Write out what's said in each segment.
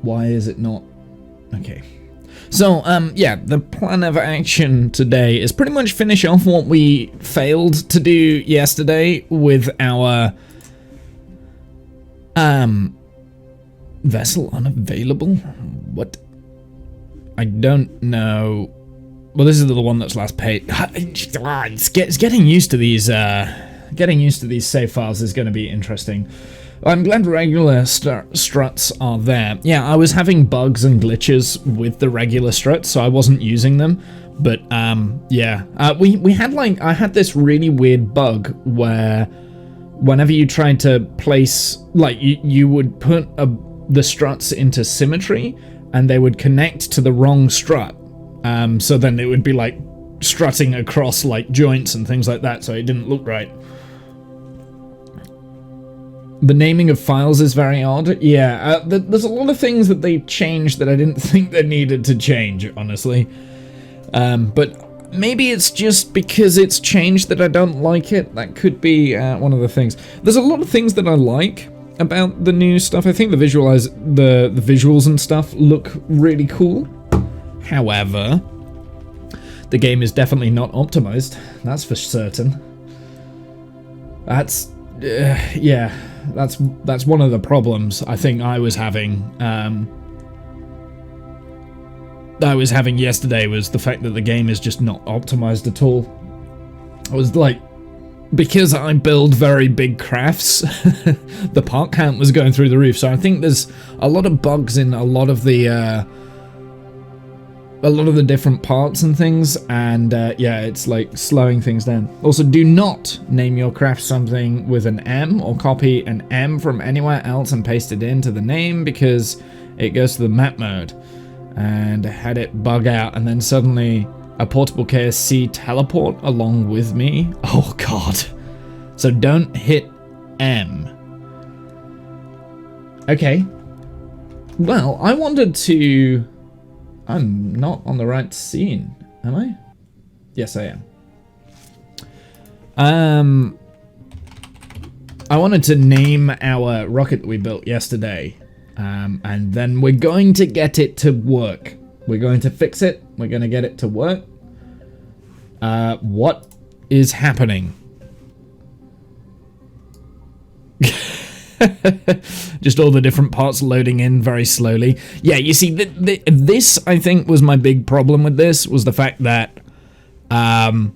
Why is it not? Okay. So, yeah, the plan of action today is pretty much finish off what we failed to do yesterday with our, vessel unavailable? What? I don't know. Well, this is the one that's last paid. It's getting used to these, save files is going to be interesting. I'm glad regular struts are there. Yeah, I was having bugs and glitches with the regular struts, so I wasn't using them. But, yeah. We had, like, I had this really weird bug where whenever you tried to place, like, you would put the struts into symmetry, and they would connect to the wrong strut. So then it would be, like, strutting across, like, joints and things like that, so it didn't look right. The naming of files is very odd. Yeah, there's a lot of things that they changed that I didn't think they needed to change, honestly. But maybe it's just because it's changed that I don't like it. That could be one of the things. There's a lot of things that I like about the new stuff. I think the visuals and stuff look really cool. However, the game is definitely not optimized. That's for certain. That's yeah. That's one of the problems I think I was having. Yesterday was the fact that the game is just not optimized at all. I was like, because I build very big crafts, the part count was going through the roof. So I think there's a lot of bugs in a lot of the different parts and things, and yeah, it's like slowing things down. Also, do not name your craft something with an M or copy an M from anywhere else and paste it into the name, because it goes to the map mode. And had it bug out, and then suddenly a portable KSC teleport along with me. Oh god. So don't hit M. Okay. Well, I wanted to... I'm not on the right scene, am I? Yes, I am. I wanted to name our rocket that we built yesterday, and then we're going to get it to work. We're going to fix it. We're going to get it to work. What is happening? Just all the different parts loading in very slowly. Yeah, you see, this, I think, was my big problem with this, was the fact that all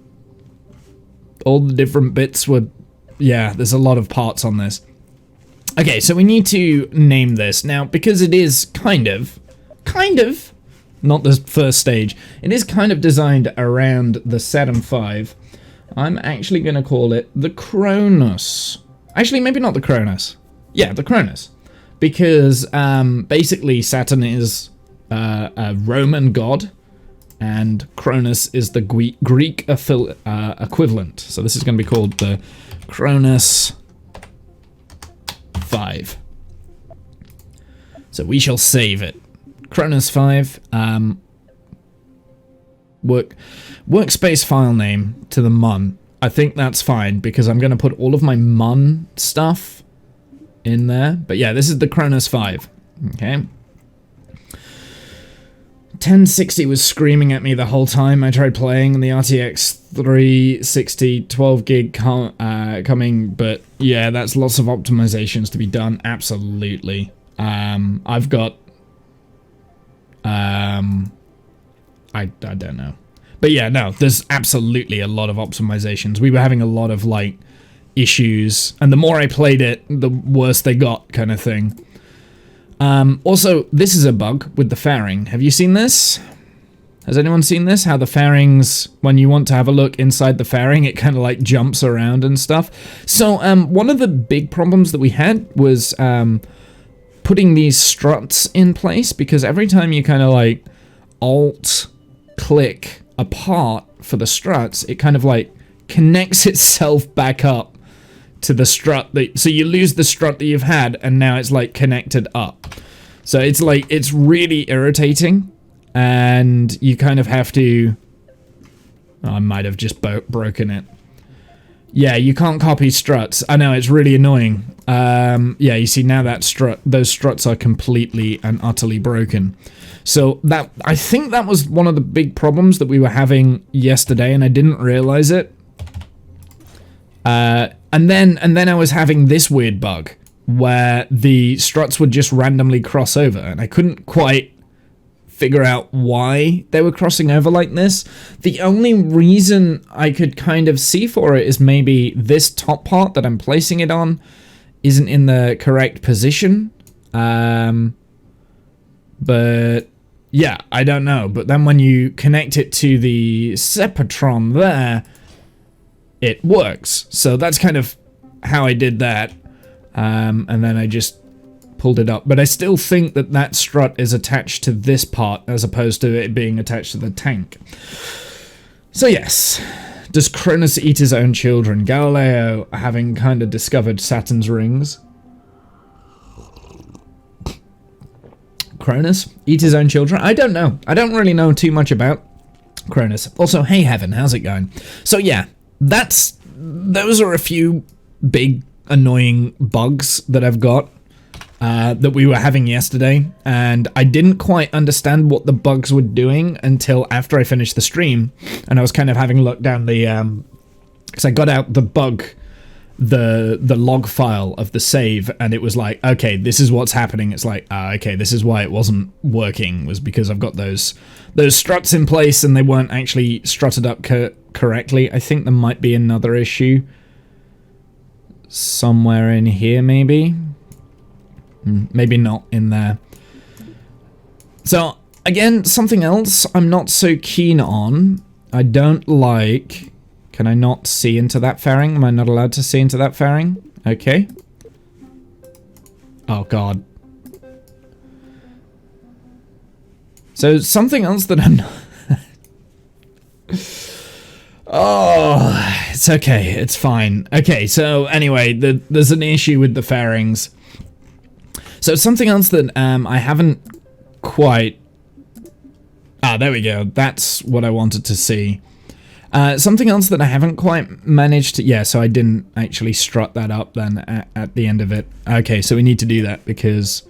the different bits were... Yeah, there's a lot of parts on this. Okay, so we need to name this. Now, because it is kind of, not the first stage, it is kind of designed around the Saturn V, I'm actually going to call it the Cronus. Actually, maybe not the Cronus. Yeah, the Cronus. Because, basically, Saturn is a Roman god, and Cronus is the Greek equivalent. So this is going to be called the Cronus 5. So we shall save it. Cronus 5, workspace file name to the mun. I think that's fine, because I'm going to put all of my mun stuff in there. But yeah, this is the Cronus 5. Okay. 1060 was screaming at me the whole time I tried playing, and the RTX 360 12 gig coming, but yeah, that's lots of optimizations to be done. Absolutely. I've got I don't know. But yeah, no, there's absolutely a lot of optimizations. We were having a lot of, like, issues, and the more I played it, the worse they got, kind of thing. Also, this is a bug with the fairing. Have you seen this? Has anyone seen this? How the fairings, when you want to have a look inside the fairing, it kind of, like, jumps around and stuff. So, one of the big problems that we had was, putting these struts in place, because every time you kind of, like, alt-click a part for the struts, it kind of like connects itself back up to the strut so you lose the strut that you've had, and now it's like connected up. So it's like, it's really irritating, and you kind of have to... Oh, I might have just broken it. Yeah, you can't copy struts. I know, it's really annoying. Yeah, you see now that those struts are completely and utterly broken. So that, I think that was one of the big problems that we were having yesterday, and I didn't realize it. And then I was having this weird bug where the struts would just randomly cross over, and I couldn't quite figure out why they were crossing over like this. The only reason I could kind of see for it is maybe this top part that I'm placing it on isn't in the correct position. But yeah, I don't know. But then when you connect it to the Sepatron there, it works. So that's kind of how I did that. And then I just pulled it up, but I still think that that strut is attached to this part as opposed to it being attached to the tank. So yes, does Cronus eat his own children? Galileo having kind of discovered Saturn's rings. Cronus eat his own children? I don't know. I don't really know too much about Cronus. Also, hey Heaven, how's it going? So yeah, those are a few big annoying bugs that I've got. That we were having yesterday, and I didn't quite understand what the bugs were doing until after I finished the stream, and I was kind of having a look down the, because I got out the bug, the log file of the save, and it was like, okay, this is what's happening. It's like, okay, this is why it wasn't working, was because I've got those struts in place, and they weren't actually strutted up correctly. I think there might be another issue somewhere in here, maybe. Maybe not in there. So, again, something else I'm not so keen on. I don't like... Can I not see into that fairing? Am I not allowed to see into that fairing? Okay. Oh, God. So, something else that I'm not... Oh, it's okay. It's fine. Okay, so, anyway, there's an issue with the fairings. So something else that I haven't quite... Ah, there we go. That's what I wanted to see. Something else that I haven't quite managed to... Yeah, so I didn't actually strut that up then at the end of it. Okay, so we need to do that because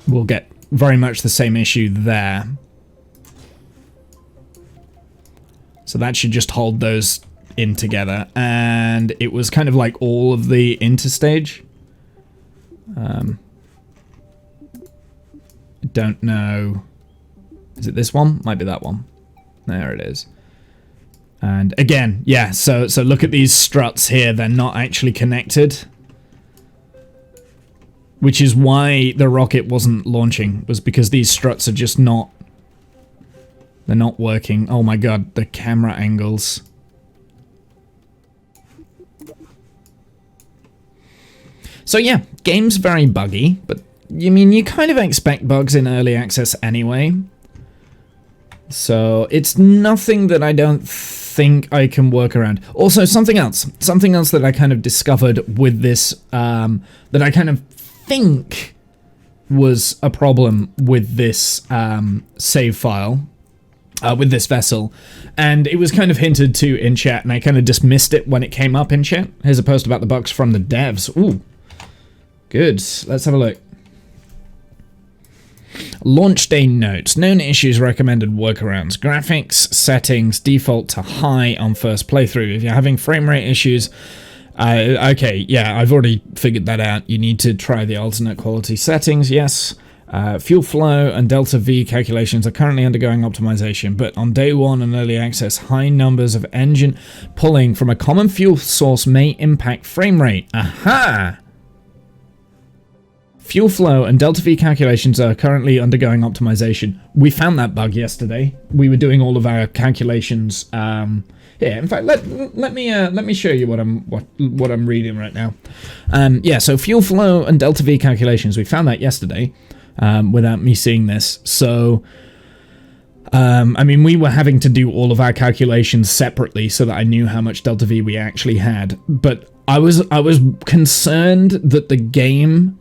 we'll get very much the same issue there. So that should just hold those in together. And it was kind of like all of the interstage. I don't know. Is it this one? Might be that one. There it is. And again, yeah, so look at these struts here. They're not actually connected. Which is why the rocket wasn't launching, was because these struts are just not... They're not working. Oh my god, the camera angles. So yeah, game's very buggy, but I mean, you kind of expect bugs in early access anyway. So it's nothing that I don't think I can work around. Also, something else that I kind of discovered with this, that I kind of think was a problem with this save file, with this vessel, and it was kind of hinted to in chat, and I kind of dismissed it when it came up in chat. Here's a post about the bugs from the devs. Ooh. Good. Let's have a look. Launch day notes. Known issues, recommended workarounds. Graphics, settings, default to high on first playthrough. If you're having frame rate issues, okay, yeah, I've already figured that out. You need to try the alternate quality settings, yes. Fuel flow and delta V calculations are currently undergoing optimization, but on day one and early access, high numbers of engine pulling from a common fuel source may impact frame rate. Aha! Fuel flow and delta V calculations are currently undergoing optimization. We found that bug yesterday. We were doing all of our calculations. Here, in fact, let me show you what I'm reading right now. Yeah, so fuel flow and delta V calculations. We found that yesterday, without me seeing this. So, I mean, we were having to do all of our calculations separately so that I knew how much delta V we actually had. But I was concerned that the game.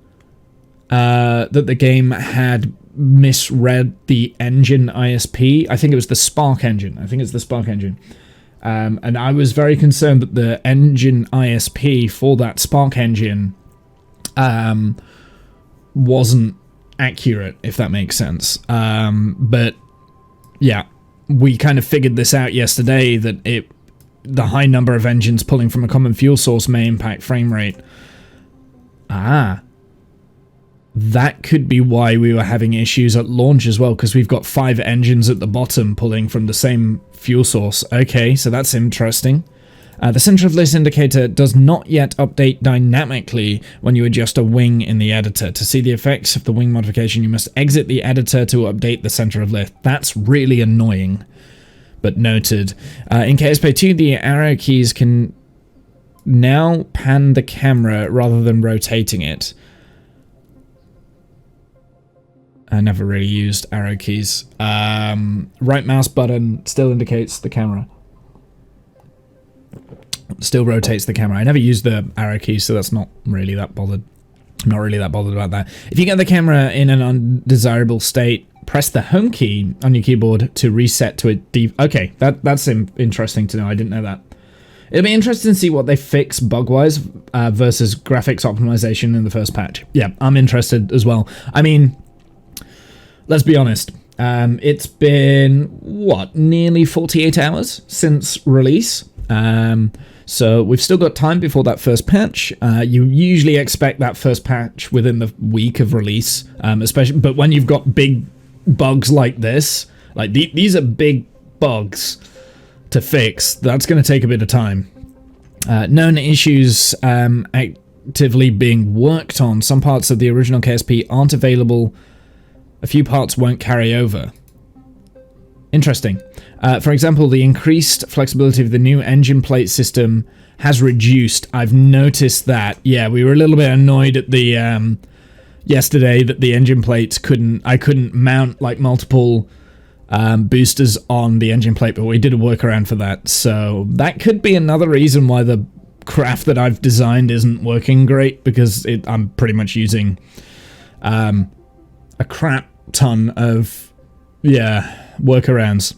That the game had misread the engine ISP. I think it was the Spark engine. And I was very concerned that the engine ISP for that Spark engine wasn't accurate, if that makes sense. But yeah, we kind of figured this out yesterday, that the high number of engines pulling from a common fuel source may impact frame rate. That could be why we were having issues at launch as well, because we've got 5 engines at the bottom pulling from the same fuel source. Okay, so that's interesting. The center of lift indicator does not yet update dynamically when you adjust a wing in the editor. To see the effects of the wing modification, you must exit the editor to update the center of lift. That's really annoying, but noted. In KSP 2, the arrow keys can now pan the camera rather than rotating it. I never really used arrow keys. Right mouse button still indicates the camera. Still rotates the camera. I never used the arrow keys, so that's not really that bothered. I'm not really that bothered about that. If you get the camera in an undesirable state, press the home key on your keyboard to reset to a okay, that's interesting to know. I didn't know that. It'll be interesting to see what they fix bug-wise versus graphics optimization in the first patch. Yeah, I'm interested as well. I mean, let's be honest. It's been, what, nearly 48 hours since release. So we've still got time before that first patch. You usually expect that first patch within the week of release, especially. But when you've got big bugs like this, like these are big bugs to fix, that's going to take a bit of time. Known issues actively being worked on. Some parts of the original KSP aren't available. A few parts won't carry over. Interesting. For example, the increased flexibility of the new engine plate system has reduced. I've noticed that. Yeah, we were a little bit annoyed at the yesterday that the engine plates I couldn't mount like multiple boosters on the engine plate, but we did a workaround for that. So that could be another reason why the craft that I've designed isn't working great, because I'm pretty much using a crap ton of workarounds.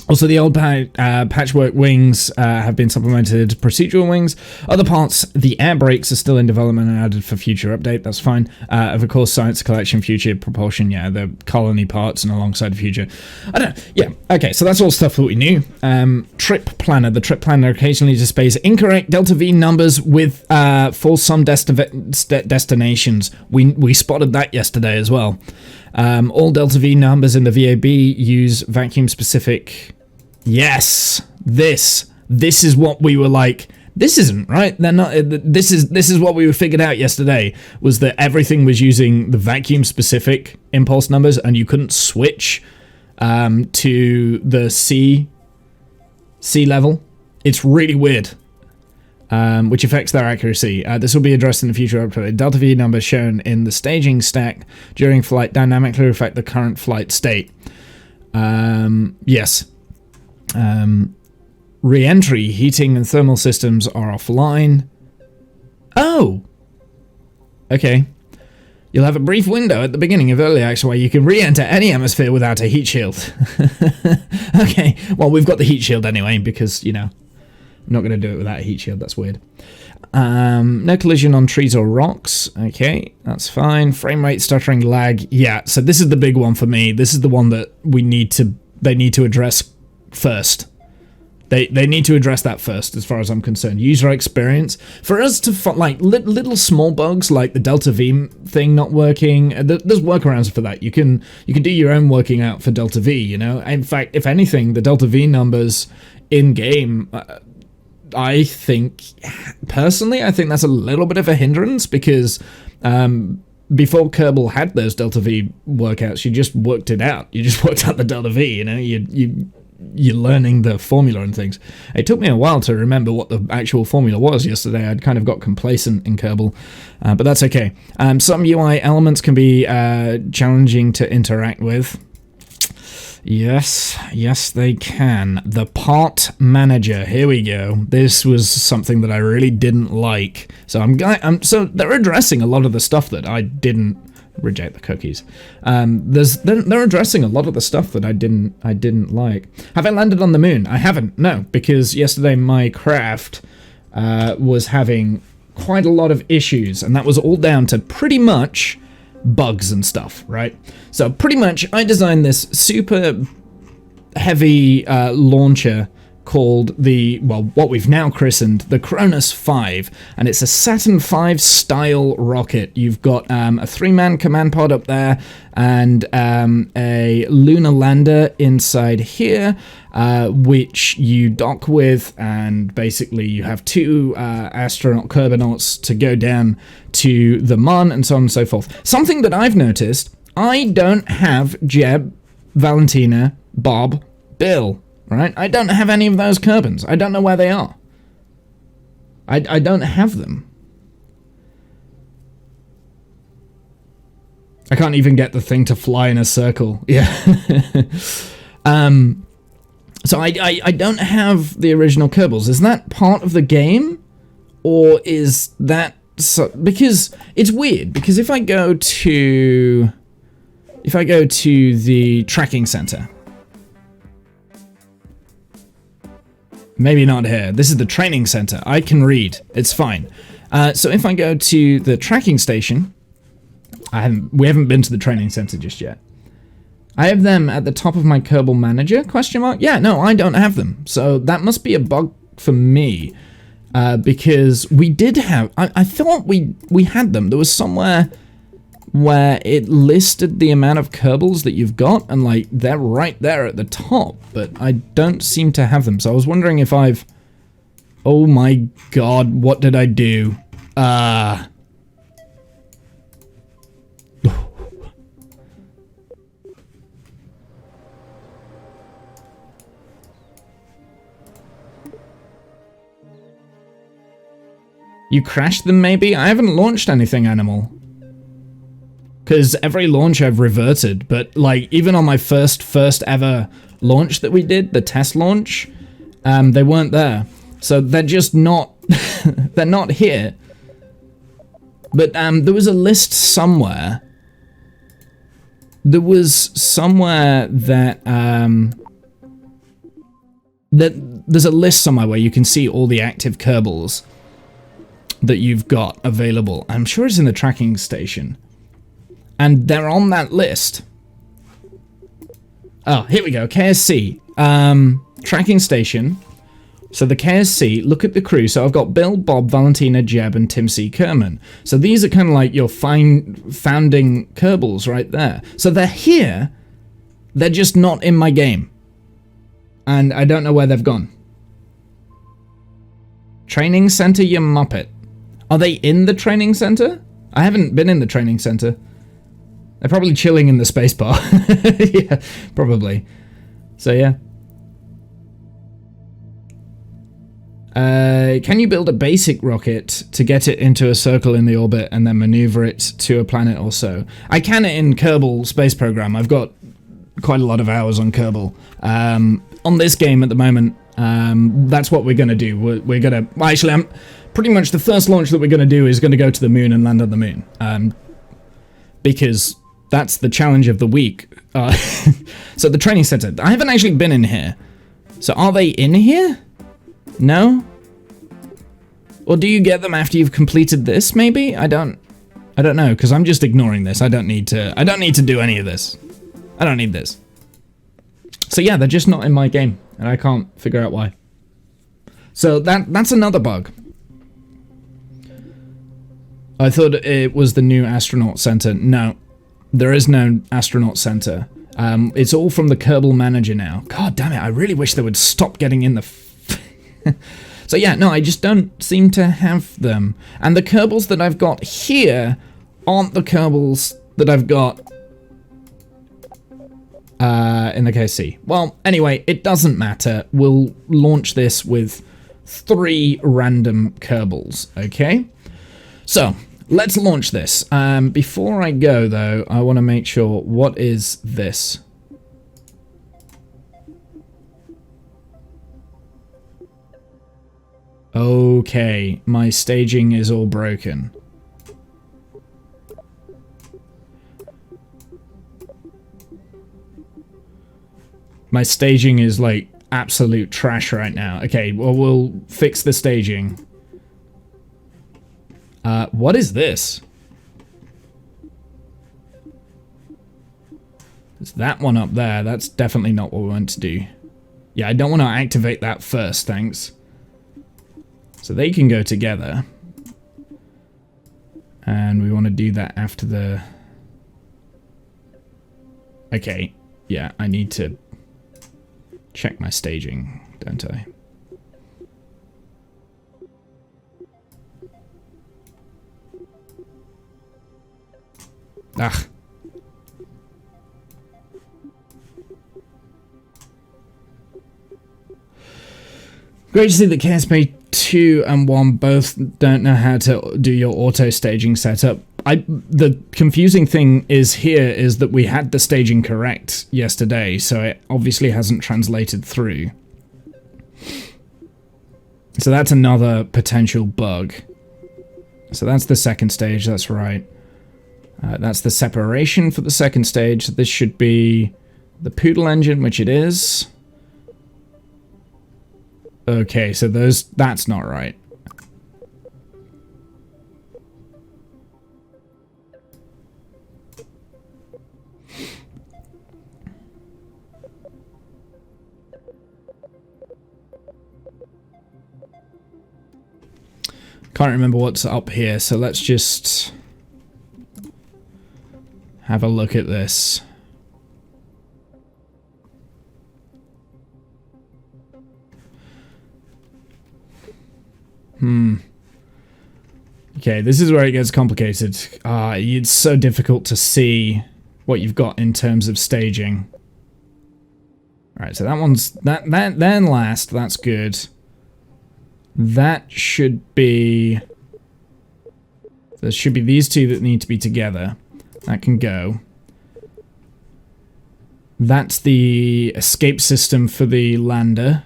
Also, the old patchwork wings have been supplemented procedural wings. Other parts, the air brakes, are still in development and added for future update. That's fine. Of course, science collection, future propulsion, the colony parts, and alongside the future. I don't know. Yeah, okay, so that's all stuff that we knew. Trip planner. The trip planner occasionally displays incorrect Delta V numbers with for some destinations. We spotted that yesterday as well. All Delta V numbers in the VAB use vacuum specific. Yes, this is what we were like. This isn't right. They're not. This is what we figured out yesterday, was that everything was using the vacuum specific impulse numbers, and you couldn't switch to the C level. It's really weird. Which affects their accuracy. This will be addressed in the future update. Delta V numbers shown in the staging stack during flight dynamically reflect the current flight state. Yes. Re-entry, heating and thermal systems are offline. Oh! Okay. You'll have a brief window at the beginning of early access where you can re-enter any atmosphere without a heat shield. Okay, well, we've got the heat shield anyway, because, I'm not going to do it without a heat shield. That's weird. No collision on trees or rocks. Okay, that's fine. Frame rate, stuttering, lag. Yeah, so this is the big one for me. This is the one that they need to address first. They need to address that first, as far as I'm concerned. User experience. For us to like little small bugs like the Delta V thing not working, there's workarounds for that. You can do your own working out for Delta V. In fact, if anything, the Delta V numbers in game. I think, personally, I think that's a little bit of a hindrance, because before Kerbal had those Delta V workouts, you just worked it out. You just worked out the Delta V, you're learning the formula and things. It took me a while to remember what the actual formula was yesterday. I'd kind of got complacent in Kerbal, but that's okay. Some UI elements can be challenging to interact with. Yes, they can. The part manager. Here we go. This was something that I really didn't like. So so they're addressing a lot of the stuff that I didn't reject the cookies. They're addressing a lot of the stuff that I didn't like. Have I landed on the moon? I haven't, no, because yesterday my craft was having quite a lot of issues, and that was all down to pretty much bugs and stuff, right? So pretty much I designed this super heavy launcher called what we've now christened the Cronus 5, and it's a Saturn V style rocket. You've got a 3-man command pod up there, and a lunar lander inside here, which you dock with, and basically you have 2 astronaut Kerbonauts to go down to the Mun, and so on and so forth. Something that I've noticed, I don't have Jeb, Valentina, Bob, Bill. Right? I don't have any of those Kerbals. I don't know where they are. I don't have them. I can't even get the thing to fly in a circle. Yeah. So I don't have the original Kerbals. Is that part of the game? Or is that... because it's weird. Because if I go to the tracking center... Maybe not here. This is the training center. I can read. It's fine. So if I go to the tracking station, we haven't been to the training center just yet. I have them at the top of my Kerbal manager, question mark? Yeah, no, I don't have them. So that must be a bug for me. Because we did have... I thought we had them. There was somewhere where it listed the amount of Kerbals that you've got, and like they're right there at the top, but I don't seem to have them. So I was wondering if I've... Oh my god, what did I do? You crashed them maybe? I haven't launched anything, Animal. Because every launch I've reverted, but like even on my first ever launch that we did, the test launch, they weren't there. So they're just not, they're not here. But there was a list somewhere. There was somewhere that, there's a list somewhere where you can see all the active Kerbals that you've got available. I'm sure it's in the tracking station. And they're on that list. Oh, here we go. KSC. Tracking station. So the KSC, look at the crew. So I've got Bill, Bob, Valentina, Jeb, and Tim C. Kerman. So these are kind of like your founding Kerbals right there. So they're here. They're just not in my game. And I don't know where they've gone. Training center, you muppet. Are they in the training center? I haven't been in the training center. They're probably chilling in the spacebar. Yeah, probably. So, yeah. Can you build a basic rocket to get it into a circle in the orbit and then maneuver it to a planet or so? I can in Kerbal Space Program. I've got quite a lot of hours on Kerbal. On this game at the moment, that's what we're going to do. We're going to... Well, actually, pretty much the first launch that we're going to do is going to go to the moon and land on the moon. Because... that's the challenge of the week. So the training center. I haven't actually been in here. So are they in here? No? Or do you get them after you've completed this, maybe? I don't know, because I'm just ignoring this. I don't need to do any of this. I don't need this. So yeah, they're just not in my game, and I can't figure out why. So that's another bug. I thought it was the new astronaut center. No. There is no astronaut center. It's all from the Kerbal manager now. God damn it, I really wish they would stop getting in the... So yeah, no, I just don't seem to have them. And the Kerbals that I've got here aren't the Kerbals that I've got in the KC. Well, anyway, it doesn't matter. We'll launch this with 3 random Kerbals, okay? So... let's launch this. Before I go, though, I want to make sure, what is this? Okay, my staging is all broken. My staging is like absolute trash right now. Okay, well, we'll fix the staging. What is this? There's that one up there. That's definitely not what we want to do. Yeah, I don't want to activate that first, thanks. So they can go together. And we want to do that after the... Okay, yeah, I need to check my staging, don't I? Ugh. Great to see that KSP 2 and 1 both don't know how to do your auto staging setup. The confusing thing is here is that we had the staging correct yesterday, so it obviously hasn't translated through. So that's another potential bug. So that's the second stage, that's right. That's the separation for the second stage. This should be the Poodle engine, which it is. Okay, so that's not right. Can't remember what's up here, so let's just have a look at this. Okay, this is where it gets complicated. It's so difficult to see what you've got in terms of staging. Alright, so that one's... That then last, that's good. That should be... There should be these two that need to be together. That can go. That's the escape system for the lander.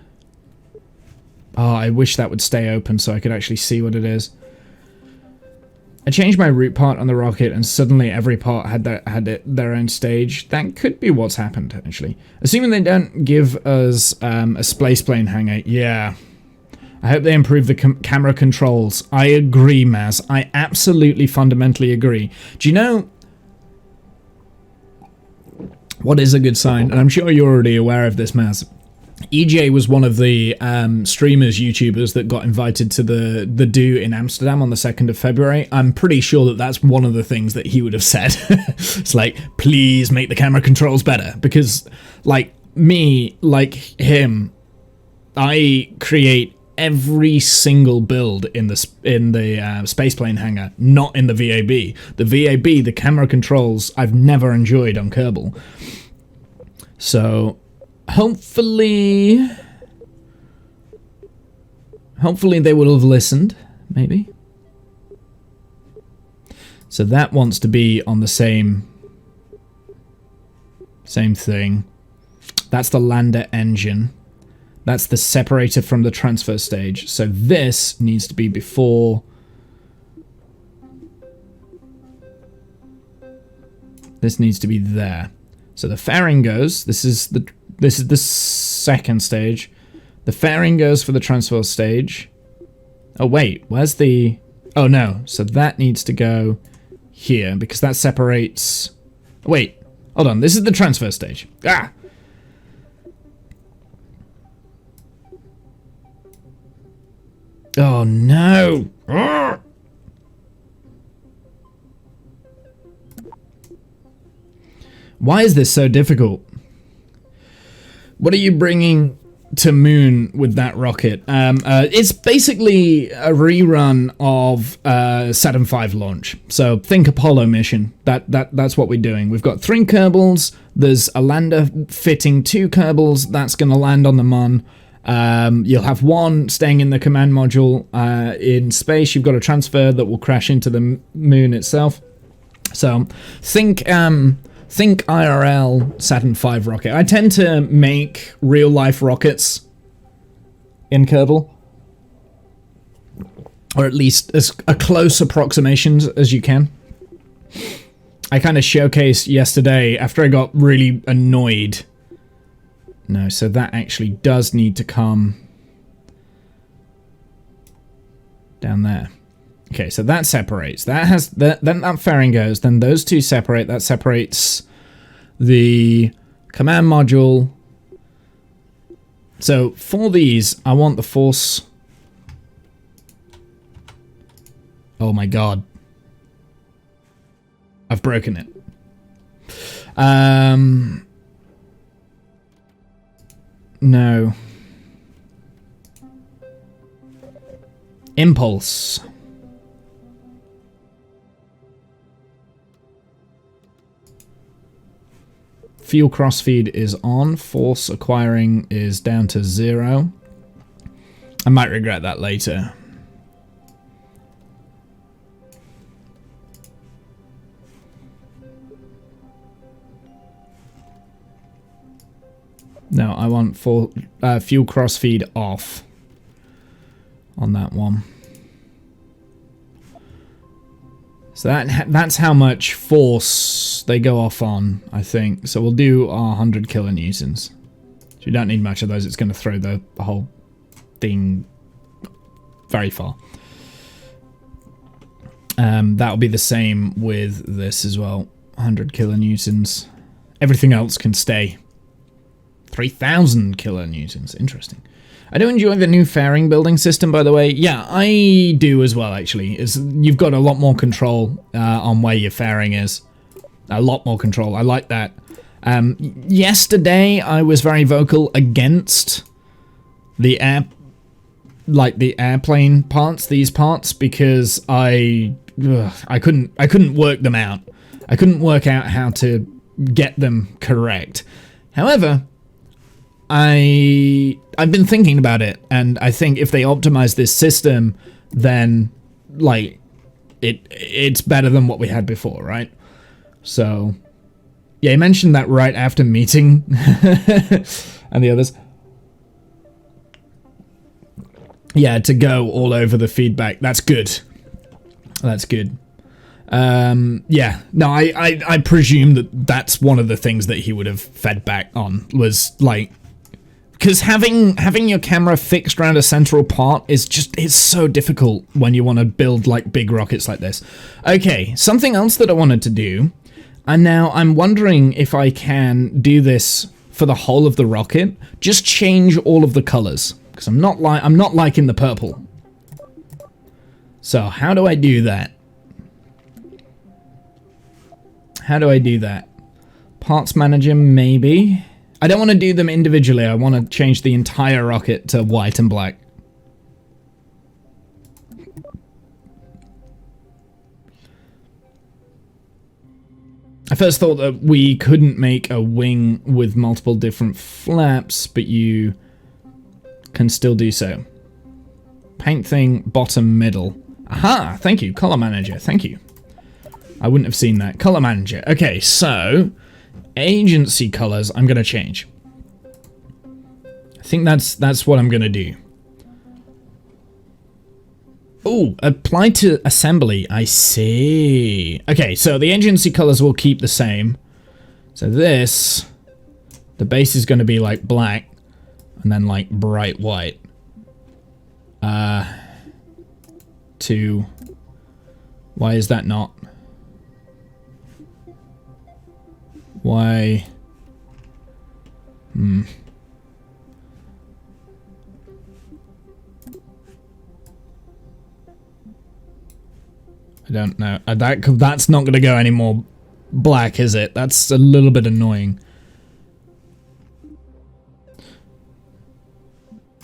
Oh, I wish that would stay open so I could actually see what it is. I changed my root part on the rocket and suddenly every part had their own stage. That could be what's happened, actually. Assuming they don't give us a space plane hangar. Yeah. I hope they improve the camera controls. I agree, Maz. I absolutely fundamentally agree. Do you know what is a good sign? And I'm sure you're already aware of this, Maz. EJ was one of the streamers, YouTubers that got invited to the Do in Amsterdam on the 2nd of February. I'm pretty sure that that's one of the things that he would have said. It's like, please make the camera controls better. Because, like, me, like him, I create every single build in the spaceplane hangar, not in the VAB. The VAB, the camera controls, I've never enjoyed on Kerbal. So... Hopefully they would have listened, maybe. So that wants to be on the same thing. That's the lander engine. That's the separator from the transfer stage. So this needs to be before. This needs to be there. So the fairing goes. This is the second stage. The fairing goes for the transfer stage. Oh, wait. Where's the... Oh, no. So that needs to go here, because that separates... Wait. Hold on. This is the transfer stage. Ah! Oh, no! Arrgh! Why is this so difficult? What are you bringing to Moon with that rocket? It's basically a rerun of Saturn V launch. So think Apollo mission. That's what we're doing. We've got 3 Kerbals. There's a lander fitting 2 Kerbals. That's going to land on the Mun. You'll have 1 staying in the command module in space. You've got a transfer that will crash into the Moon itself. So think IRL Saturn V rocket. I tend to make real-life rockets in Kerbal. Or at least as a close approximation as you can. I kind of showcased yesterday, after I got really annoyed No, so that actually does need to come down there. Okay, so that separates. That has then that fairing goes. Then those two separate. That separates the command module. So for these, I want the force. Oh my god, I've broken it. No. Impulse. Fuel crossfeed is on. Force acquiring is down to 0. I might regret that later. No, I want fuel crossfeed off on that one. So that's how much force they go off on, I think. So we'll do our 100 kilonewtons. So you don't need much of those. It's going to throw the whole thing very far. That'll be the same with this as well. 100 kilonewtons. Everything else can stay. 3,000 kilonewtons. Interesting. I do enjoy the new fairing building system, by the way. Yeah, I do as well, actually. You've got a lot more control on where your fairing is. A lot more control. I like that. Yesterday, I was very vocal against the airplane parts, these parts, because I couldn't work them out. I couldn't work out how to get them correct. However, I've been thinking about it, and I think if they optimize this system, then like it's better than what we had before, right? So yeah, he mentioned that right after meeting and the others. Yeah, to go all over the feedback. That's good. That's good. Yeah, no, I presume that that's one of the things that he would have fed back on, was like, because having your camera fixed around a central part is just, it's so difficult when you want to build like big rockets like this. Okay, something else that I wanted to do, and now I'm wondering if I can do this for the whole of the rocket, just change all of the colors, because I'm not liking the purple. So how do I do that? How do I do that? Parts manager, maybe. I don't want to do them individually. I want to change the entire rocket to white and black. I first thought that we couldn't make a wing with multiple different flaps, but you can still do so. Paint thing, bottom, middle. Aha! Thank you, color manager. Thank you. I wouldn't have seen that. Color manager. Okay, so agency colors I'm going to change. I think that's what I'm going to do. Oh, apply to assembly. I see. Okay, so the agency colors will keep the same. So this, the base is going to be like black and then like bright white. Why is that not? Why? I don't know. That's not going to go any more black, is it? That's a little bit annoying.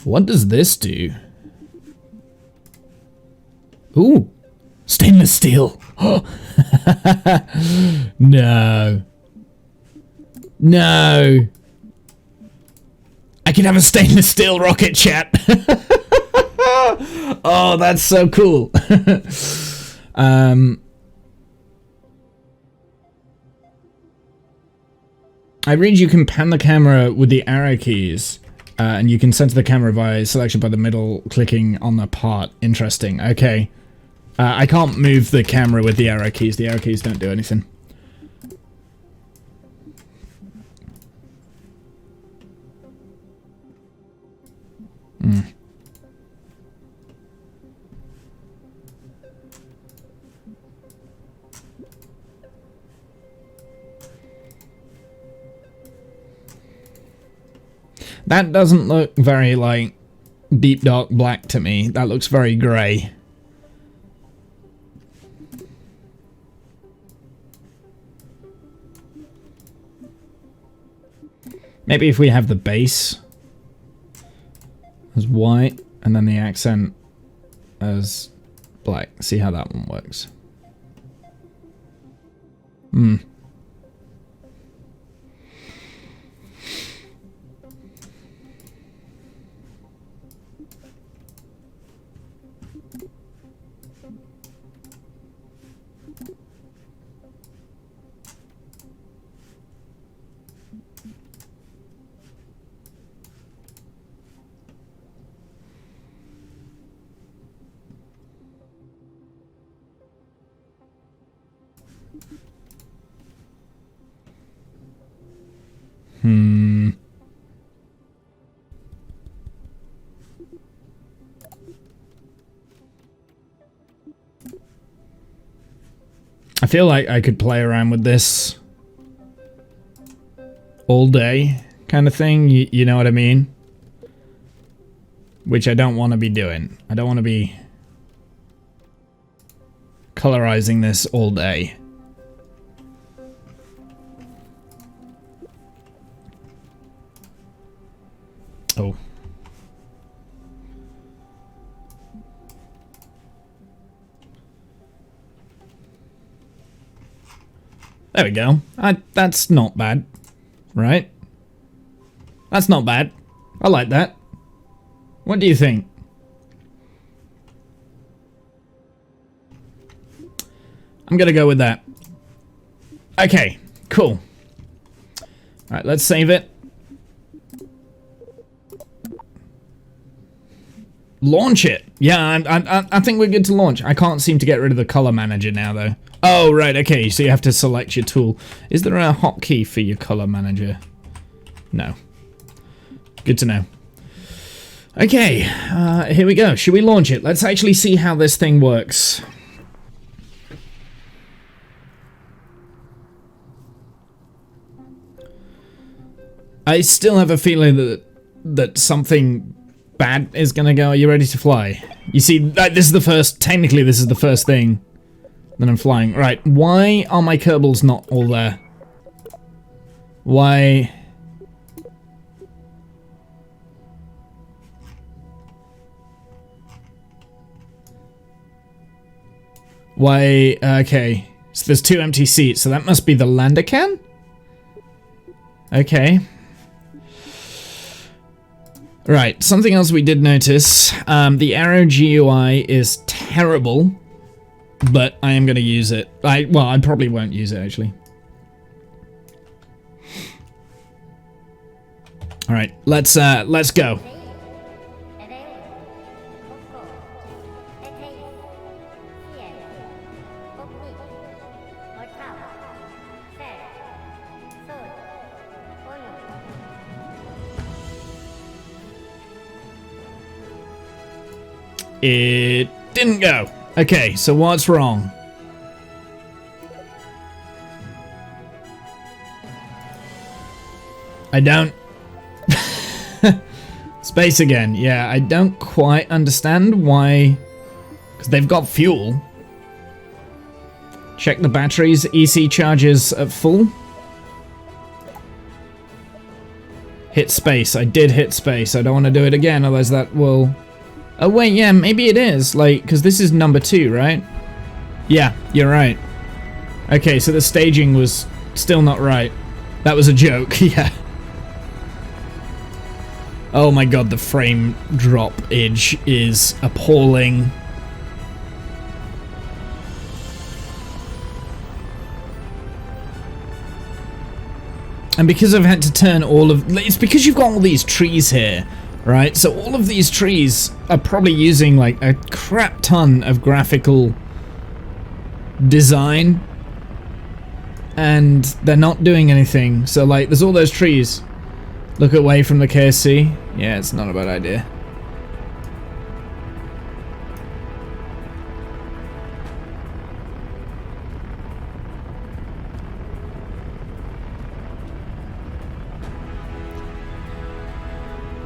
What does this do? Ooh, stainless steel. No. No. I can have a stainless steel rocket, chat. Oh, that's so cool. I read you can pan the camera with the arrow keys, and you can center the camera by selection by the middle clicking on the part. Interesting. Okay. I can't move the camera with the arrow keys. The arrow keys don't do anything. That doesn't look very, like, deep dark black to me. That looks very grey. Maybe if we have the base as white and then the accent as black. See how that one works. I feel like I could play around with this all day, kind of thing, you know what I mean? Which I don't want to be doing. I don't want to be colorizing this all day. Oh. There we go. That's not bad, right? That's not bad. I like that. What do you think? I'm gonna go with that. Okay, cool. Alright, let's save it. Launch it. Yeah, I think we're good to launch. I can't seem to get rid of the color manager now, though. Oh, right, okay, so you have to select your tool. Is there a hotkey for your color manager? No. Good to know. Okay, here we go. Should we launch it? Let's actually see how this thing works. I still have a feeling that something bad is gonna go. Are you ready to fly? You see, this is the first, technically this is the first thing that I'm flying. Right, why are my Kerbals not all there? Why? Why, okay. So there's 2 empty seats, so that must be the lander can? Okay. Right, something else we did notice. The arrow GUI is terrible, but I am going to use it. Well, I probably won't use it, actually. Alright, let's go. It didn't go. Okay, so what's wrong? I don't... Space again. Yeah, I don't quite understand why... Because they've got fuel. Check the batteries. EC charges at full. Hit space. I did hit space. I don't want to do it again, otherwise that will... Oh wait, yeah, maybe it is, like, because this is number 2, right? Yeah, you're right. Okay, so the staging was still not right. That was a joke, yeah. Oh my god, the frame drop edge is appalling. And because I've had to turn all of... It's because you've got all these trees here. Right, so all of these trees are probably using like a crap ton of graphical design, and they're not doing anything. So like, there's all those trees. Look away from the KSC. Yeah, it's not a bad idea.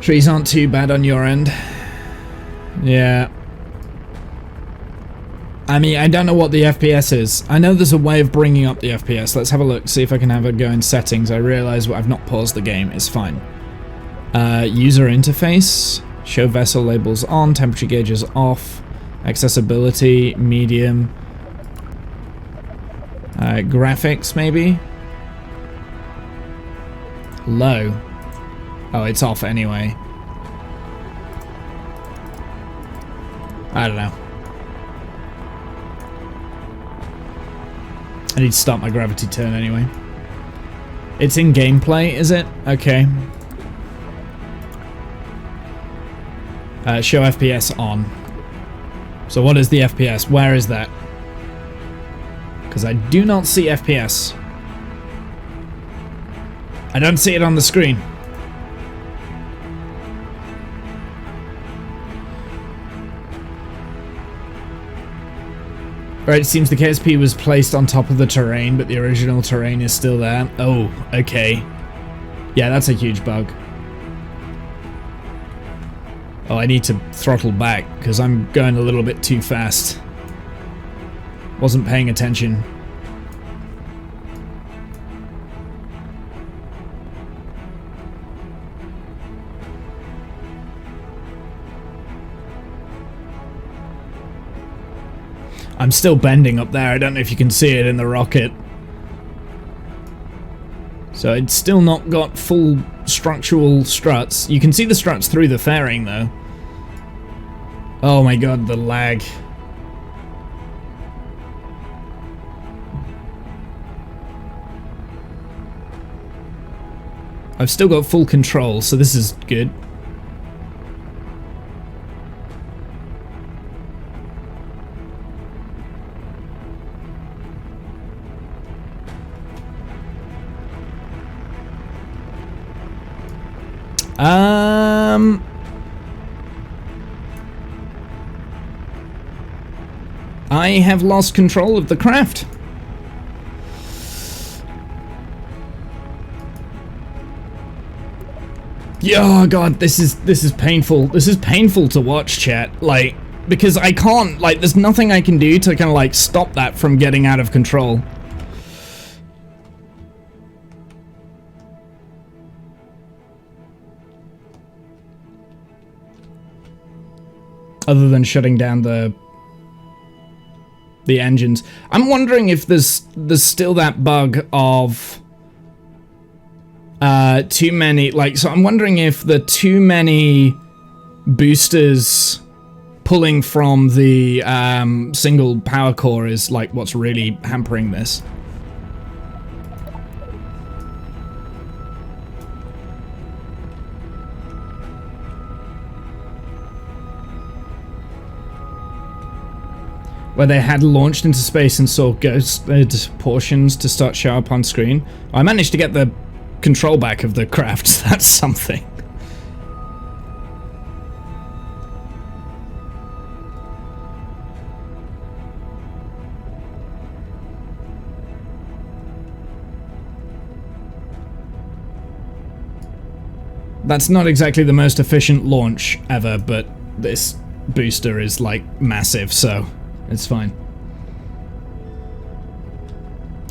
Trees aren't too bad on your end. Yeah. I mean, I don't know what the FPS is. I know there's a way of bringing up the FPS. Let's have a look, see if I can have it go in settings. I realize I've not paused the game. It's fine. User interface. Show vessel labels on. Temperature gauges off. Accessibility, medium. Graphics, maybe? Low. Oh, it's off anyway. I don't know. I need to start my gravity turn anyway. It's in gameplay, is it? Okay. Show FPS on. So what is the FPS? Where is that? Because I do not see FPS. I don't see it on the screen. Right, it seems the KSP was placed on top of the terrain, but the original terrain is still there. Oh, okay. Yeah, that's a huge bug. Oh, I need to throttle back, because I'm going a little bit too fast. Wasn't paying attention. I'm still bending up there. I don't know if you can see it in the rocket. So it's still not got full structural struts. You can see the struts through the fairing though. Oh my god, the lag. I've still got full control, so this is good. I have lost control of the craft. Oh god, this is painful. This is painful to watch, chat. Like, because I can't, like, there's nothing I can do to kind of like stop that from getting out of control. Other than shutting down the engines. I'm wondering if there's still that bug of too many, like, so I'm wondering if the too many boosters pulling from the single power core is like what's really hampering this. Where they had launched into space and saw ghosted portions to start show up on screen. I managed to get the control back of the craft, so that's something. That's not exactly the most efficient launch ever, but this booster is like massive, so it's fine.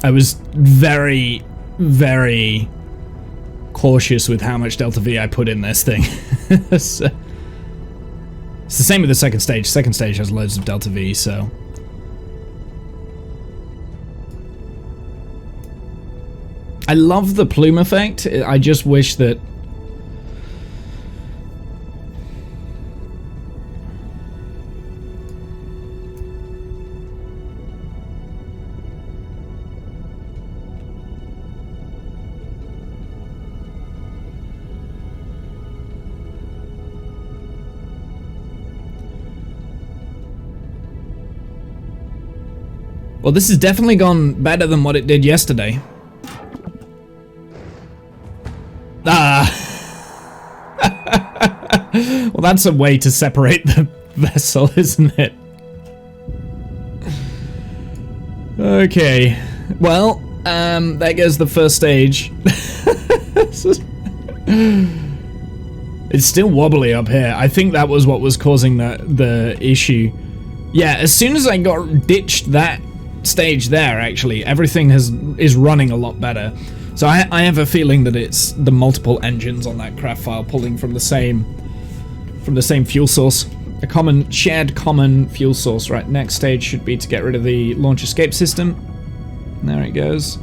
I was very, very cautious with how much Delta V I put in this thing. So, it's the same with the second stage. Second stage has loads of Delta V, so. I love the plume effect. I just wish that well, this has definitely gone better than what it did yesterday. Ah. Well, that's a way to separate the vessel, isn't it? Okay. Well, there goes the first stage. It's still wobbly up here. I think that was what was causing the issue. Yeah, as soon as I got ditched that stage there, actually, everything is running a lot better. So I have a feeling that it's the multiple engines on that craft file pulling from the same fuel source. A shared common fuel source. Right, next stage should be to get rid of the launch escape system. There it goes.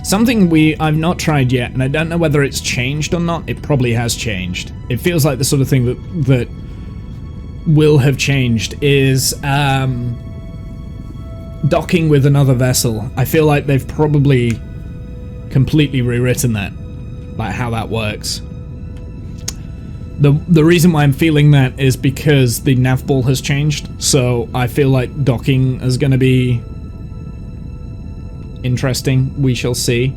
Something I've not tried yet, and I don't know whether it's changed or not. It probably has changed. It feels like the sort of thing that will have changed is docking with another vessel. I feel like they've probably completely rewritten that, like how that works. The reason why I'm feeling that is because the nav ball has changed, so I feel like docking is going to be interesting. We shall see.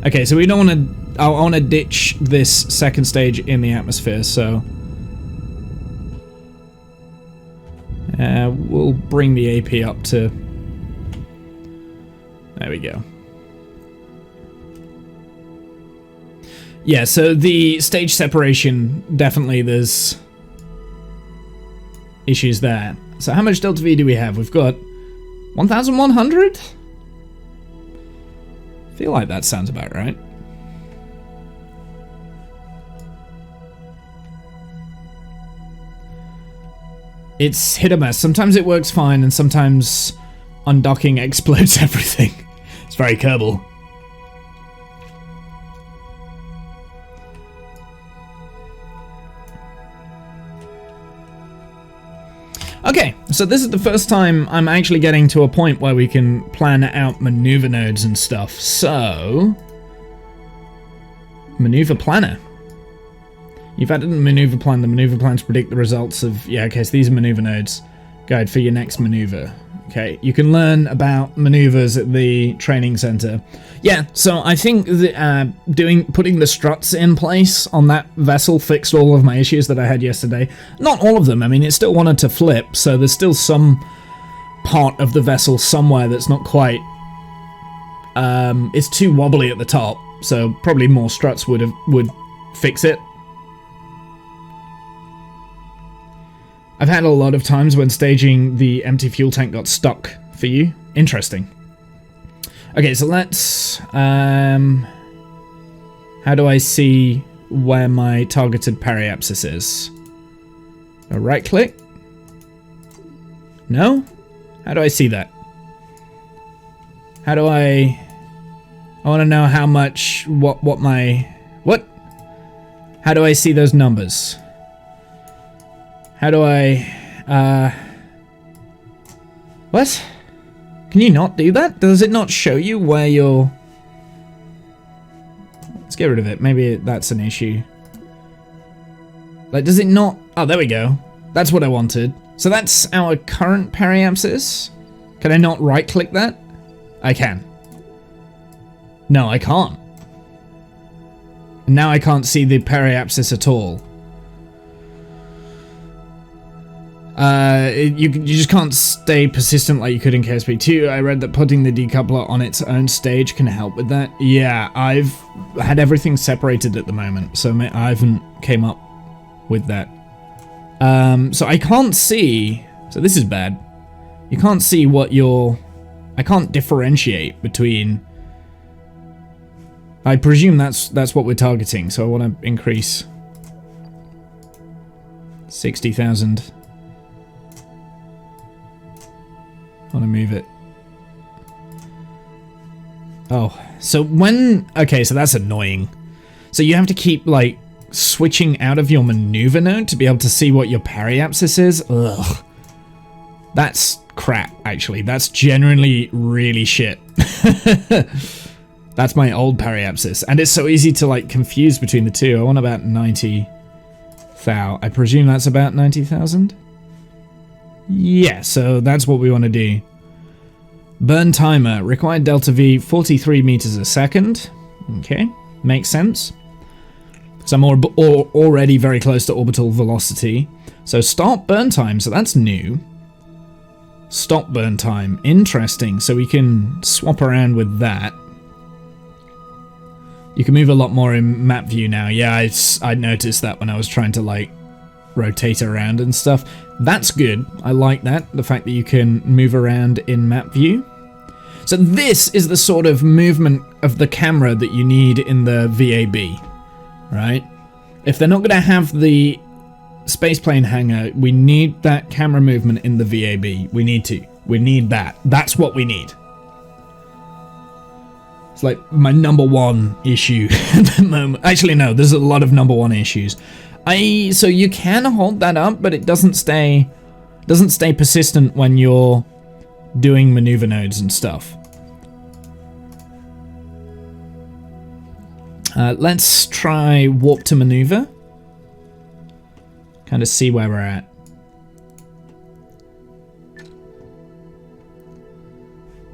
Okay, so we don't want to... I want to ditch this second stage in the atmosphere, so... we'll bring the AP up to... There we go. Yeah, so the stage separation, definitely there's issues there. So how much Delta V do we have? We've got 1,100? Feel like that sounds about right. It's hit or miss. Sometimes it works fine, and sometimes undocking explodes everything. It's very Kerbal. Okay, so this is the first time I'm actually getting to a point where we can plan out maneuver nodes and stuff. So, maneuver planner. You've added a maneuver plan. The maneuver plans predict the results of... Yeah, okay, so these are maneuver nodes. Guide for your next maneuver. Okay, you can learn about maneuvers at the training center. Yeah, so I think that, putting the struts in place on that vessel fixed all of my issues that I had yesterday. Not all of them. I mean, it still wanted to flip, so there's still some part of the vessel somewhere that's not quite... it's too wobbly at the top, so probably more struts would fix it. I've had a lot of times when staging the empty fuel tank got stuck for you. Interesting. Okay, so let's... how do I see where my targeted periapsis is? A right click? No? How do I see that? How do I want to know how much... What? How do I see those numbers? How do I, what? Can you not do that? Does it not show you where you're... Let's get rid of it. Maybe that's an issue. Like, does it not... Oh, there we go. That's what I wanted. So that's our current periapsis. Can I not right-click that? I can. No, I can't. Now I can't see the periapsis at all. You just can't stay persistent like you could in KSP2. I read that putting the decoupler on its own stage can help with that. Yeah, I've had everything separated at the moment, so I haven't came up with that. So I can't see... So this is bad. You can't see what you're... I can't differentiate between... I presume that's what we're targeting, so I want to increase... 60,000... I want to move it. Oh, so when... Okay, so that's annoying. So you have to keep, like, switching out of your maneuver node to be able to see what your periapsis is? Ugh. That's crap, actually. That's genuinely really shit. That's my old periapsis. And it's so easy to, like, confuse between the two. I want about 90,000. I presume that's about 90,000? Yeah, so that's what we want to do. Burn timer. Required delta V 43 meters a second. Okay, makes sense. So I'm already very close to orbital velocity. So start burn time, so that's new. Stop burn time, interesting. So we can swap around with that. You can move a lot more in map view now. Yeah, I noticed that when I was trying to like rotate around and stuff. That's good. I like that, the fact that you can move around in map view. So this is the sort of movement of the camera that you need in the VAB, right? If they're not going to have the spaceplane hangar, we need that camera movement in the VAB. We need that. That's what we need. It's like my number one issue at the moment. Actually, no, there's a lot of number one issues. So you can hold that up, but it doesn't stay persistent when you're doing maneuver nodes and stuff. Let's try warp to maneuver. Kind of see where we're at.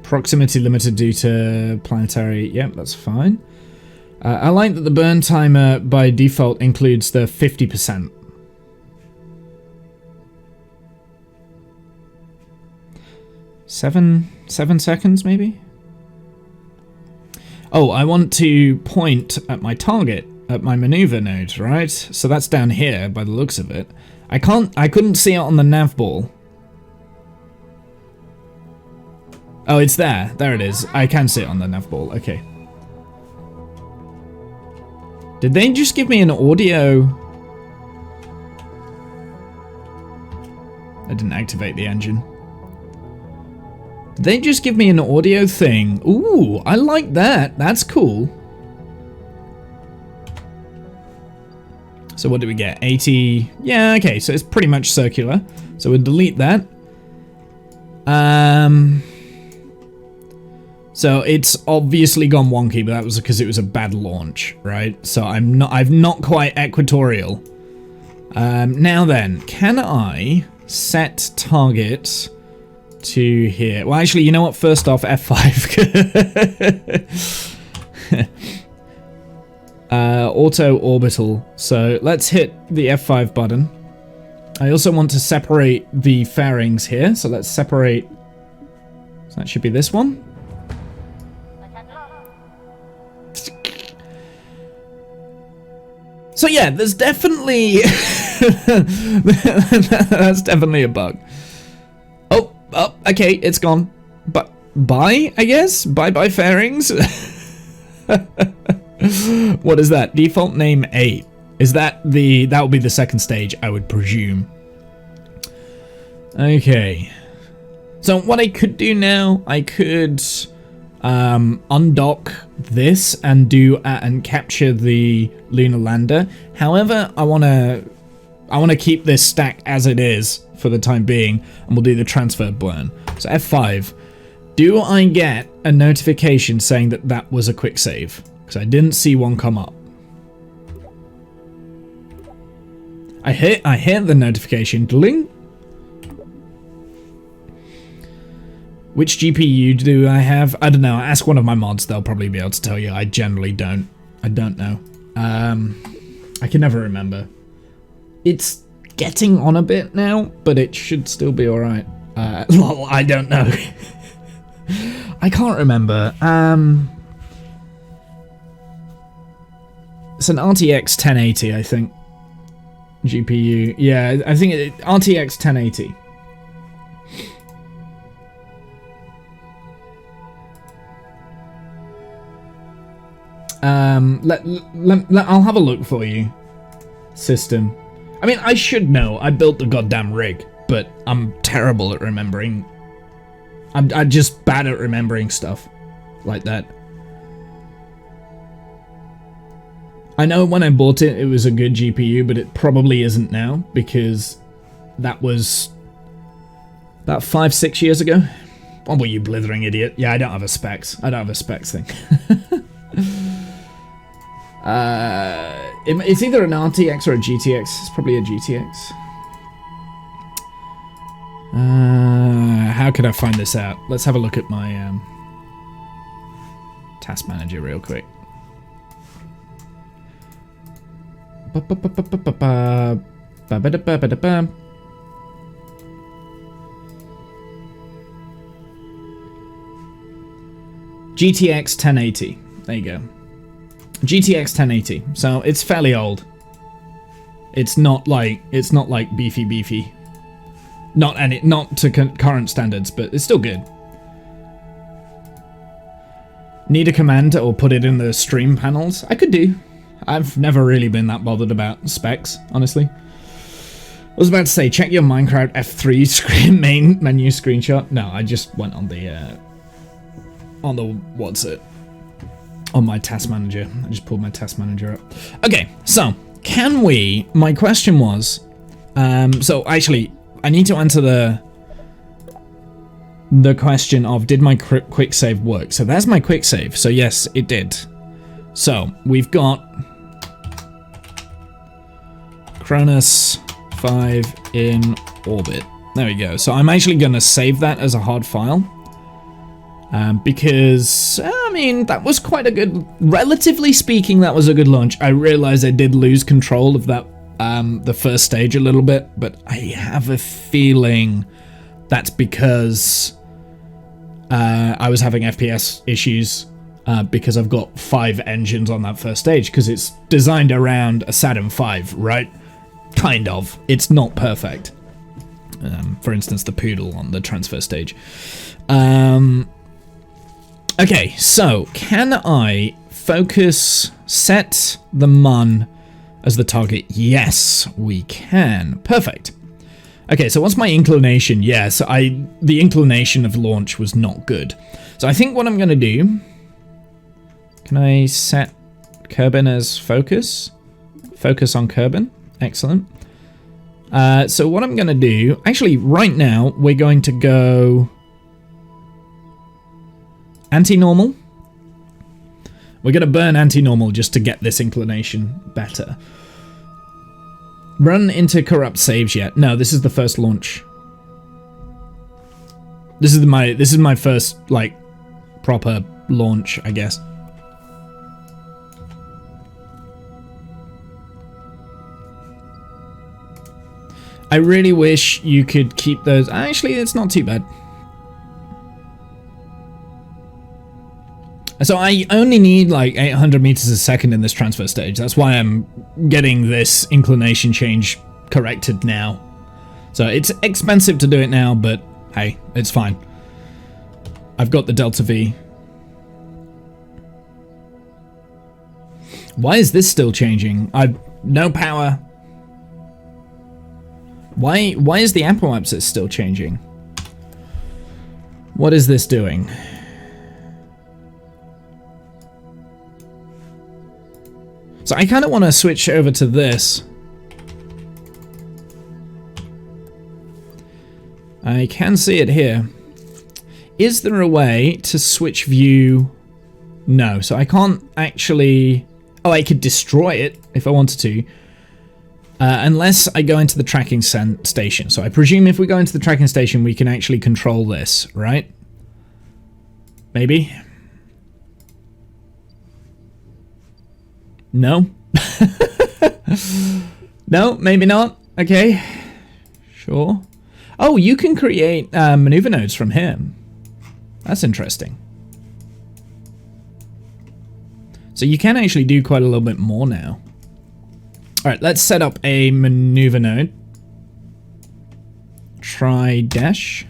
Proximity limited due to planetary. Yep, that's fine. I like that the burn timer by default includes the 50%. Seven seconds, maybe? Oh, I want to point at my target, at my maneuver node, right? So that's down here by the looks of it. I couldn't see it on the nav ball. Oh, it's there. There it is. I can see it on the nav ball. Okay. Did they just give me an audio? I didn't activate the engine. Did they just give me an audio thing? Ooh, I like that. That's cool. So what do we get? 80. Yeah, okay, so it's pretty much circular. So we'll delete that. So it's obviously gone wonky, but that was because it was a bad launch, right? So I'm not quite equatorial. Now then, can I set target to here? Well, actually, you know what? First off, F5. Auto orbital. So let's hit the F5 button. I also want to separate the fairings here. So let's separate. So that should be this one. So yeah, there's definitely that's definitely a bug. Oh, okay, it's gone. But bye, I guess. Bye fairings. What is that? Default name 8. Is that that would be the second stage, I would presume. Okay. So what I could do now, I could undock this and capture the lunar lander. However, I want to keep this stack as it is for the time being, and we'll do the transfer burn. So F5. Do I get a notification saying that was a quick save? Because I didn't see one come up. I hear the notification. Dling. Which GPU do I have? I don't know. Ask one of my mods. They'll probably be able to tell you. I generally don't. I don't know. I can never remember. It's getting on a bit now, but it should still be alright. Lol, I don't know. I can't remember. It's an RTX 1080, I think. GPU. Yeah, I think RTX 1080. I'll have a look for you. System. I mean, I should know. I built the goddamn rig, but I'm terrible at remembering. I'm just bad at remembering stuff like that. I know when I bought it, it was a good GPU, but it probably isn't now, because that was about 5-6 years ago. Oh, well, you blithering idiot. Yeah, I don't have a specs. I don't have a specs thing. It's either an RTX or a GTX. It's probably a GTX. How could I find this out? Let's have a look at my task manager real quick. GTX 1080. There you go. GTX 1080. So it's fairly old. It's not like beefy. Not to current standards, but it's still good. Need a command or put it in the stream panels? I could do. I've never really been that bothered about specs, honestly. I was about to say, check your Minecraft F3 screen main menu screenshot. No, I just went on the on my task manager. I just pulled my task manager up. Okay, so can we? My question was, so actually, I need to answer the question of did my quick save work? So that's my quick save. So yes, it did. So we've got Cronus 5 in orbit. There we go. So I'm actually going to save that as a hard file. Because, I mean, that was quite a good, relatively speaking, that was a good launch. I realized I did lose control of that, the first stage a little bit, but I have a feeling that's because I was having FPS issues because I've got 5 engines on that first stage, because it's designed around a Saturn V, right? Kind of. It's not perfect. For instance, the poodle on the transfer stage. Okay, so can I focus, set the mun as the target? Yes, we can. Perfect. Okay, so what's my inclination? Yes, the inclination of launch was not good. So I think what I'm going to do, can I set Kerbal as focus? Focus on Kerbal. Excellent. So what I'm going to do, actually right now, we're going to go anti-normal. We're going to burn anti-normal just to get this inclination better. Run into corrupt saves yet? No, this is the first launch. This is my first like proper launch, I guess. I really wish you could keep those. Actually, it's not too bad. So I only need like 800 meters a second in this transfer stage. That's why I'm getting this inclination change corrected now. So it's expensive to do it now, but hey, it's fine. I've got the Delta V. Why is this still changing? I've no power. Why is the apoapsis still changing? What is this doing? So I kind of want to switch over to this. I can see it here. Is there a way to switch view? No, so I can't actually... Oh, I could destroy it if I wanted to. Unless I go into the tracking station. So I presume if we go into the tracking station, we can actually control this, right? Maybe? No? No, maybe not. Okay. Sure. Oh, you can create maneuver nodes from here. That's interesting. So you can actually do quite a little bit more now. Alright, let's set up a maneuver node. Try dash.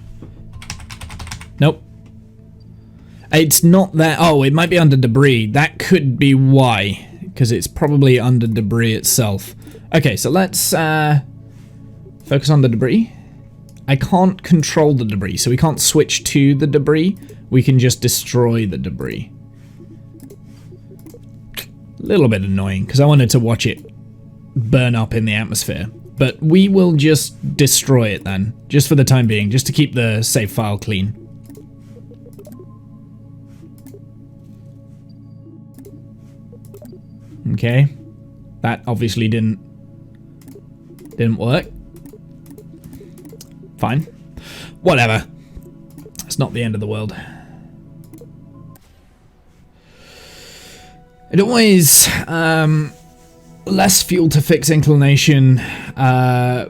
Nope. It's not there. Oh, it might be under debris. That could be why. Because it's probably under debris itself. Okay, so let's focus on the debris. I can't control the debris, so we can't switch to the debris. We can just destroy the debris. A little bit annoying, because I wanted to watch it burn up in the atmosphere. But we will just destroy it then, just for the time being, just to keep the save file clean. Okay, that obviously didn't work. Fine, whatever. It's not the end of the world. It always less fuel to fix inclination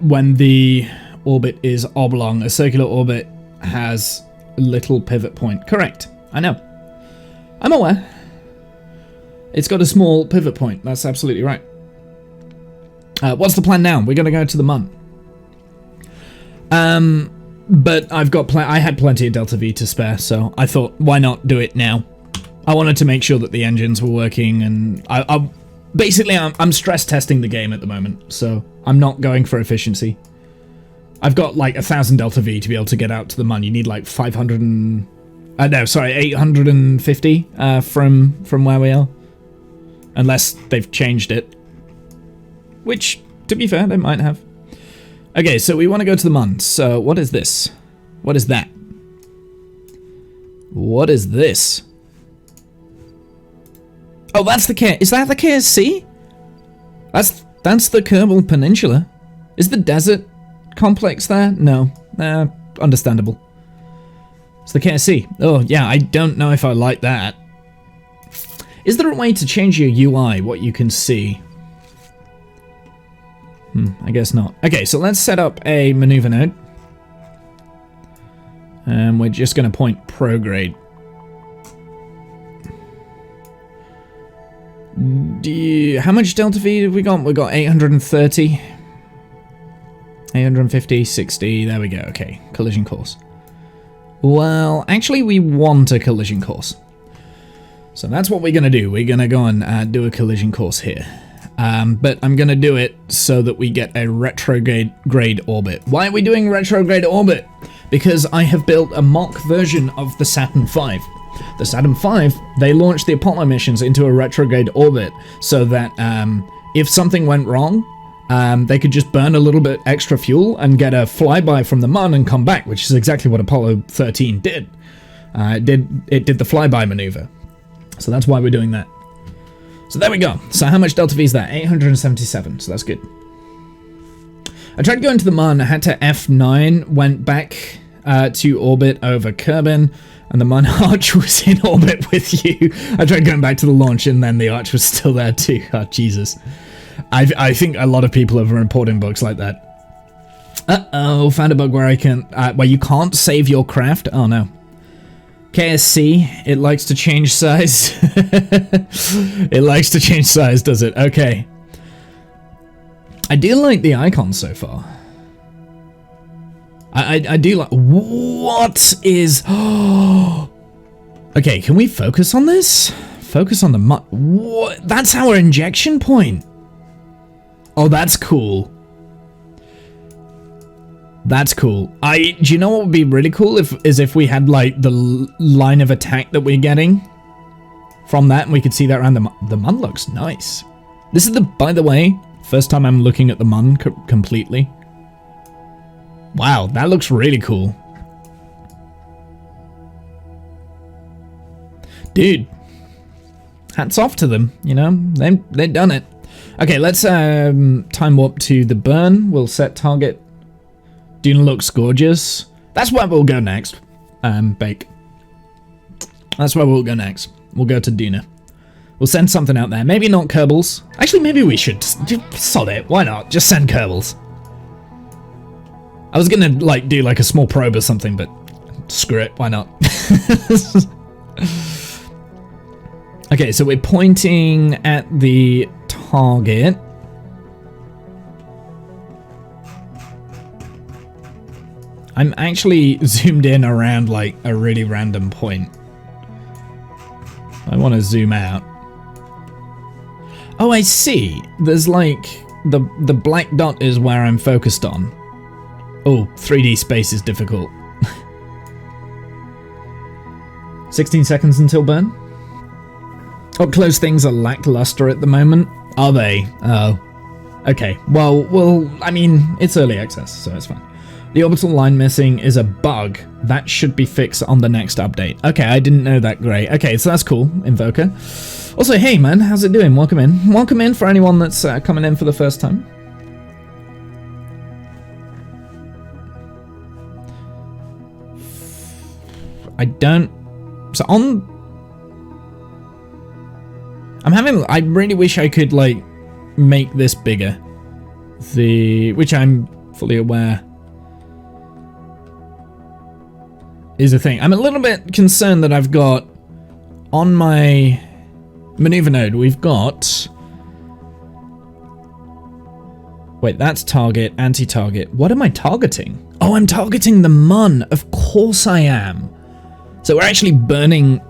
when the orbit is oblong. A circular orbit has little pivot point. Correct. I know. I'm aware. It's got a small pivot point. That's absolutely right. What's the plan now? We're going to go to the Mun. But I had plenty of Delta V to spare, so I thought, why not do it now? I wanted to make sure that the engines were working, and basically I'm stress testing the game at the moment, so I'm not going for efficiency. I've got like 1,000 Delta V to be able to get out to the Mun. You need like 850 from where we are, unless they've changed it. Which, to be fair, they might have. Okay, so we want to go to the Mun. So what is this? What is that? What is this? Oh, that's the K. Is that the KSC? That's the Kerbal Peninsula. Is the desert complex there? No. Understandable. It's the KSC. Oh, yeah, I don't know if I like that. Is there a way to change your UI, what you can see? I guess not. Okay, so let's set up a maneuver node. And we're just going to point prograde. How much Delta V have we got? We got 830. 850, 60. There we go. Okay, collision course. Well, actually, we want a collision course. So that's what we're going to do. We're going to go and do a collision course here. But I'm going to do it so that we get a retrograde orbit. Why are we doing retrograde orbit? Because I have built a mock version of the Saturn V. The Saturn V, they launched the Apollo missions into a retrograde orbit so that if something went wrong, they could just burn a little bit extra fuel and get a flyby from the Mun and come back, which is exactly what Apollo 13 did. It did the flyby maneuver. So that's why we're doing that. So there we go. So how much Delta V is that? 877, so that's good. I tried going to the Mun, I had to F9, went back to orbit over Kerbin, and the Mun Arch was in orbit with you. I tried going back to the launch, and then the Arch was still there too. Oh, Jesus. I think a lot of people are reporting bugs like that. Uh-oh, found a bug where where you can't save your craft. Oh, no. KSC, it likes to change size. It likes to change size, does it? Okay. I do like the icon so far. I do like... What is... Okay, can we focus on this? Focus on the... What? That's our injection point. Oh, that's cool. That's cool. Do you know what would be really cool if we had like the line of attack that we're getting from that, and we could see that around the Mun looks nice. This is by the way, first time I'm looking at the Mun completely. Wow, that looks really cool. Dude, hats off to them, you know, they've done it. Okay, let's time warp to the burn. We'll set target. Duna looks gorgeous. That's where we'll go next. Bake. That's where we'll go next. We'll go to Duna. We'll send something out there. Maybe not Kerbals. Actually, maybe we should. Just sod it. Why not? Just send Kerbals. I was gonna like do like a small probe or something, but screw it. Why not? Okay, so we're pointing at the target. I'm actually zoomed in around like a really random point. I want to zoom out. Oh, I see. There's like the black dot is where I'm focused on. Oh, 3D space is difficult. 16 seconds until burn. Up close things are lackluster at the moment. Are they? Oh. Okay. Well, I mean, it's early access, so it's fine. The orbital line missing is a bug. That should be fixed on the next update. Okay, I didn't know that. Great. Okay, so that's cool, Invoker. Also, hey man, how's it doing? Welcome in. Welcome in for anyone that's coming in for the first time. I don't... So on... I really wish I could, like, make this bigger. Which I'm fully aware is a thing. I'm a little bit concerned that I've got on my maneuver node, we've got... Wait, that's target, anti-target. What am I targeting? Oh, I'm targeting the Mun. Of course I am. So we're actually burning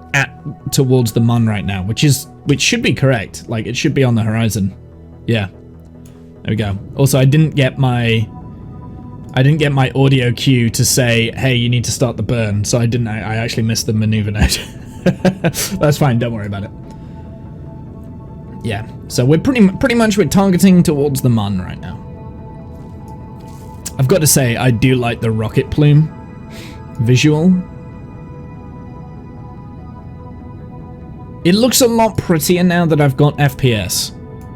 towards the Mun right now, which should be correct. Like, it should be on the horizon. Yeah. There we go. Also, I didn't get my audio cue to say, hey, you need to start the burn. So I actually missed the maneuver node. That's fine, don't worry about it. Yeah, so we're pretty much we're targeting towards the Mun right now. I've got to say, I do like the rocket plume visual. It looks a lot prettier now that I've got FPS.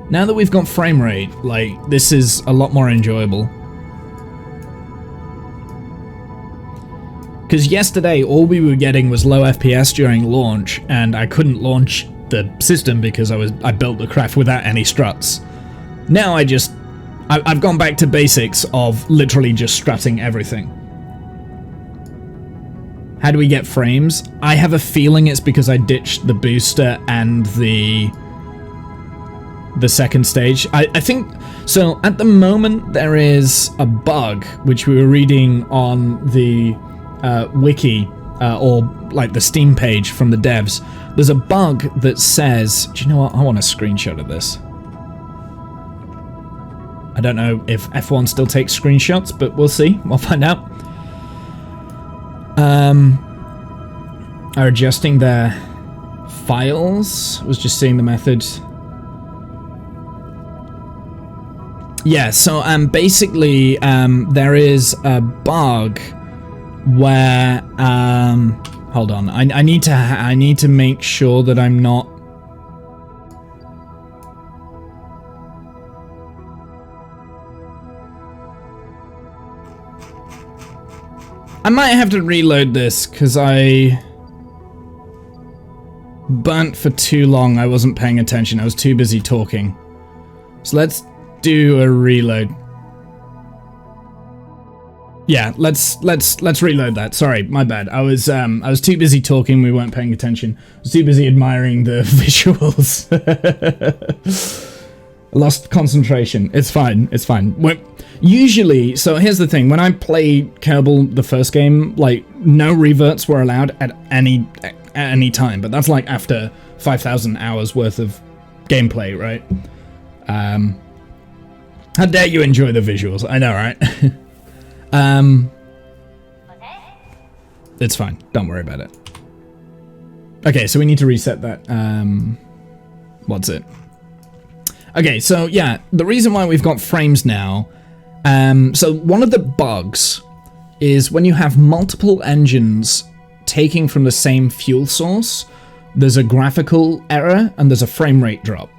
Now that we've got frame rate, like, this is a lot more enjoyable. Because yesterday, all we were getting was low FPS during launch, and I couldn't launch the system because I built the craft without any struts. Now I've gone back to basics of literally just strutting everything. How do we get frames? I have a feeling it's because I ditched the booster and the second stage. I think so. At the moment there is a bug which we were reading on the wiki or like the Steam page from the devs. There's a bug that says, do you know what? I want a screenshot of this. I don't know if F1 still takes screenshots, but we'll see. We'll find out. Are adjusting their files. I was just seeing the method. Yeah, so basically there is a bug where hold on, I need to make sure that I'm not. I might have to reload this because I burnt for too long. I wasn't paying attention. I was too busy talking. So let's do a reload. Yeah, let's reload that. Sorry, my bad. I was too busy talking. We weren't paying attention. I was too busy admiring the visuals. I lost concentration. It's fine. It's fine. Usually, so here's the thing. When I played Kerbal, the first game, like, no reverts were allowed at any time. But that's like after 5,000 hours worth of gameplay, right? How dare you enjoy the visuals? I know, right? It's fine. Don't worry about it. Okay, so we need to reset that. What's it? Okay, so yeah, the reason why we've got frames now. So one of the bugs is when you have multiple engines taking from the same fuel source, there's a graphical error and there's a frame rate drop.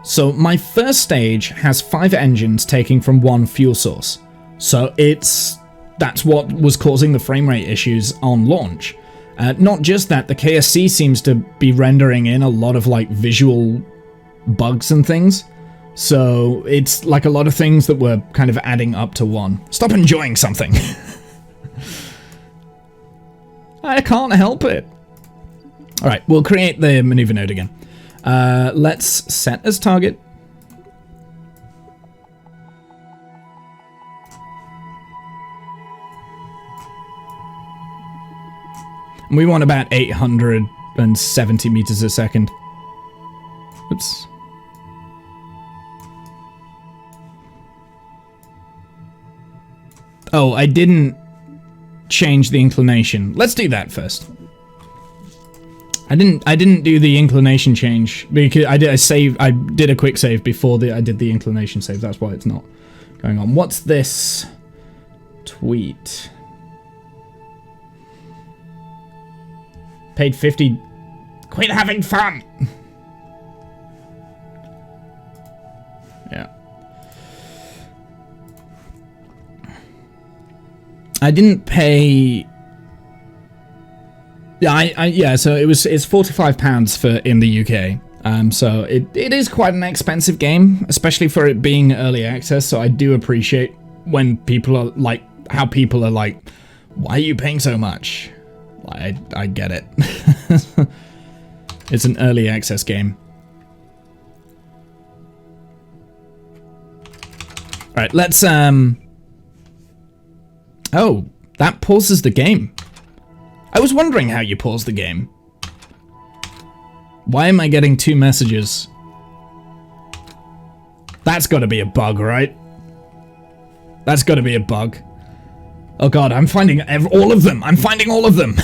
So my first stage has 5 engines taking from one fuel source. So that's what was causing the frame rate issues on launch. Not just that, the KSC seems to be rendering in a lot of like visual bugs and things. So it's like a lot of things that were kind of adding up to one. Stop enjoying something. I can't help it. All right, we'll create the maneuver node again. Let's set as target. And we want about 870 meters a second. Oops. Oh, I didn't change the inclination. Let's do that first. I didn't do the inclination change because I did a quick save before I did the inclination save. That's why it's not going on. What's this tweet? Paid 50. Quit having fun. Yeah. I didn't pay. Yeah, yeah. So it's £45 for in the UK. So it is quite an expensive game, especially for it being early access. So I do appreciate when people are like, how people are like, why are you paying so much? I get it. It's an early access game. All right, let's oh, that pauses the game. I was wondering how you pause the game. Why am I getting 2 messages? That's got to be a bug, right? That's got to be a bug. Oh god, I'm finding all of them. I'm finding all of them.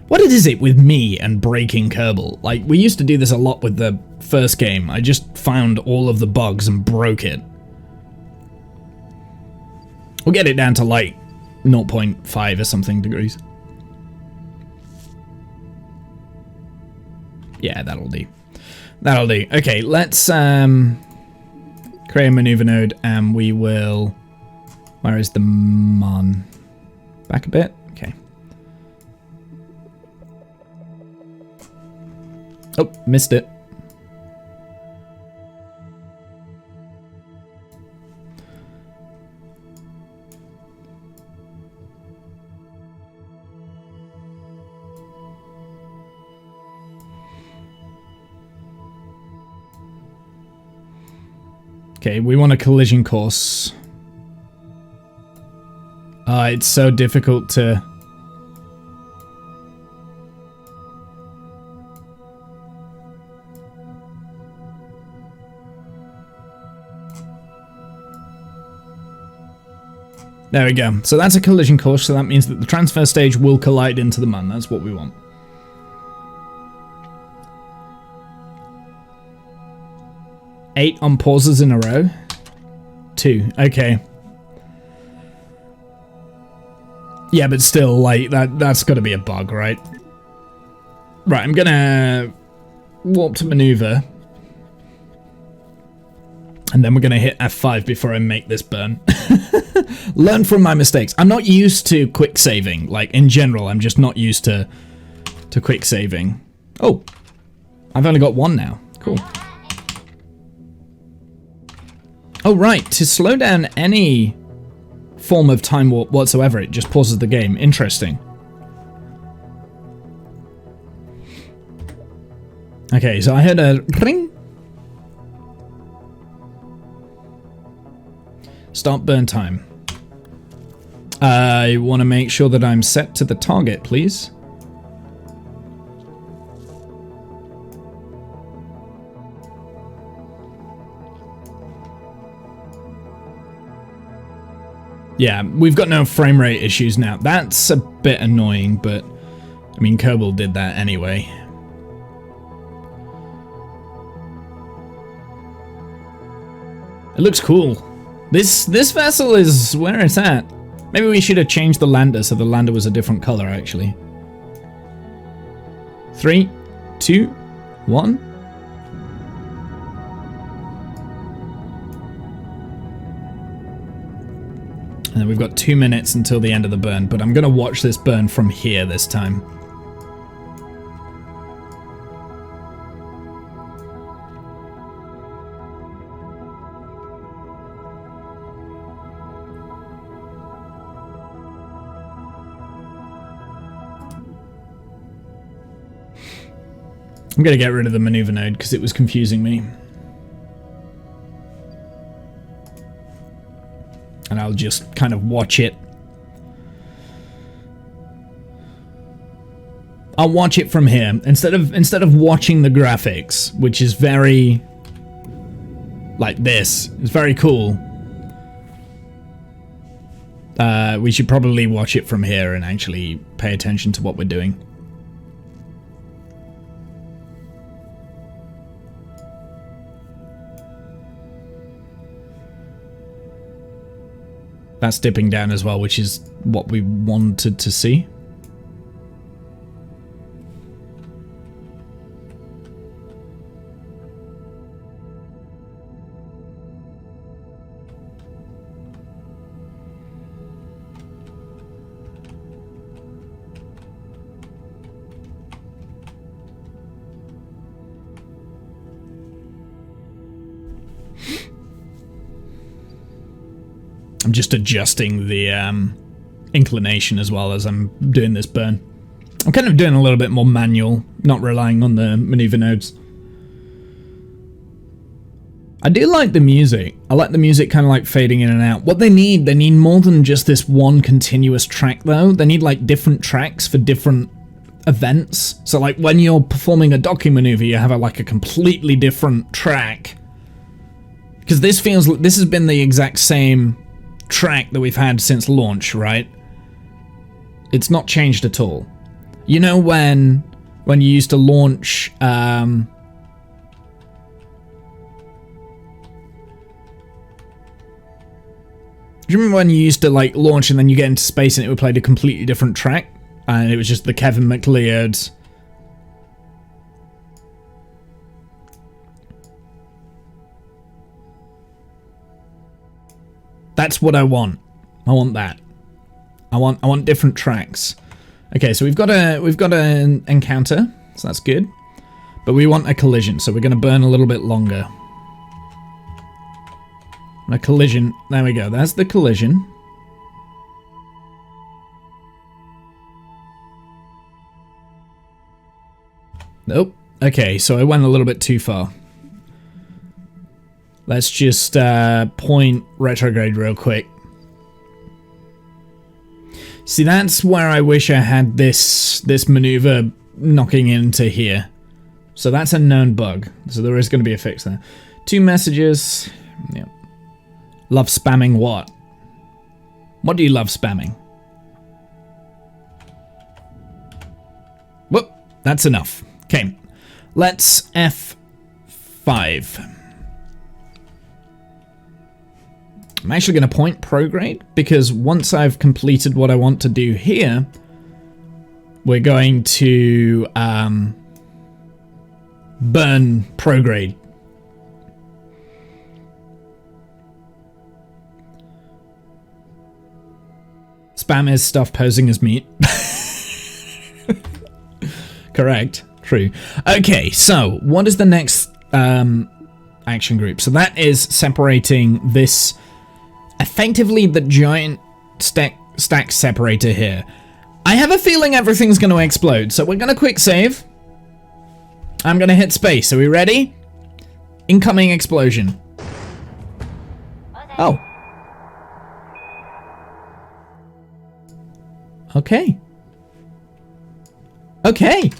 What is it with me and breaking Kerbal? Like, we used to do this a lot with the first game. I just found all of the bugs and broke it. We'll get it down to like 0.5 or something degrees. Yeah, that'll do. That'll do. Okay, let's create a maneuver node and we will... Where is the mon? Back a bit? Okay. Oh, missed it. Okay, we want a collision course. It's so difficult to... There we go. So that's a collision course, so that means that the transfer stage will collide into the mun. That's what we want. Eight on pauses in a row. 2. Okay. Yeah, but still, like, that's got to be a bug, right? Right, I'm gonna warp to maneuver. And then we're gonna hit F5 before I make this burn. Learn from my mistakes. I'm not used to quick saving. Like, in general, I'm just not used to quick saving. Oh, I've only got 1 now. Cool. Oh, right. To slow down any form of time warp whatsoever, it just pauses the game. Interesting. Okay, so I heard a ring. Start burn time. I want to make sure that I'm set to the target, please. Yeah, we've got no frame rate issues now. That's a bit annoying, but I mean, Kerbal did that anyway. It looks cool. This vessel is where it's at. Maybe we should have changed the lander so the lander was a different color, actually. 3, 2, 1. And then we've got 2 minutes until the end of the burn, but I'm going to watch this burn from here this time. I'm going to get rid of the maneuver node because it was confusing me. And I'll just kind of watch it. I'll watch it from here instead of watching the graphics, which is very like this. It's very cool. We should probably watch it from here and actually pay attention to what we're doing. That's dipping down as well, which is what we wanted to see. I'm just adjusting the inclination as well as I'm doing this burn. I'm kind of doing a little bit more manual, not relying on the maneuver nodes. I do like the music. I like the music kind of like fading in and out. What they need more than just this one continuous track though. They need like different tracks for different events. So like when you're performing a docking maneuver, you have like a completely different track. Because this feels like this has been the exact same track that we've had since launch, right? It's not changed at all. You know when you used to launch do you remember when you used to like launch and then you get into space and it would play a completely different track? And it was just the Kevin MacLeod. That's what I want. I want that. I want different tracks. Okay, so we've got an encounter, so that's good. But we want a collision, so we're going to burn a little bit longer. A collision. There we go. That's the collision. Nope. Okay, so I went a little bit too far. Let's just point retrograde real quick. See, that's where I wish I had this maneuver knocking into here. So that's a known bug. So there is going to be a fix there. 2 messages. Yep. Love spamming what? What do you love spamming? Whoop. That's enough. Okay. Let's F5. I'm actually going to point prograde because once I've completed what I want to do here, we're going to burn prograde. Spam is stuff posing as meat. Correct. True. Okay, so what is the next action group? So that is separating this, effectively the giant stack separator here. I have a feeling everything's going to explode, so we're going to quick save. I'm going to hit space. Are we ready? Incoming explosion. Oh. Okay. Okay.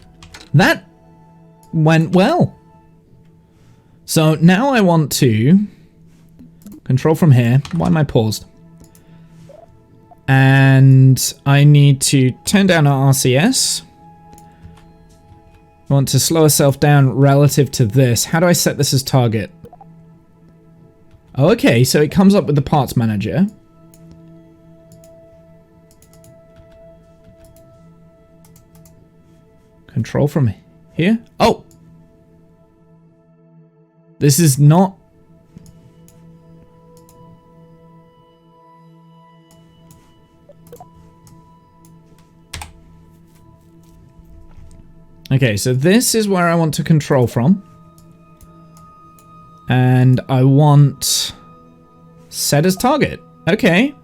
That went well. So now I want to control from here. Why am I paused? And I need to turn down our RCS. I want to slow ourselves down relative to this. How do I set this as target? Oh, okay, so it comes up with the parts manager. Control from here? Oh! This is not... Okay, so this is where I want to control from. And I want set as target. Okay.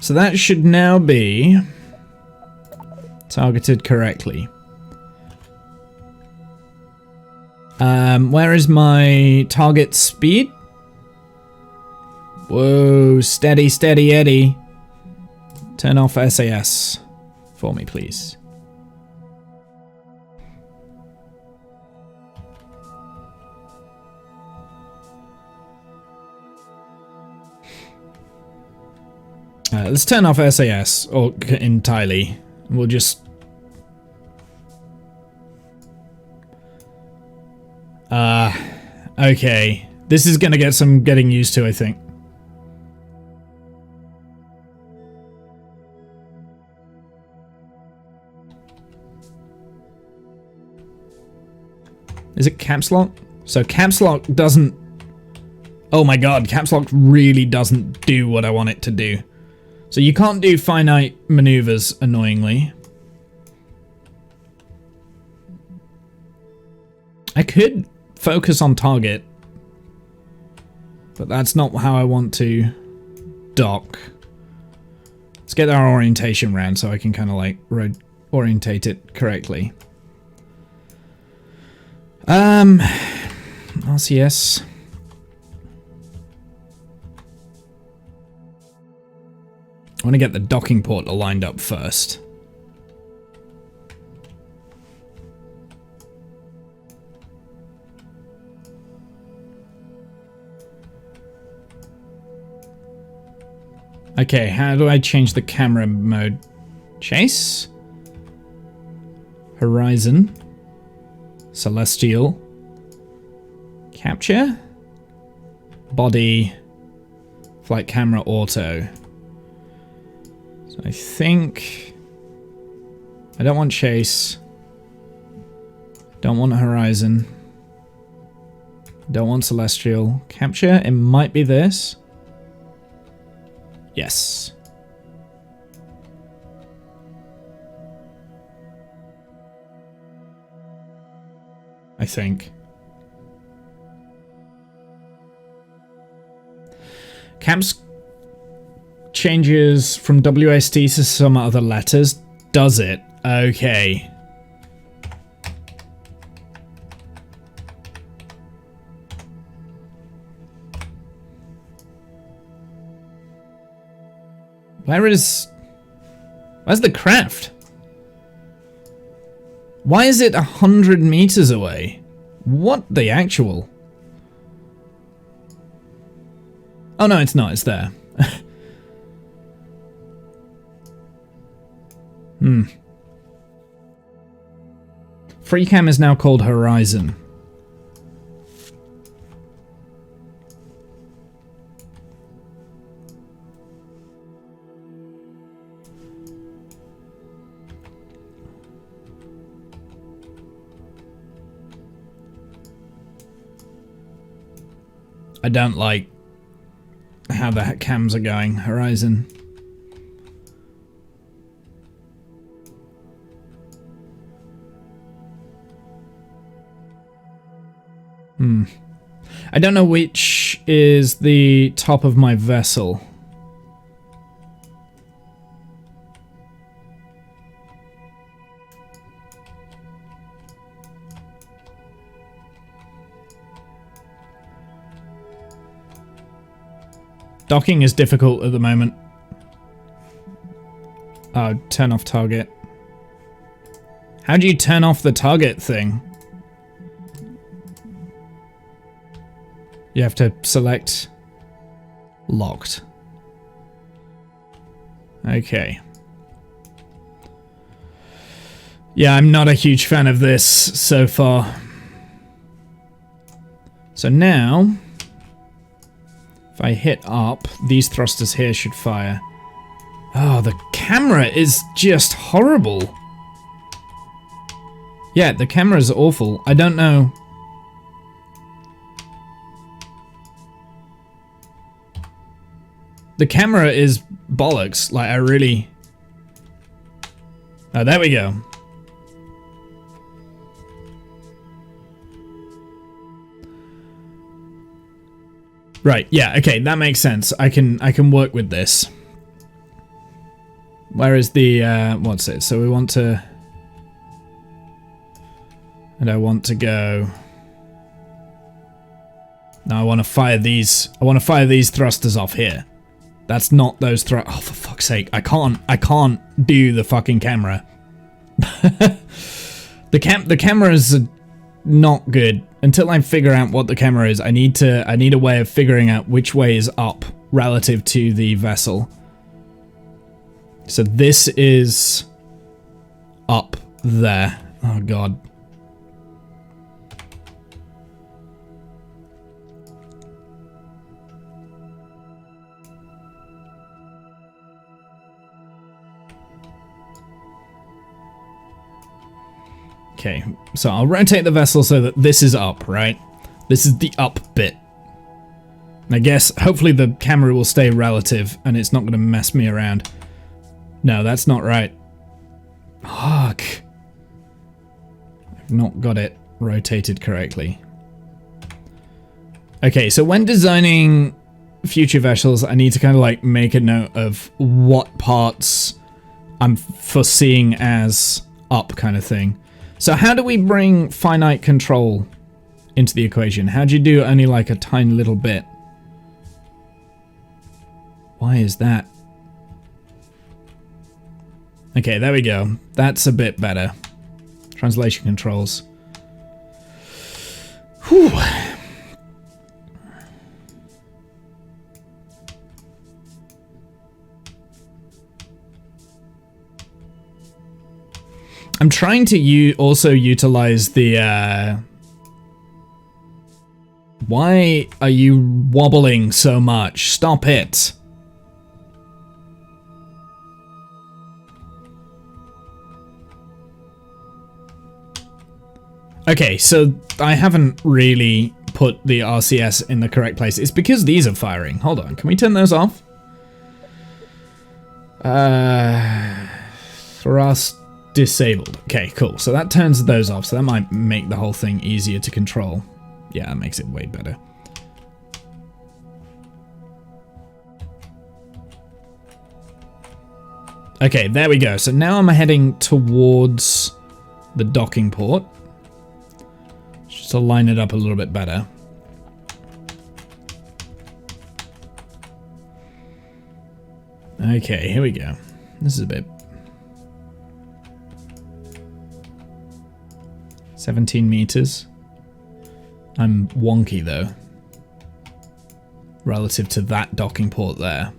So that should now be targeted correctly. Where is my target speed? Whoa, steady, steady Eddie. Turn off SAS for me, please. Let's turn off SAS or entirely. We'll just... okay. This is gonna get some getting used to, I think. Is it caps lock? So caps lock doesn't... Oh my god, caps lock really doesn't do what I want it to do. So you can't do finite maneuvers, annoyingly. I could focus on target. But that's not how I want to dock. Let's get our orientation round so I can kind of like orientate it correctly. RCS. I want to get the docking port lined up first. Okay, how do I change the camera mode? Chase? Horizon? Celestial? Capture? Body? Flight camera auto? So I think... I don't want chase. Don't want horizon. Don't want celestial. Capture? It might be this. Yes. I think. Camps changes from WST to some other letters. Does it? Okay. Where's the craft? Why is it 100 meters away? What the actual? Oh no, it's not, it's there. FreeCam is now called Horizon. I don't like how the cams are going. Horizon. I don't know which is the top of my vessel. Docking is difficult at the moment. Oh, turn off target. How do you turn off the target thing? You have to select locked. Okay. Yeah, I'm not a huge fan of this so far. So now, if I hit up, these thrusters here should fire. Oh, the camera is just horrible. Yeah, the camera is awful. I don't know. The camera is bollocks. Like, I really... Oh, there we go. Right, yeah, okay, that makes sense. I can work with this. Where is the, what's it? So we want to... And I want to go... No, I want to fire these... I want to fire these thrusters off here. That's not those Oh, for fuck's sake. I can't do the fucking camera. The camera's not good. Until I figure out what the camera is, I need a way of figuring out which way is up relative to the vessel. So this is up there. Oh god. Okay, so I'll rotate the vessel so that this is up, right? This is the up bit. I guess, hopefully the camera will stay relative and it's not going to mess me around. No, that's not right. Fuck. I've not got it rotated correctly. Okay, so when designing future vessels, I need to kind of like make a note of what parts I'm foreseeing as up kind of thing. So how do we bring finite control into the equation? How do you do only like a tiny little bit? Why is that? Okay, there we go. That's a bit better. Translation controls. Whew. I'm trying to also utilize the, Why are you wobbling so much? Stop it. Okay, so I haven't really put the RCS in the correct place. It's because these are firing. Hold on, can we turn those off? Thrust disabled. Okay, cool. So that turns those off, so that might make the whole thing easier to control. Yeah, that makes it way better. Okay, there we go. So now I'm heading towards the docking port. Just to line it up a little bit better. Okay, here we go. This is a bit... 17 meters. I'm wonky though, relative to that docking port there.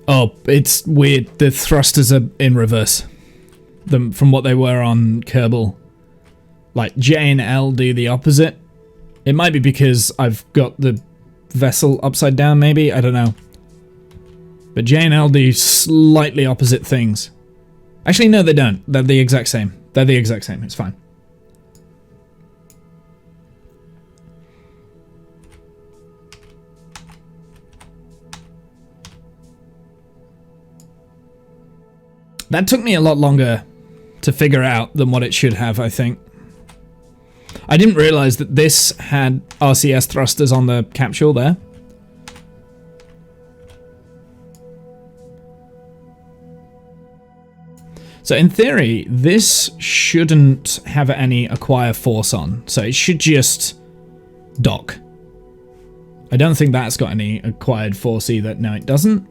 Oh, it's weird. The thrusters are in reverse from what they were on Kerbal. Like J and L do the opposite. It might be because I've got the vessel upside down, maybe? I don't know. But J and L do slightly opposite things. Actually, no, they don't. They're the exact same. They're the exact same. It's fine. That took me a lot longer to figure out than what it should have, I think. I didn't realize that this had RCS thrusters on the capsule there. So in theory, this shouldn't have any acquire force on. So it should just dock. I don't think that's got any acquired force either. No, it doesn't.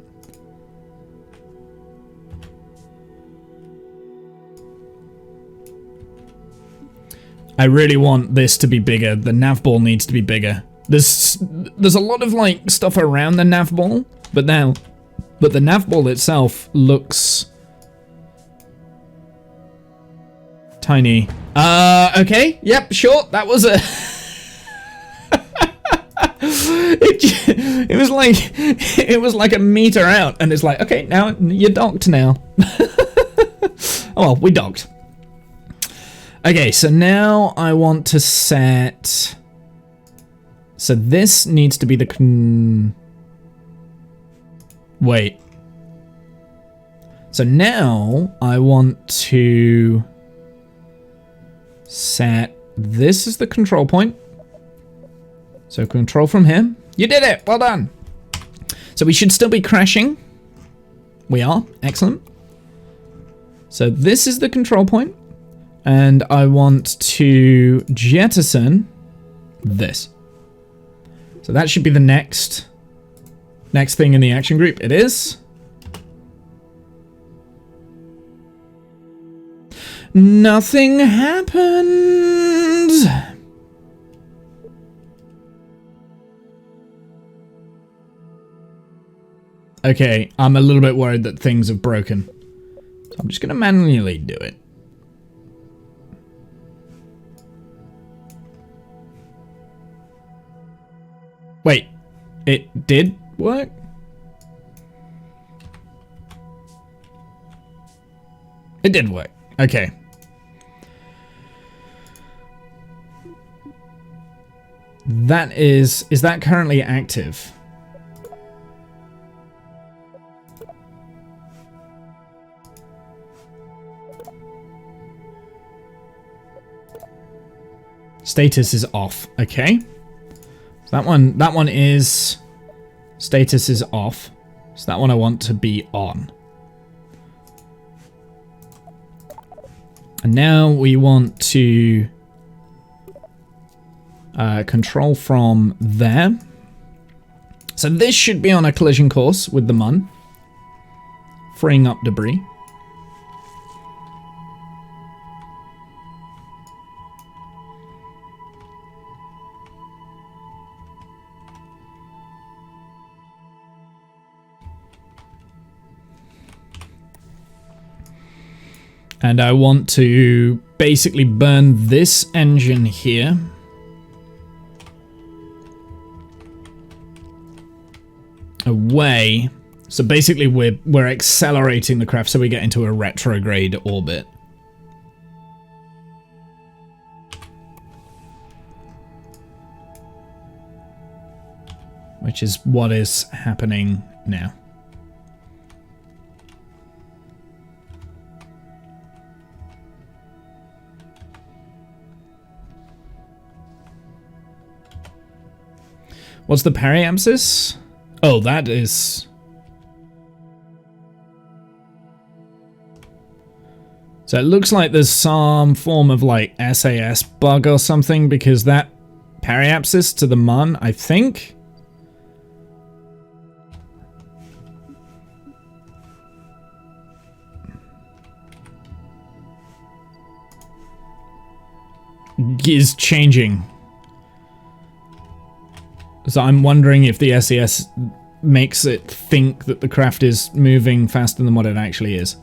I really want this to be bigger. The nav ball needs to be bigger. There's a lot of like stuff around the nav ball, but the nav ball itself looks tiny. Okay. Yep, sure. That was a... it was like a meter out, and it's like, okay, now you're docked now. Oh, well, we docked. Okay, so now I want to set... So this needs to be the... Wait. So now I want to set this as the control point. So control from here. You did it! Well done! So we should still be crashing. We are. Excellent. So this is the control point. And I want to jettison this. So that should be the next thing in the action group. It is. Nothing happened. Okay, I'm a little bit worried that things have broken. So I'm just going to manually do it. Wait, it did work? It did work. Okay. That is that currently active? Status is off. Okay. So that one is... Status is off. So that one I want to be on. And now we want to control from there. So this should be on a collision course with the Mun, freeing up debris. And I want to basically burn this engine here. Away. So basically we're accelerating the craft so we get into a retrograde orbit. Which is what is happening now. What's the periapsis? Oh, that is... So it looks like there's some form of like SAS bug or something, because that periapsis to the Mun, I think... is changing. So I'm wondering if the SES makes it think that the craft is moving faster than what it actually is.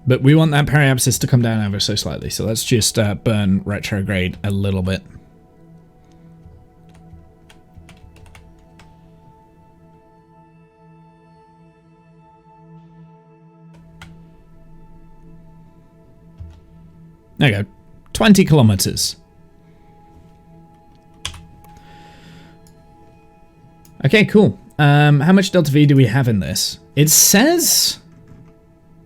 But we want that periapsis to come down ever so slightly, so let's just burn retrograde a little bit. There you go. 20 kilometers. Okay, cool. How much delta V do we have in this? It says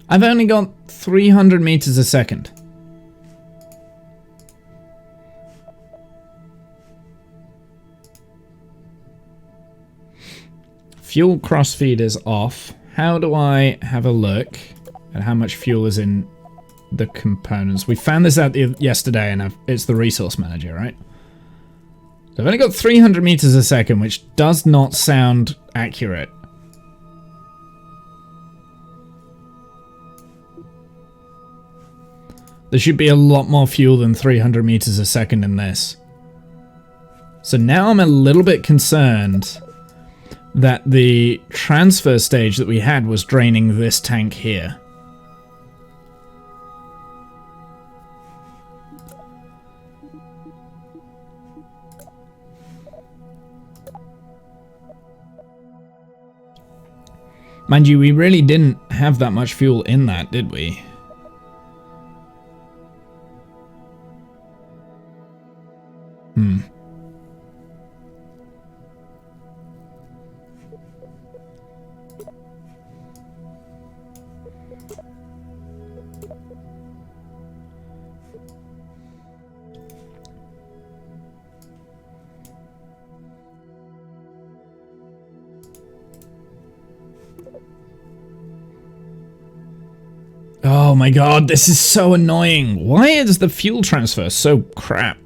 I've only got 300 meters a second. Fuel crossfeed is off. How do I have a look at how much fuel is in the components? We found this out yesterday, and it's the resource manager, right? So I've only got 300 meters a second, which does not sound accurate. There should be a lot more fuel than 300 meters a second in this. So now I'm a little bit concerned that the transfer stage that we had was draining this tank here. Mind you, we really didn't have that much fuel in that, did we? Oh my god, this is so annoying. Why is the fuel transfer so crap?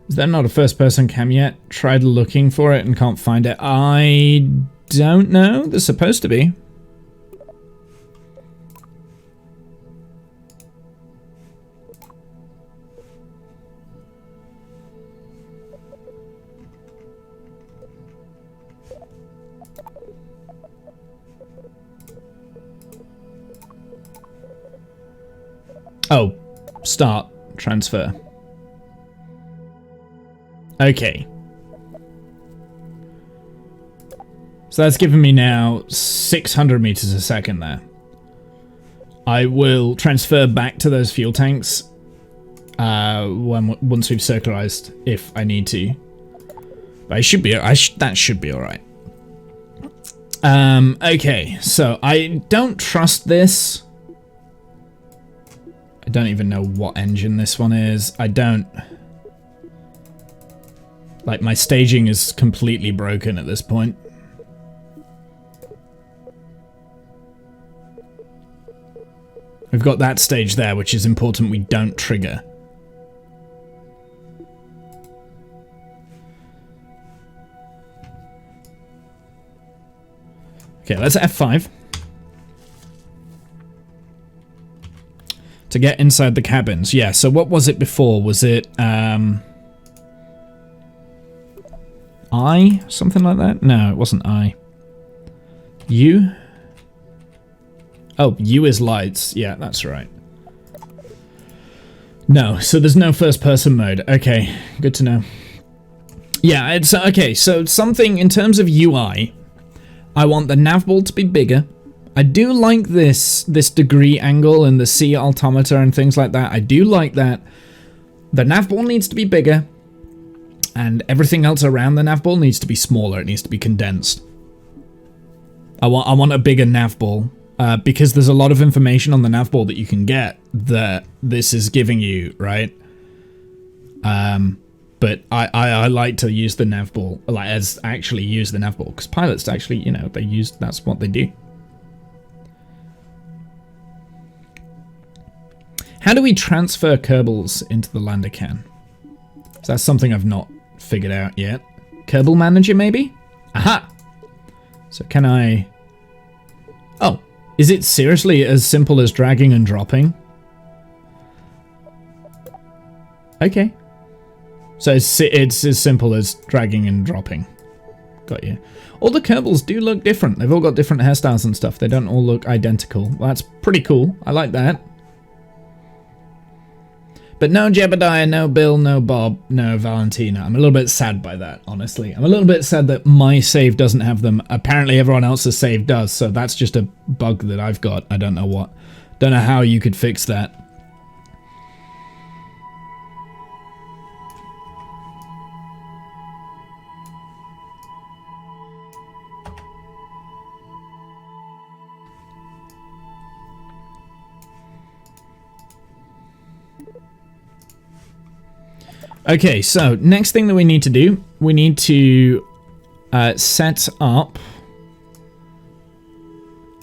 Is there not a first-person cam yet? Tried looking for it and can't find it. I don't know. There's supposed to be. Oh, start transfer. Okay. So that's given me now 600 meters a second there. I will transfer back to those fuel tanks once we've circularized, if I need to. But I should be. That should be all right. Okay, so I don't trust this. I don't even know what engine this one is. I don't. Like, my staging is completely broken at this point. We've got that stage there, which is important we don't trigger. Okay, let's F5. To get inside the cabins. Yeah, so what was it before? Was it, I? Something like that? No, it wasn't I. U? Oh, U is lights. Yeah, that's right. No, so there's no first person mode. Okay, good to know. Yeah, it's okay, so something in terms of UI, I want the nav ball to be bigger. I do like this degree angle and the C altimeter and things like that. I do like that. The nav ball needs to be bigger, and everything else around the nav ball needs to be smaller. It needs to be condensed. I want a bigger nav ball. Because there's a lot of information on the nav ball that you can get that this is giving you, right? But I like to use the nav ball, like actually use the nav ball, because pilots actually, you know, that's what they do. How do we transfer Kerbals into the lander can? So that's something I've not figured out yet. Kerbal manager, maybe? Aha! So can I... Oh. Is it seriously as simple as dragging and dropping? Okay. So it's as simple as dragging and dropping. Got you. All the Kerbals do look different. They've all got different hairstyles and stuff. They don't all look identical. Well, that's pretty cool. I like that. But no Jebediah, no Bill, no Bob, no Valentina. I'm a little bit sad by that, honestly. I'm a little bit sad that my save doesn't have them. Apparently everyone else's save does, so that's just a bug that I've got. I don't know what. Don't know how you could fix that. Okay, so next thing that we need to do, we need to set up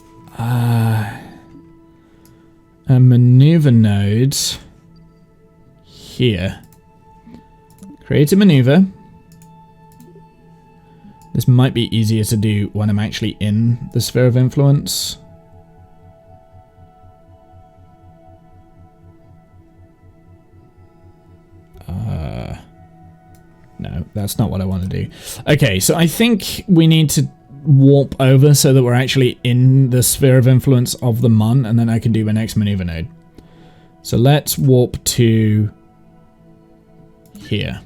a maneuver node here. Create a maneuver. This might be easier to do when I'm actually in the sphere of influence. No, that's not what I want to do. Okay, so I think we need to warp over so that we're actually in the sphere of influence of the Mun, and then I can do my next maneuver node. So let's warp to here.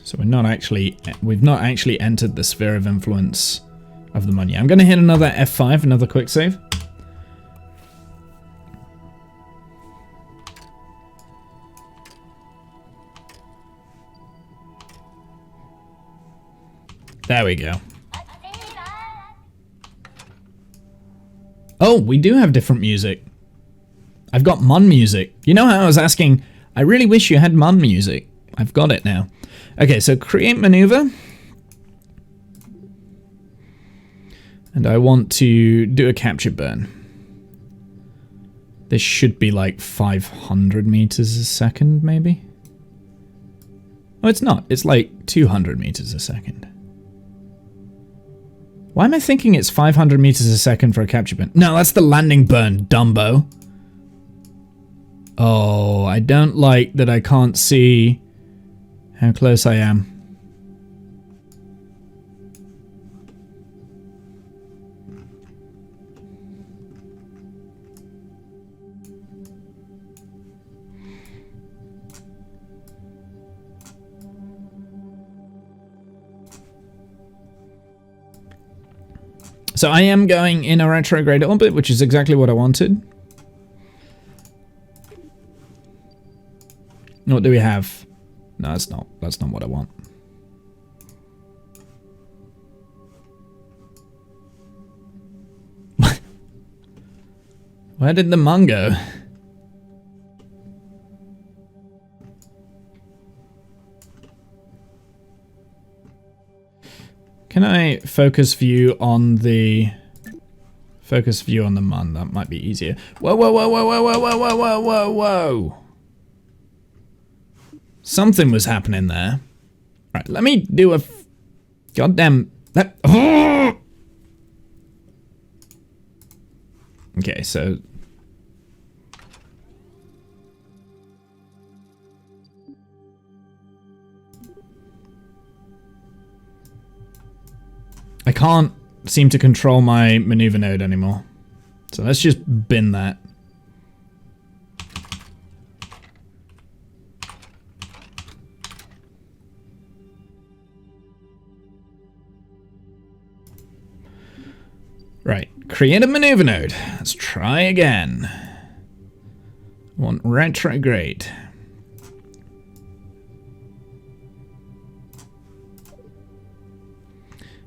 So we've not actually entered the sphere of influence of the Mun yet. I'm going to hit another F5, another quick save. There we go. Oh, we do have different music. I've got Mun music. You know how I was asking, I really wish you had Mun music. I've got it now. Okay, so create maneuver. And I want to do a capture burn. This should be like 500 meters a second, maybe? Oh, it's not. It's like 200 meters a second. Why am I thinking it's 500 meters a second for a capture burn? No, that's the landing burn, Dumbo. Oh, I don't like that I can't see how close I am. So I am going in a retrograde orbit, which is exactly what I wanted. What do we have? No, that's not what I want. Where did the Mun go? Can I focus view on the Mun? That might be easier. Whoa, whoa, whoa, whoa, whoa, whoa, whoa, whoa, whoa, whoa. Something was happening there. Alright, let me do a goddamn Okay, so I can't seem to control my maneuver node anymore. So let's just bin that. Right, create a maneuver node. Let's try again. Want retrograde.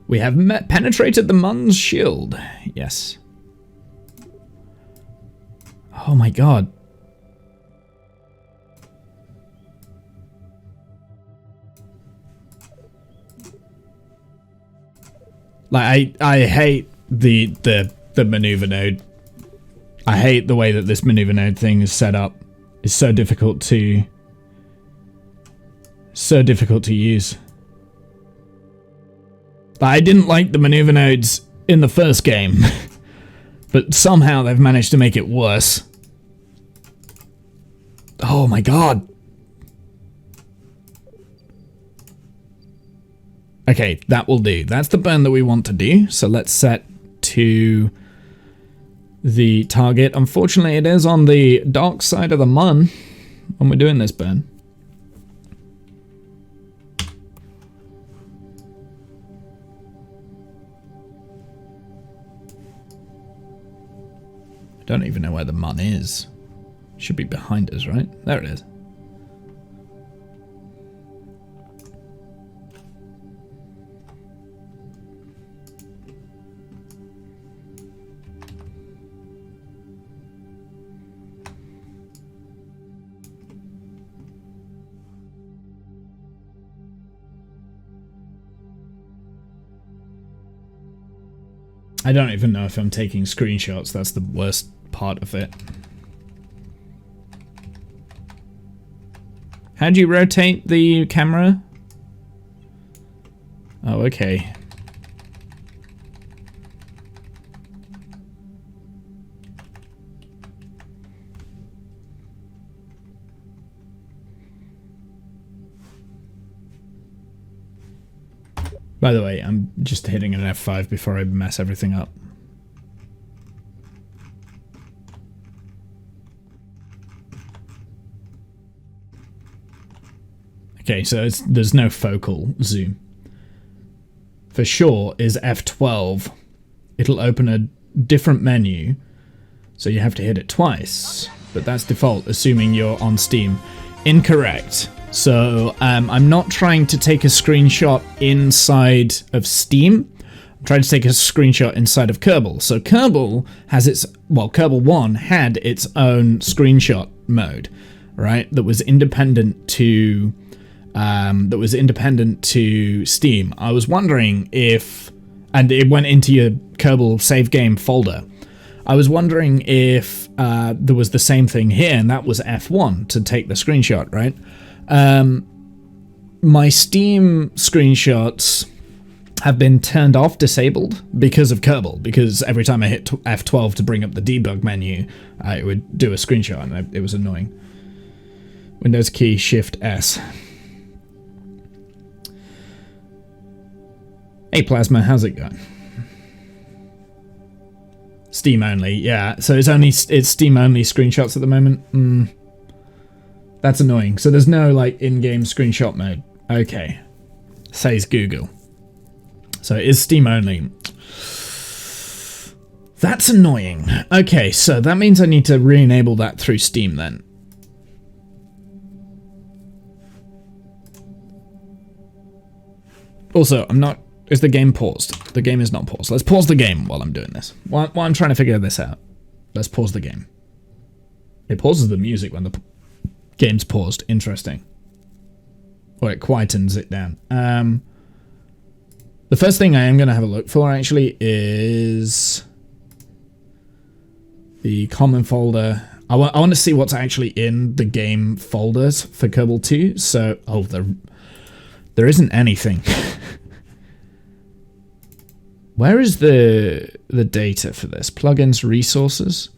We have penetrated the Mun's shield. Yes. Oh my god. Like I hate the maneuver node. I hate the way that this maneuver node thing is set up. It's so difficult to use. I didn't like the maneuver nodes in the first game, but somehow they've managed to make it worse. Oh my god. Okay, that will do. That's the burn that we want to do. So let's set to the target. Unfortunately, it is on the dark side of the Mun when we're doing this burn. I don't even know where the Mun is. Should be behind us, right? There it is. I don't even know if I'm taking screenshots. That's the worst part of it. How do you rotate the camera? Oh, okay. By the way, I'm just hitting an F5 before I mess everything up. Okay, so there's no focal zoom. For sure is F12. It'll open a different menu, so you have to hit it twice. But that's default, assuming you're on Steam. Incorrect. So I'm not trying to take a screenshot inside of Steam. I'm trying to take a screenshot inside of Kerbal. So Kerbal has its, well, Kerbal 1 had its own screenshot mode, right? That was independent to Steam. I was wondering if, and it went into your Kerbal save game folder. I was wondering if there was the same thing here, and that was F1 to take the screenshot, right? My Steam screenshots have been turned off, disabled, because of Kerbal, because every time I hit F12 to bring up the debug menu, it would do a screenshot, and it was annoying. Windows key, Shift S. Hey Plasma, how's it going? Steam only, yeah. So it's Steam only screenshots at the moment. That's annoying. So there's no like in-game screenshot mode. Okay, says Google. So it is Steam only. That's annoying. Okay, so that means I need to re-enable that through Steam then. Also, I'm not... Is the game paused? The game is not paused. Let's pause the game while I'm doing this. While I'm trying to figure this out. Let's pause the game. It pauses the music when the game's paused. Interesting. Or it quietens it down. The first thing I am going to have a look for, actually, is... the common folder. I want to see what's actually in the game folders for Kerbal 2. So, oh, there isn't anything. Where is the data for this? Plugins, resources,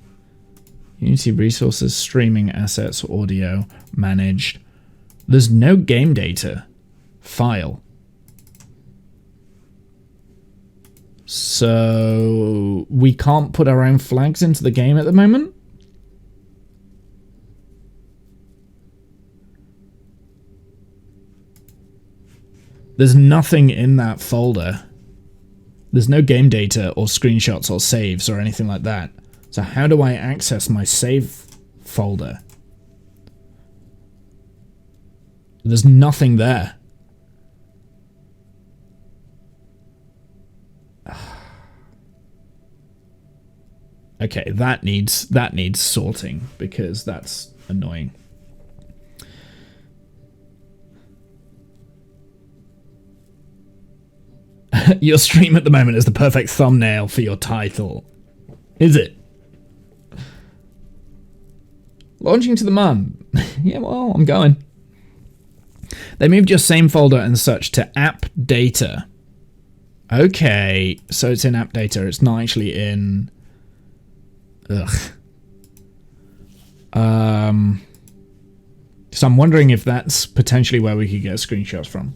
Unity resources, streaming assets, audio, managed. There's no game data file. So we can't put our own flags into the game at the moment. There's nothing in that folder. There's no game data or screenshots or saves or anything like that. So how do I access my save folder? There's nothing there. Okay, that needs sorting because that's annoying. Your stream at the moment is the perfect thumbnail for your title. Is it? Launching to the moon. Yeah, well, I'm going. They moved your same folder and such to app data. Okay, so it's in app data. It's not actually in... Ugh. So I'm wondering if that's potentially where we could get screenshots from.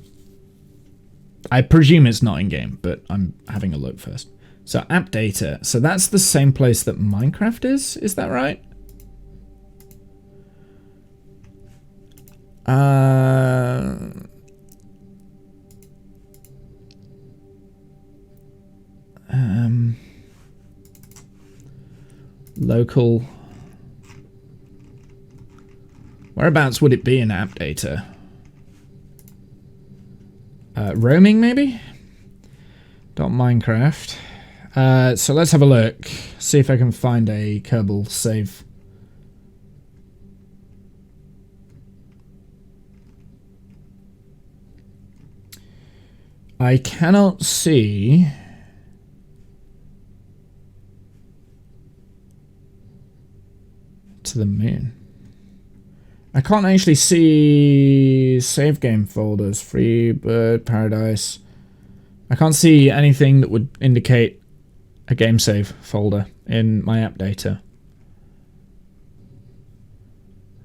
I presume it's not in-game, but I'm having a look first. So app data. So that's the same place that Minecraft is? Is that right? Local. Whereabouts would it be in app data? Roaming, maybe? .minecraft. So let's have a look. See if I can find a Kerbal save. I cannot see... to the moon. I can't actually see save game folders, Freebird, Paradise. I can't see anything that would indicate a game save folder in my app data.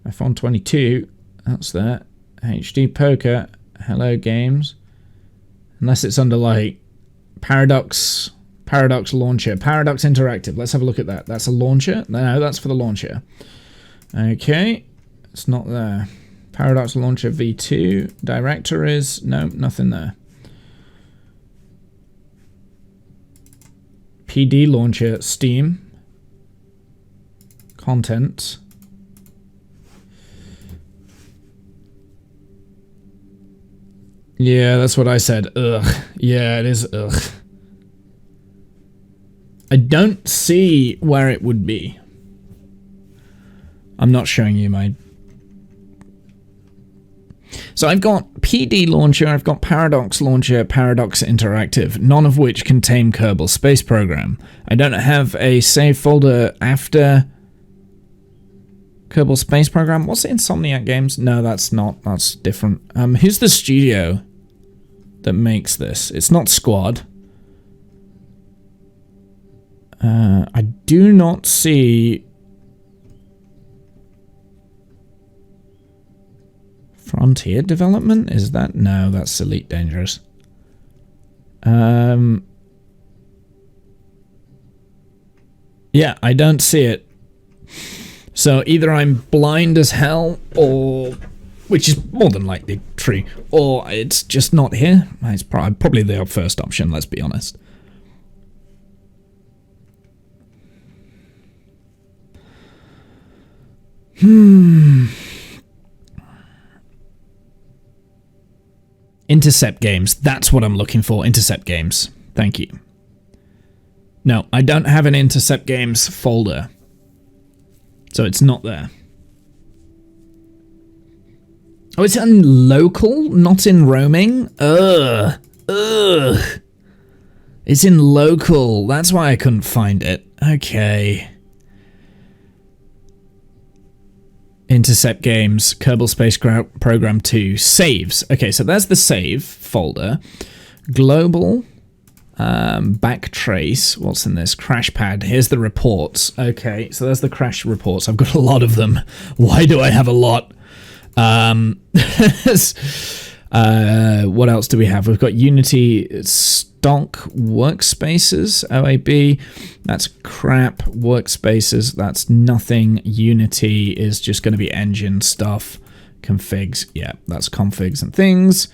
iPhone 22, that's that. HD Poker, Hello Games. Unless it's under like Paradox Launcher, Paradox Interactive. Let's have a look at that. That's a launcher? No, that's for the launcher. Okay. It's not there. Paradox Launcher V2. Directories. No, nothing there. PD Launcher. Steam. Content. Yeah, that's what I said. Ugh. Yeah, it is ugh. I don't see where it would be. I'm not showing you my... So I've got PD Launcher, I've got Paradox Launcher, Paradox Interactive, none of which contain Kerbal Space Program. I don't have a save folder after Kerbal Space Program. What's it, Insomniac Games? No, that's not. That's different. Who's the studio that makes this? It's not Squad. I do not see... Frontier Development? Is that? No, that's Elite Dangerous. Yeah, I don't see it. So either I'm blind as hell, or... which is more than likely true, or it's just not here. It's probably the first option, let's be honest. Intercept games. That's what I'm looking for. Intercept games. Thank you. No, I don't have an Intercept games folder. So it's not there. Oh, it's in local, not in roaming? Ugh. It's in local. That's why I couldn't find it. Okay. Intercept games, Kerbal Space Program 2, saves. Okay, so there's the save folder. Global, backtrace. What's in this? Crashpad. Here's the reports. Okay, so there's the crash reports. I've got a lot of them. Why do I have a lot? What else do we have? We've got Unity stock workspaces, OAB. That's crap. Workspaces, that's nothing. Unity is just going to be engine stuff. Configs, yeah, that's configs and things.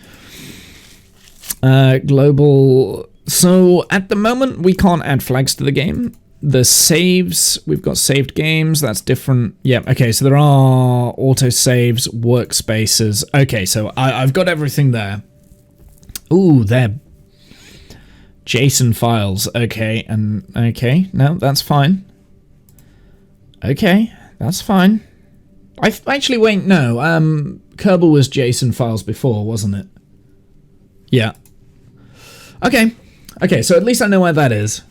Global. So at the moment, we can't add flags to the game. The saves, we've got saved games, that's different. Yeah, okay, so there are auto saves, workspaces. Okay, so I've got everything there. Ooh, they're JSON files. Okay, and okay, no, that's fine. Okay, that's fine. Actually, wait, no, Kerbal was JSON files before, wasn't it? Yeah. Okay, okay, so at least I know where that is.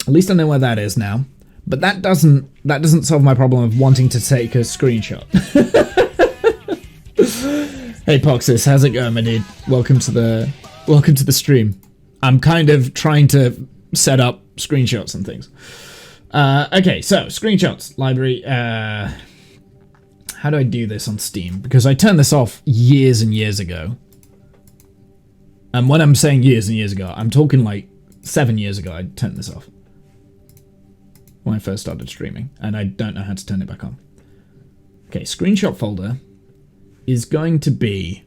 At least I know where that is now. But that doesn't solve my problem of wanting to take a screenshot. Hey Poxis, how's it going, my dude? Welcome to the stream. I'm kind of trying to set up screenshots and things. Okay, so screenshots library. How do I do this on Steam? Because I turned this off years and years ago. And when I'm saying years and years ago, I'm talking like 7 years ago I turned this off. When I first started streaming, and I don't know how to turn it back on. Okay, screenshot folder is going to be...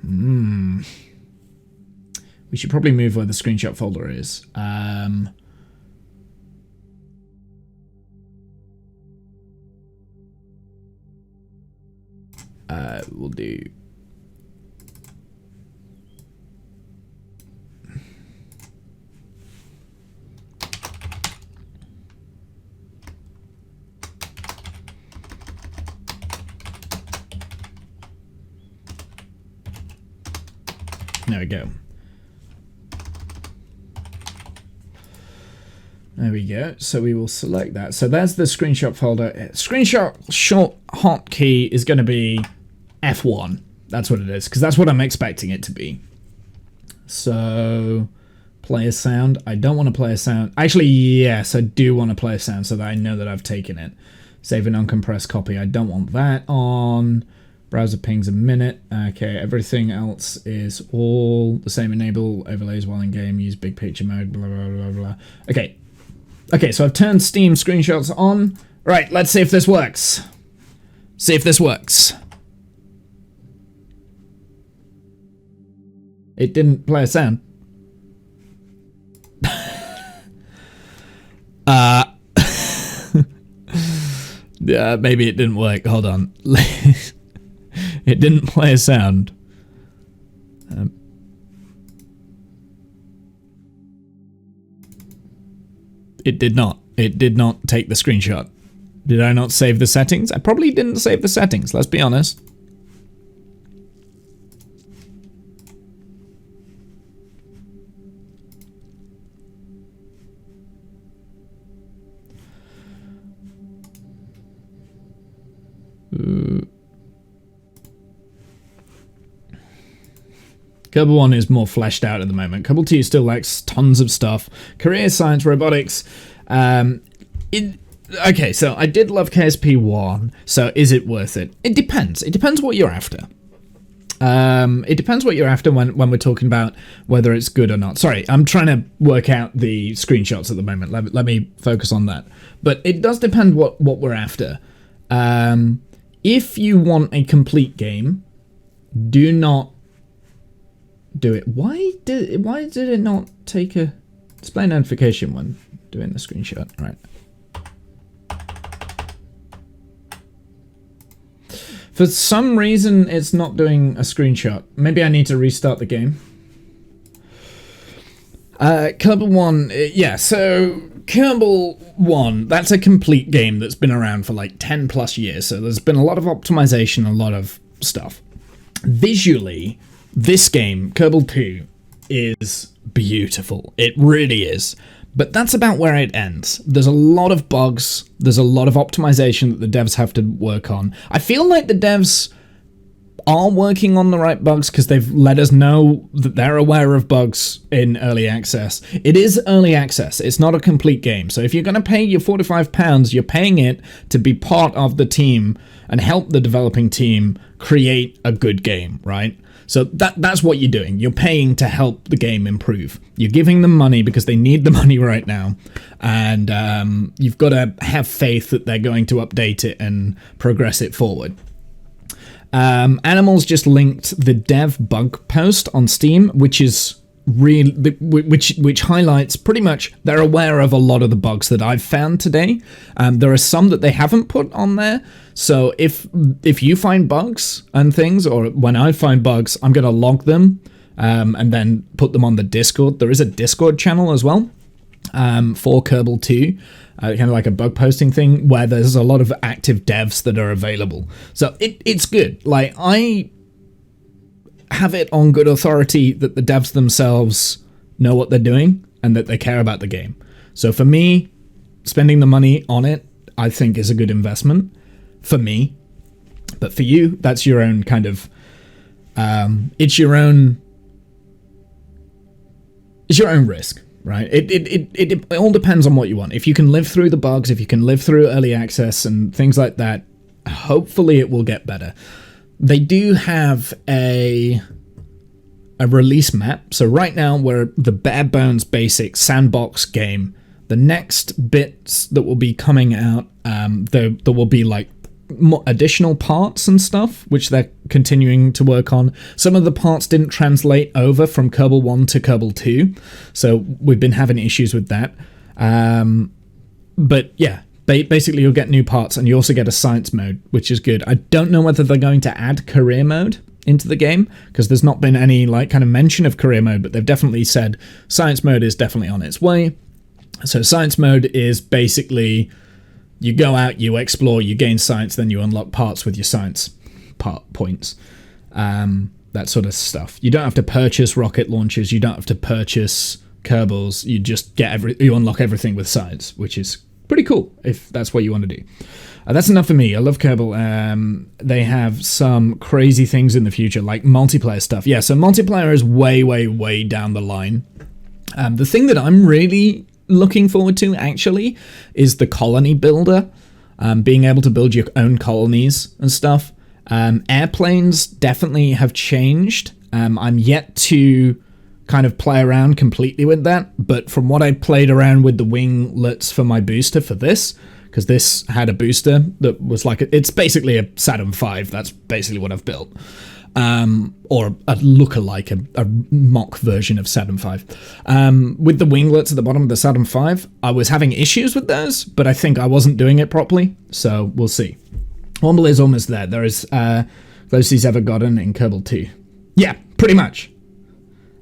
We should probably move where the screenshot folder is. We'll do... There we go. There we go. So we will select that. So there's the screenshot folder. Screenshot short hotkey is going to be F1. That's what it is, because that's what I'm expecting it to be. So play a sound. I don't want to play a sound. Actually, yes, I do want to play a sound so that I know that I've taken it. Save an uncompressed copy. I don't want that on. Browser pings a minute. Okay, everything else is all the same. Enable overlays while in game. Use big picture mode. Blah blah blah blah. Okay, okay. So I've turned Steam screenshots on. Right. Let's see if this works. See if this works. It didn't play a sound. Maybe it didn't work. Hold on. It didn't play a sound. It did not. It did not take the screenshot. Did I not save the settings? I probably didn't save the settings, let's be honest. Kerbal 1 is more fleshed out at the moment. Kerbal 2 still lacks tons of stuff. Career, science, robotics. Okay, so I did love KSP 1, so is it worth it? It depends. It depends what you're after. It depends what you're after when we're talking about whether it's good or not. Sorry, I'm trying to work out the screenshots at the moment. Let me focus on that. But it does depend what we're after. If you want a complete game, do not do it. Why did it not take a display notification when doing the screenshot? Right. For some reason, it's not doing a screenshot. Maybe I need to restart the game. Kerbal 1, yeah, so Kerbal 1, that's a complete game that's been around for like 10 plus years, so there's been a lot of optimization, a lot of stuff. Visually, this game, Kerbal 2, is beautiful. It really is. But that's about where it ends. There's a lot of bugs, there's a lot of optimization that the devs have to work on. I feel like the devs are working on the right bugs because they've let us know that they're aware of bugs in early access. It is early access, it's not a complete game. So if you're going to pay your £45, you're paying it to be part of the team and help the developing team create a good game, right? So that's what you're doing. You're paying to help the game improve. You're giving them money because they need the money right now. And you've got to have faith that they're going to update it and progress it forward. Animals just linked the dev bug post on Steam, which is which highlights pretty much they're aware of a lot of the bugs that I've found today. There are some that they haven't put on there. So if you find bugs and things, or when I find bugs, I'm gonna log them and then put them on the Discord. There is a Discord channel as well for Kerbal 2. Kind of like a bug posting thing where there's a lot of active devs that are available. So it's good. Like, I have it on good authority that the devs themselves know what they're doing and that they care about the game. So for me, spending the money on it, I think is a good investment for me. But for you, that's your own kind of, it's your own risk. Right, it all depends on what you want. If you can live through the bugs, if you can live through early access and things like that, hopefully it will get better. They do have a release map. So right now we're the bare bones basic sandbox game. The next bits that will be coming out, there will be like additional parts and stuff, which they're continuing to work on. Some of the parts didn't translate over from Kerbal 1 to Kerbal 2, so we've been having issues with that. But yeah, basically you'll get new parts, and you also get a science mode, which is good. I don't know whether they're going to add career mode into the game, because there's not been any like kind of mention of career mode, but they've definitely said science mode is definitely on its way. So science mode is basically you go out, you explore, you gain science, then you unlock parts with your science part points. That sort of stuff. You don't have to purchase rocket launchers, you don't have to purchase Kerbals, you just you unlock everything with science, which is pretty cool if that's what you want to do. That's enough for me. I love Kerbal. They have some crazy things in the future, like multiplayer stuff. Yeah, so multiplayer is way, way, way down the line. The thing that I'm really looking forward to, actually, is the colony builder. Being able to build your own colonies and stuff. Airplanes definitely have changed. I'm yet to kind of play around completely with that, but from what I played around with the winglets for my booster for this, because this had a booster that was like, it's basically a Saturn V, that's basically what I've built. Or a lookalike, a mock version of Saturn V. With the winglets at the bottom of the Saturn V, I was having issues with those, but I think I wasn't doing it properly, so we'll see. Womble is almost there. There is closest he's ever gotten in Kerbal 2. Yeah, pretty much.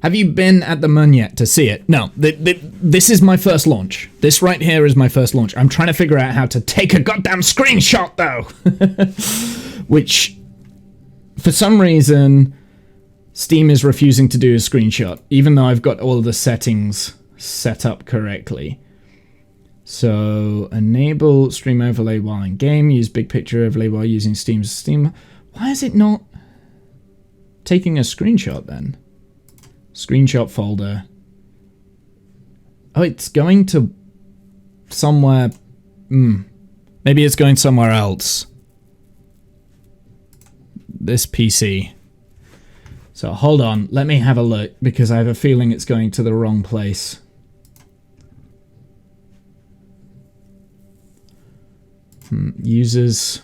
Have you been at the Moon yet to see it? No, this is my first launch. This right here is my first launch. I'm trying to figure out how to take a goddamn screenshot, though. Which, for some reason, Steam is refusing to do a screenshot, even though I've got all the settings set up correctly. So, enable stream overlay while in game, use big picture overlay while using Steam. Why is it not taking a screenshot then? Screenshot folder. Oh, it's going to somewhere. Maybe it's going somewhere else. This PC. So hold on, let me have a look, because I have a feeling it's going to the wrong place. Users.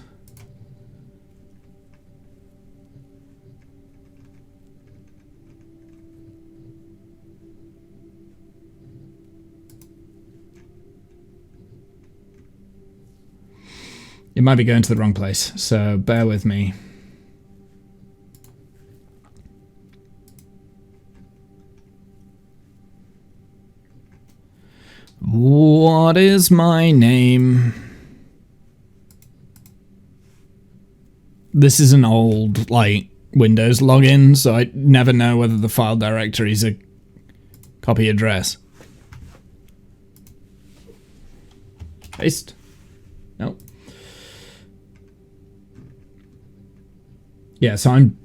It might be going to the wrong place, so bear with me. What is my name? This is an old, like, Windows login, so I never know whether the file directory is a copy address. Paste. Nope. Yeah, so I'm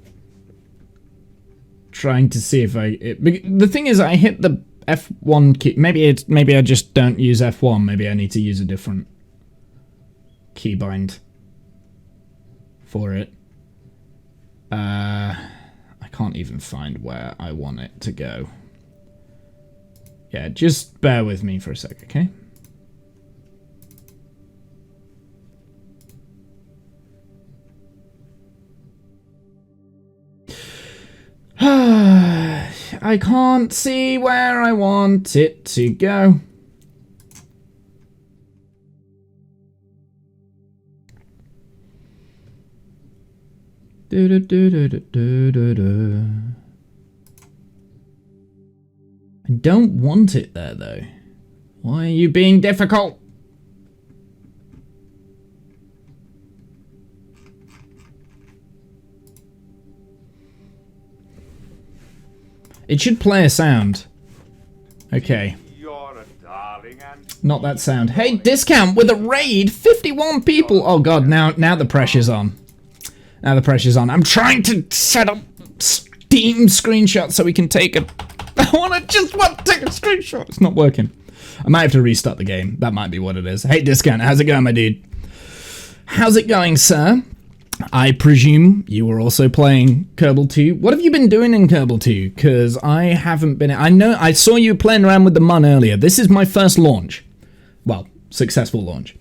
trying to see if the thing is, I hit the F1 key. Maybe I just don't use F1. Maybe I need to use a different keybind for it. I can't even find where I want it to go. Yeah, just bear with me for a sec, okay? I can't see where I want it to go. I don't want it there, though. Why are you being difficult? It should play a sound. Okay. You're a darling and Not that sound. Hey, discount with a raid! 51 people! Oh god, now the pressure's on. Now the pressure's on. I'm trying to set up Steam screenshots so we can take a... I just want to take a screenshot. It's not working. I might have to restart the game. That might be what it is. Hey, discount. How's it going, my dude? How's it going, sir? I presume you were also playing Kerbal 2. What have you been doing in Kerbal 2? Because I haven't been... I know I saw you playing around with the mun earlier. This is my first launch. Well, successful launch.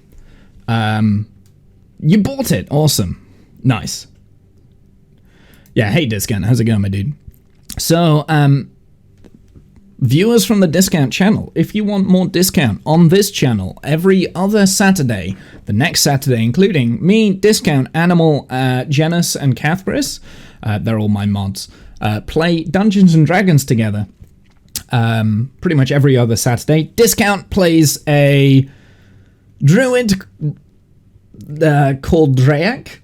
You bought it. Awesome. Nice. Yeah, hey, discount. How's it going, my dude? So, viewers from the discount channel, if you want more discount on this channel every other Saturday, the next Saturday, including me, discount, animal, Janus, and Cathris, they're all my mods, play Dungeons and Dragons together pretty much every other Saturday. Discount plays a druid called Drayak,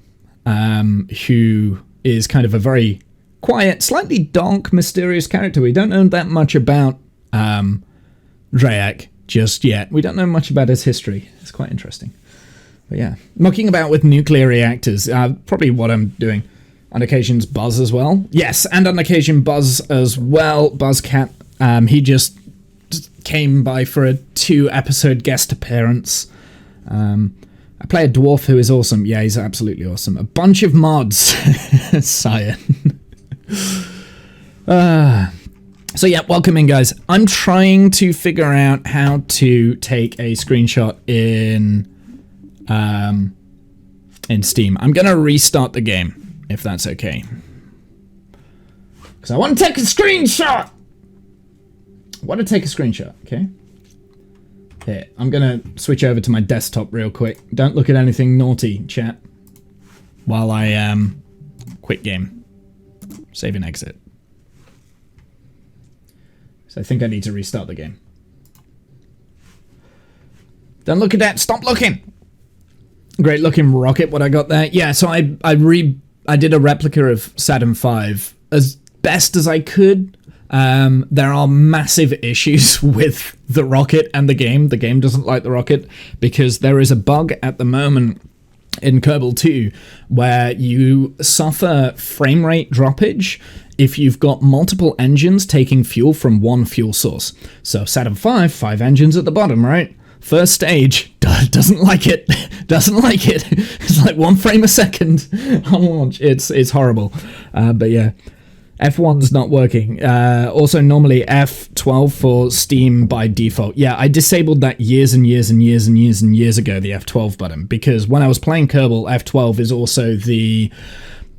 who is kind of a very quiet, slightly dark, mysterious character. We don't know that much about Drayak just yet. We don't know much about his history. It's quite interesting. But yeah, mucking about with nuclear reactors. Probably what I'm doing. On occasions, Buzz as well. Yes, and on occasion, Buzz as well. Buzzcat. He just came by for a 2-episode guest appearance. I play a dwarf who is awesome. Yeah, he's absolutely awesome. A bunch of mods. Sire. So yeah, welcome in, guys. I'm trying to figure out how to take a screenshot in Steam. I'm gonna restart the game, if that's okay. Because I want to take a screenshot! I want to take a screenshot, okay? Here, I'm gonna switch over to my desktop real quick. Don't look at anything naughty, chat. While I, quit game. Save and exit. So I think I need to restart the game. Don't look at that, stop looking! Great looking rocket, what I got there. Yeah, so I did a replica of Saturn V as best as I could. There are massive issues with the rocket and the game. The game doesn't like the rocket because there is a bug at the moment in Kerbal 2 where you suffer frame rate droppage if you've got multiple engines taking fuel from one fuel source. So Saturn V, 5 engines at the bottom, right? First stage, doesn't like it. Doesn't like it. It's like 1 frame a second on launch. It's horrible. But yeah. F1's not working. Also, normally F12 for Steam by default. Yeah, I disabled that years and years and years and years and years ago, the F12 button, because when I was playing Kerbal, F12 is also the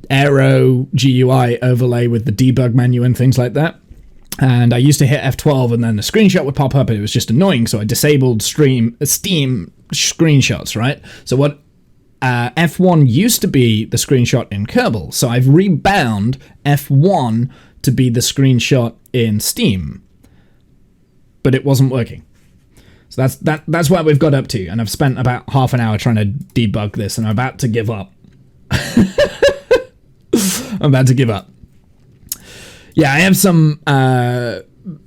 Aero GUI overlay with the debug menu and things like that. And I used to hit F12 and then the screenshot would pop up and it was just annoying, so I disabled Steam screenshots, right? So what F1 used to be the screenshot in Kerbal, so I've rebound F1 to be the screenshot in Steam. But it wasn't working. So that's what we've got up to, and I've spent about half an hour trying to debug this, and I'm about to give up. I'm about to give up. Yeah, I have some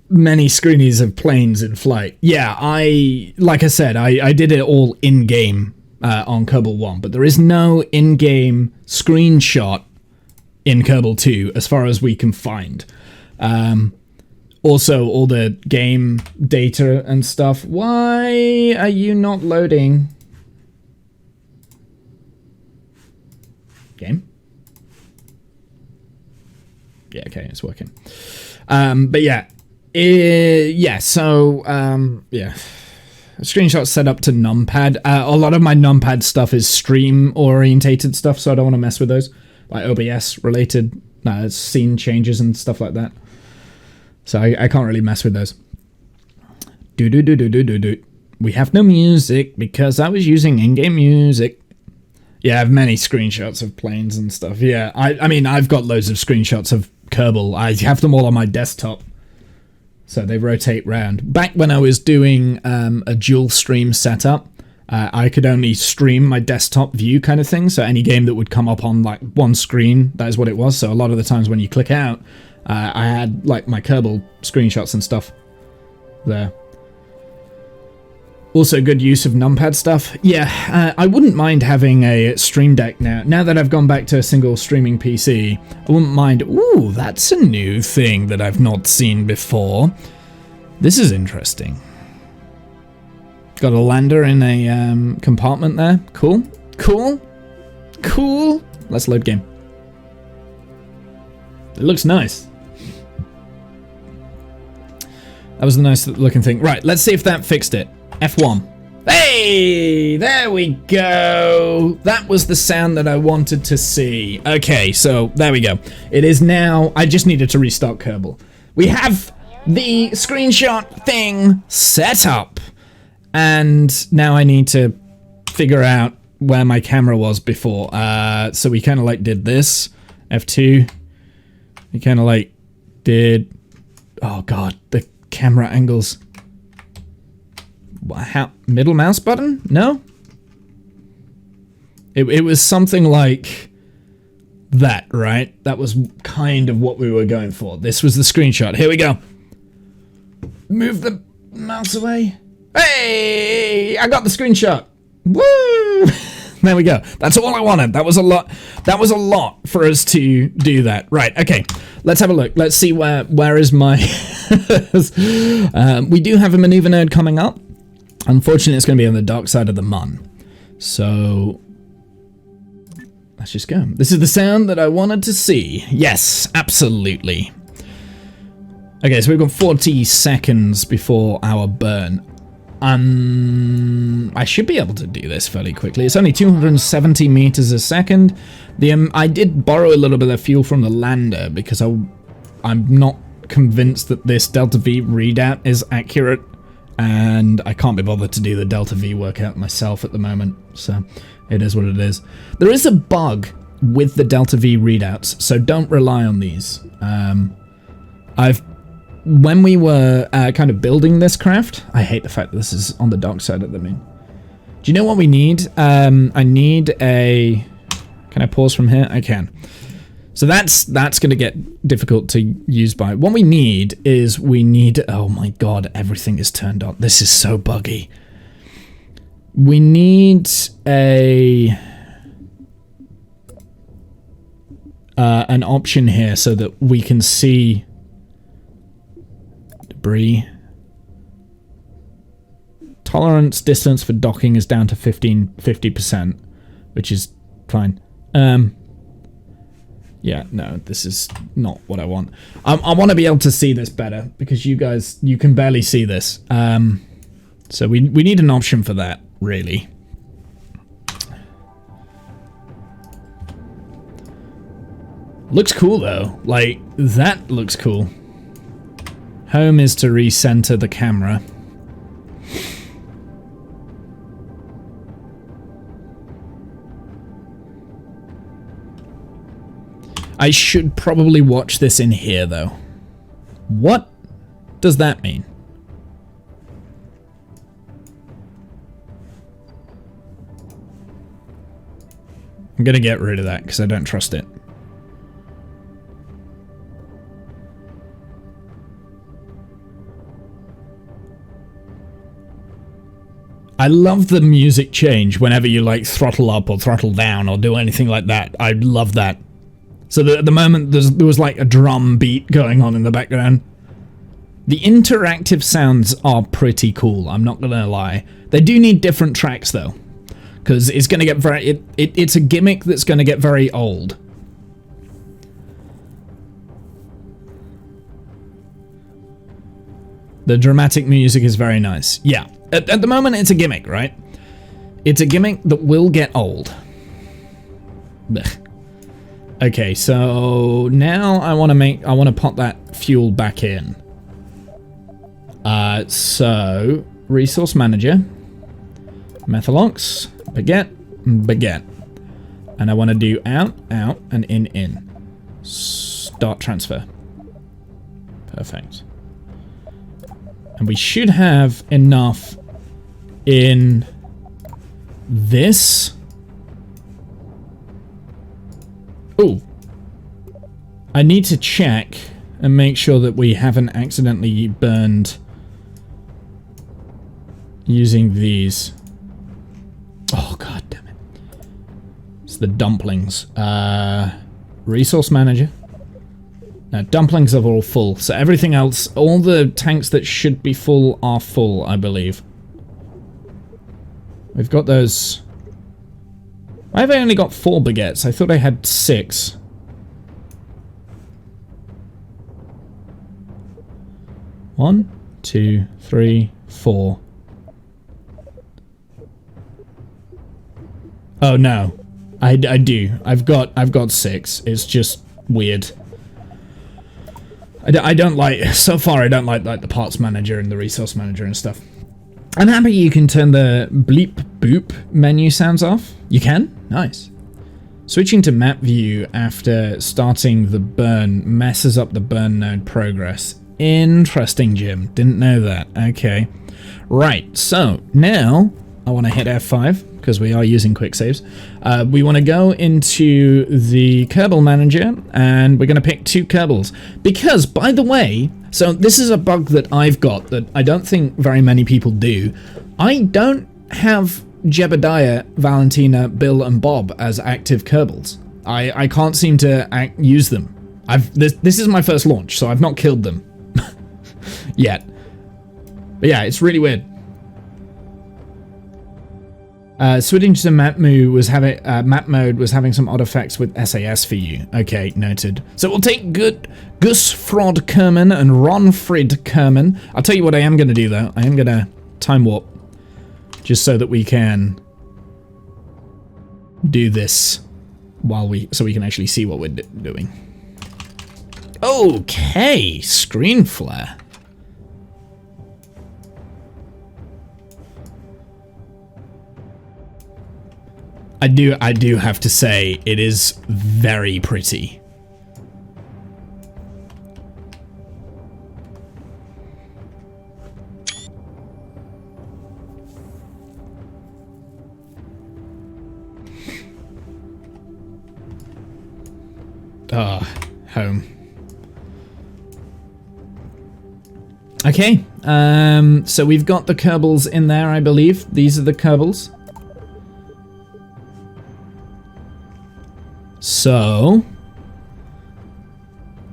many screenies of planes in flight. Yeah, like I said, I did it all in-game on Kerbal 1, but there is no in-game screenshot in Kerbal 2 as far as we can find. Also, all the game data and stuff. Why are you not loading? Game? Yeah, okay, it's working. But yeah. Yeah, so, yeah. Screenshot set up to numpad. A lot of my numpad stuff is stream-orientated stuff, so I don't want to mess with those. Like OBS-related scene changes and stuff like that. So I can't really mess with those. Do. We have no music because I was using in-game music. Yeah, I have many screenshots of planes and stuff. Yeah, I mean, I've got loads of screenshots of Kerbal. I have them all on my desktop. So they rotate round. Back when I was doing a dual stream setup, I could only stream my desktop view kind of thing. So any game that would come up on like one screen, that is what it was. So a lot of the times when you click out, I had like my Kerbal screenshots and stuff there. Also good use of numpad stuff. Yeah, I wouldn't mind having a Stream Deck now. Now that I've gone back to a single streaming PC, I wouldn't mind... Ooh, that's a new thing that I've not seen before. This is interesting. Got a lander in a compartment there. Cool. Cool. Cool. Let's load game. It looks nice. That was a nice looking thing. Right, let's see if that fixed it. F1. Hey, there we go. That was the sound that I wanted to see. Okay, so there we go. It is now. I just needed to restart Kerbal. We have the screenshot thing set up. And now I need to figure out where my camera was before. So we kind of like did this. F2. We kind of like did... Oh god, the camera angles. How, middle mouse button? No? It was something like that, right? That was kind of what we were going for. This was the screenshot. Here we go. Move the mouse away. Hey! I got the screenshot. Woo! There we go. That's all I wanted. That was a lot. That was a lot for us to do that. Right. Okay. Let's have a look. Let's see where is my... we do have a maneuver node coming up. Unfortunately, it's going to be on the dark side of the Mun. So... let's just go. This is the sound that I wanted to see. Yes, absolutely. Okay, so we've got 40 seconds before our burn. I should be able to do this fairly quickly. It's only 270 meters a second. I did borrow a little bit of fuel from the lander because I'm not convinced that this Delta V readout is accurate, and I can't be bothered to do the Delta V workout myself at the moment, so it is what it is. There is a bug with the Delta V readouts, so don't rely on these. When we were kind of building this craft, I hate the fact that this is on the dark side of the moon. Do you know what we need? I need a... Can I pause from here? I can. So that's going to get difficult to use by. What we need is oh my god, everything is turned on. This is so buggy. We need an option here so that we can see debris. Tolerance distance for docking is down to 50%, which is fine. Yeah, no, this is not what I want. I want to be able to see this better because you can barely see this. So we need an option for that, really. Looks cool though. Like, that looks cool. Home is to recenter the camera. I should probably watch this in here, though. What does that mean? I'm gonna get rid of that because I don't trust it. I love the music change whenever you like throttle up or throttle down or do anything like that. I love that. So at the moment there was like a drum beat going on in the background. The interactive sounds are pretty cool, I'm not gonna lie. They do need different tracks though, because it's gonna get very it's a gimmick that's gonna get very old. The dramatic music is very nice. Yeah. At the moment, it's a gimmick, right? It's a gimmick that will get old. Blech. Okay, so now I want to pop that fuel back in. So resource manager, Methalox, baguette, and I want to do out, and in. Start transfer. Perfect. And we should have enough in this. Oh, I need to check and make sure that we haven't accidentally burned using these. Oh, god damn it. It's the dumplings. Resource manager. Now, dumplings are all full, so everything else, all the tanks that should be full are full, I believe. We've got those... Why have I only got 4 baguettes? I thought I had 6. One, 2, 3, 4. Oh no, I do. I've got 6. It's just weird. I don't like, so far I don't like the parts manager and the resource manager and stuff. I'm happy you can turn the bleep boop menu sounds off. You can? Nice. Switching to map view after starting the burn messes up the burn node progress. Interesting, Jim. Didn't know that. Okay. Right, so now I want to hit F5 because we are using quick saves. We want to go into the Kerbal manager and we're going to pick 2 Kerbals. Because, by the way, so this is a bug that I've got that I don't think very many people do. I don't have Jebediah, Valentina, Bill and Bob as active Kerbals. I can't seem to use them. This is my first launch, so I've not killed them yet. But yeah, it's really weird. Switching to map mode was having some odd effects with SAS for you. Okay, noted. So we'll take Gus Frod Kerman and Ronfrid Kerman. I'll tell you what I am going to do though. I am going to time warp, just so that we can do this so we can actually see what we're doing. Okay, screen flare. I do have to say, it is very pretty. Home. Okay, so we've got the Kerbals in there, I believe. These are the Kerbals. So,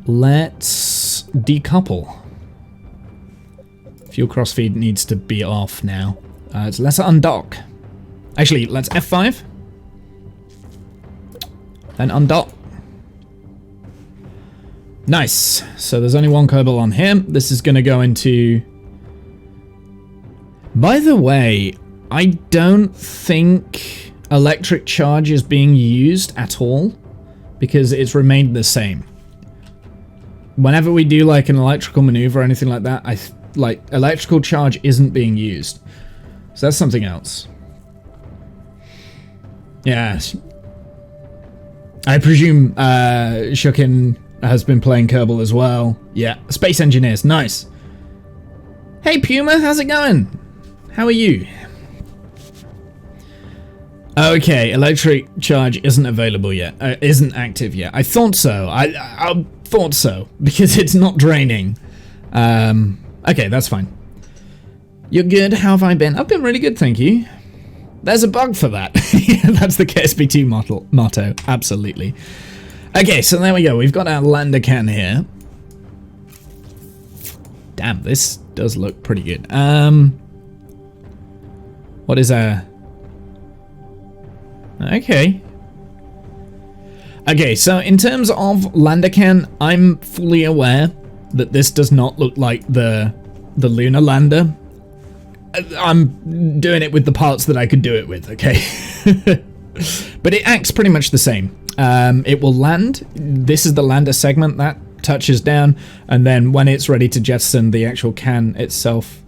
let's decouple. Fuel crossfeed needs to be off now. So let's undock. Actually, let's F5. Then undock. Nice. So there's only one Kerbal on here. This is going to go into... By the way, I don't think electric charge is being used at all, because it's remained the same. Whenever we do like an electrical maneuver or anything like that, like electrical charge isn't being used. So that's something else. Yeah. I presume Shukin has been playing Kerbal as well. Yeah. Space Engineers, nice. Hey Puma, how's it going? How are you? Okay, electric charge isn't available yet. Isn't active yet. I thought so. I thought so because it's not draining. Okay, that's fine. You're good. How have I been? I've been really good, thank you. There's a bug for that. That's the KSP2 motto. Absolutely. Okay, so there we go. We've got our lander can here. Damn, this does look pretty good. What is our... Okay. Okay, so in terms of Landercan, I'm fully aware that this does not look like the lunar lander. I'm doing it with the parts that I could do it with, okay? But it acts pretty much the same. It will land. This is the lander segment that touches down, and then when it's ready to jettison, the actual can itself...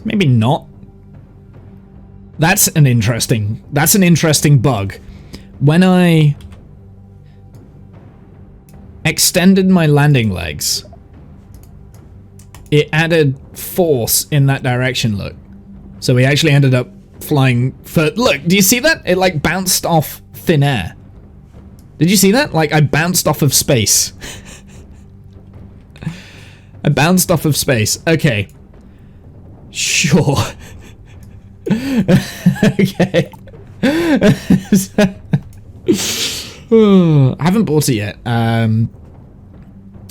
Maybe not. That's an interesting bug. When I extended my landing legs, it added force in that direction, look. So we actually ended up flying for... Look, do you see that? It like bounced off thin air. Did you see that? Like I bounced off of space. I bounced off of space. Okay. Sure. Okay. I haven't bought it yet. I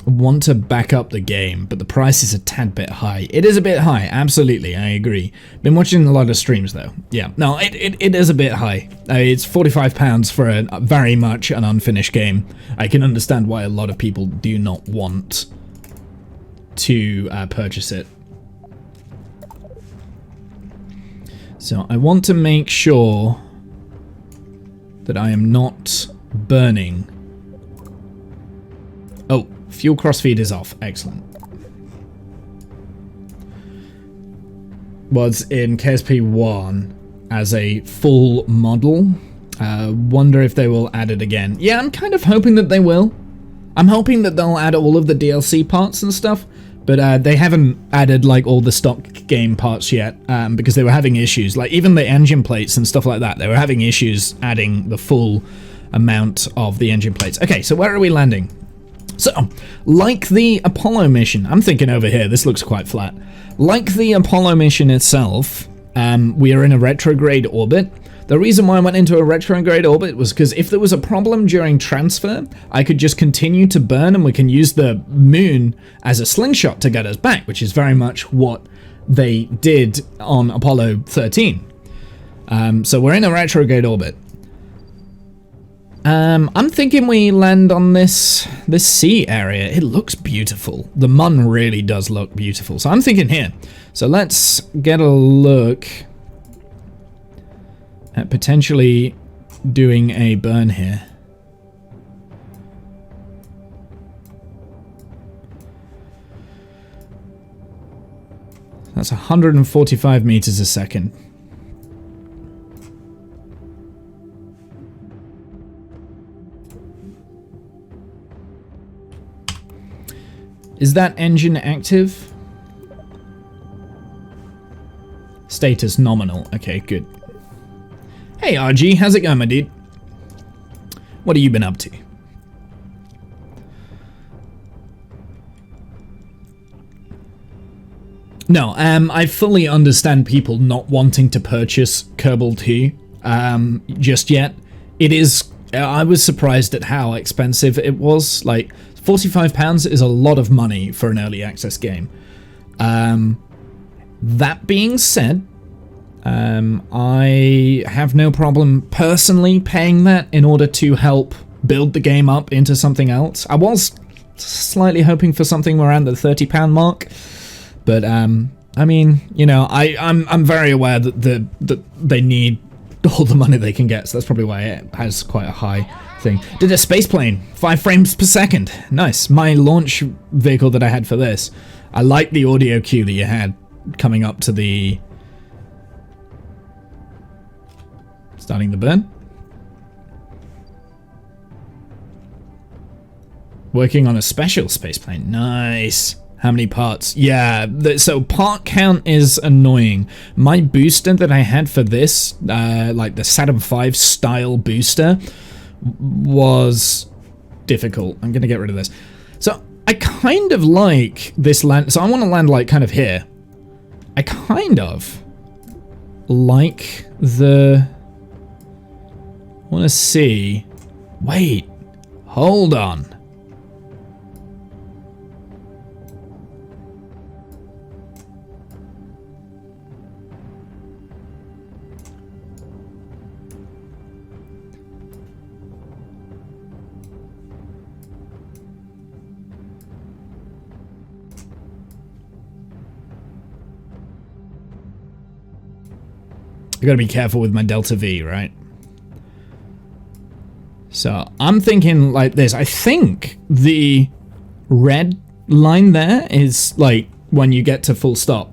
want to back up the game, but the price is a tad bit high. It is a bit high, absolutely, I agree. Been watching a lot of streams though. Yeah, no, it is a bit high. It's £45 for a very much an unfinished game. I can understand why a lot of people do not want to purchase it. So I want to make sure that I am not burning. Oh, fuel crossfeed is off. Excellent. Was in KSP1 as a full model. Wonder if they will add it again. Yeah, I'm kind of hoping that they will. I'm hoping that they'll add all of the DLC parts and stuff. But they haven't added like all the stock game parts yet because they were having issues. Like even the engine plates and stuff like that, they were having issues adding the full amount of the engine plates. Okay, so where are we landing? So, like the Apollo mission, I'm thinking over here, this looks quite flat. Like the Apollo mission itself, we are in a retrograde orbit. The reason why I went into a retrograde orbit was because if there was a problem during transfer, I could just continue to burn and we can use the moon as a slingshot to get us back, which is very much what they did on Apollo 13. So we're in a retrograde orbit. I'm thinking we land on this sea area. It looks beautiful. The Mun really does look beautiful. So I'm thinking here. So let's get a look at potentially doing a burn here. That's 145 meters a second. Is that engine active? Status nominal. Okay, good. Hey RG, how's it going, my dude? What have you been up to? No, I fully understand people not wanting to purchase Kerbal 2 just yet. It is... I was surprised at how expensive it was. Like, £45 is a lot of money for an early access game. That being said, I have no problem personally paying that in order to help build the game up into something else. I was slightly hoping for something around the £30 mark, but I mean, you know, I'm very aware that they need all the money they can get, so that's probably why it has quite a high thing. Did a space plane, 5 frames per second. Nice. My launch vehicle that I had for this, I like the audio cue that you had coming up to the... Starting the burn. Working on a special space plane. Nice. How many parts? Yeah, so part count is annoying. My booster that I had for this, like the Saturn V style booster, was difficult. I'm gonna get rid of this. So I kind of like this land. So I want to land like kind of here. I kind of like the... I want to see... Wait. Hold on. I gotta be careful with my Delta V, right? So I'm thinking like this. I think the red line there is like when you get to full stop.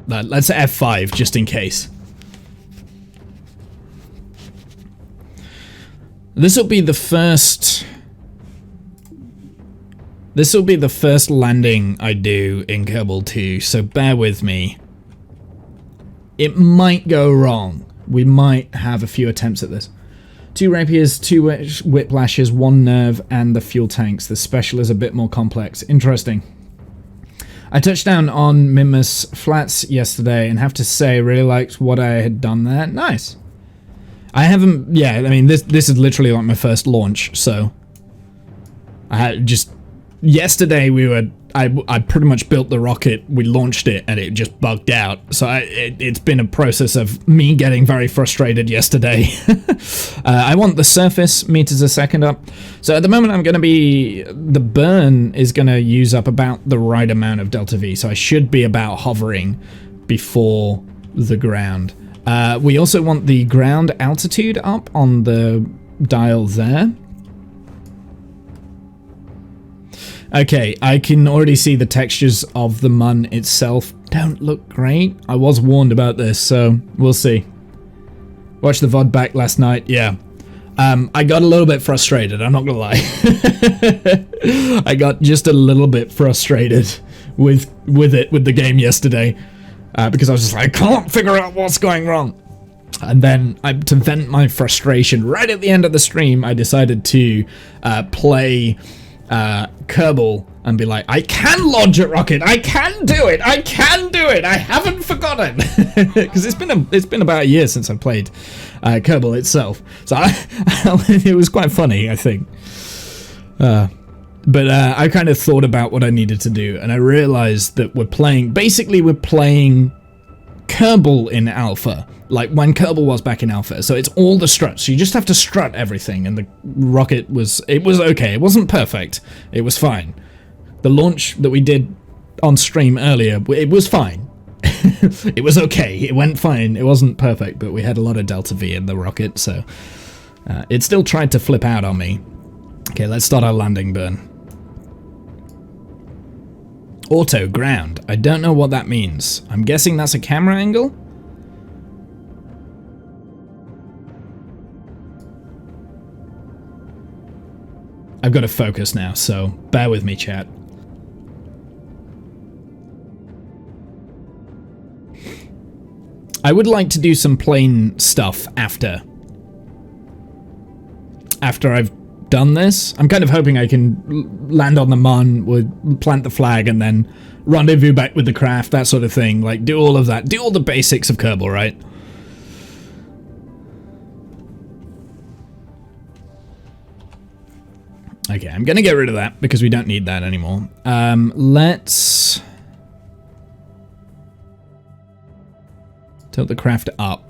Let's F5 just in case. This will be the first... This will be the first landing I do in Kerbal 2, so bear with me. It might go wrong. We might have a few attempts at this. 2 rapiers, 2 whiplashes, 1 nerve, and the fuel tanks. The special is a bit more complex. Interesting. I touched down on Mimus Flats yesterday and have to say I really liked what I had done there. Nice. I haven't... Yeah, I mean, this is literally like my first launch, so... I had just... Yesterday we were... I pretty much built the rocket, we launched it, and it just bugged out. So it's been a process of me getting very frustrated yesterday. I want the surface meters a second up. So at the moment I'm going to be... The burn is going to use up about the right amount of Delta V. So I should be about hovering before the ground. We also want the ground altitude up on the dial there. Okay, I can already see the textures of the mun itself don't look great. I was warned about this, so we'll see. Watched the VOD back last night, yeah. I got a little bit frustrated, I'm not gonna lie. I got just a little bit frustrated with the game yesterday. Because I was just like, I can't figure out what's going wrong. And then, to vent my frustration, right at the end of the stream, I decided to play... Kerbal and be like, I can launch a rocket, I can do it, I haven't forgotten. Because it's been about a year since I played Kerbal itself, so it was quite funny, I think. But I kind of thought about what I needed to do, and I realized that we're playing Kerbal in alpha, like when Kerbal was back in alpha. So it's all the struts. So you just have to strut everything, and the rocket was okay. It wasn't perfect. It was fine. The launch that we did on stream earlier, it was fine. It was okay. It went fine. It wasn't perfect, but we had a lot of Delta V in the rocket, so it still tried to flip out on me. Okay, let's start our landing burn. Auto ground. I don't know what that means. I'm guessing that's a camera angle? I've got to focus now, so bear with me, chat. I would like to do some plane stuff after I've done this. I'm kind of hoping I can land on the Mun, would plant the flag, and then rendezvous back with the craft, that sort of thing. Like, do all of that. Do all the basics of Kerbal, right? Okay, I'm gonna get rid of that because we don't need that anymore. Let's tilt the craft up.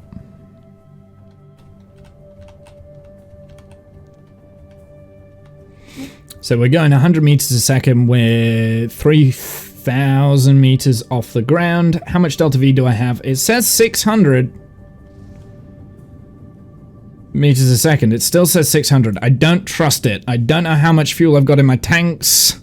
So we're going 100 meters a second. We're 3,000 meters off the ground. How much Delta V do I have? It says 600 meters a second. It still says 600. I don't trust it. I don't know how much fuel I've got in my tanks.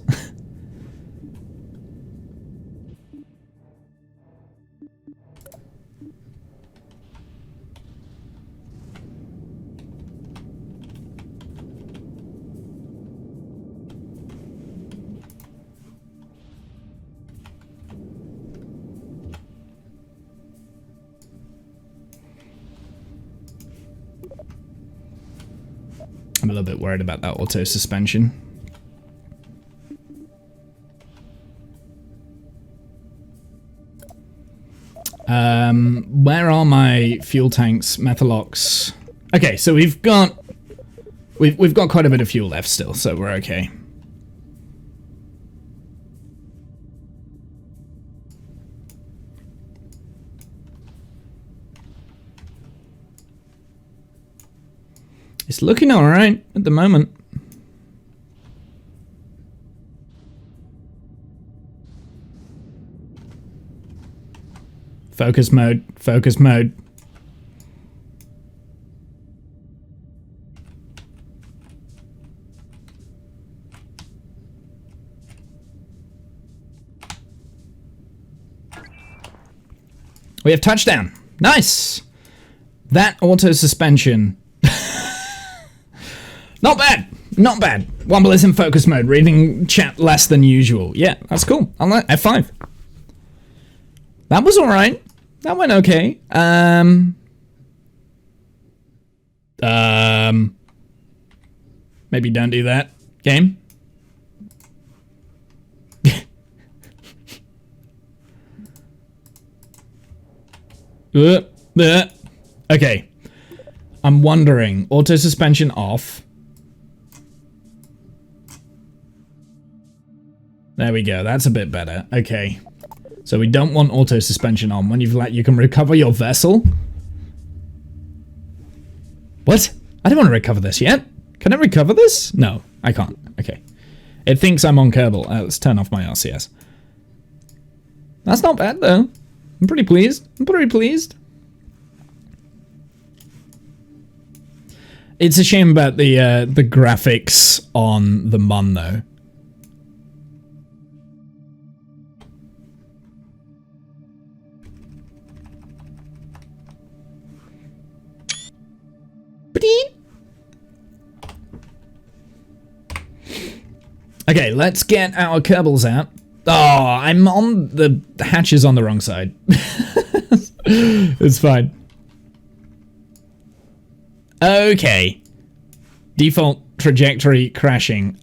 I'm a little bit worried about that auto suspension. Where are my fuel tanks, methalox? Okay, so we've got quite a bit of fuel left still, so we're okay. It's looking alright at the moment. Focus mode, focus mode. We have touchdown. Nice. That auto suspension. Not bad. Not bad. Womble is in focus mode, reading chat less than usual. Yeah, that's cool. I'll let F5. That was alright. That went okay. Maybe don't do that. Game. Okay. I'm wondering, auto suspension off. There we go, that's a bit better. Okay. So we don't want auto suspension on. When you've let, you can recover your vessel. What? I don't want to recover this yet. Can I recover this? No, I can't. Okay. It thinks I'm on Kerbal. Let's turn off my RCS. That's not bad though. I'm pretty pleased. I'm pretty pleased. It's a shame about the graphics on the Mun though. Okay, let's get our Kerbals out. Oh, I'm on the hatches on the wrong side. It's fine. Okay. Default trajectory crashing.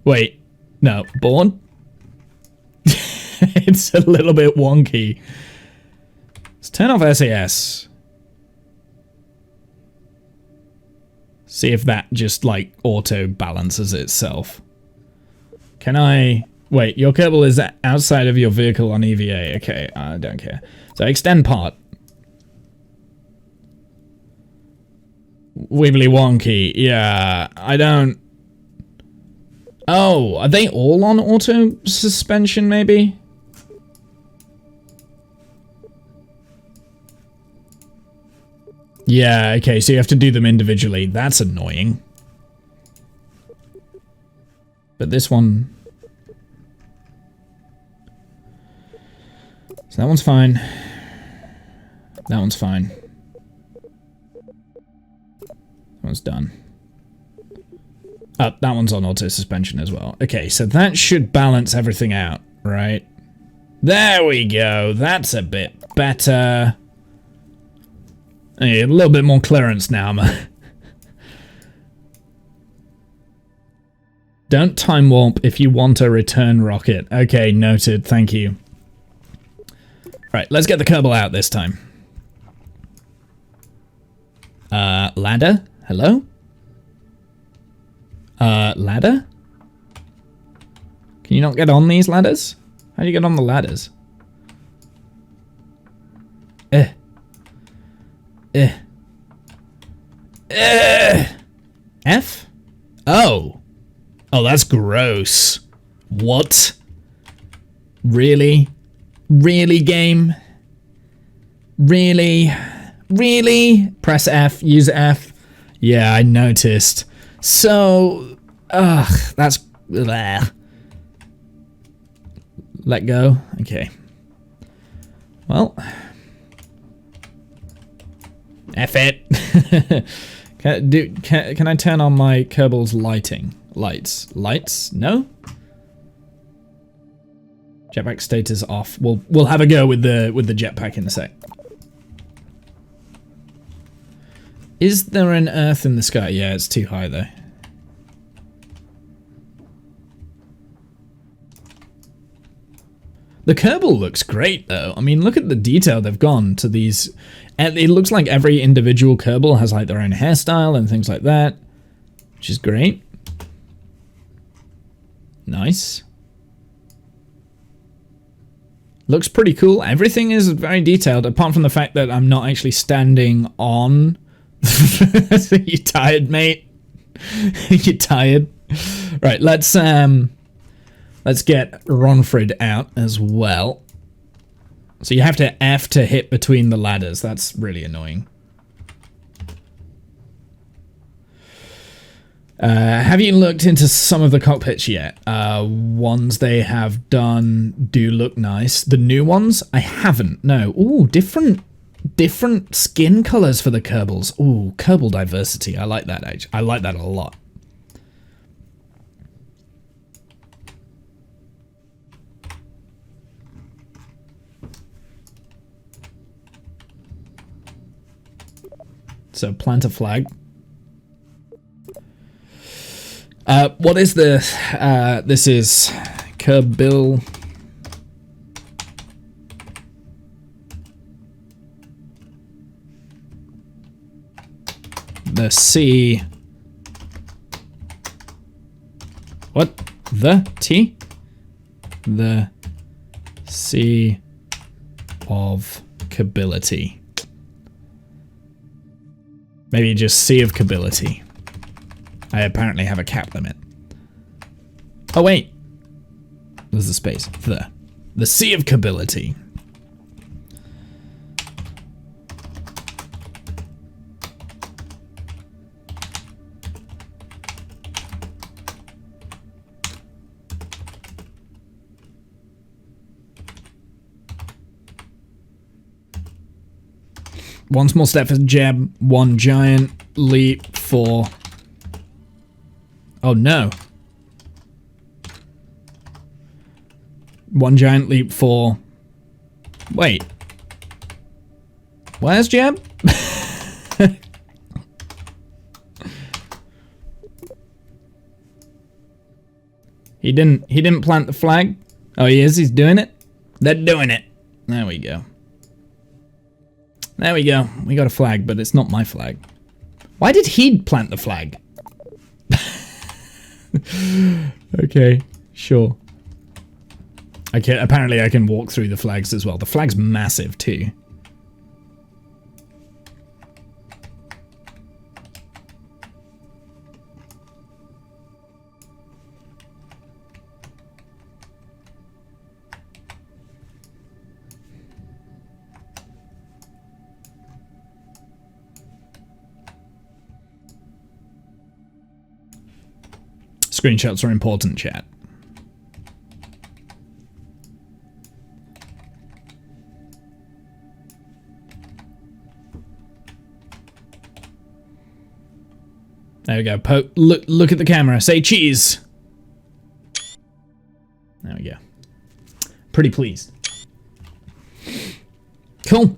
Wait. No, born? It's a little bit wonky. Let's turn off SAS. See if that just, like, auto-balances itself. Can I... Wait, your Kerbal is outside of your vehicle on EVA. Okay, I don't care. So, extend part. Wibbly wonky. Yeah, I don't... Oh, are they all on auto suspension, maybe? Yeah, okay, so you have to do them individually. That's annoying. But this one... So that one's fine. That one's fine. That one's done. Oh, that one's on auto suspension as well. Okay, so that should balance everything out, right? There we go. That's a bit better. Hey, a little bit more clearance now, man. Don't time warp if you want a return rocket. Okay, noted. Thank you. Right, let's get the Kerbal out this time. Ladder? Hello? Ladder? Can you not get on these ladders? How do you get on the ladders? F? Oh. Oh, that's gross. What? Really? Really, game? Really? Really? Press F, use F. Yeah, I noticed. So, that's... Bleh. Let go. Okay. Well... F it. Can I turn on my Kerbal's lighting? Lights? No? Jetpack status off. We'll have a go with the jetpack in a sec. Is there an Earth in the sky? Yeah, it's too high though. The Kerbal looks great though. I mean, look at the detail they've gone to these. It looks like every individual Kerbal has like their own hairstyle and things like that, which is great. Nice. Looks pretty cool. Everything is very detailed, apart from the fact that I'm not actually standing on. You tired, mate? You tired? Right, let's get Ronfrid out as well. So you have to F to hit between the ladders. That's really annoying. Have you looked into some of the cockpits yet? Ones they have done do look nice. The new ones, I haven't. No. Ooh, different skin colors for the Kerbals. Ooh, Kerbal diversity. I like that. I like that a lot. So plant a flag. What is this? This is Kerbal. The C. What? The T? The C of Kerbability. Maybe just C of Kerbability. I apparently have a cap limit. Oh wait. There's a space. The C of Kerbability. One small step for Jeb, one giant leap for... Oh no. One giant leap for... Wait. Where's Jeb? He didn't plant the flag. Oh, he is? He's doing it? They're doing it. There we go. There we go. We got a flag, but it's not my flag. Why did he plant the flag? Okay, sure. Okay, apparently I can walk through the flags as well. The flag's massive too. Screenshots are important, chat. There we go. Look at the camera. Say cheese. There we go. Pretty pleased. Cool.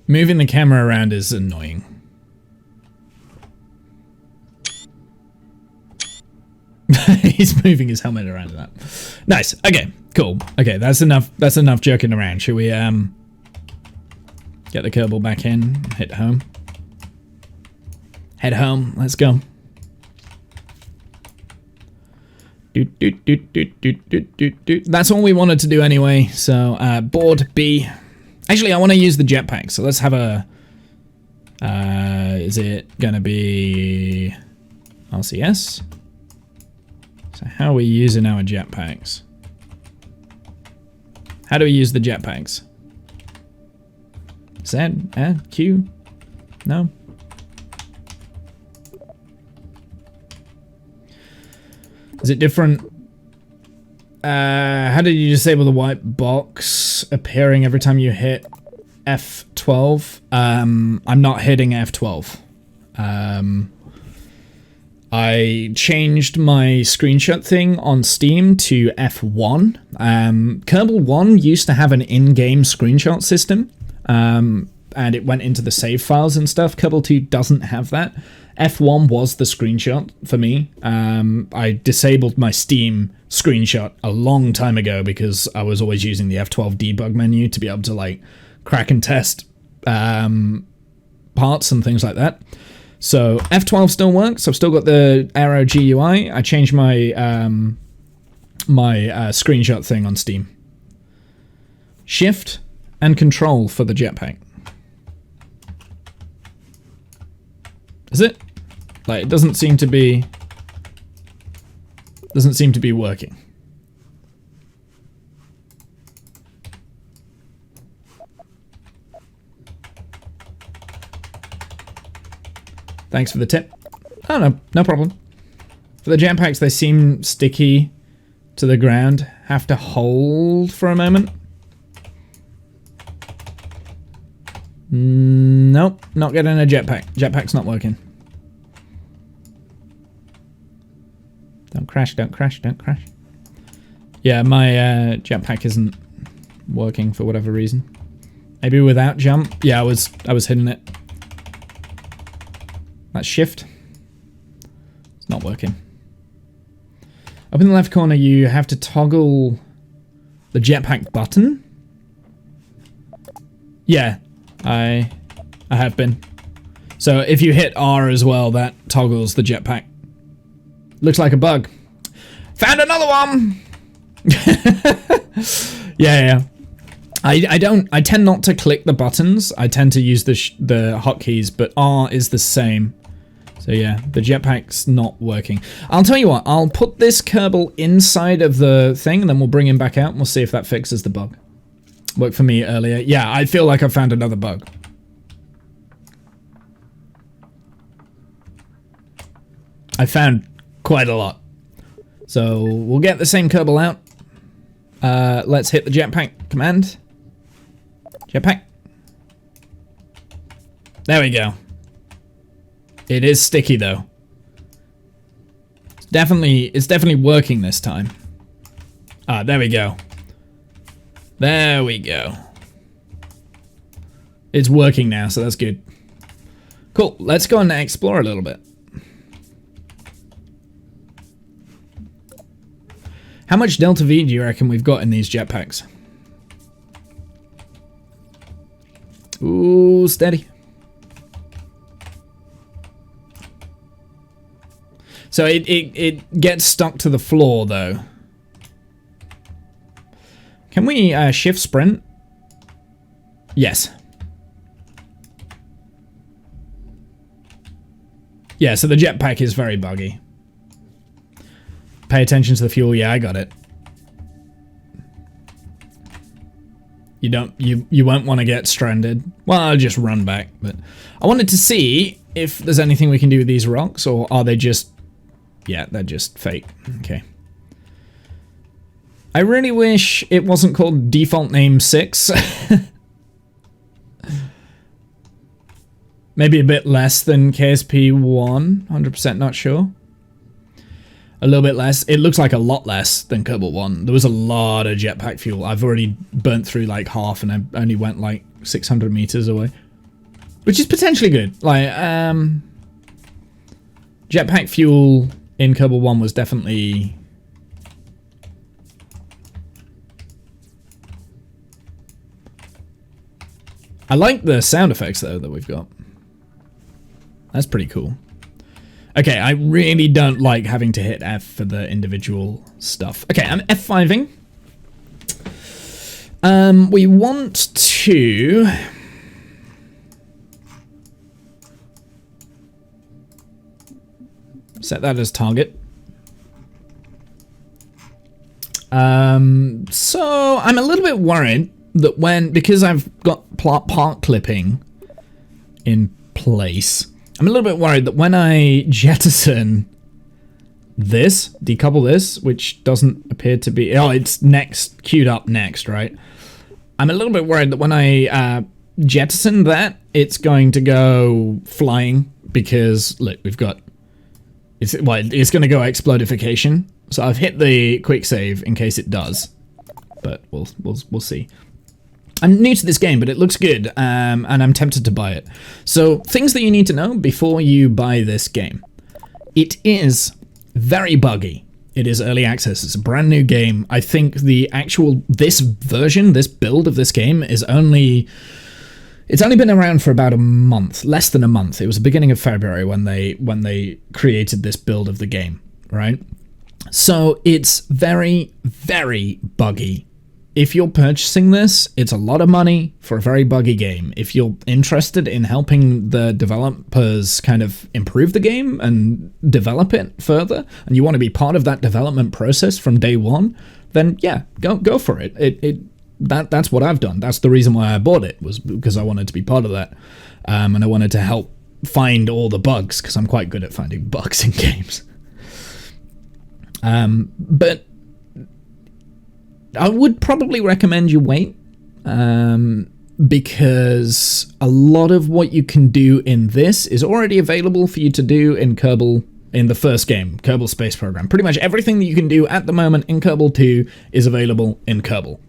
Moving the camera around is annoying. He's moving his helmet around and that. Nice. Okay, cool. Okay, that's enough joking around. Should we get the Kerbal back in? Hit home. Head home. Let's go. That's all we wanted to do anyway. So board B. Actually, I want to use the jetpack, so let's have a... is it going to be RCS? So how are we using our jetpacks? How do we use the jetpacks? Z? Q? No? Is it different? How did you disable the white box appearing every time you hit F12? I'm not hitting F12. I changed my screenshot thing on Steam to F1. Kerbal 1 used to have an in-game screenshot system, and it went into the save files and stuff. Kerbal 2 doesn't have that. F1 was the screenshot for me. I disabled my Steam screenshot a long time ago because I was always using the F12 debug menu to be able to like crack and test parts and things like that. So F12 still works. I've still got the Aero GUI. I changed my my screenshot thing on Steam. Shift and Control for the jetpack. Is it? Like, it doesn't seem to be working. Thanks for the tip. Oh, no, no problem. For the jetpacks, they seem sticky to the ground. Have to hold for a moment. Nope, not getting a jetpack. Jetpack's not working. Don't crash, don't crash, don't crash. Yeah, my jetpack isn't working for whatever reason. Maybe without jump. Yeah, I was hitting it. That's shift. It's not working. Up in the left corner, you have to toggle the jetpack button. Yeah, I have been. So if you hit R as well, that toggles the jetpack. Looks like a bug. Found another one! yeah. I tend not to click the buttons. I tend to use the hotkeys, but R is the same. So yeah, the jetpack's not working. I'll tell you what, I'll put this Kerbal inside of the thing and then we'll bring him back out and we'll see if that fixes the bug. Worked for me earlier. Yeah, I feel like I found another bug. I found quite a lot. So we'll get the same Kerbal out. Let's hit the jetpack command. Jetpack. There we go. It is sticky though. It's definitely working this time. Ah, there we go. There we go. It's working now, so that's good. Cool, let's go and explore a little bit. How much Delta V do you reckon we've got in these jetpacks? Ooh, steady. So it gets stuck to the floor though. Can we shift sprint? Yes. Yeah, so the jetpack is very buggy. Pay attention to the fuel. Yeah, I got it. You won't want to get stranded. Well, I'll just run back, but I wanted to see if there's anything we can do with these rocks, or are they just... Yeah, they're just fake. Okay. I really wish it wasn't called default name 6. Maybe a bit less than KSP 1. 100% not sure. A little bit less. It looks like a lot less than Kerbal 1. There was a lot of jetpack fuel. I've already burnt through like half and I only went like 600 meters away. Which is potentially good. Like, jetpack fuel in Kerbal 1 was definitely... I like the sound effects though that we've got. That's pretty cool. Okay, I really don't like having to hit F for the individual stuff. Okay, I'm F5ing. We want to... set that as target. So I'm a little bit worried that because I've got part clipping in place, I'm a little bit worried that when I jettison this, decouple this, which doesn't appear to be... Oh, it's next, queued up next, right? I'm a little bit worried that when I jettison that, it's going to go flying because, look, we've got It's going to go explodification. So I've hit the quick save in case it does, but we'll see. I'm new to this game, but it looks good, and I'm tempted to buy it. So things that you need to know before you buy this game. It is very buggy. It is early access. It's a brand new game. I think this build of this game is only been around for about a month, less than a month. It was the beginning of February when they created this build of the game, right? So it's very, very buggy. If you're purchasing this, it's a lot of money for a very buggy game. If you're interested in helping the developers kind of improve the game and develop it further, and you want to be part of that development process from day one, then yeah, go for it. That's what I've done. That's the reason why I bought it, was because I wanted to be part of that, and I wanted to help find all the bugs, because I'm quite good at finding bugs in games. But I would probably recommend you wait, because a lot of what you can do in this is already available for you to do in Kerbal, in the first game, Kerbal Space Program. Pretty much everything that you can do at the moment in Kerbal 2 is available in Kerbal.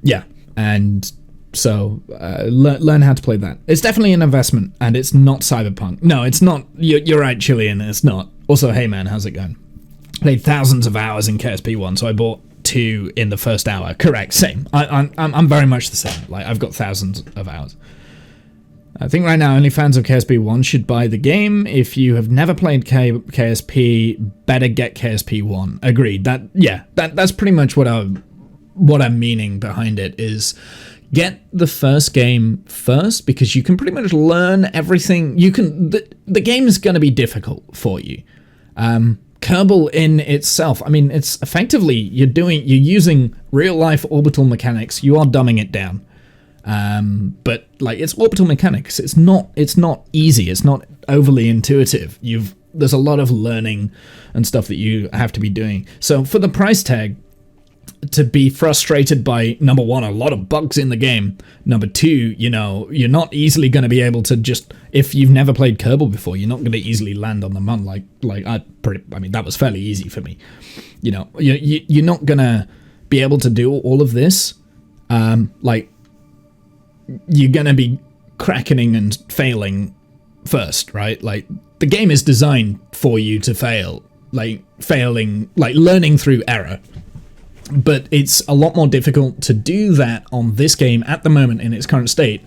Yeah, and so learn how to play that. It's definitely an investment, and it's not Cyberpunk. No, it's not. You're right, Chilean, it's not. Also, hey man, how's it going? Played thousands of hours in KSP 1, so I bought 2 in the first hour. Correct, same. I'm very much the same. Like, I've got thousands of hours. I think right now only fans of KSP 1 should buy the game. If you have never played KSP, better get KSP 1. Agreed. That's pretty much what I'm meaning behind it, is get the first game first, because you can pretty much learn everything. The game is going to be difficult for you. Kerbal in itself, I mean, it's effectively you're using real life orbital mechanics. You are dumbing it down, but like, it's orbital mechanics. It's not easy. It's not overly intuitive. There's a lot of learning and stuff that you have to be doing. So for the price tag, to be frustrated by, number one, a lot of bugs in the game. Number two, you're not easily going to be able to just, if you've never played Kerbal before, you're not going to easily land on the mun. That was fairly easy for me. You're not going to be able to do all of this. You're going to be cracking and failing first, right? Like, the game is designed for you to fail, learning through error. But it's a lot more difficult to do that on this game at the moment in its current state,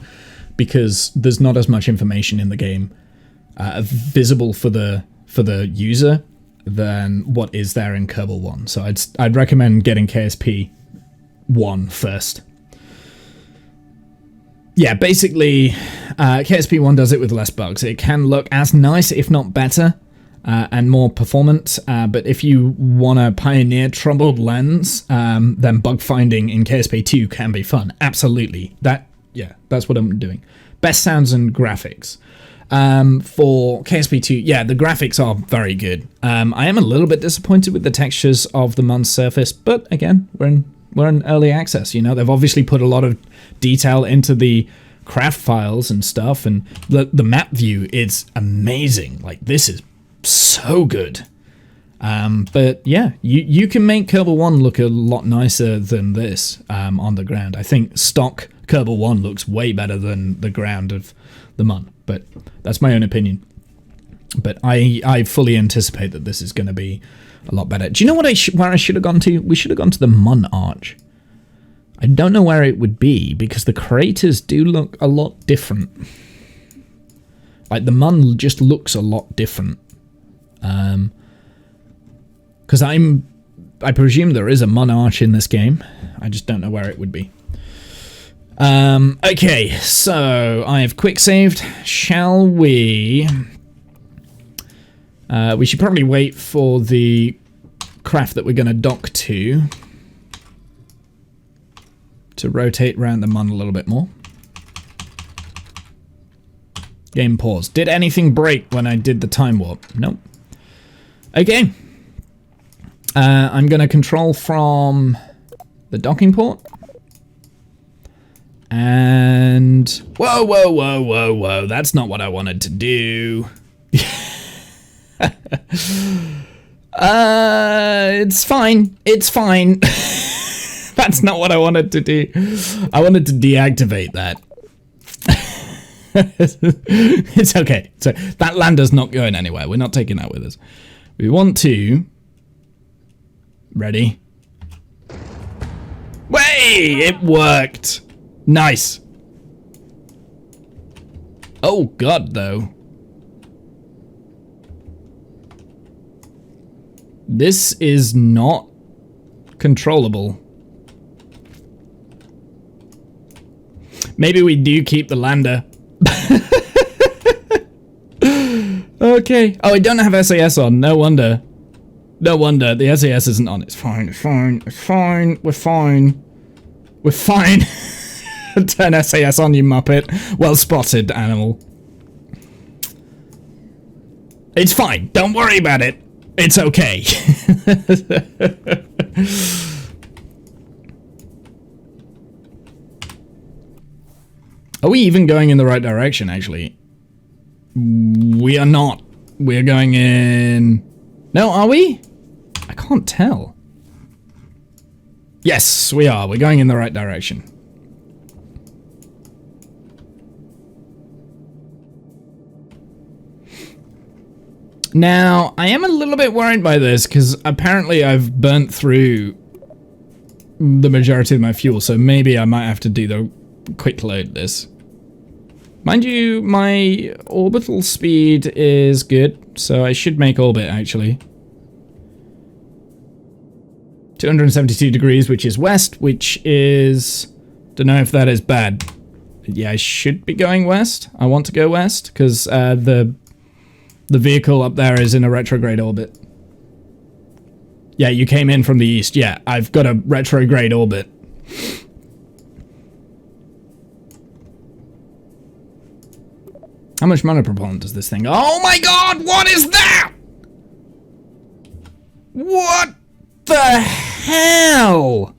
because there's not as much information in the game visible for the user than what is there in Kerbal 1. So I'd recommend getting KSP 1 first. Yeah, basically, KSP 1 does it with less bugs. It can look as nice, if not better, and more performant, but if you want to pioneer troubled lands, then bug finding in KSP 2 can be fun. Absolutely. That's what I'm doing. Best sounds and graphics. For KSP 2, yeah, the graphics are very good. I am a little bit disappointed with the textures of the Mun's surface, but again, we're in early access. They've obviously put a lot of detail into the craft files and stuff, and the map view is amazing. Like, this is so good. But yeah, you can make Kerbal 1 look a lot nicer than this on the ground. I think stock Kerbal 1 looks way better than the ground of the Mun, but that's my own opinion. But I fully anticipate that this is going to be a lot better. Do you know where I should have gone to? We should have gone to the Mun Arch. I don't know where it would be, because the craters do look a lot different. Like, the Mun just looks a lot different. Because I presume there is a Mun Arch in this game. I just don't know where it would be. Okay, so I have quick saved. Shall we? We should probably wait for the craft that we're going to dock to rotate around the Mun a little bit more. Game pause. Did anything break when I did the time warp? Nope. Okay. I'm going to control from the docking port. And... Whoa. That's not what I wanted to do. It's fine. It's fine. That's not what I wanted to do. I wanted to deactivate that. It's okay. So that lander's not going anywhere. We're not taking that with us. We want to... Ready? Way! It worked. Nice. Oh god, though. This is not controllable. Maybe we do keep the lander. Okay. Oh, I don't have SAS on. No wonder. No wonder. The SAS isn't on. It's fine. It's fine. It's fine. We're fine. We're fine. Turn SAS on, you muppet. Well spotted, animal. It's fine. Don't worry about it. It's okay. Are we even going in the right direction, actually? We are not. We're going in... No, are we? I can't tell. Yes, we are. We're going in the right direction. Now, I am a little bit worried by this, because apparently I've burnt through the majority of my fuel, so maybe I might have to do the quick load this. Mind you, my orbital speed is good, so I should make orbit, actually. 272 degrees, which is west, which is... Don't know if that is bad. Yeah, I should be going west. I want to go west, because the vehicle up there is in a retrograde orbit. Yeah, you came in from the east. Yeah, I've got a retrograde orbit. How much monopropellant does this thing... Oh my god, what is that? What the hell?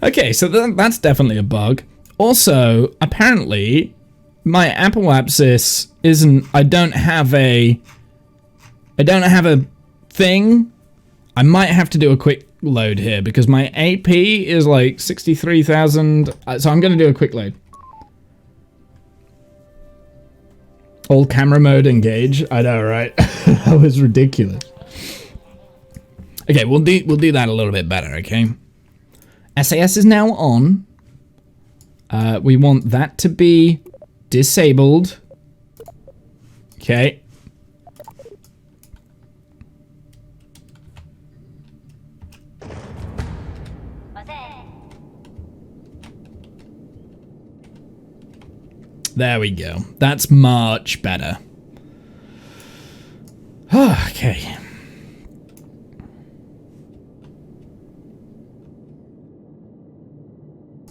Okay, so that's definitely a bug. Also, apparently, my apoapsis isn't... I don't have a thing. I might have to do a quick load here because my AP is like 63,000. So I'm going to do a quick load. All camera mode engage. I know, right? That was ridiculous. Okay, we'll do that a little bit better. Okay. SAS is now on. We want that to be disabled. Okay. There we go. That's much better. Okay.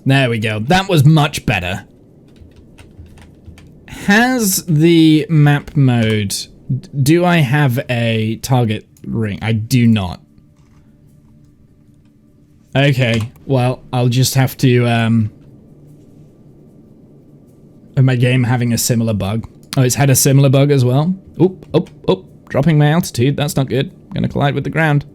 There we go. That was much better. Has the map mode... Do I have a target ring? I do not. Okay. Well, I'll just have to... Am my game having a similar bug? Oh, it's had a similar bug as well? Oop, oop, oop. Dropping my altitude. That's not good. I'm gonna collide with the ground.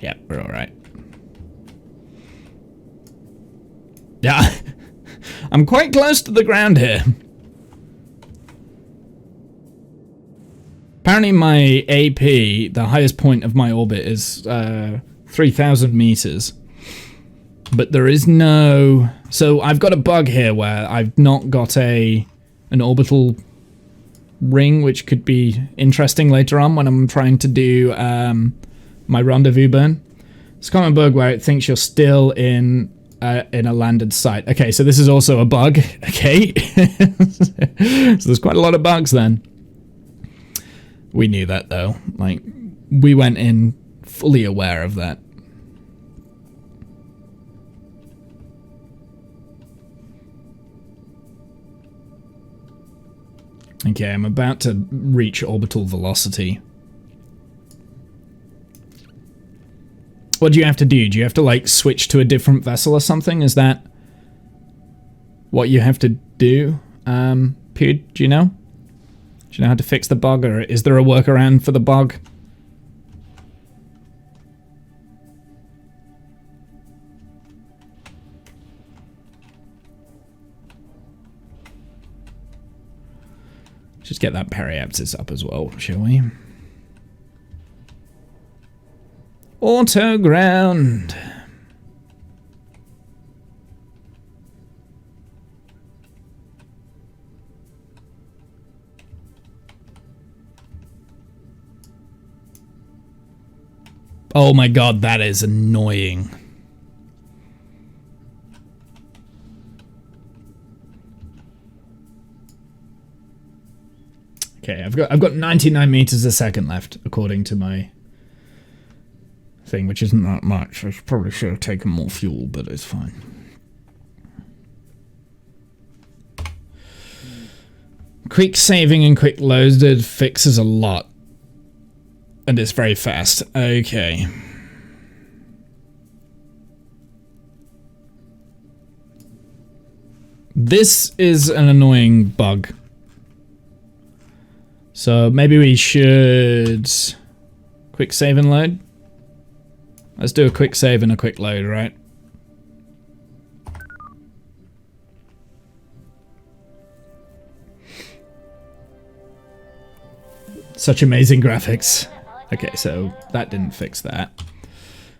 Yeah, we're alright. Yeah. I'm quite close to the ground here. Apparently my AP, the highest point of my orbit is 3,000 meters. But there is no... So I've got a bug here where I've not got an orbital ring, which could be interesting later on when I'm trying to do my rendezvous burn. It's a common bug where it thinks you're still in a landed site. Okay, so this is also a bug. Okay. So there's quite a lot of bugs then. We knew that though. Like, we went in fully aware of that. Okay, I'm about to reach orbital velocity. What do you have to do? Do you have to, like, switch to a different vessel or something? Is that what you have to do? Pewd, do you know? Do you know how to fix the bug, or is there a workaround for the bug? Just get that periapsis up as well, shall we? Auto ground. Oh my god, that is annoying. Okay, I've got 99 meters a second left, according to my thing, which isn't that much. I probably should have taken more fuel, but it's fine. Quick saving and quick loaded fixes a lot. And it's very fast. Okay. This is an annoying bug. So maybe we should quick save and load. Let's do a quick save and a quick load, right? Such amazing graphics. Okay, so that didn't fix that.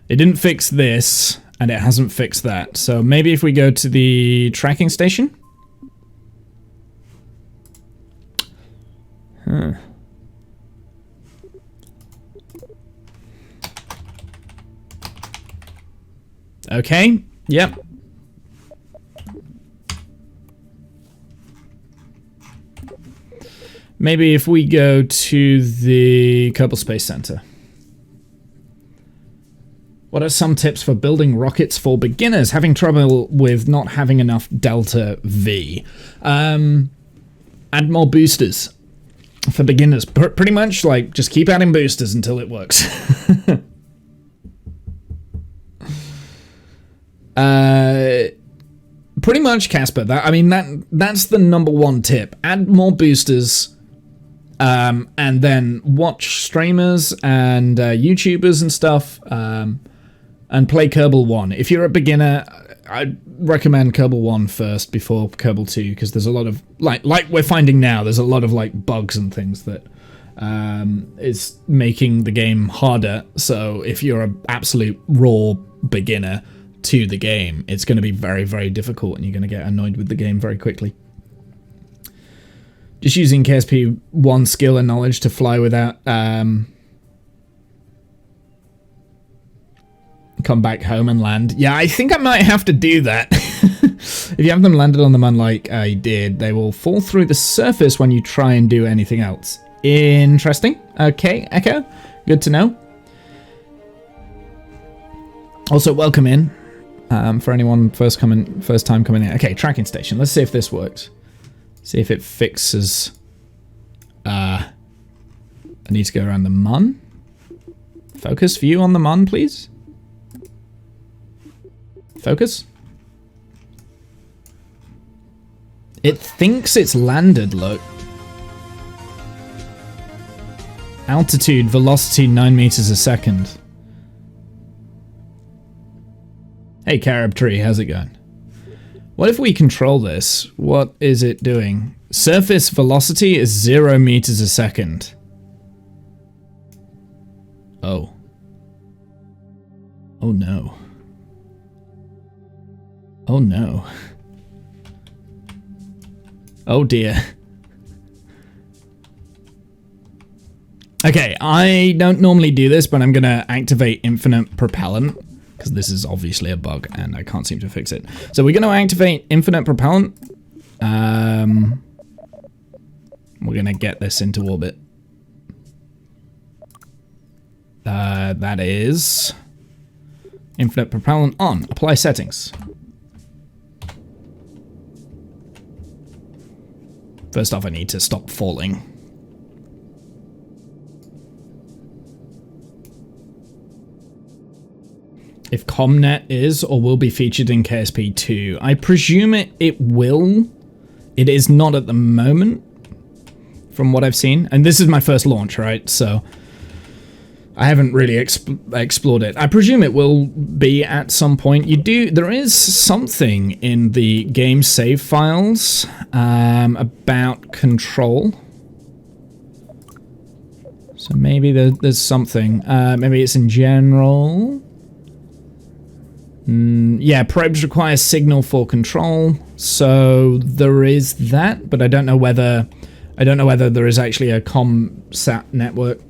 It didn't fix this, and it hasn't fixed that. So maybe if we go to the tracking station? Huh. Okay, yep. Maybe if we go to the Kerbal Space Center. What are some tips for building rockets for beginners having trouble with not having enough Delta V? Add more boosters for beginners. Pretty much, like, just keep adding boosters until it works. Pretty much, Casper. That's the #1 tip. Add more boosters. And then watch streamers and YouTubers and stuff, and play Kerbal 1. If you're a beginner, I'd recommend Kerbal 1 first before Kerbal 2, because there's a lot of, like we're finding now, there's a lot of, like, bugs and things that is making the game harder. So if you're an absolute raw beginner to the game, it's going to be very, very difficult, and you're going to get annoyed with the game very quickly. Just using KSP 1 skill and knowledge to fly without come back home and land. Yeah, I think I might have to do that. If you have them landed on the moon like I did, they will fall through the surface when you try and do anything else. Interesting. Okay, Echo. Good to know. Also, welcome in. For anyone first time coming in. Okay, tracking station. Let's see if this works. See if it fixes... I need to go around the mun. Focus view on the mun, please. Focus. It thinks it's landed, look. Altitude, velocity, 9 meters a second. Hey, Carob Tree, how's it going? What if we control this? What is it doing? Surface velocity is 0 meters a second. Oh. Oh no. Oh no. Oh dear. Okay, I don't normally do this, but I'm gonna activate infinite propellant, because this is obviously a bug and I can't seem to fix it. So we're going to activate infinite propellant. We're going to get this into orbit. That is infinite propellant on. Apply settings. First off, I need to stop falling. if ComNet is or will be featured in KSP2. I presume it will. It is not at the moment, from what I've seen. And this is my first launch, right? So I haven't really explored it. I presume it will be at some point. There is something in the game save files about control. So maybe there's something. Maybe it's in general. Yeah, probes require signal for control. So there is that, but I don't know whether there is actually a ComSat network.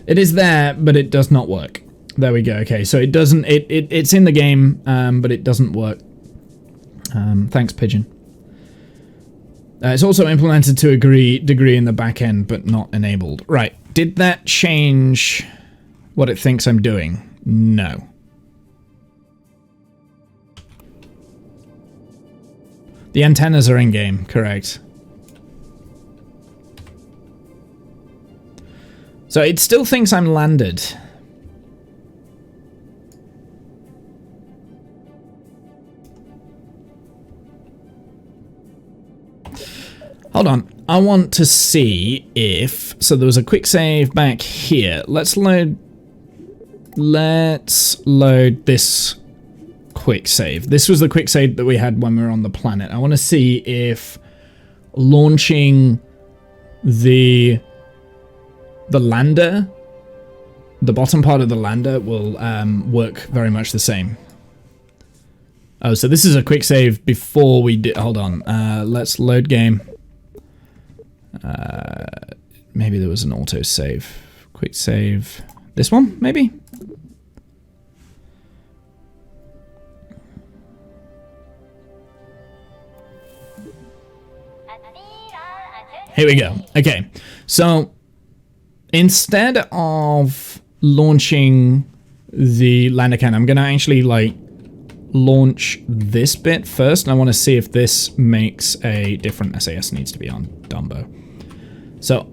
It is there, but it does not work. There we go. Okay, so it doesn't. It's in the game, but it doesn't work. Thanks, Pigeon. It's also implemented to a degree in the back end, but not enabled. Right. Did that change what it thinks I'm doing? No. The antennas are in-game, correct. So it still thinks I'm landed. Hold on. I want to see if... So there was a quick save back here. Let's load this quick save. This was the quick save that we had when we were on the planet. I want to see if launching the lander, the bottom part of the lander, will work very much the same. Oh, so this is a quick save before we did... Hold on. Let's load game. Maybe there was an auto save. Quick save. This one, maybe? Here we go. Okay, so instead of launching the lander can, I'm gonna actually like launch this bit first, and I want to see if this makes a different SAS needs to be on Dumbo. So,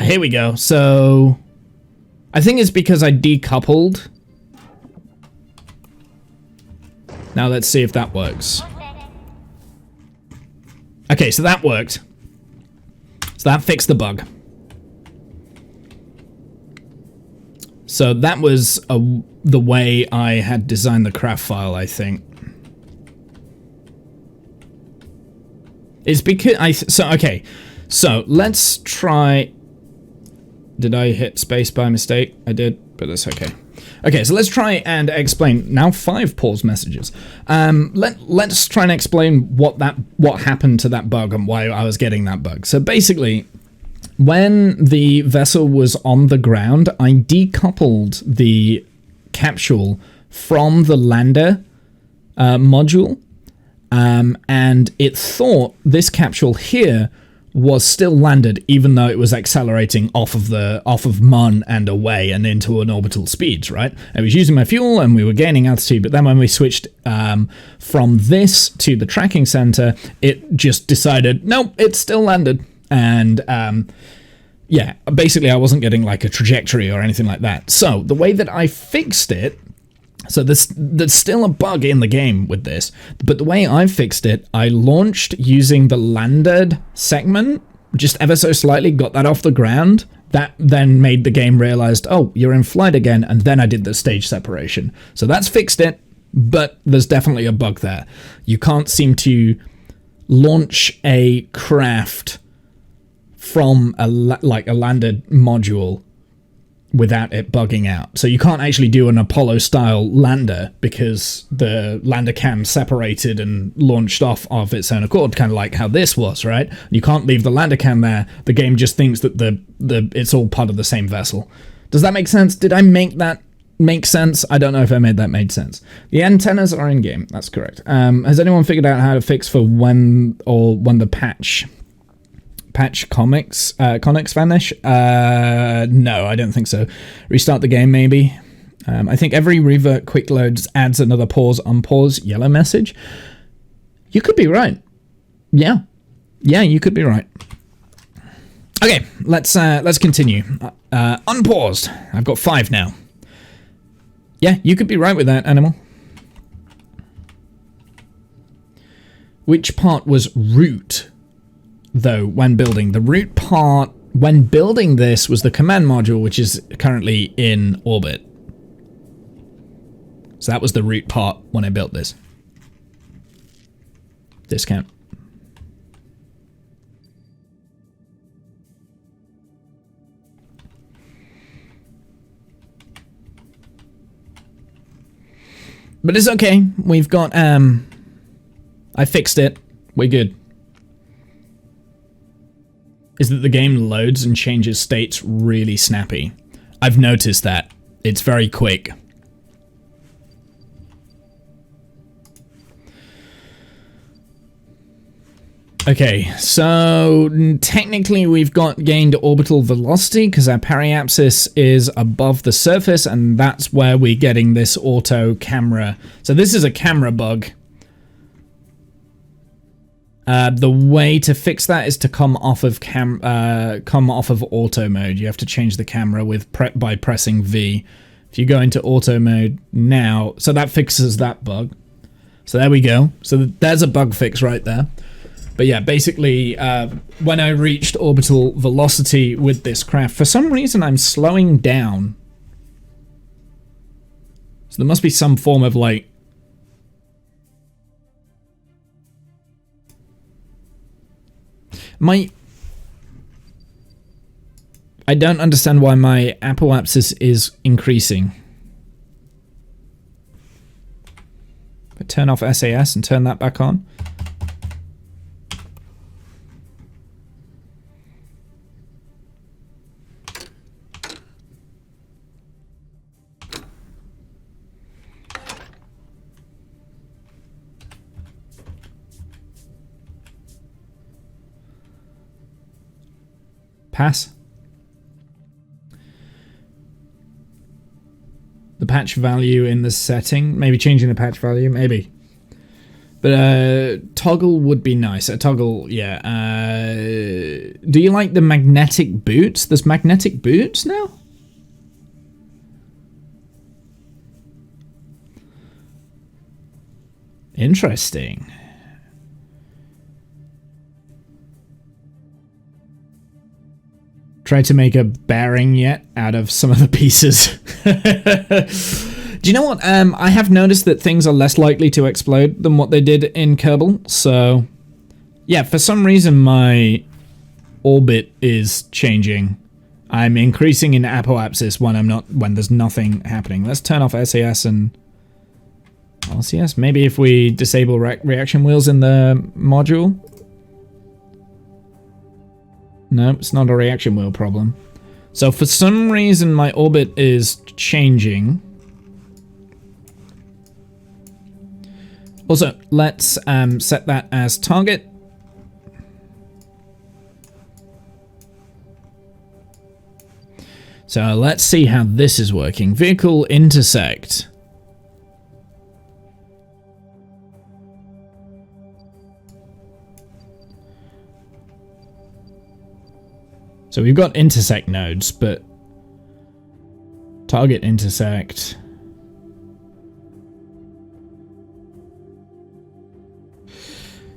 here we go. So, I think it's because I decoupled. Now let's see if that works. Okay, so that worked. So that fixed the bug. So that was the way I had designed the craft file, I think. It's because okay. So let's try. Did I hit space by mistake? I did, but that's okay. Okay, so let's try and explain. Now 5 pause messages. Let's try and explain what happened to that bug and why I was getting that bug. So basically, when the vessel was on the ground, I decoupled the capsule from the lander module, and it thought this capsule here was still landed, even though it was accelerating off of Mun and away and into an orbital speeds, right? I was using my fuel and we were gaining altitude, but then when we switched from this to the tracking center, it just decided, nope, it's still landed. And yeah, basically I wasn't getting like a trajectory or anything like that. So the way that I fixed it, so there's still a bug in the game with this, but the way I fixed it, I launched using the landed segment, just ever so slightly, got that off the ground. That then made the game realized, oh, you're in flight again, and then I did the stage separation. So that's fixed it, but there's definitely a bug there. You can't seem to launch a craft from a landed module without it bugging out. So you can't actually do an Apollo-style lander because the lander cam separated and launched off of its own accord, kind of like how this was, right? You can't leave the lander cam there. The game just thinks that it's all part of the same vessel. Does that make sense? Did I make that make sense? I don't know if I made that made sense. The antennas are in-game. That's correct. Has anyone figured out how to fix for when the patch conics vanish? No, I don't think so. Restart the game, maybe. I think every revert quick load adds another pause unpause yellow message. You could be right. Yeah, you could be right. Okay, let's continue. Unpaused. I've got 5 now. Yeah, you could be right with that, Animal. Which part was root, though, when building? The root part, when building this, was the command module, which is currently in orbit. So that was the root part when I built this. Discount. But it's okay. We've got, I fixed it. We're good. Is that the game loads and changes states really snappy. I've noticed that. It's very quick. Okay, so technically we've gained orbital velocity because our periapsis is above the surface, and that's where we're getting this auto camera. So this is a camera bug. The way to fix that is to come off of auto mode. You have to change the camera by pressing V. If you go into auto mode now, so that fixes that bug. So there we go. So there's a bug fix right there. But yeah, basically, when I reached orbital velocity with this craft, for some reason I'm slowing down. So there must be some form of like... I don't understand why my apoapsis is increasing. I turn off SAS and turn that back on. Pass. The patch value in the setting. Maybe changing the patch value. Maybe. But toggle would be nice. A toggle, yeah. Do you like the magnetic boots? There's magnetic boots now? Interesting. Try to make a bearing yet out of some of the pieces. Do you know what? I have noticed that things are less likely to explode than what they did in Kerbal. So, yeah, for some reason my orbit is changing. I'm increasing in apoapsis when there's nothing happening. Let's turn off SAS and LCS. Maybe if we disable reaction wheels in the module. No, it's not a reaction wheel problem. So for some reason my orbit is changing. Also, let's set that as target. So let's see how this is working. Vehicle intersect. So we've got intersect nodes, but target intersect.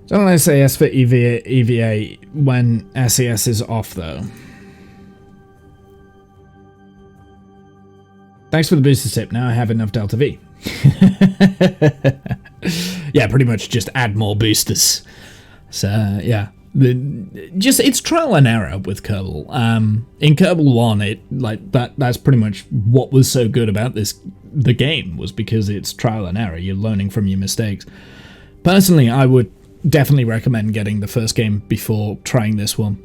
Don't SAS for EVA when SES is off though. Thanks for the booster tip. Now I have enough Delta V. Yeah, pretty much just add more boosters. So yeah. It's trial and error with Kerbal. In Kerbal 1, that's pretty much what was so good about the game, was because it's trial and error. You're learning from your mistakes. Personally, I would definitely recommend getting the first game before trying this one,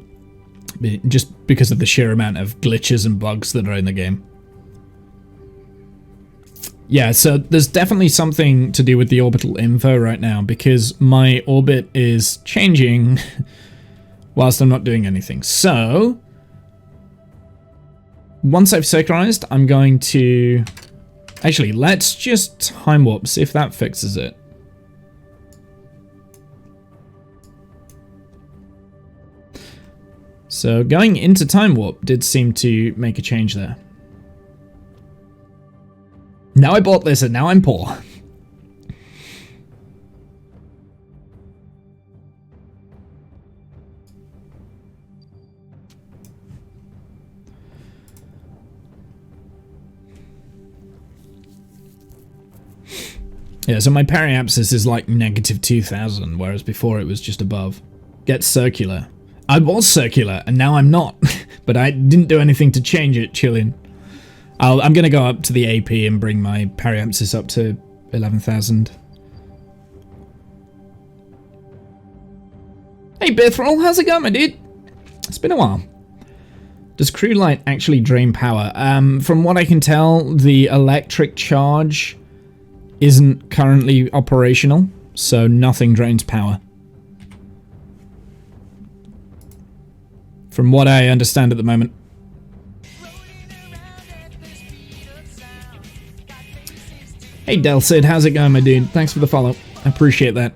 just because of the sheer amount of glitches and bugs that are in the game. Yeah, so there's definitely something to do with the orbital info right now, because my orbit is changing whilst I'm not doing anything. So, once I've synchronized, I'm going to... Actually, let's just time warp, see if that fixes it. So, going into time warp did seem to make a change there. Now I bought this and now I'm poor. Yeah, so my periapsis is like negative 2000, whereas before it was just above. Get circular. I was circular, and now I'm not. But I didn't do anything to change it, chillin'. I'm gonna go up to the AP and bring my periapsis up to 11,000. Hey Bithrol, how's it going, my dude? It's been a while. Does crew light actually drain power? From what I can tell, the electric charge isn't currently operational, so nothing drains power. From what I understand at the moment. Hey Del Cid, how's it going, my dude? Thanks for the follow. I appreciate that.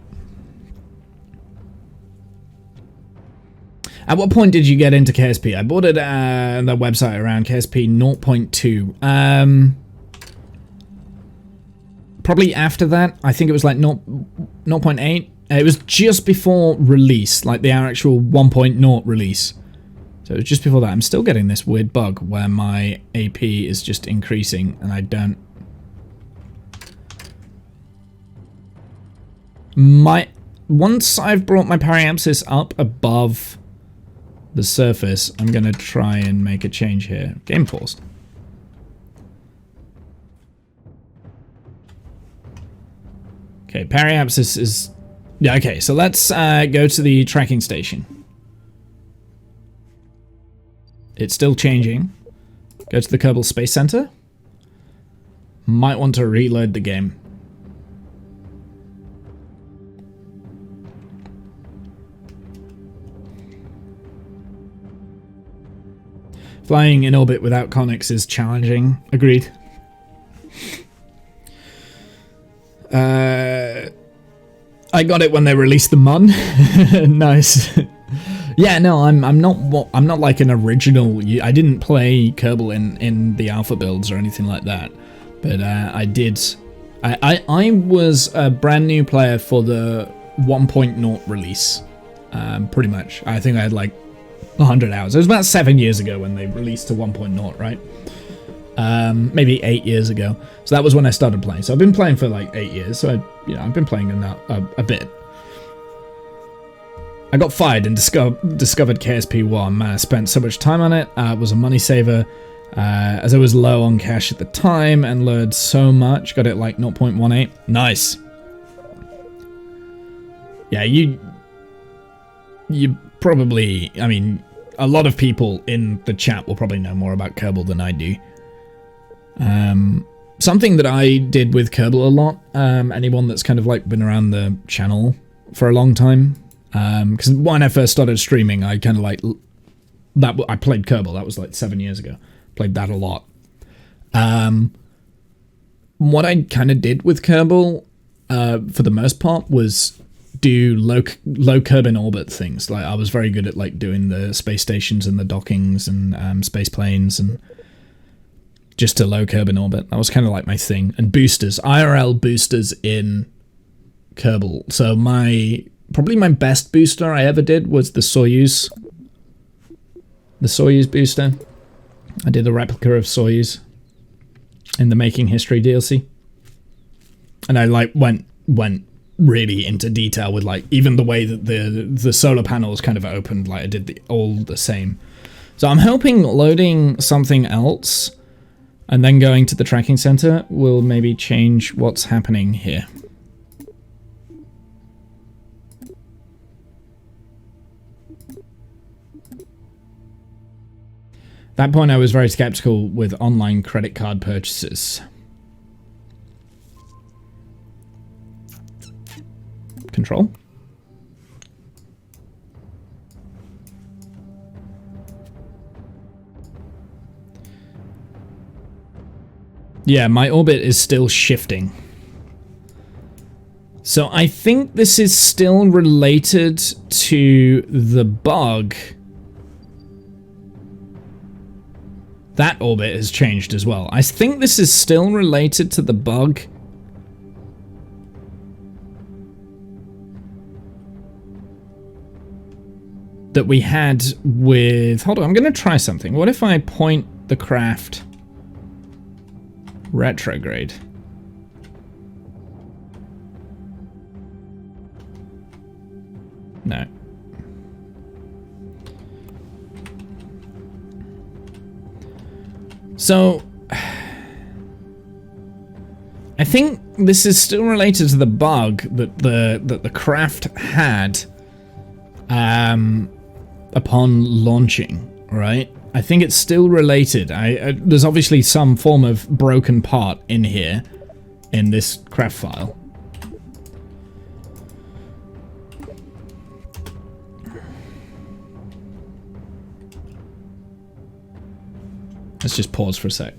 At what point did you get into KSP? I bought it at the website around KSP 0.2. Probably after that. I think it was like 0.8. It was just before release, like the actual 1.0 release. So it was just before that. I'm still getting this weird bug where my AP is just increasing and I don't... Once I've brought my periapsis up above the surface, I'm going to try and make a change here. Game paused. Okay, periapsis is... Yeah, okay, so let's go to the tracking station. It's still changing. Go to the Kerbal Space Center. Might want to reload the game. Flying in orbit without conics is challenging. Agreed. I got it when they released the Mun. Nice. Yeah, no, I'm not like an original. I didn't play Kerbal in the alpha builds or anything like that, but I did. I was a brand new player for the 1.0 release, pretty much. I think I had like 100 hours. It was about 7 years ago when they released to 1.0, right? Maybe 8 years ago. So that was when I started playing. So I've been playing for like 8 years. So I've been playing a bit. I got fired and discovered KSP1. Man, I spent so much time on it. It was a money saver, as I was low on cash at the time and learned so much. Got it like 0.18. Nice. Yeah, you probably, I mean, a lot of people in the chat will probably know more about Kerbal than I do. Something that I did with Kerbal a lot, anyone that's kind of like been around the channel for a long time, because when I first started streaming, I kind of like that. I played Kerbal. That was like 7 years ago. Played that a lot. What I kind of did with Kerbal, for the most part, was do low curb in orbit things. Like I was very good at like doing the space stations and the dockings and space planes and just to low curb in orbit. That was kind of like my thing. And boosters, IRL boosters in Kerbal. So probably my best booster I ever did was the Soyuz booster. I did a replica of Soyuz in the Making History DLC, and I like went really into detail with like even the way that the solar panels kind of opened. Like I did all the same. So I'm hoping loading something else and then going to the tracking center will maybe change what's happening here. At that point, I was very skeptical with online credit card purchases. Control. Yeah, my orbit is still shifting. So I think this is still related to the bug That orbit has changed as well. I think this is still related to the bug. That we had with... Hold on, I'm going to try something. What if I point the craft retrograde? No. So, I think this is still related to the bug that the craft had upon launching, right? I think it's still related. There's obviously some form of broken part in here, in this craft file. Let's just pause for a sec.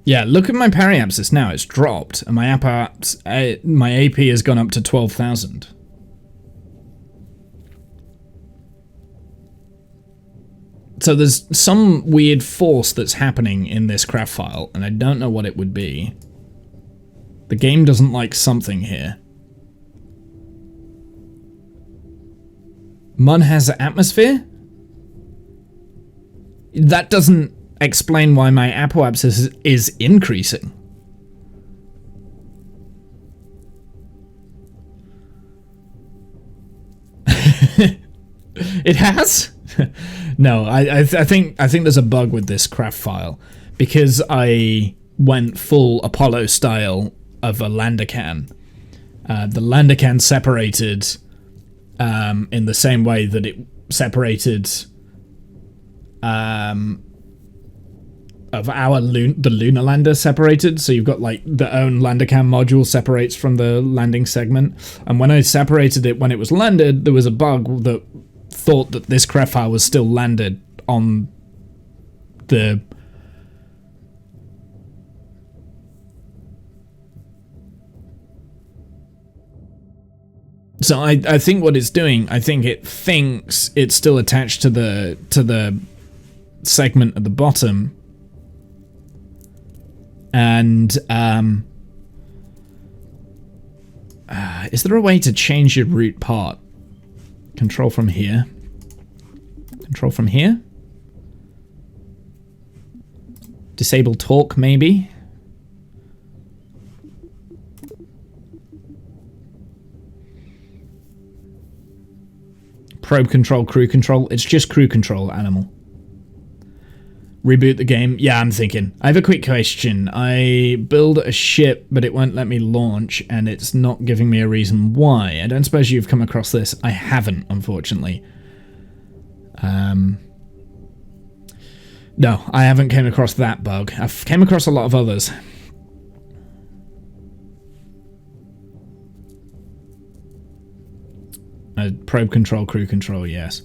Yeah, look at my periapsis now. It's dropped, and my AP has gone up to 12,000. So there's some weird force that's happening in this craft file, and I don't know what it would be. The game doesn't like something here. Mun has atmosphere? That doesn't explain why my apoapsis is increasing. It has? No, I think there's a bug with this craft file because I went full Apollo style of a lander can. The lander can separated in the same way that it separated of the lunar lander separated. So you've got like the own lander cam module separates from the landing segment, and when I separated it when it was landed, there was a bug that thought that this craft file was still landed on the so I think what it's doing, I think it thinks it's still attached to the segment at the bottom, and is there a way to change your root part? Control from here. Control from here. Disable talk, maybe. Probe control, crew control. It's just crew control, animal. Reboot the game. Yeah, I'm thinking. I have a quick question. I build a ship, but it won't let me launch, and it's not giving me a reason why. I don't suppose you've come across this. I haven't, unfortunately. No, I haven't came across that bug. I've came across a lot of others. Probe control, crew control, yes.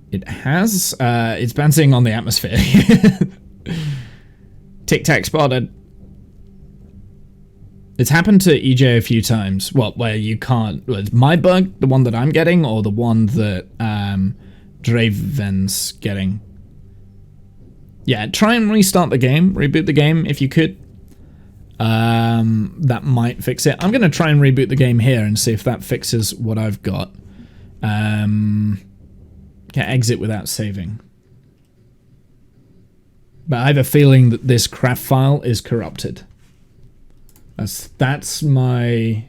It has. It's bouncing on the atmosphere. Tic Tac spotted. It's happened to EJ a few times. Well, where you can't. My bug, the one that I'm getting, or the one that Draven's getting. Yeah, try and restart the game. Reboot the game if you could. That might fix it. I'm going to try and reboot the game here and see if that fixes what I've got. Can't exit without saving. But I have a feeling that this craft file is corrupted. That's my...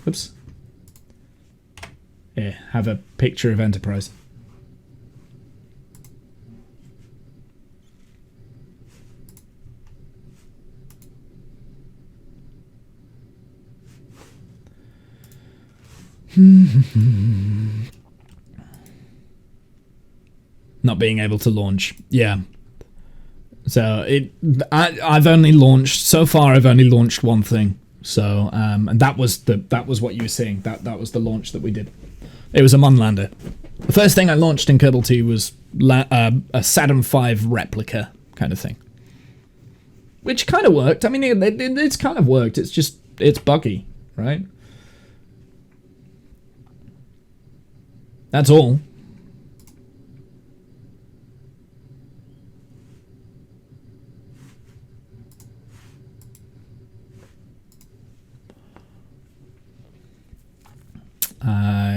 Oops. Here, have a picture of Enterprise. Not being able to launch. Yeah. So I've only launched so far. I've only launched one thing. So and that was what you were seeing. That was the launch that we did. It was a Mun lander. The first thing I launched in Kerbal 2 was a Saturn V replica kind of thing, which kind of worked. I mean, it's kind of worked. It's just it's buggy, right? That's all.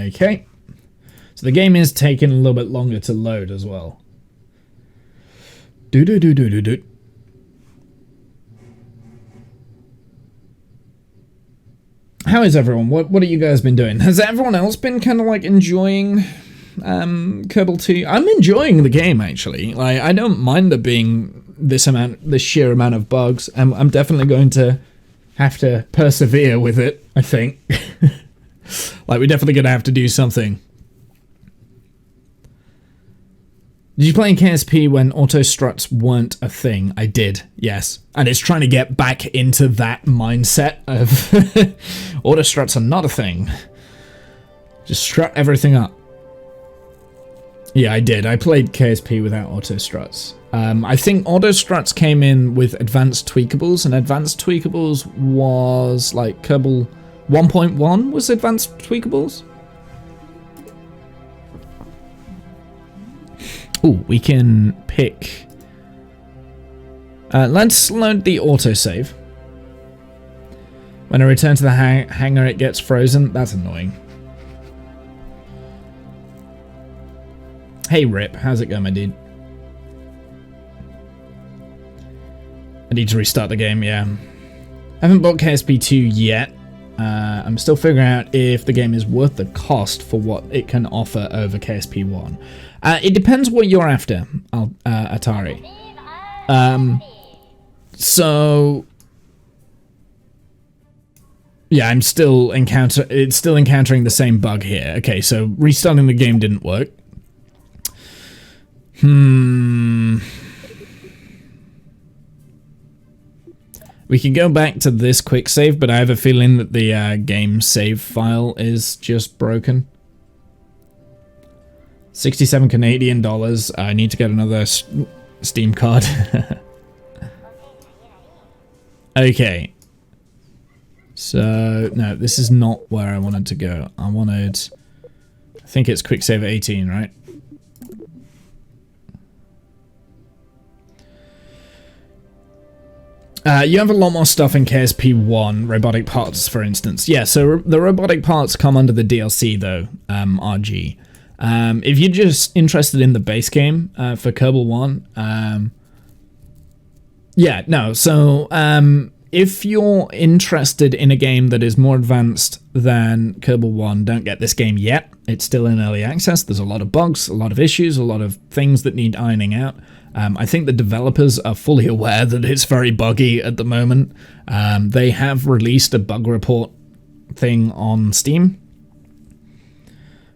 Okay. So the game is taking a little bit longer to load as well. Do. How is everyone? What have you guys been doing? Has everyone else been kind of like enjoying Kerbal 2? I'm enjoying the game actually. Like I don't mind there being this sheer amount of bugs. I'm definitely going to have to persevere with it, I think. Like we're definitely gonna have to do something. Did you play in KSP when auto struts weren't a thing? I did, yes. And it's trying to get back into that mindset of auto struts are not a thing. Just strut everything up. Yeah, I did. I played KSP without auto struts. I think auto struts came in with advanced tweakables, and advanced tweakables was like Kerbal 1.1 was advanced tweakables. Ooh, we can pick... let's load the autosave. When I return to the hangar, it gets frozen. That's annoying. Hey, Rip. How's it going, my dude? I need to restart the game, yeah. Haven't bought KSP 2 yet. I'm still figuring out if the game is worth the cost for what it can offer over KSP 1. It depends what you're after, Atari. So yeah, it's still encountering the same bug here. Okay, so restarting the game didn't work. We can go back to this quick save, but I have a feeling that the game save file is just broken. 67 Canadian dollars. I need to get another Steam card. Okay. So, no, this is not where I wanted to go. I think it's quick save at 18, right? You have a lot more stuff in KSP 1, robotic parts, for instance. Yeah, so the robotic parts come under the DLC, though, RG. If you're just interested in the base game for Kerbal 1, yeah, no, so if you're interested in a game that is more advanced than Kerbal 1, don't get this game yet. It's still in early access. There's a lot of bugs, a lot of issues, a lot of things that need ironing out. I think the developers are fully aware that it's very buggy at the moment. They have released a bug report thing on Steam.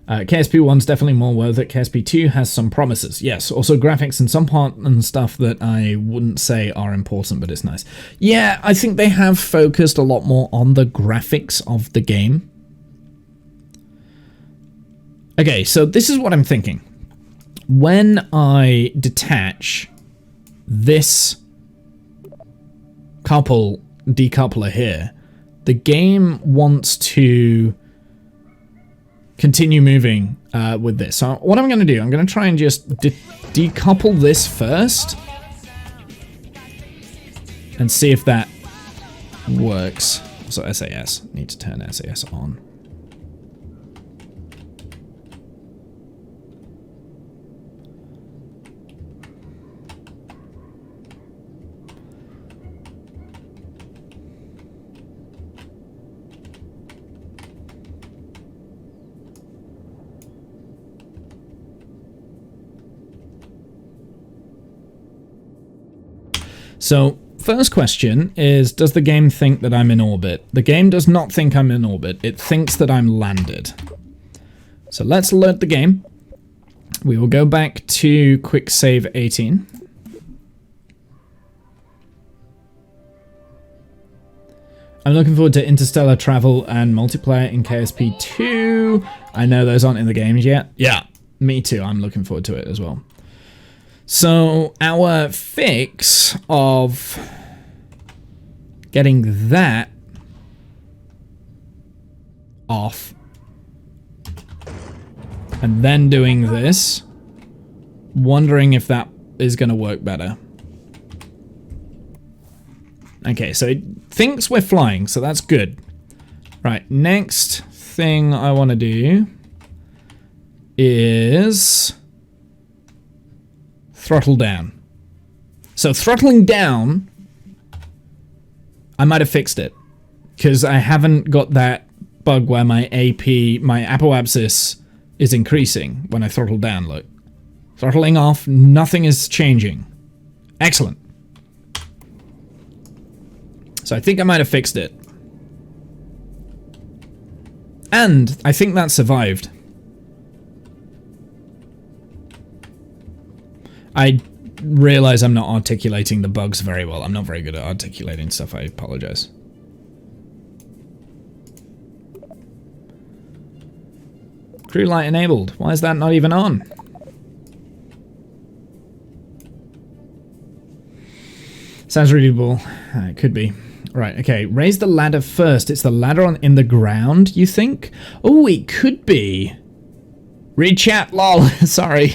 KSP 1's definitely more worth it. KSP 2 has some promises. Yes, also graphics and some part and stuff that I wouldn't say are important, but it's nice. Yeah, I think they have focused a lot more on the graphics of the game. Okay, so this is what I'm thinking. When I detach this decoupler here, the game wants to continue moving with this. So what I'm going to do, I'm going to try and just decouple this first and see if that works. So SAS, need to turn SAS on. So, first question is, does the game think that I'm in orbit? The game does not think I'm in orbit. It thinks that I'm landed. So let's load the game. We will go back to quick save 18. I'm looking forward to interstellar travel and multiplayer in KSP 2. I know those aren't in the games yet. Yeah, me too. I'm looking forward to it as well. So our fix of getting that and then doing this. Wondering if that is going to work better. Okay, so it thinks we're flying, so that's good. Right, next thing I want to do is throttle down. So throttling down, I might have fixed it, because I haven't got that bug where my AP, my apoapsis is increasing when I throttle down, look. Throttling off, nothing is changing. Excellent. So I think I might have fixed it. And I think that survived. I realize I'm not articulating the bugs very well. I'm not very good at articulating stuff. I apologize. Crew light enabled. Why is that not even on? Sounds readable. It could be. Right, okay. Raise the ladder first. It's the ladder in the ground, you think? Oh, it could be. Read chat, lol. Sorry.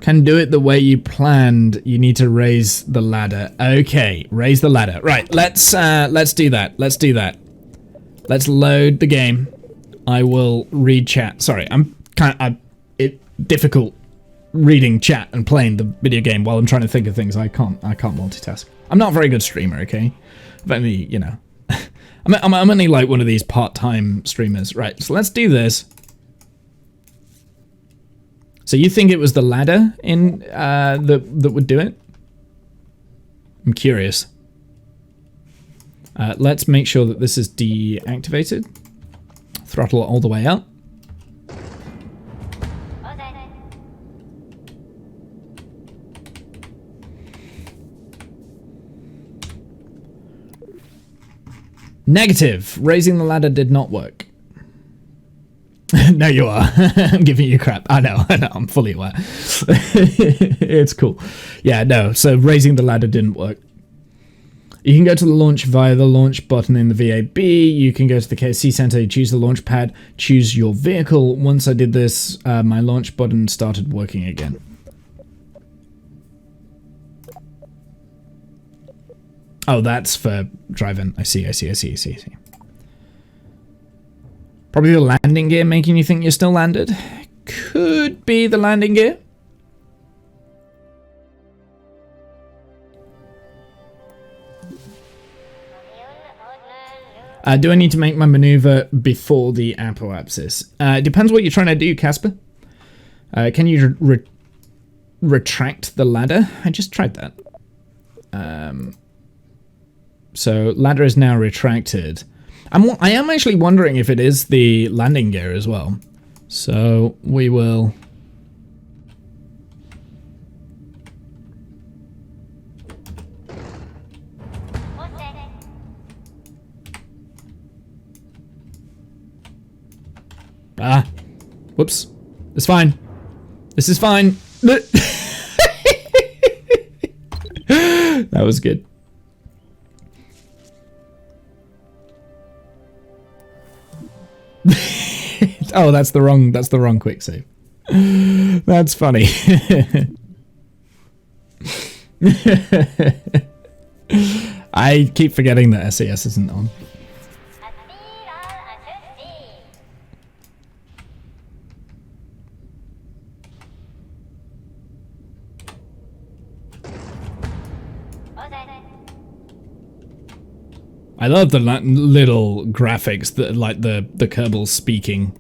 Can do it the way you planned. You need to raise the ladder. Okay, raise the ladder. Right, let's do that. Let's do that. Let's load the game. I will read chat. Sorry, I'm difficult reading chat and playing the video game while I'm trying to think of things. I can't multitask. I'm not a very good streamer, okay? I've only, you know, I'm only like one of these part-time streamers. Right, so let's do this. So you think it was the ladder in that would do it? I'm curious. Let's make sure that this is deactivated. Throttle all the way up. Negative. Raising the ladder did not work. No, you are. I'm giving you crap. I know, I'm fully aware. It's cool. Yeah, no, so raising the ladder didn't work. You can go to the launch via the launch button in the VAB. You can go to the KSC Center, choose the launch pad, choose your vehicle. Once I did this, my launch button started working again. Oh, that's for driving. I see. Probably the landing gear making you think you're still landed. Could be the landing gear. Do I need to make my maneuver before the apoapsis? It depends what you're trying to do, Casper. Can you retract the ladder? I just tried that. So ladder is now retracted. I am actually wondering if it is the landing gear as well. So we will... Ah, whoops. It's fine. This is fine. That was good. Oh, that's the wrong quick save. That's funny. I keep forgetting that SAS isn't on. I love the little graphics that like the Kerbal speaking.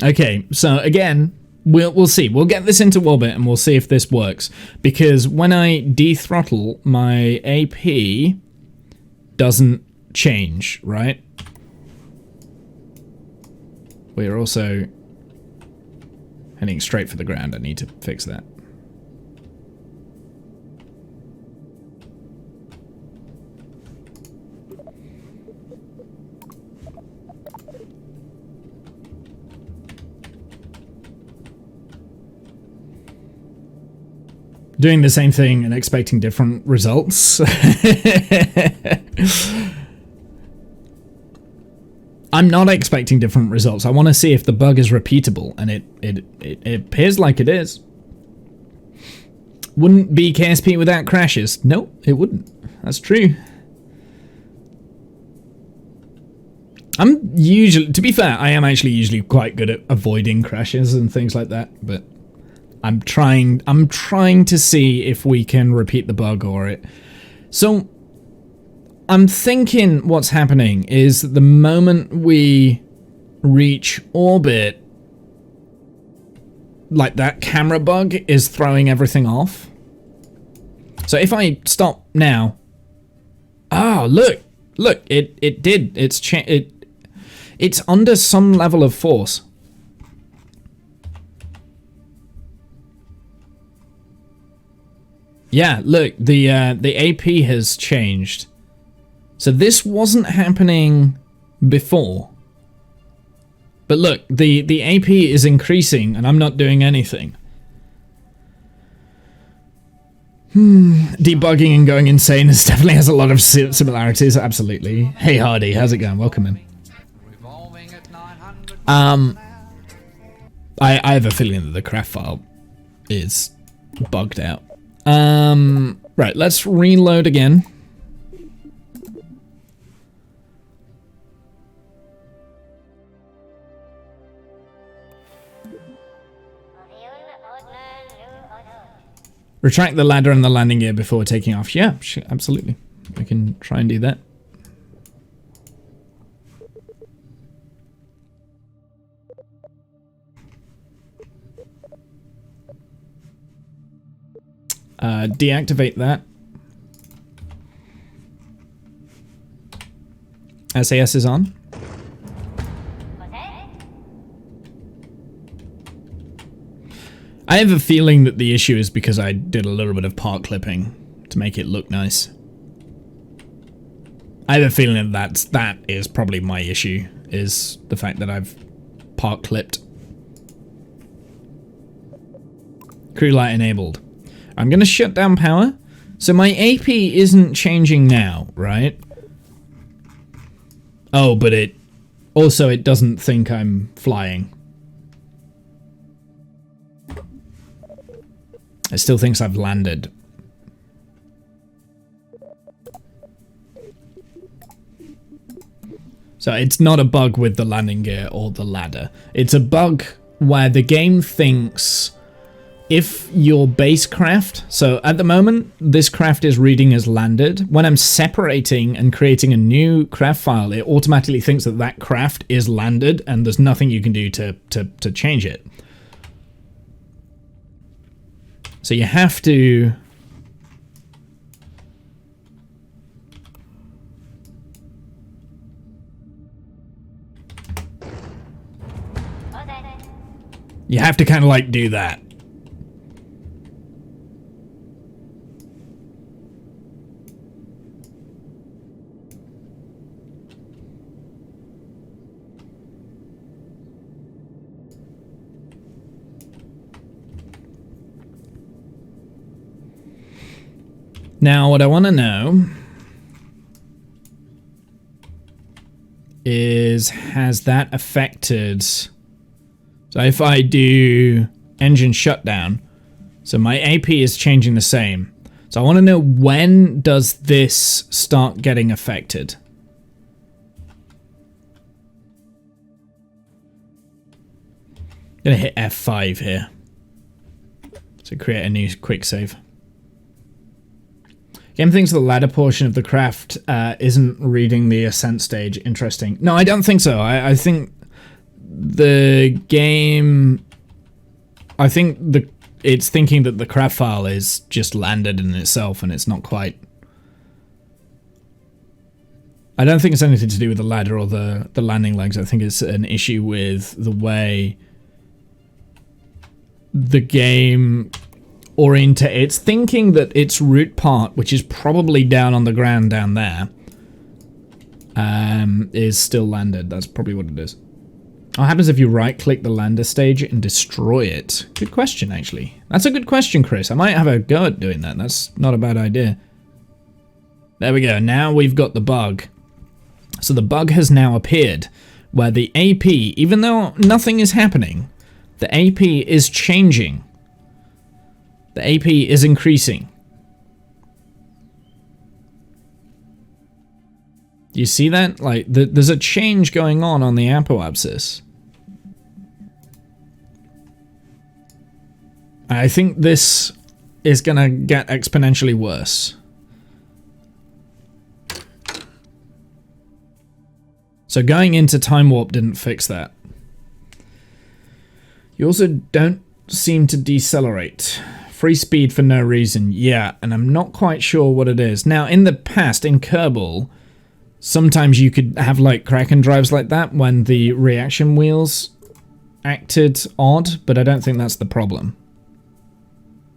Okay, so again, we'll see. We'll get this into orbit and we'll see if this works. Because when I dethrottle, my AP doesn't change, right? We're also heading straight for the ground. I need to fix that. doing the same thing and expecting different results. I'm not expecting different results. I want to see if the bug is repeatable, and it appears like it is. Wouldn't be KSP without crashes. No, it wouldn't. That's true. I'm usually, to be fair, I am actually usually quite good at avoiding crashes and things like that, but I'm trying to see if we can repeat the bug or it. So I'm thinking what's happening is that the moment we reach orbit, like that camera bug is throwing everything off. So if I stop now, oh look, it did. It's under some level of force. Yeah, look, the AP has changed. So this wasn't happening before. But look, the AP is increasing and I'm not doing anything. Debugging and going insane definitely has a lot of similarities, absolutely. Hey Hardy, how's it going? Welcome in. I have a feeling that the craft file is bugged out. Right, let's reload again. Retract the ladder and the landing gear before taking off. Yeah, sure, absolutely. We can try and do that. Deactivate that. SAS is on. I have a feeling that the issue is because I did a little bit of part clipping to make it look nice. I have a feeling that is probably my issue, is the fact that I've part clipped. Crew light enabled. I'm going to shut down power. So my AP isn't changing now, right? Oh, but it doesn't think I'm flying. It still thinks I've landed. So it's not a bug with the landing gear or the ladder. It's a bug where the game thinks if your base craft, so at the moment, this craft is reading as landed. When I'm separating and creating a new craft file, it automatically thinks that that craft is landed and there's nothing you can do to change it. So you have to... You have to kind of like do that. Now, what I want to know is, has that affected... So if I do engine shutdown, so my AP is changing the same. So I want to know, when does this start getting affected? I'm going to hit F5 here. So create a new quick save. Game thinks the ladder portion of the craft isn't reading the ascent stage. Interesting. No, I don't think so. I think the game... I think it's thinking that the craft file is just landed in itself and it's not quite... I don't think it's anything to do with the ladder or the landing legs. I think it's an issue with the way the game... It's thinking that its root part, which is probably down on the ground down there, is still landed. That's probably what it is. What happens if you right-click the lander stage and destroy it? Good question, actually. That's a good question, Chris. I might have a go at doing that. That's not a bad idea. There we go. Now we've got the bug. So the bug has now appeared, where the AP, even though nothing is happening, the AP is changing. The AP is increasing. You see that? Like, there's a change going on the apoapsis. I think this is gonna get exponentially worse. So going into Time Warp didn't fix that. You also don't seem to decelerate. Free speed for no reason. Yeah, and I'm not quite sure what it is. Now, in the past, in Kerbal, sometimes you could have like Kraken drives like that when the reaction wheels acted odd, but I don't think that's the problem.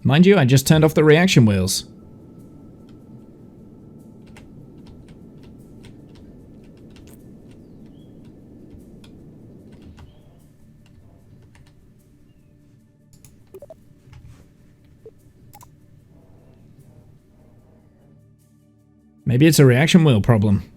Mind you, I just turned off the reaction wheels. Maybe it's a reaction wheel problem.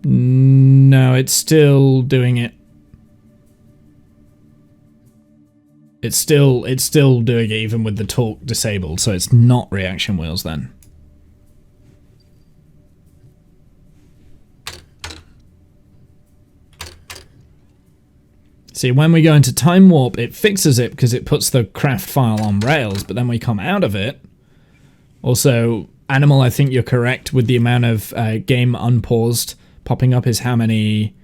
No, it's still doing it. It's still doing it even with the torque disabled, so it's not reaction wheels then. See, when we go into Time Warp, it fixes it because it puts the craft file on rails, but then we come out of it. Also, Animal, I think you're correct with the amount of game unpaused popping up is how many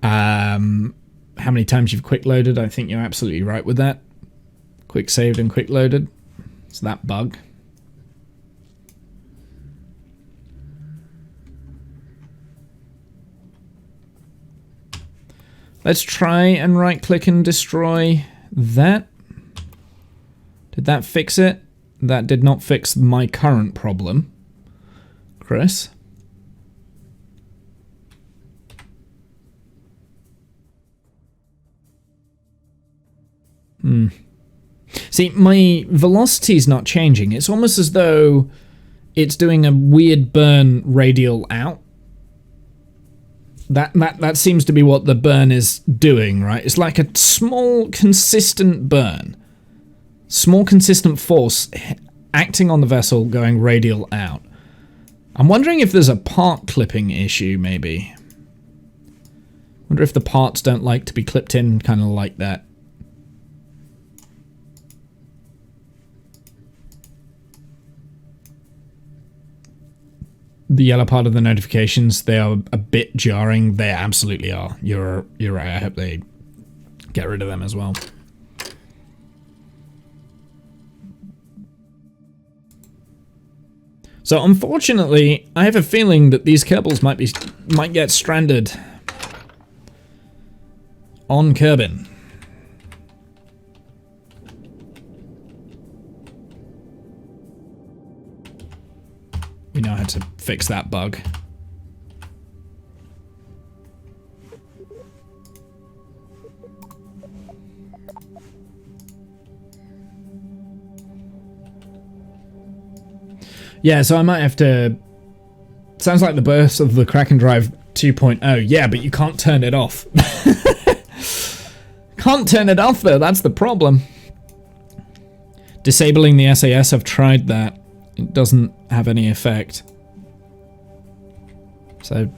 times you've quick loaded. I think you're absolutely right with that. Quick saved and quick loaded. It's that bug. Let's try and right click and destroy that. Did that fix it? That did not fix my current problem. Chris? See, my velocity's not changing. It's almost as though it's doing a weird burn radial out. That seems to be what the burn is doing, right? It's like a small, consistent burn. Small, consistent force acting on the vessel going radial out. I'm wondering if there's a part clipping issue, maybe. Wonder if the parts don't like to be clipped in kind of like that. The yellow part of the notifications, they are a bit jarring. They absolutely are. You're right. I hope they get rid of them as well. So unfortunately, I have a feeling that these Kerbals might get stranded on Kerbin. We know how to fix that bug. Yeah, so I might have to... Sounds like the birth of the Kraken Drive 2.0. Yeah, but you can't turn it off. Can't turn it off, though. That's the problem. Disabling the SAS, I've tried that. It doesn't have any effect. So,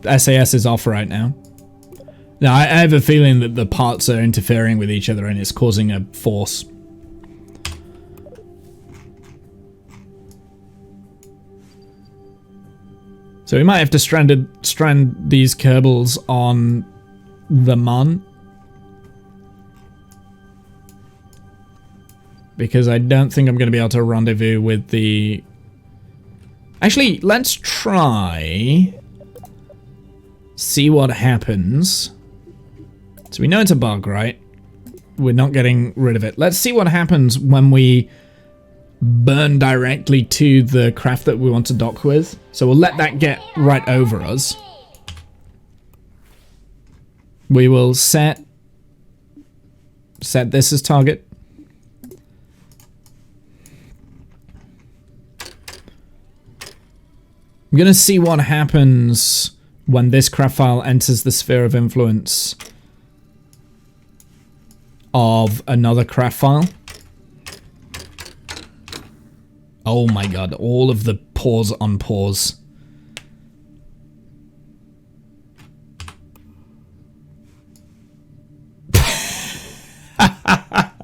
SAS is off right now. Now, I have a feeling that the parts are interfering with each other and it's causing a force. So we might have to strand these Kerbals on the Mun. because I don't think I'm going to be able to rendezvous with the... Actually, let's try... see what happens. So we know it's a bug, right? We're not getting rid of it. Let's see what happens when we burn directly to the craft that we want to dock with. So we'll let that get right over us. We will set this as target. I'm gonna see what happens when this craft file enters the sphere of influence of another craft file. Oh my god, all of the pause on pause.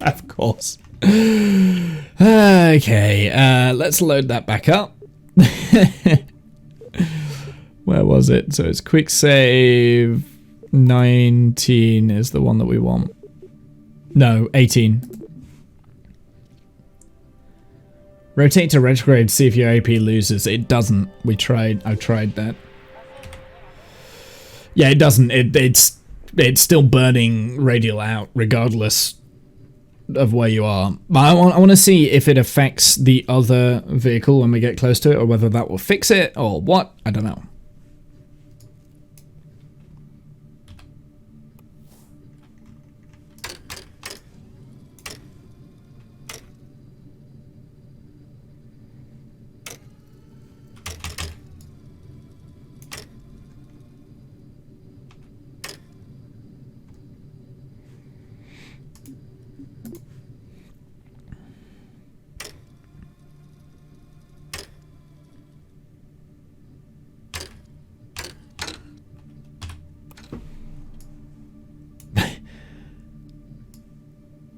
Of course. Okay, let's load that back up. Where was it? So it's quick save 19 is the one that we want. No, 18. Rotate to retrograde, see if your AP loses. It doesn't. I've tried that. Yeah, it doesn't. It's still burning radial out regardless of where you are. But I want to see if it affects the other vehicle when we get close to it, or whether that will fix it, or what. I don't know.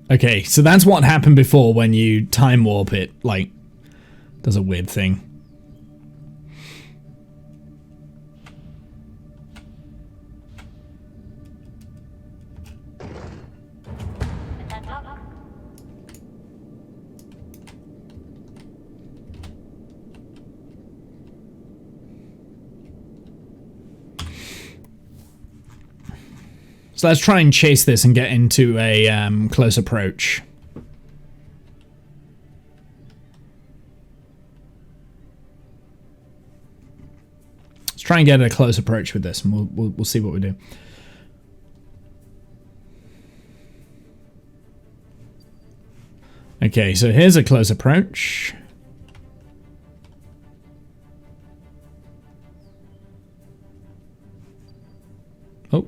Okay, so that's what happened before when you time warp it, like, does a weird thing. So let's try and chase this and get into a close approach. Let's try and get a close approach with this, and we'll see what we do. Okay, so here's a close approach. Oh.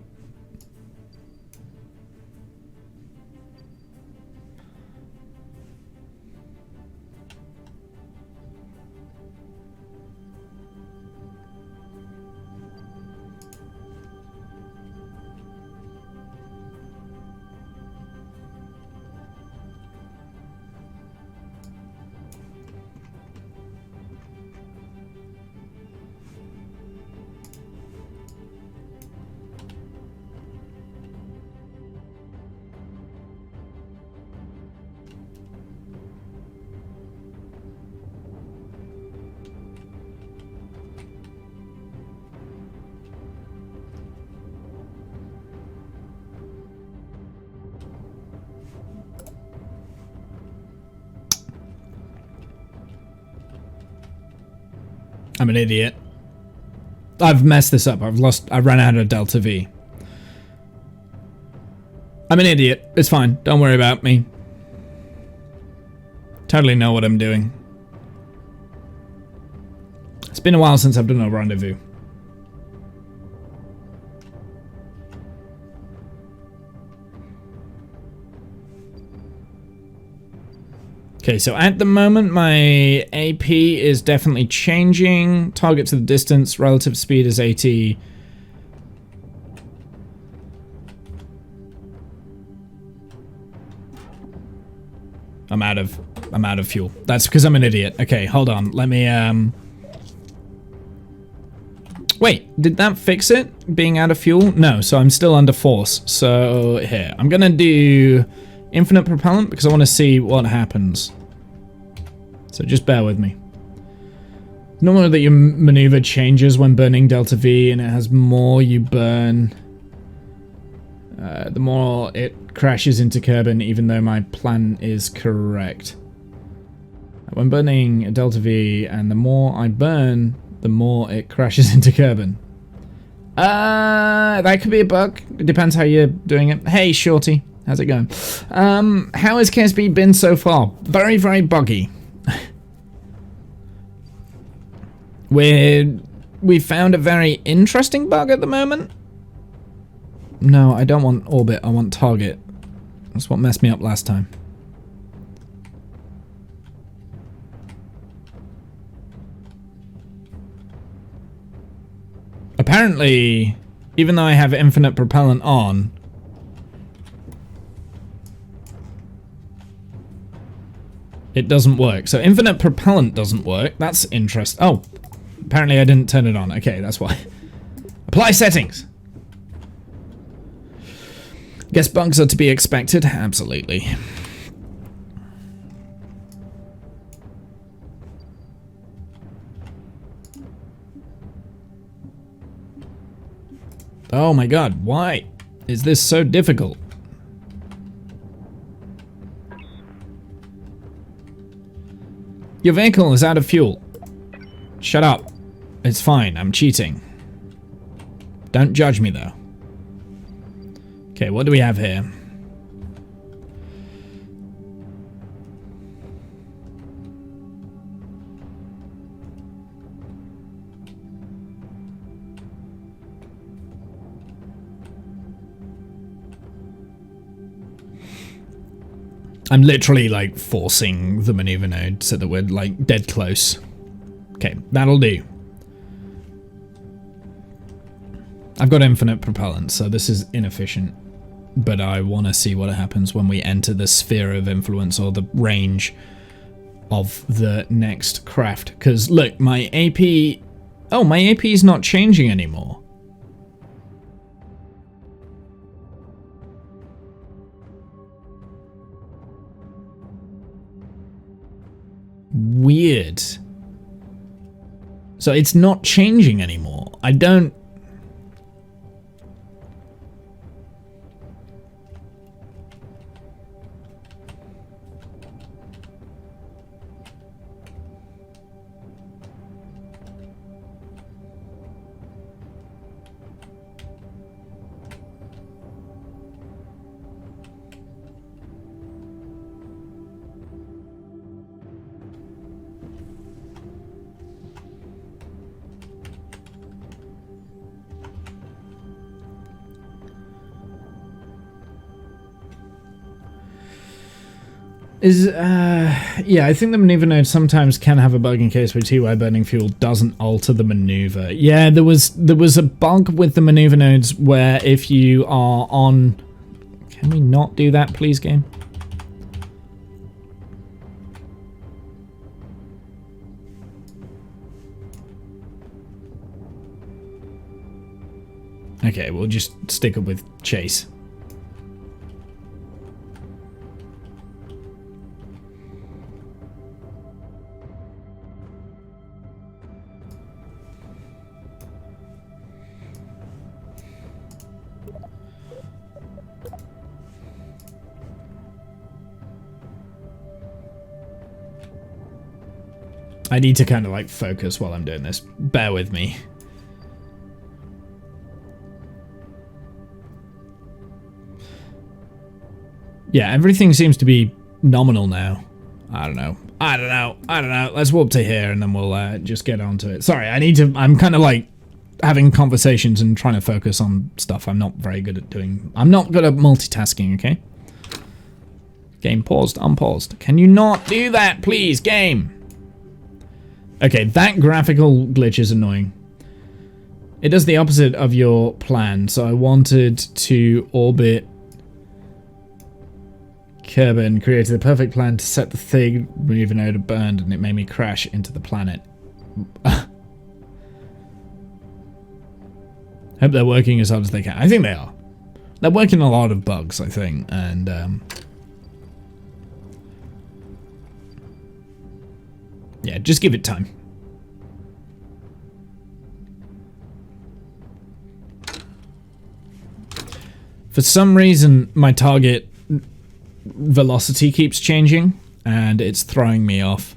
I'm an idiot. I've messed this up. I ran out of Delta V. I'm an idiot. It's fine. Don't worry about me. Totally know what I'm doing. It's been a while since I've done a rendezvous. Okay, so at the moment my AP is definitely changing. Target to the distance, relative speed is 80. I'm out of fuel. That's because I'm an idiot. Okay, hold on. Let me wait, did that fix it? Being out of fuel? No, so I'm still under force. So here, I'm gonna do infinite propellant because I want to see what happens. So just bear with me. Normally that your maneuver changes when burning Delta V, and it has more you burn, the more it crashes into Kerbal, even though my plan is correct. When burning Delta V, and the more I burn, the more it crashes into Kerbal. That could be a bug. It depends how you're doing it. Hey, Shorty. How's it going? How has KSB been so far? Very, very buggy. We found a very interesting bug at the moment. No, I don't want orbit. I want target. That's what messed me up last time. Apparently, even though I have infinite propellant on, it doesn't work. So infinite propellant doesn't work. That's interesting. Oh, apparently I didn't turn it on. Okay, that's why. Apply settings. Guess bugs are to be expected. Absolutely. Oh my god, why is this so difficult? Your vehicle is out of fuel. Shut up. It's fine, I'm cheating. Don't judge me though. Okay, what do we have here? I'm literally like forcing the maneuver node so that we're like dead close. Okay, that'll do. I've got infinite propellant, so this is inefficient. But I want to see what happens when we enter the sphere of influence or the range of the next craft. Because look, my AP... Oh, my AP is not changing anymore. Weird. So it's not changing anymore. I don't... Yeah, I think the maneuver node sometimes can have a bug in case T where burning fuel doesn't alter the maneuver. Yeah, there was a bug with the maneuver nodes where if you are on... Can we not do that, please, game? Okay, we'll just stick it with chase. I need to kind of like focus while I'm doing this. Bear with me. Yeah, everything seems to be nominal now. I don't know. Let's warp to here and then we'll just get onto it. Sorry, I'm kind of like having conversations and trying to focus on stuff I'm not very good at doing. I'm not good at multitasking, okay? Game paused, unpaused. Can you not do that, please, game? Okay, that graphical glitch is annoying. It does the opposite of your plan, so I wanted to orbit Kerbal and created the perfect plan to set the thing maneuver node burned, and it made me crash into the planet. Hope they're working as hard as they can. I think they are. They're working a lot of bugs, I think, and just give it time. For some reason, my target velocity keeps changing, and it's throwing me off.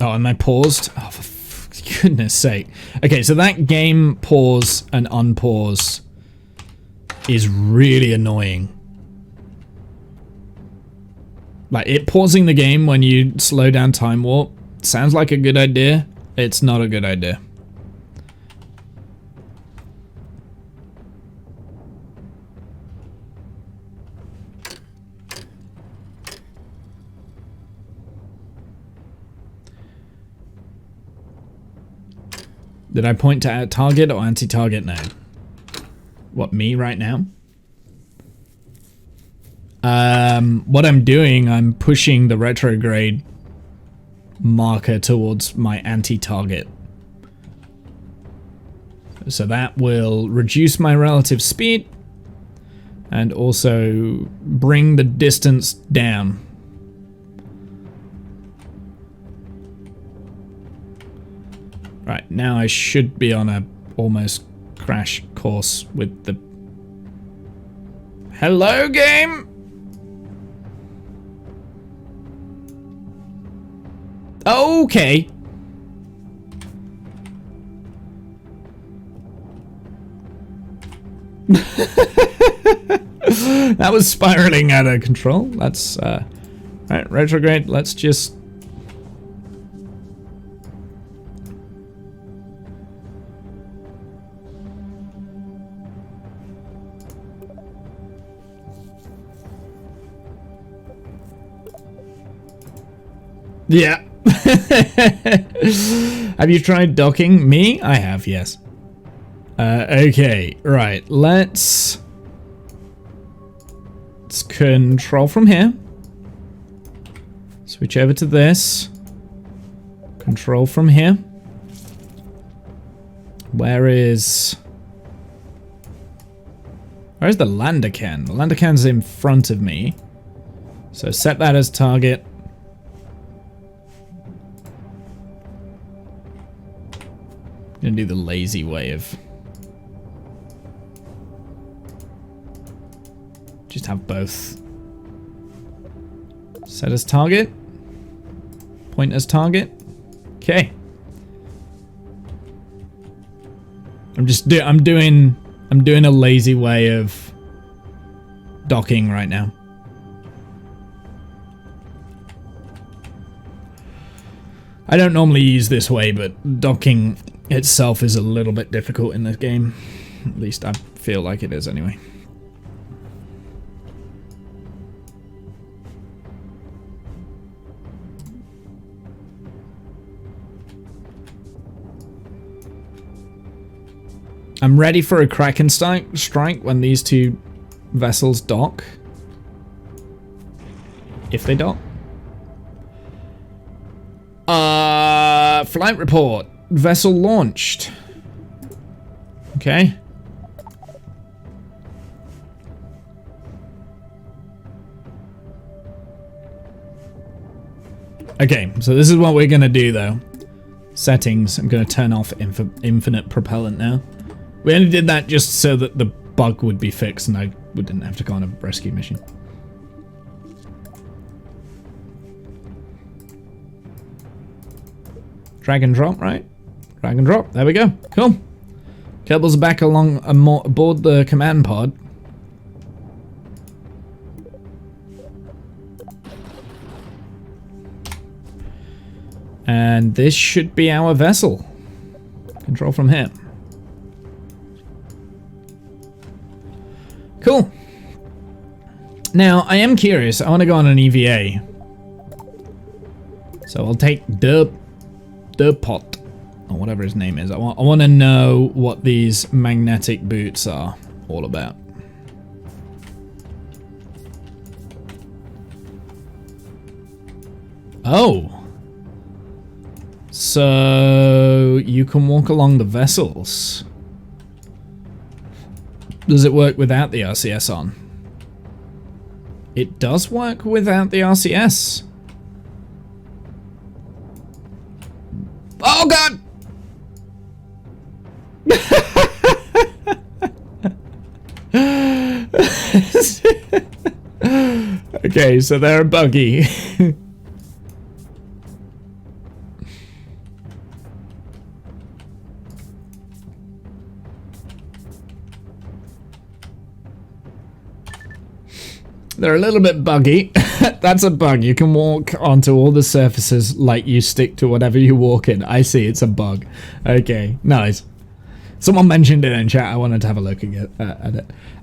Oh, and I paused? Oh, for goodness sake. Okay, so that game pause and unpause is really annoying. Like, it pausing the game when you slow down time warp sounds like a good idea. It's not a good idea. Did I point to target or anti-target now? What, me right now? What I'm doing, I'm pushing the retrograde marker towards my anti-target. So that will reduce my relative speed and also bring the distance down. Right, now I should be on a almost crash course with the... Hello, game? Okay. That was spiraling out of control. That's, right, retrograde, let's just... Yeah. Have you tried docking? Me? I have, yes. Okay, right. Let's control from here. Switch over to this. Control from here. Where's the lander can? The lander can's in front of me. So set that as target. Gonna do the lazy way of just have both set as target, point as target. Okay. I'm doing a lazy way of docking right now. I don't normally use this way, but docking itself is a little bit difficult in this game. At least I feel like it is anyway. I'm ready for a Kraken strike when these two vessels dock. If they dock. Flight report. Vessel launched. Okay. Okay, so this is what we're gonna do though. Settings, I'm gonna turn off infinite propellant now. We only did that just so that the bug would be fixed and I wouldn't have to go on a rescue mission. Drag and drop, right? Drag and drop, there we go, cool. Kerbal's back aboard the command pod. And this should be our vessel. Control from here. Cool. Now, I am curious. I want to go on an EVA. So I'll take the pot, or whatever his name is. I want to know what these magnetic boots are all about. Oh. So you can walk along the vessels. Does it work without the RCS on? It does work without the RCS. Oh god! Okay, so they're buggy. They're a little bit buggy. That's a bug. You can walk onto all the surfaces like you stick to whatever you walk in. I see, it's a bug. Okay, nice. Someone mentioned it in chat. I wanted to have a look at it.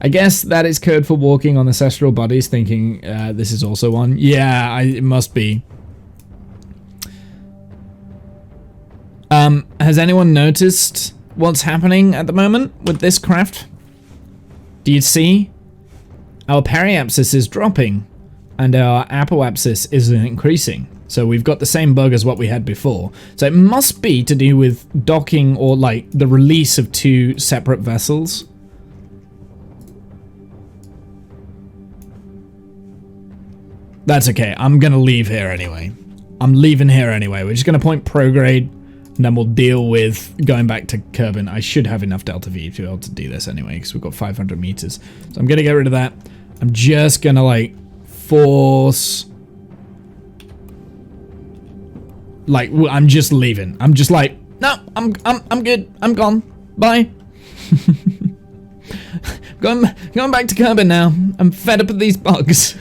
I guess that is code for walking on ancestral bodies, thinking this is also one. Yeah, it must be. Has anyone noticed what's happening at the moment with this craft? Do you see? Our periapsis is dropping, and our apoapsis is increasing. So we've got the same bug as what we had before. So it must be to do with docking or like the release of two separate vessels. That's okay. I'm going to leave here anyway. I'm leaving here anyway. We're just going to point prograde, and then we'll deal with going back to Kerbal. I should have enough Delta V to be able to do this anyway, because we've got 500 meters. So I'm going to get rid of that. I'm just going to like force... Like, I'm just leaving. I'm just like, no, I'm good. I'm gone. Bye. going back to Kerbal now. I'm fed up with these bugs.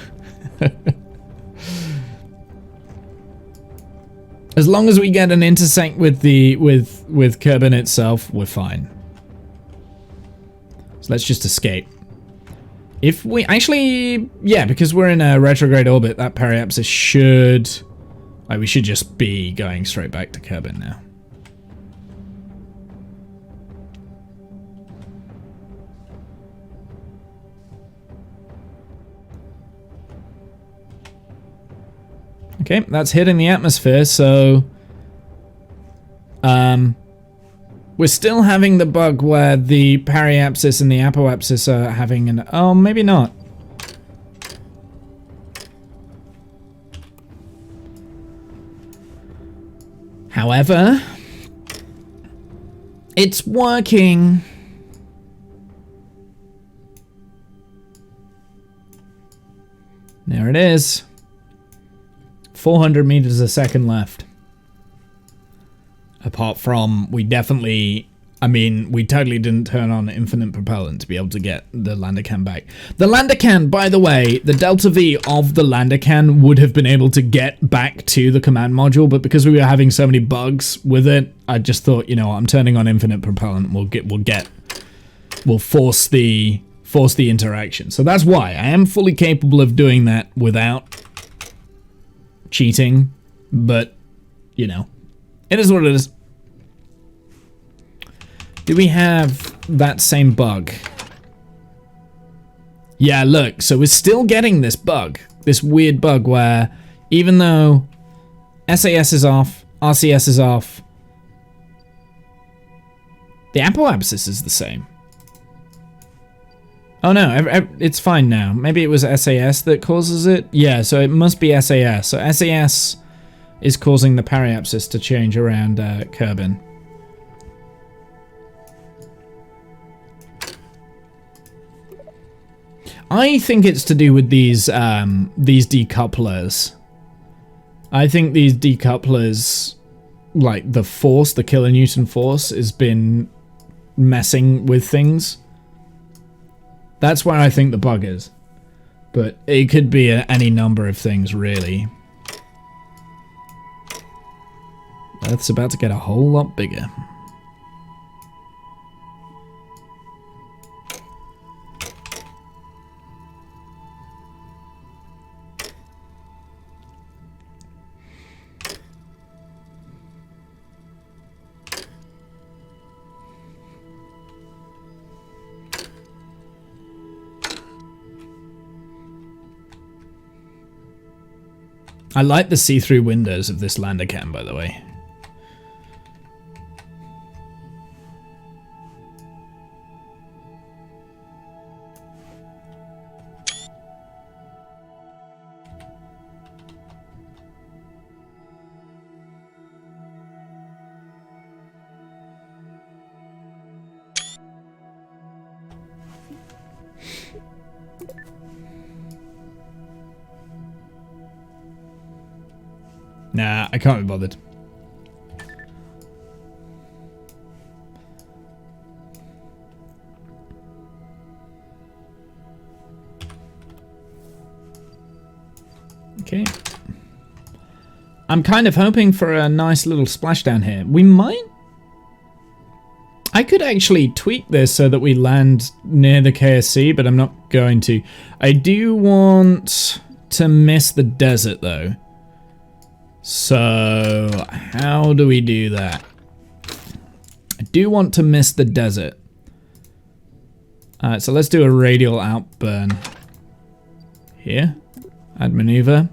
As long as we get an intersect with the with Kerbal itself, we're fine. So let's just escape. If we actually, yeah, because we're in a retrograde orbit, that periapsis should, like, we should just be going straight back to Kerbal now. Okay, that's hitting the atmosphere, so we're still having the bug where the periapsis and the apoapsis are having an... Oh, maybe not. However, it's working. There it is. 400 meters a second left. Apart from, we definitely, I mean, we totally didn't turn on infinite propellant to be able to get the lander can back. The lander can, by the way, the Delta V of the lander can would have been able to get back to the command module, but because we were having so many bugs with it, I just thought, you know, I'm turning on infinite propellant. We'll force the interaction. So that's why I am fully capable of doing that without cheating, but you know, it is what it is. Do we have that same bug? Yeah, look, so we're still getting this bug, this weird bug where even though SAS is off, RCS is off, the apoapsis is the same. Oh no, it's fine now. Maybe it was SAS that causes it? Yeah, so it must be SAS. So SAS is causing the periapsis to change around Kerbal. I think it's to do with these decouplers. I think these decouplers, like the force, the kilonewton force, has been messing with things. That's where I think the bug is. But it could be any number of things, really. Earth's about to get a whole lot bigger. I like the see-through windows of this lander cam, by the way. Nah, I can't be bothered. Okay. I'm kind of hoping for a nice little splashdown here. We might... I could actually tweak this so that we land near the KSC, but I'm not going to. I do want to miss the desert, though. So, how do we do that? I do want to miss the desert. So let's do a radial outburn. Here. Add maneuver.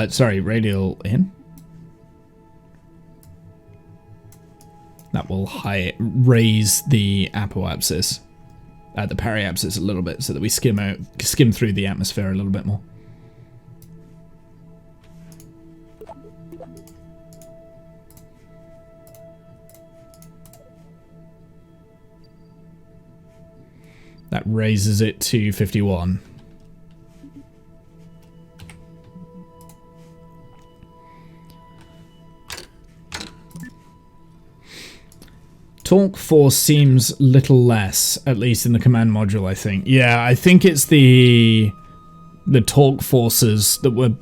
Sorry, radial in. That will raise the apoapsis, the periapsis a little bit, so that we skim through the atmosphere a little bit more. That raises it to 51. Torque force seems little less, at least in the command module, I think. Yeah, I think it's the torque forces that were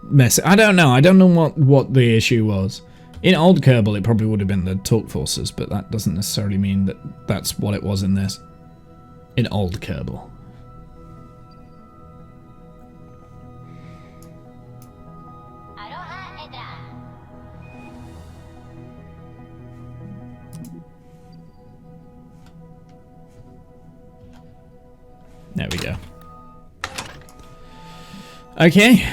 messing. I don't know. I don't know what the issue was. In old Kerbal, it probably would have been the torque forces, but that doesn't necessarily mean that that's what it was in this. In old Kerbal. There we go. Okay.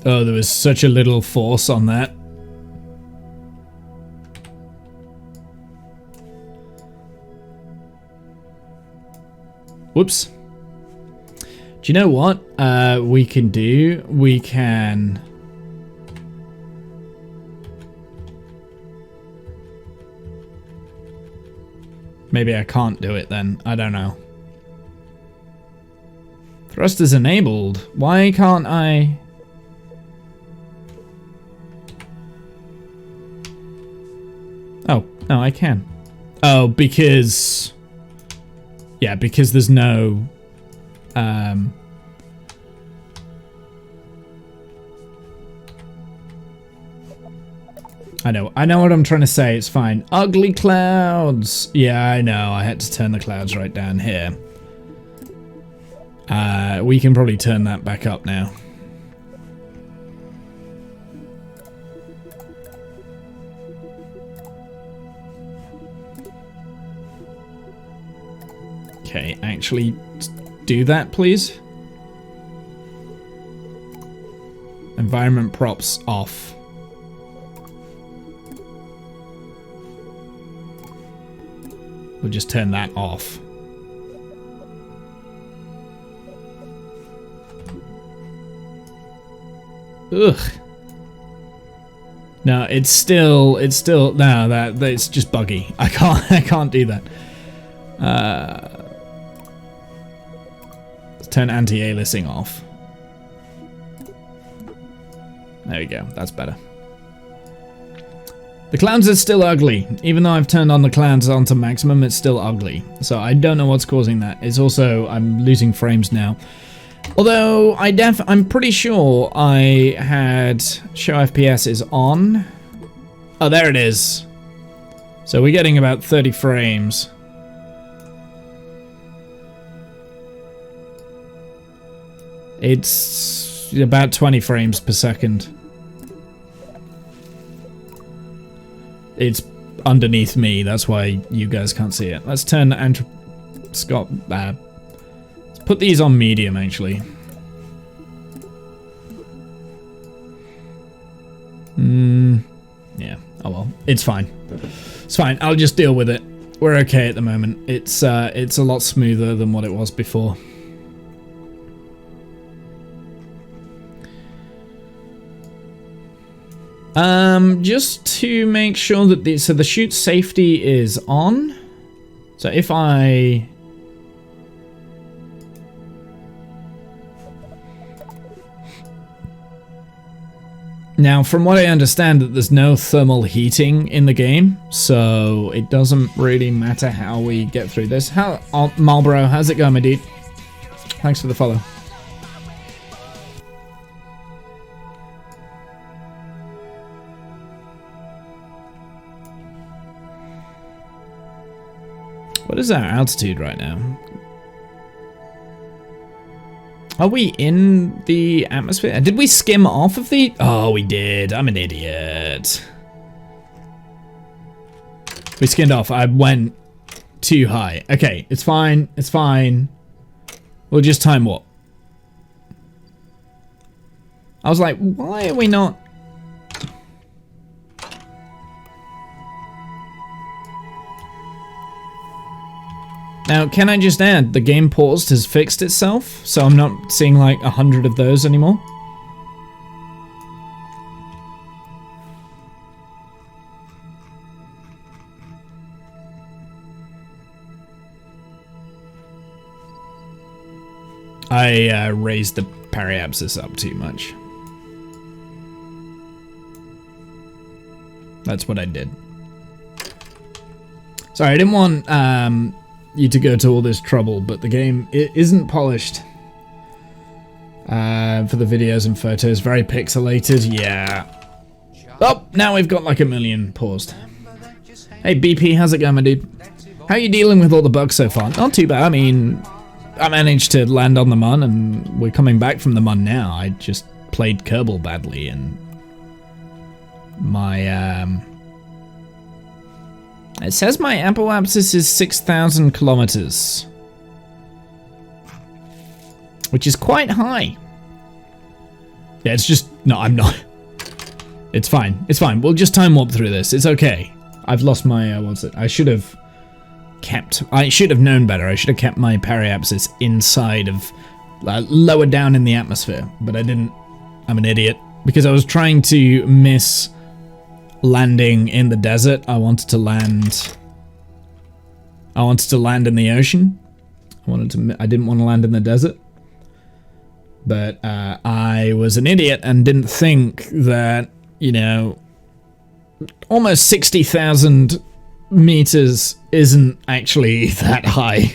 Oh, there was such a little force on that. Whoops. Do you know what we can do? We can... Maybe I can't do it then. I don't know. Thrust is enabled. Why can't I... Oh, no, I can. Oh, because... Yeah, because there's no... I know what I'm trying to say, it's fine. Ugly clouds! Yeah, I know, I had to turn the clouds right down here. We can probably turn that back up now. Okay, actually do that, please. Environment props off. We'll just turn that off. Ugh. No, it's still no, that's just buggy. I can't do that. Let's turn anti-aliasing off. There we go, that's better. The clouds are still ugly. Even though I've turned on the clouds onto maximum, it's still ugly. So I don't know what's causing that. It's also, I'm losing frames now. Although, I'm pretty sure I had show FPS is on. Oh, there it is. So we're getting about 30 frames. It's about 20 frames per second. It's underneath me, that's why you guys can't see it. Let's turn let's put these on medium, actually. Yeah, oh well, it's fine. It's fine, I'll just deal with it. We're okay at the moment. It's a lot smoother than what it was before. Just to make sure that the shoot safety is on. So if I... Now, from what I understand, that there's no thermal heating in the game, so it doesn't really matter how we get through this. Marlboro, how's it going, my dude? Thanks for the follow. What is our altitude right now? Are we in the atmosphere? Did we skim off of the... Oh, we did. I'm an idiot. We skimmed off. I went too high. Okay, it's fine. It's fine. We'll just time warp. I was like, why are we not... Now, can I just add, the game paused has fixed itself, so I'm not seeing like 100 of those anymore. I raised the periapsis up too much. That's what I did. Sorry, I didn't want you to go to all this trouble, but the game isn't polished for the videos and photos. Very pixelated, yeah. Oh, now we've got like 1 million paused. Hey BP, how's it going, my dude? How are you dealing with all the bugs so far? Not too bad. I mean, I managed to land on the Mun, and we're coming back from the Mun now. I just played Kerbal badly, and my it says my apoapsis is 6,000 kilometers, which is quite high. Yeah, it's just... No, I'm not. It's fine. It's fine. We'll just time warp through this. It's okay. I've lost my... what's it? I should have kept... I should have known better. I should have kept my periapsis inside of... lower down in the atmosphere. But I didn't. I'm an idiot. Because I was trying to miss... landing in the desert. I wanted to land in the ocean. I didn't want to land in the desert. But I was an idiot and didn't think that, you know, almost 60,000 meters isn't actually that high.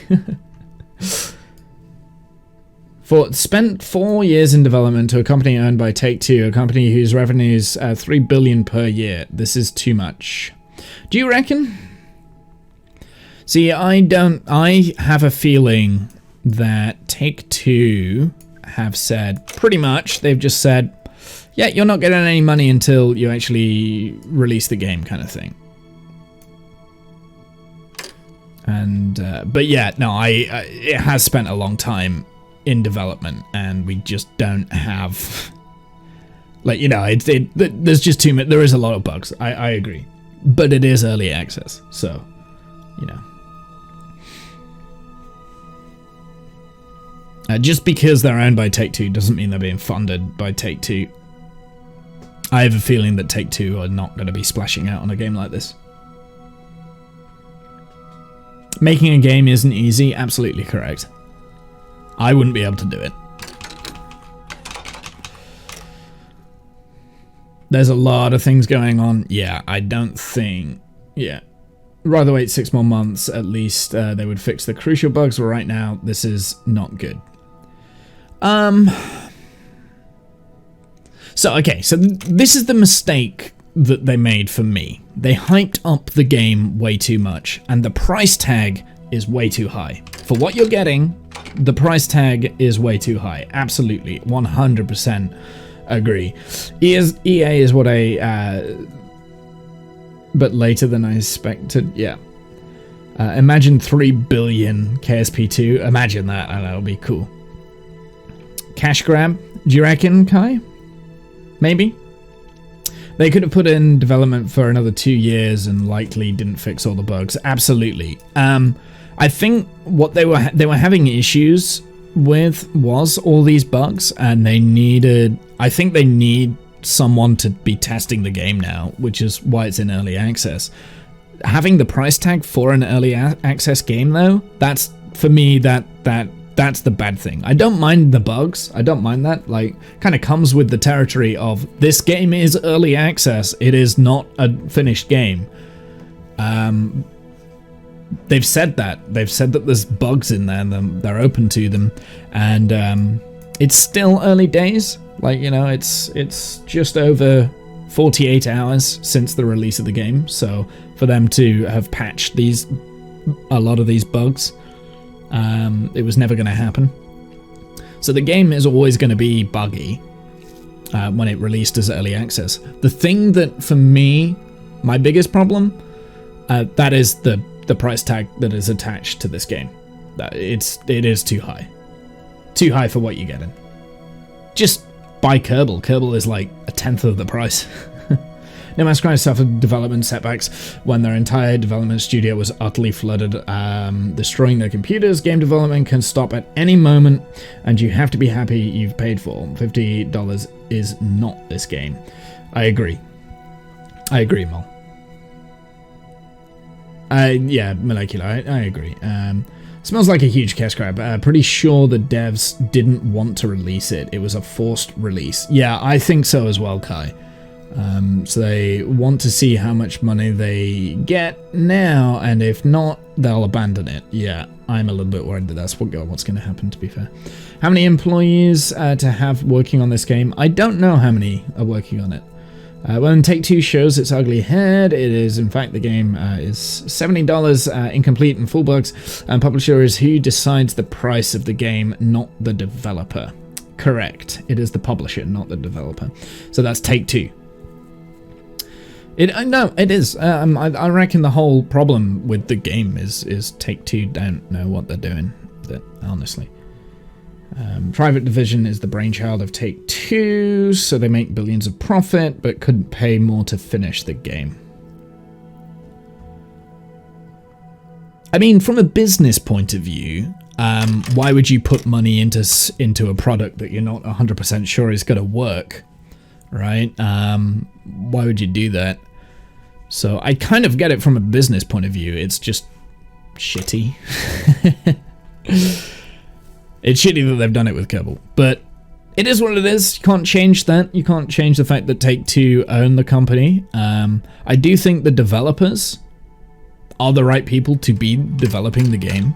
Spent 4 years in development to a company owned by Take-Two, a company whose revenues are $3 billion per year. This is too much. Do you reckon? See, I have a feeling that Take-Two have said, pretty much, they've just said, yeah, you're not getting any money until you actually release the game, kind of thing. And, but yeah, no, it has spent a long time in development, and we just don't have, like, you know, there's just too much. There is a lot of bugs. I agree, but it is early access, so, you know, just because they're owned by Take-Two doesn't mean they're being funded by Take-Two. I have a feeling that Take-Two are not going to be splashing out on a game like this. Making a game isn't easy. Absolutely correct. I wouldn't be able to do it. There's a lot of things going on. Yeah, I don't think... Yeah. Rather wait 6 more months, at least they would fix the crucial bugs. But right now, this is not good. So, okay, so this is the mistake that they made for me. They hyped up the game way too much, and the price tag is way too high. For what you're getting, the price tag is way too high. Absolutely, 100% agree. EA is what but later than I expected, yeah. Imagine 3 billion KSP2. Imagine that, and that'll be cool. Cash grab, do you reckon, Kai? Maybe? They could have put in development for another 2 years and likely didn't fix all the bugs. Absolutely. I think what they were having issues with was all these bugs, and they needed... I think they need someone to be testing the game now, which is why it's in early access. Having the price tag for an early access game, though, that's, for me, that's the bad thing. I don't mind the bugs. I don't mind that. Like, kind of comes with the territory of this game is early access. It is not a finished game. They've said that. They've said that there's bugs in there and they're open to them. And it's still early days. Like, you know, it's just over 48 hours since the release of the game. So for them to have patched a lot of these bugs, it was never going to happen. So the game is always going to be buggy when it released as early access. The thing that, for me, my biggest problem, that is the price tag that is attached to this game. It is too high. Too high for what you're getting. Just buy Kerbal. Kerbal is like a tenth of the price. No Man's Sky suffered development setbacks when their entire development studio was utterly flooded, destroying their computers. Game development can stop at any moment, and you have to be happy you've paid for. $50 is not this game. I agree, Mol. Yeah, Molecular, I agree. Smells like a huge cash grab. Pretty sure the devs didn't want to release it. It was a forced release. Yeah, I think so as well, Kai. So they want to see how much money they get now, and if not, they'll abandon it. Yeah, I'm a little bit worried that that's what's going to happen, to be fair. How many employees to have working on this game? I don't know how many are working on it. When Take-Two shows its ugly head, it is, in fact, the game is $70, incomplete and full bugs, and publisher is who decides the price of the game, not the developer. Correct. It is the publisher, not the developer. So that's Take-Two. No, it is. I reckon the whole problem with the game is Take-Two don't know what they're doing. Honestly. Private Division is the brainchild of Take-Two, so they make billions of profit, but couldn't pay more to finish the game. I mean, from a business point of view, why would you put money into a product that you're not 100% sure is going to work, right? Why would you do that? So I kind of get it from a business point of view. It's just shitty. It's shitty that they've done it with Kerbal, but it is what it is. You can't change that. You can't change the fact that Take-Two own the company. I do think the developers are the right people to be developing the game.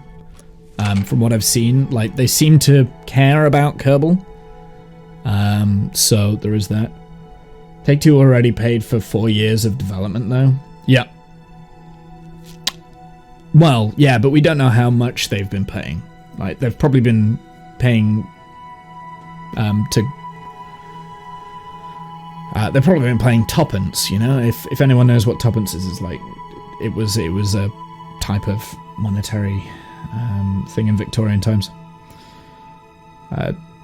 From what I've seen, like, they seem to care about Kerbal. So there is that. Take-Two already paid for 4 years of development, though. Yeah. Well, yeah, but we don't know how much they've been paying. Like, they've probably been paying they've probably been paying tuppence, you know? If anyone knows what tuppence is, it's like it was a type of monetary thing in Victorian times.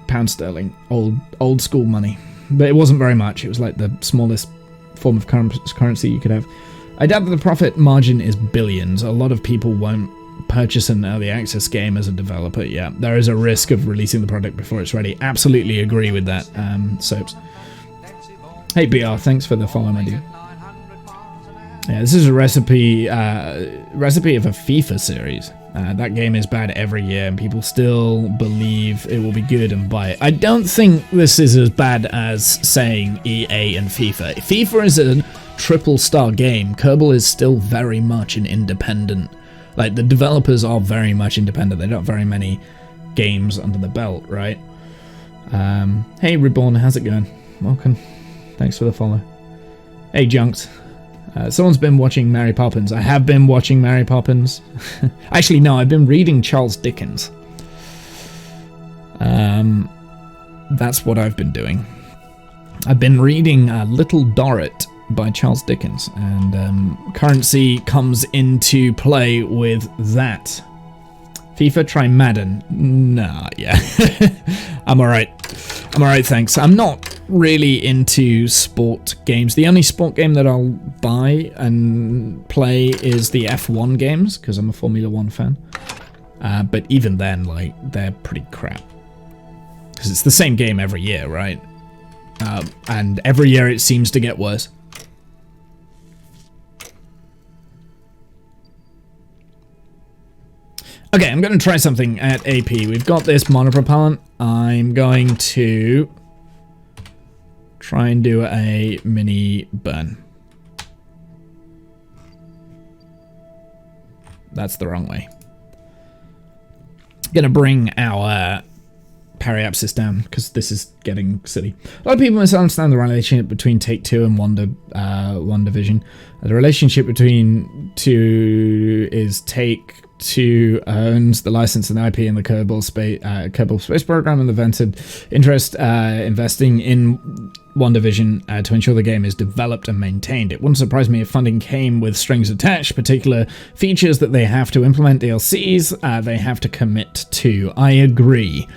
Pound sterling, old school money. But it wasn't very much. It was like the smallest form of currency you could have. I doubt that the profit margin is billions. A lot of people won't purchase an early access game as a developer. Yeah, there is a risk of releasing the product before it's ready. Absolutely agree with that, Soaps. Hey BR, thanks for the follow, my dude. Yeah, this is a recipe of a FIFA series. That game is bad every year, and people still believe it will be good and buy it. I don't think this is as bad as saying EA and FIFA. FIFA is a triple-star game. Kerbal is still very much an independent. Like, the developers are very much independent. They don't have very many games under the belt, right? Hey Reborn, how's it going? Welcome. Thanks for the follow. Hey Junks. Someone's been watching Mary Poppins. I have been watching Mary Poppins. Actually, no, I've been reading Charles Dickens. That's what I've been doing. I've been reading Little Dorrit by Charles Dickens, and currency comes into play with that. FIFA, try Madden. Nah, yeah. I'm alright. Thanks. I'm not really into sport games. The only sport game that I'll buy and play is the F1 games, because I'm a Formula 1 fan. But even then, like, they're pretty crap. Because it's the same game every year, right? And every year it seems to get worse. Okay, I'm going to try something at AP. We've got this monopropellant. I'm going to try and do a mini burn. That's the wrong way. Going to bring our periapsis down because this is getting silly. A lot of people misunderstand the relationship between Take-Two and WandaVision. The relationship between two is Take-Two owns the license and IP in the Kerbal space program and the ventured interest investing in WandaVision to ensure the game is developed and maintained. It wouldn't surprise me if funding came with strings attached, particular features that they have to implement, DLCs they have to commit to. I agree.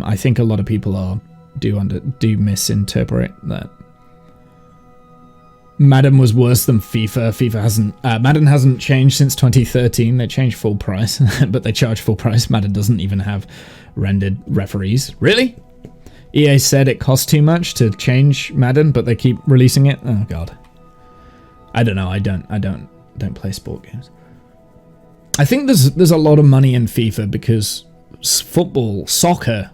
I think a lot of people do misinterpret that. Madden was worse than FIFA. FIFA hasn't. Madden hasn't changed since 2013. They changed full price, but they charge full price. Madden doesn't even have rendered referees. Really? EA said it costs too much to change Madden, but they keep releasing it. Oh god. I don't know. I don't play sport games. I think there's a lot of money in FIFA because soccer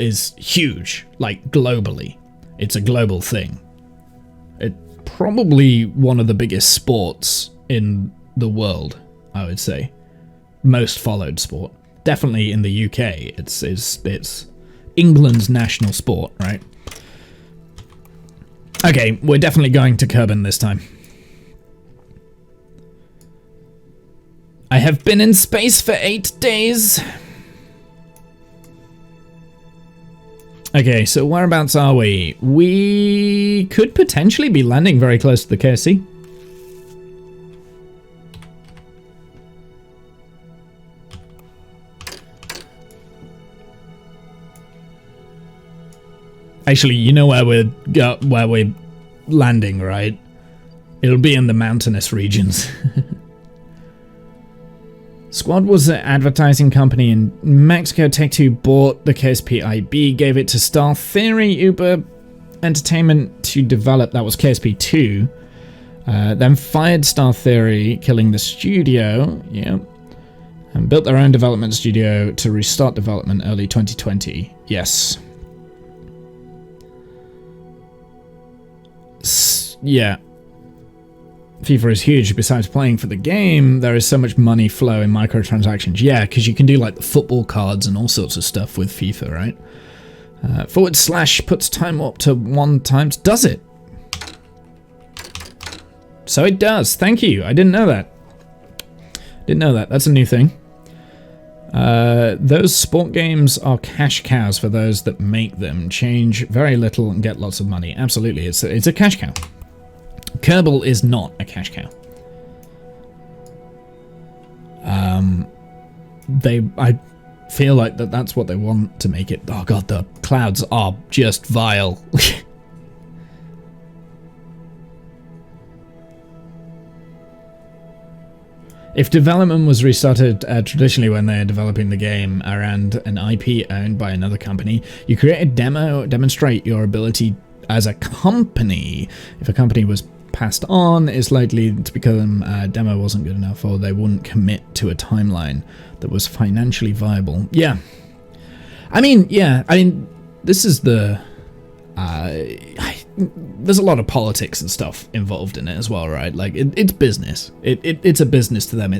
is huge, like globally. It's a global thing. It's probably one of the biggest sports in the world, I would say. Most followed sport. Definitely in the UK, it's England's national sport, right? Okay, we're definitely going to Kerbal this time. I have been in space for 8 days. Okay, so whereabouts are we? We could potentially be landing very close to the KSC. Actually, you know where we're landing, right? It'll be in the mountainous regions. Squad was an advertising company in Mexico. Take-Two bought the KSP IB, gave it to Star Theory, Uber Entertainment to develop. That was KSP 2. Then fired Star Theory, killing the studio. Yeah. And built their own development studio to restart development early 2020. Yes. Yeah. FIFA is huge. Besides playing for the game, there is so much money flow in microtransactions. Yeah, because you can do like the football cards and all sorts of stuff with FIFA, right? / puts time up to 1 times. Does it? So it does. Thank you. I didn't know that. That's a new thing. Those sport games are cash cows for those that make them. Change very little and get lots of money. Absolutely, it's a cash cow. Kerbal is not a cash cow. I feel like that's what they want to make it. Oh god, the clouds are just vile. If development was restarted traditionally when they're developing the game around an IP owned by another company, you create a demo, demonstrate your ability as a company. If a company was passed on, it's likely to become a demo wasn't good enough, or they wouldn't commit to a timeline that was financially viable. Yeah. I mean, this is the... there's a lot of politics and stuff involved in it as well, right? Like, it's business. It's a business to them.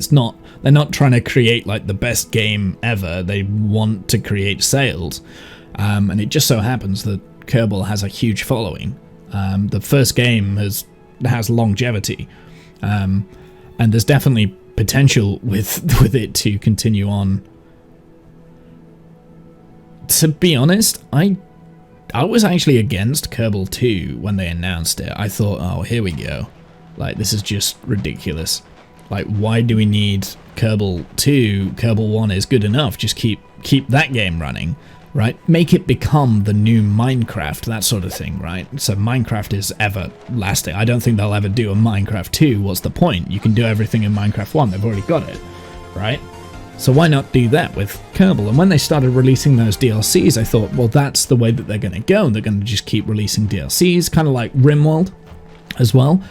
They're not trying to create, like, the best game ever. They want to create sales. And it just so happens that Kerbal has a huge following. The first game has longevity. And there's definitely potential with it to continue on. To be honest, I was actually against Kerbal 2 when they announced it. I thought, oh, here we go. Like, this is just ridiculous. Like, why do we need Kerbal 2? Kerbal 1 is good enough. Just keep that game running, right? Make it become the new Minecraft, that sort of thing, right? So Minecraft is everlasting. I don't think they'll ever do a Minecraft 2. What's the point? You can do everything in Minecraft 1. They've already got it, right? So why not do that with Kerbal? And when they started releasing those DLCs, I thought, well, that's the way that they're going to go. They're going to just keep releasing DLCs, kind of like RimWorld as well.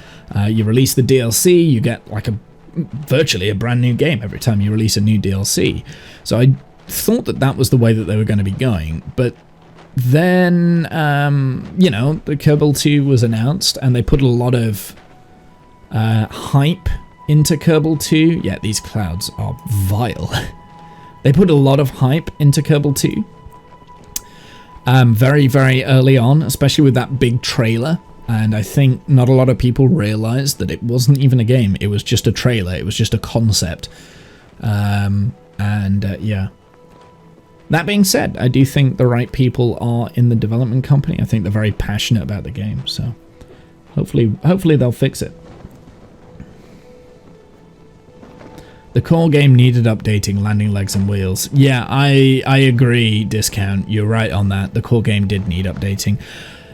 You release the DLC, you get like virtually a brand new game every time you release a new DLC. So I thought that was the way that they were going to be going. But then, the Kerbal 2 was announced, and they put a lot of hype into Kerbal 2. Yeah, these clouds are vile. They put a lot of hype into Kerbal 2. Very, very early on, especially with that big trailer. And I think not a lot of people realized that it wasn't even a game. It was just a trailer. It was just a concept. Yeah. That being said, I do think the right people are in the development company. I think they're very passionate about the game. So hopefully they'll fix it. The core game needed updating, landing legs and wheels. Yeah, I agree, Discount. You're right on that. The core game did need updating.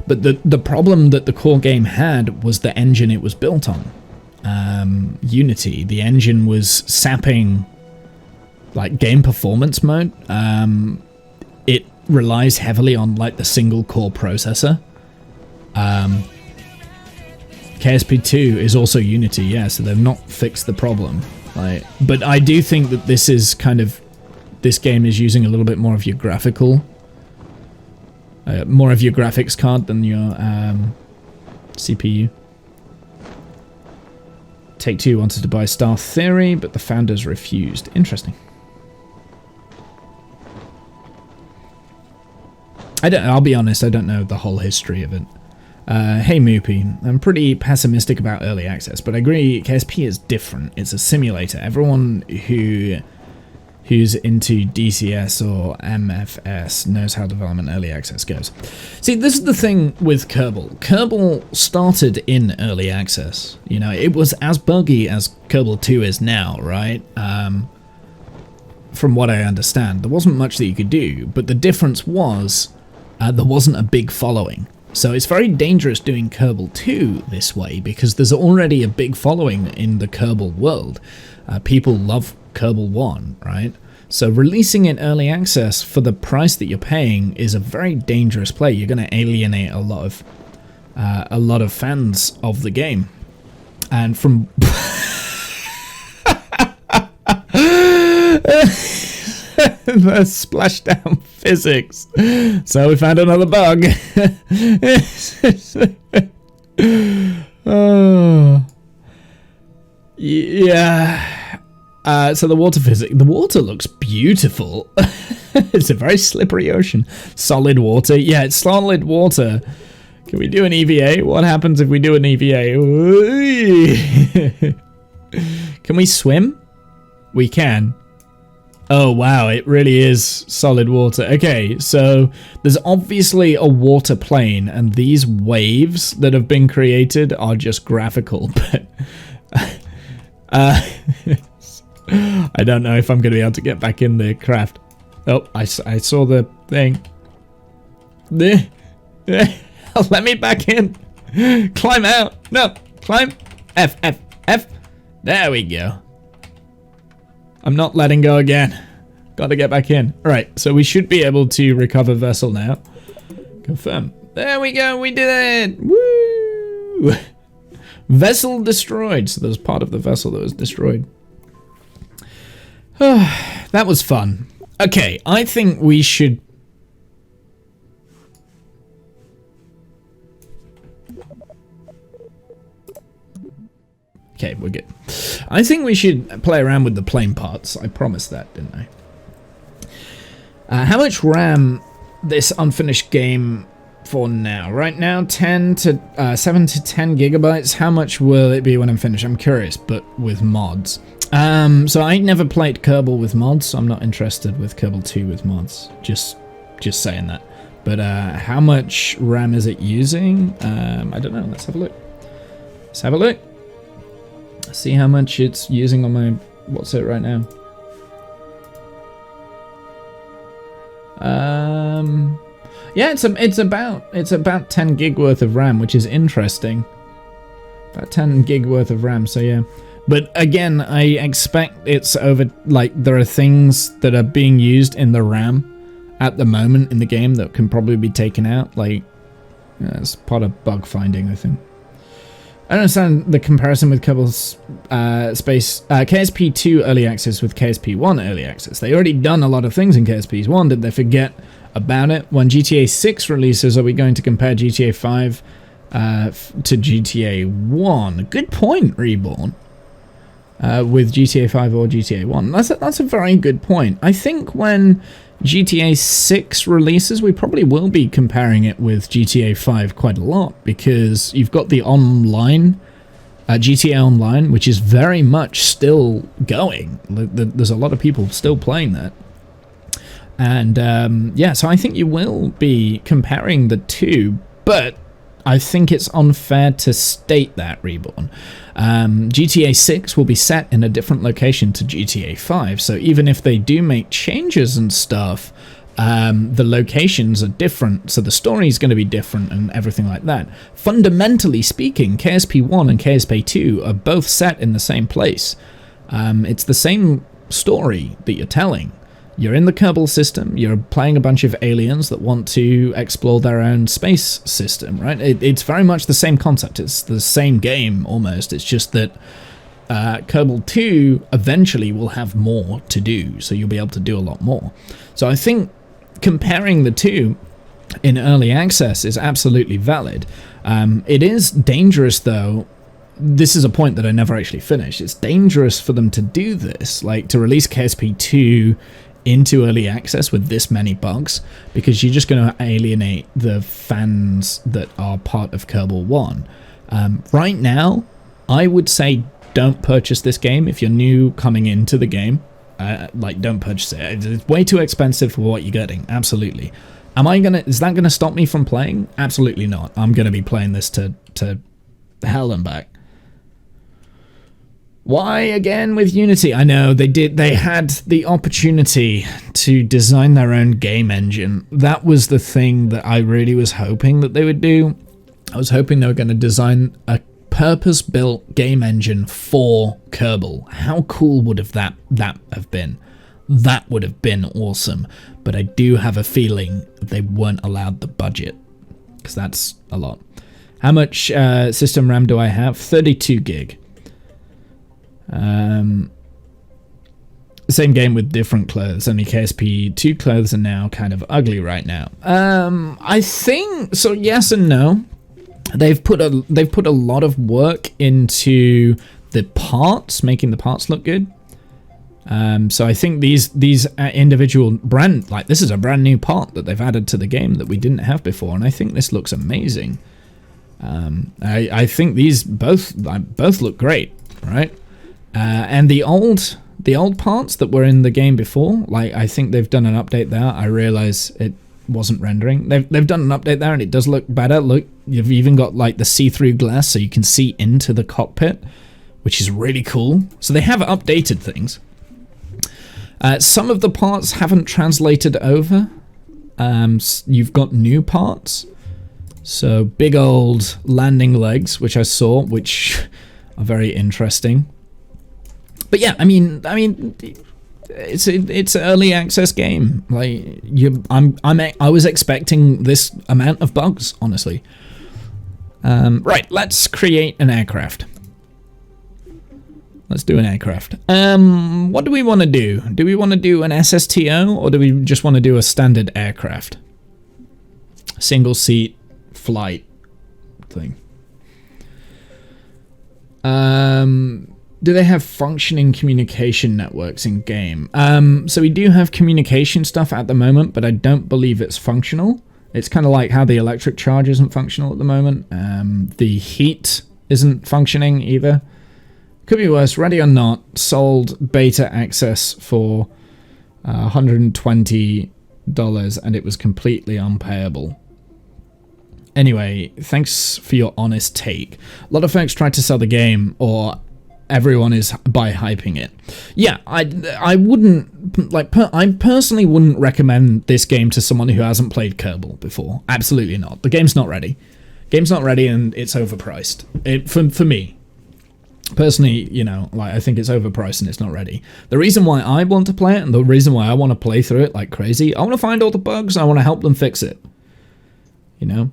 But the problem that the core game had was the engine it was built on. Unity. The engine was sapping like game performance mode. It relies heavily on like the single core processor. KSP2 is also Unity, yeah, so they've not fixed the problem. But I do think that this game is using a little bit more of your graphics card than your CPU. Take-Two wanted to buy Star Theory, but the founders refused. Interesting. I'll be honest, I don't know the whole history of it. Hey Moopy, I'm pretty pessimistic about early access, but I agree KSP is different. It's a simulator. Everyone who's into DCS or MFS knows how development early access goes. See, this is the thing with Kerbal. Kerbal started in early access. You know, it was as buggy as Kerbal 2 is now, right? From what I understand. There wasn't much that you could do, but the difference was there wasn't a big following. So it's very dangerous doing Kerbal 2 this way, because there's already a big following in the Kerbal world. People love Kerbal 1, right? So releasing it early access for the price that you're paying is a very dangerous play. You're going to alienate a lot of fans of the game. And from the splashdown physics. So we found another bug. Oh. Yeah. So the water physics. The water looks beautiful. It's a very slippery ocean. Solid water. Yeah, it's solid water. Can we do an EVA? What happens if we do an EVA? Can we swim? We can. Oh wow, it really is solid water. Okay, so there's obviously a water plane, and these waves that have been created are just graphical, but I don't know if I'm going to be able to get back in the craft. Oh, I saw the thing. Let me back in. Climb out. No, climb. F. There we go. I'm not letting go again. Gotta get back in. Alright, so we should be able to recover vessel now. Confirm. There we go, we did it! Woo! Vessel destroyed. So there's part of the vessel that was destroyed. That was fun. Okay, I think we should... Okay, we're good. I think we should play around with the plane parts. I promised that, didn't I? How much RAM this unfinished game for now? Right now, 7 to 10 gigabytes. How much will it be when I'm finished? I'm curious, but with mods. So I never played Kerbal with mods, so I'm not interested with Kerbal 2 with mods. Just saying that. But how much RAM is it using? I don't know. Let's have a look. Let's have a look. See how much it's using on my... What's it right now? Yeah, it's about 10 gig worth of RAM, which is interesting. About 10 gig worth of RAM, so yeah. But again, I expect it's over, like, there are things that are being used in the RAM at the moment in the game that can probably be taken out, like, it's part of bug finding, I think. I don't understand the comparison with Kerbal's Space, KSP2 early access with KSP1 early access. They already done a lot of things in KSP1, did they forget about it? When GTA 6 releases, are we going to compare GTA 5 to GTA 1? Good point, Reborn. With GTA 5 or GTA 1. That's a very good point. I think when GTA 6 releases, we probably will be comparing it with GTA 5 quite a lot, because you've got the online, GTA Online, which is very much still going. There's a lot of people still playing that. And yeah, so I think you will be comparing the two, but I think it's unfair to state that, Reborn. GTA 6 will be set in a different location to GTA 5, so even if they do make changes and stuff, the locations are different, so the story is going to be different and everything like that. Fundamentally speaking, KSP1 and KSP2 are both set in the same place. It's the same story that you're telling. You're in the Kerbal system, you're playing a bunch of aliens that want to explore their own space system, right? It's very much the same concept, it's the same game, almost. It's just that Kerbal 2 eventually will have more to do, so you'll be able to do a lot more. So I think comparing the two in early access is absolutely valid. It is dangerous, though. This is a point that I never actually finished. It's dangerous for them to do this, like to release KSP2 into early access with this many bugs, because you're just going to alienate the fans that are part of Kerbal 1. Right now, I would say don't purchase this game if you're new coming into the game. Like, don't purchase it. It's way too expensive for what you're getting. Absolutely. Is that gonna stop me from playing? Absolutely not. I'm gonna be playing this to hell and back. Why again with Unity? I know they had the opportunity to design their own game engine. That was the thing that I really was hoping that they would do. I was hoping they were going to design a purpose-built game engine for Kerbal. How cool would that have been? That would have been awesome. But I do have a feeling they weren't allowed the budget, because that's a lot. How much system RAM do I have? 32 gig. Same game with different clothes, only KSP2 clothes are now kind of ugly right now. I think so, yes and no. They've put a lot of work into the parts, making the parts look good. So I think these individual this is a brand new part that they've added to the game that we didn't have before, and I think this looks amazing. I think these both look great, right? And the old parts that were in the game before, like, I think they've done an update there. I realize it wasn't rendering. They've done an update there and it does look better. Look, you've even got like the see-through glass so you can see into the cockpit, which is really cool. So they have updated things. Some of the parts haven't translated over. You've got new parts. So big old landing legs, which I saw, which are very interesting. But yeah, I mean, it's an early access game. Like, I was expecting this amount of bugs, honestly. Right, let's create an aircraft. Let's do an aircraft. What do we want to do? Do we want to do an SSTO, or do we just want to do a standard aircraft? Single seat flight thing. Do they have functioning communication networks in game? So we do have communication stuff at the moment, but I don't believe it's functional. It's kind of like how the electric charge isn't functional at the moment. The heat isn't functioning either. Could be worse. Ready or not, sold beta access for $120, and it was completely unpayable. Anyway, thanks for your honest take. A lot of folks tried to sell the game, or everyone is by hyping it. Yeah, I wouldn't, like, I personally wouldn't recommend this game to someone who hasn't played Kerbal before. Absolutely not. The game's not ready. Game's not ready, and it's overpriced. For me. Personally, you know, like, I think it's overpriced and it's not ready. The reason why I want to play it, and the reason why I want to play through it like crazy, I want to find all the bugs, I want to help them fix it. You know?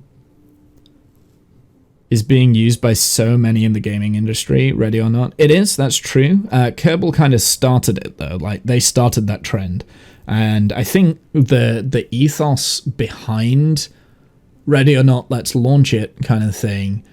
Is being used by so many in the gaming industry, ready or not. It is, that's true. Kerbal kind of started it, though. Like, they started that trend. And I think the ethos behind ready or not, let's launch it kind of thing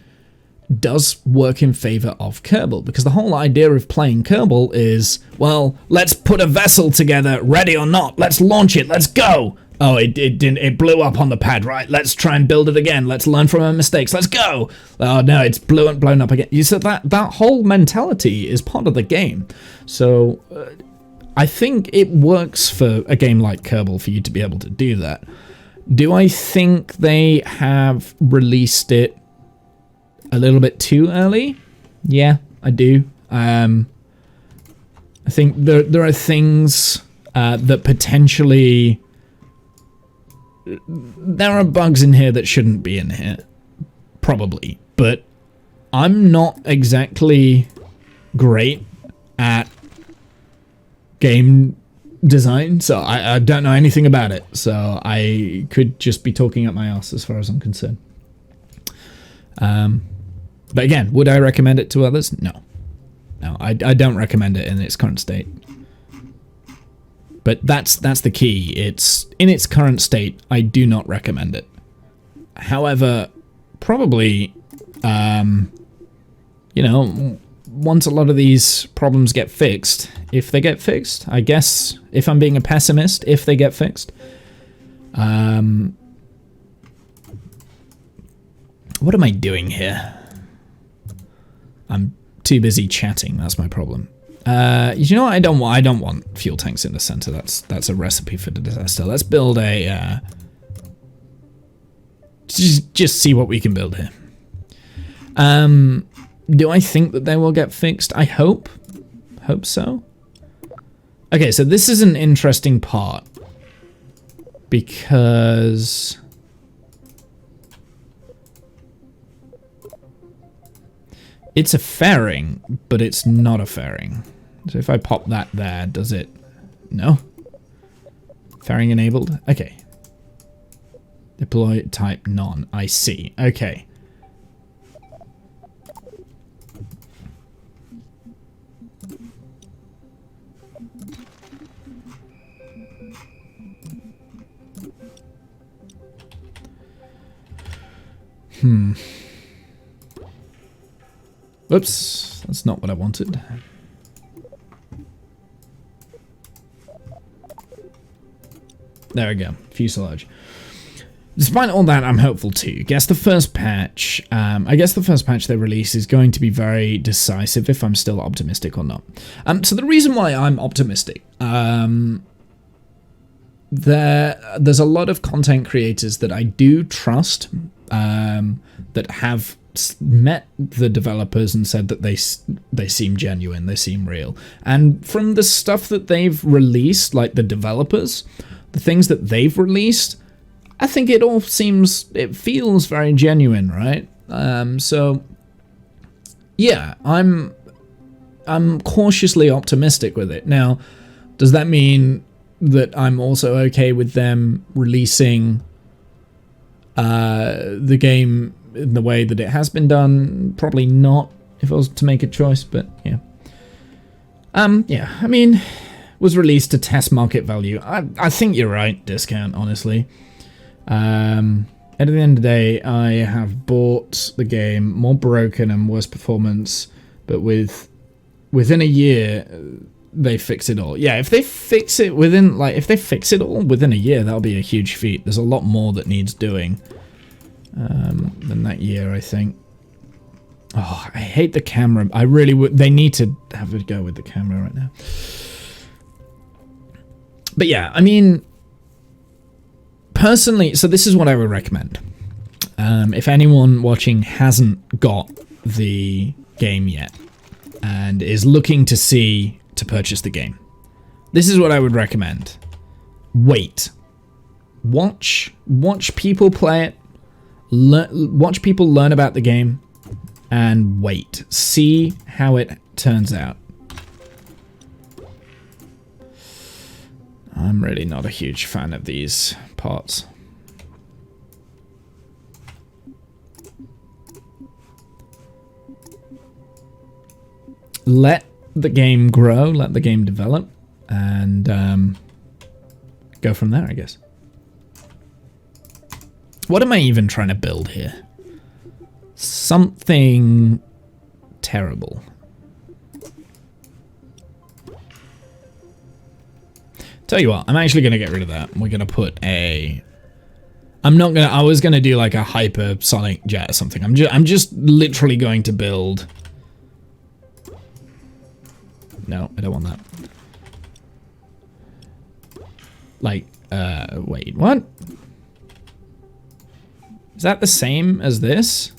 does work in favor of Kerbal, because the whole idea of playing Kerbal is, well, let's put a vessel together, ready or not, let's launch it, let's go. Oh, it didn't. It blew up on the pad. Right, let's try and build it again. Let's learn from our mistakes. Let's go. Oh no, it's blown up again. You said that whole mentality is part of the game. So I think it works for a game like Kerbal for you to be able to do that. Do I think they have released it a little bit too early? Yeah, I do. I think there are things that potentially. There are bugs in here that shouldn't be in here, probably, but I'm not exactly great at game design, so I don't know anything about it, so I could just be talking up my ass as far as I'm concerned. But again, would I recommend it to others? No, I don't recommend it in its current state. But that's the key. It's in its current state, I do not recommend it. However, probably, you know, once a lot of these problems get fixed, if they get fixed, I guess, if I'm being a pessimist, if they get fixed, what am I doing here? I'm too busy chatting, that's my problem. You know what? I don't want fuel tanks in the center. That's a recipe for disaster. Let's build a just see what we can build here. Do I think that they will get fixed? I hope so. Okay, so this is an interesting part because it's a fairing, but it's not a fairing. So if I pop that there, does it? No? Fairing enabled? Okay. Deploy type none. I see. Okay. Whoops, that's not what I wanted. There we go, fuselage. Despite all that, I'm hopeful too. I guess the first patch they release is going to be very decisive if I'm still optimistic or not. So the reason why I'm optimistic, there's a lot of content creators that I do trust, that have met the developers and said that they seem genuine, they seem real. And from the stuff that they've released, like the developers, the things that they've released, I think it feels very genuine, right? So yeah, I'm cautiously optimistic with it. Now, does that mean that I'm also okay with them releasing the game in the way that it has been done? Probably not, if I was to make a choice, but yeah. Yeah, I mean, was released to test market value. I think you're right, Discount, honestly. At the end of the day, I have bought the game more broken and worse performance, but within a year, they fix it all. Yeah, if they fix it within, if they fix it all within a year, that'll be a huge feat. There's a lot more that needs doing than that year, I think. Oh, I hate the camera. I really would. They need to have a go with the camera right now. But yeah, I mean, personally, so this is what I would recommend. If anyone watching hasn't got the game yet and is looking to purchase the game, this is what I would recommend. Wait. Watch people play it. Watch people learn about the game. and wait. See how it turns out. I'm really not a huge fan of these parts. Let the game grow, let the game develop, and go from there, I guess. What am I even trying to build here? Something terrible. Tell you what, I'm actually going to get rid of that. We're going to put a... I was going to do like a hypersonic jet or something. I'm just literally going to build... No, I don't want that. Like, wait, what? Is that the same as this?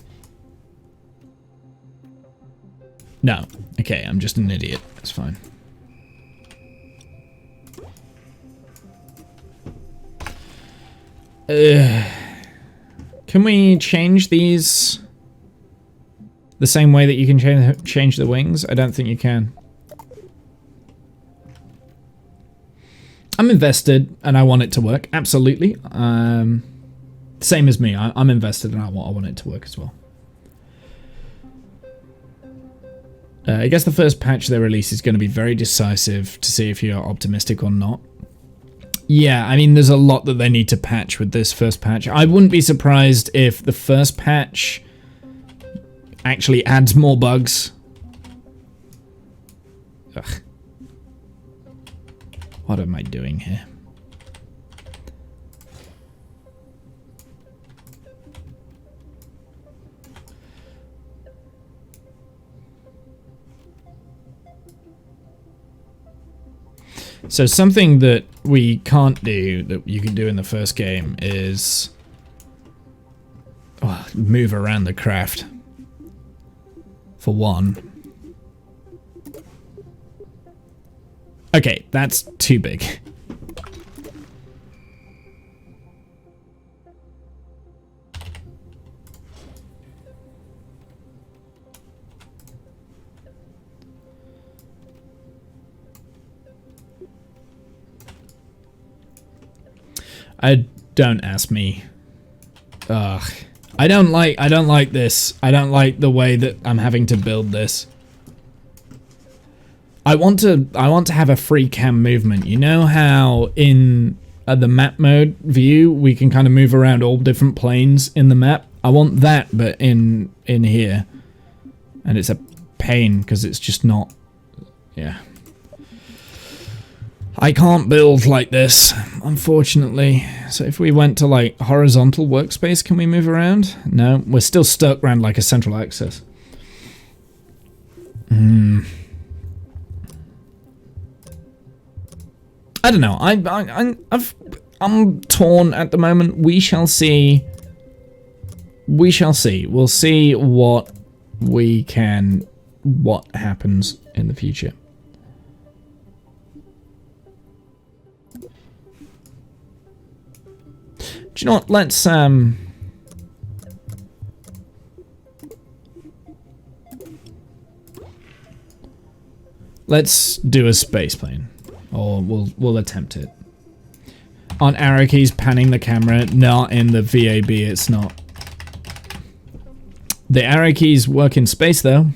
No. Okay, I'm just an idiot. It's fine. Can we change these the same way that you can change the wings? I don't think you can. I'm invested and I want it to work. Absolutely. Same as me. I'm invested and I want it to work as well. I guess the first patch they release is going to be very decisive to see if you're optimistic or not. Yeah, I mean, there's a lot that they need to patch with this first patch. I wouldn't be surprised if the first patch actually adds more bugs. Ugh. What am I doing here? So something that we can't do, that you can do in the first game, is move around the craft. For one. Okay, that's too big. Don't ask me. Ugh. I don't like this. I don't like the way that I'm having to build this. I want to have a free cam movement. You know how in the map mode view we can kind of move around all different planes in the map? I want that, but in here. And it's a pain because it's just not, yeah. I can't build like this, unfortunately. So if we went to like horizontal workspace, can we move around? No, we're still stuck around like a central axis. I don't know. I'm torn at the moment. We shall see. We shall see. We'll see what happens in the future. Do you know what? Let's do a space plane. Or we'll attempt it. On arrow keys panning the camera, not in the VAB, it's not. The arrow keys work in space though,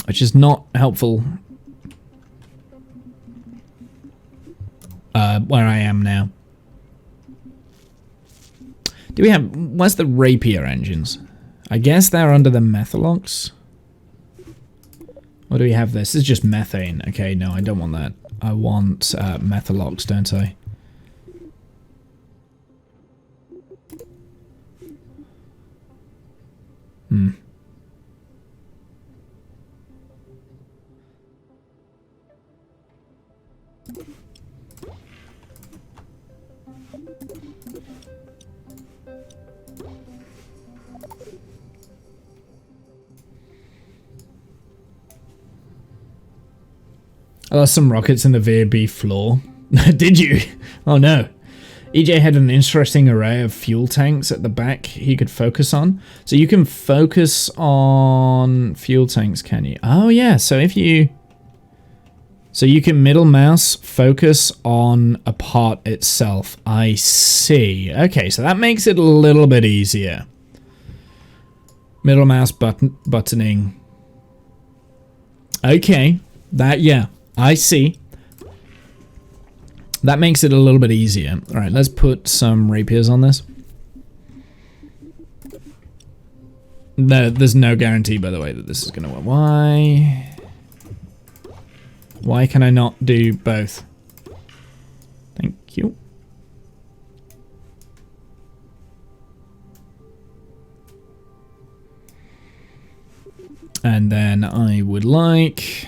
which is not helpful. Where I am now. Do we have, where's the rapier engines? I guess they're under the methalox. Or do we have this? This is just methane. Okay, no, I don't want that. I want methalox, don't I? I lost some rockets in the VAB floor. Did you? Oh no. EJ had an interesting array of fuel tanks at the back he could focus on. So you can focus on fuel tanks, can you? Oh yeah, so if you... So you can middle mouse focus on a part itself. I see. Okay, so that makes it a little bit easier. Middle mouse buttoning. Okay, yeah, I see. That makes it a little bit easier. All right, let's put some rapiers on this. No, there's no guarantee, by the way, that this is going to work. Why can I not do both? Thank you. And then I would like...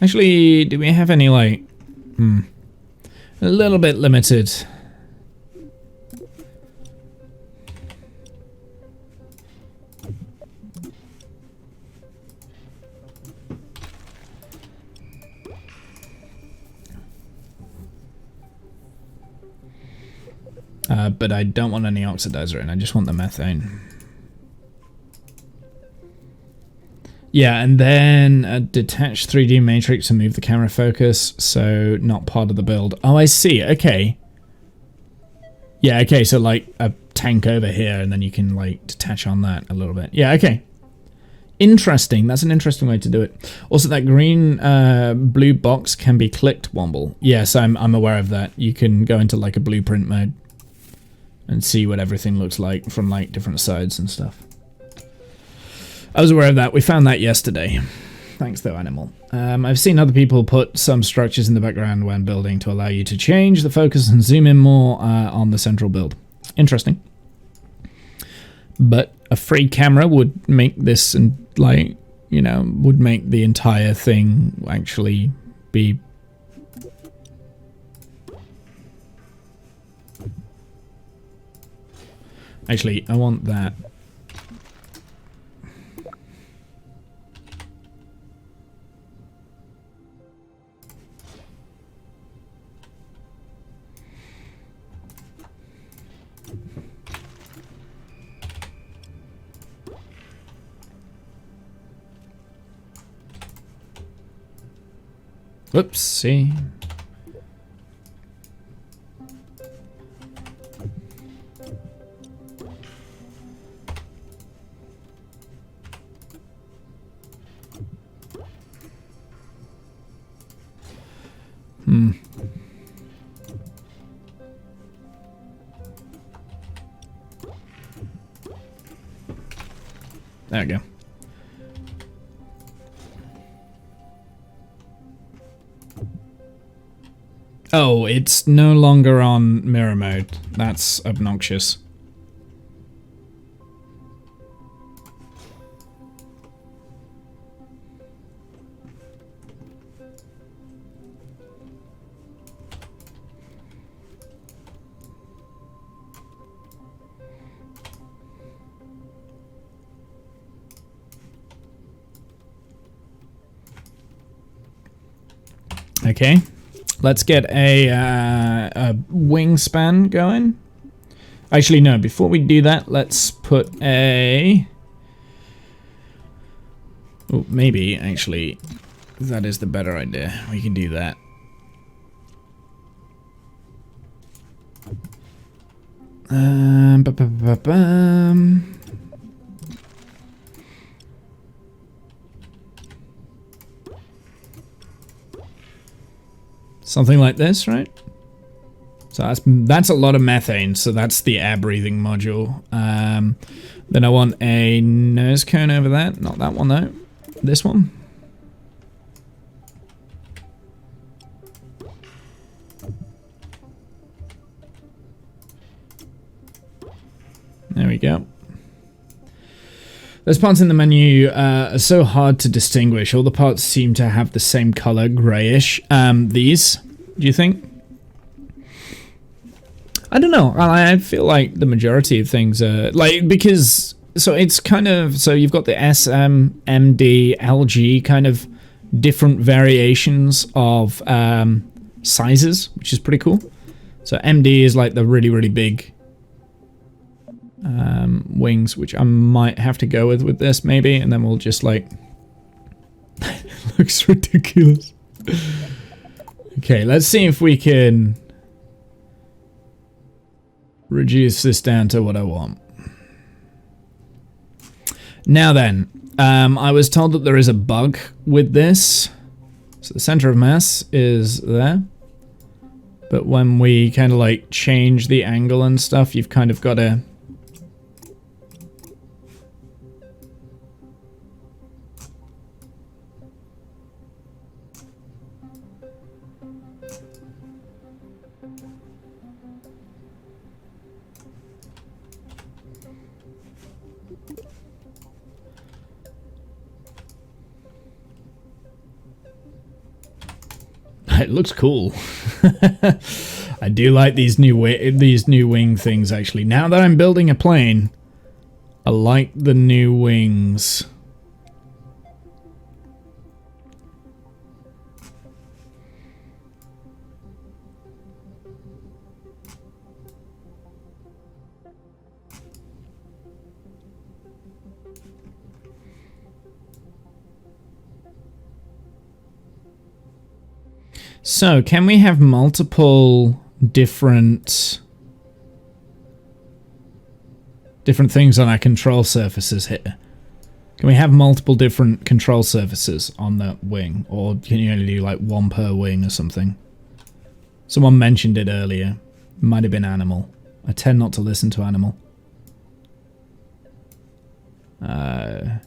Actually, do we have any, like... A little bit limited. But I don't want any oxidizer in, I just want the methane. Yeah, and then a detached 3D matrix to move the camera focus, so not part of the build. Oh, I see, okay. Yeah, okay, so like a tank over here, and then you can like detach on that a little bit. Yeah, okay. Interesting, that's an interesting way to do it. Also, that green blue box can be clicked, Womble. Yes, I'm aware of that. You can go into like a blueprint mode and see what everything looks like from like different sides and stuff. I was aware of that. We found that yesterday. Thanks though, Animal. I've seen other people put some structures in the background when building to allow you to change the focus and zoom in more on the central build. Interesting. But a free camera would make this, and like, you know, would make the entire thing actually be... Actually, I want that. Whoopsie. There we go. Oh, it's no longer on mirror mode. That's obnoxious. Okay. Let's get a wingspan going. Actually, no, before we do that, let's put a... Oh, maybe, actually, that is the better idea. We can do that. Something like this, right? So that's a lot of methane, so that's the air breathing module. Then I want a nose cone over that. Not that one though. This one. There we go. Those parts in the menu are so hard to distinguish. All the parts seem to have the same color, grayish. These, do you think? I don't know. I feel like the majority of things are like, because so it's kind of, so you've got the SM, MD, LG kind of different variations of sizes, which is pretty cool. So MD is like the really, really big wings, which I might have to go with this maybe, and then we'll just like looks ridiculous. Okay, let's see if we can reduce this down to what I want. Now then, I was told that there is a bug with this. So the center of mass is there. But when we kind of like change the angle and stuff, you've kind of got to... It looks cool. I do like these new wing things actually. Now that I'm building a plane, I like the new wings. So, can we have multiple different things on our control surfaces here? Can we have multiple different control surfaces on that wing? Or can you only do like one per wing or something? Someone mentioned it earlier. Might have been Animal. I tend not to listen to Animal. There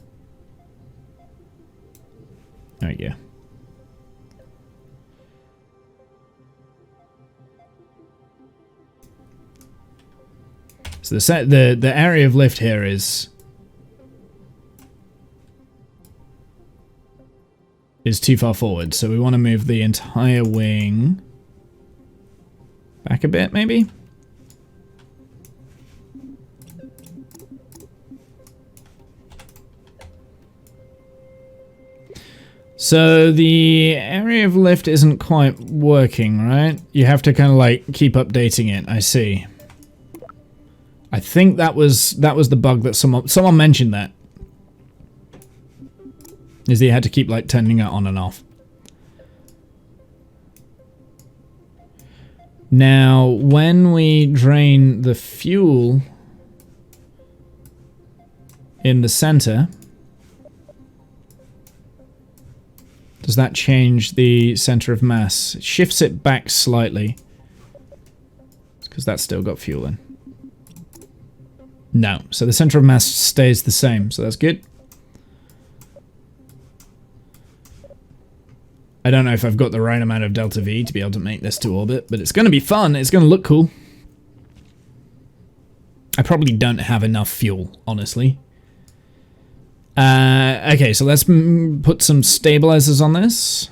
we go. So the area of lift here is too far forward, so we want to move the entire wing back a bit, maybe? So the area of lift isn't quite working, right? You have to kind of like keep updating it, I see. I think that was the bug that someone mentioned that. Is that you had to keep like turning it on and off. Now, when we drain the fuel in the center, does that change the center of mass? It shifts it back slightly. Because that's still got fuel in. No, so the center of mass stays the same, so that's good. I don't know if I've got the right amount of delta V to be able to make this to orbit, but it's going to be fun. It's going to look cool. I probably don't have enough fuel, honestly. Okay, so let's put some stabilizers on this.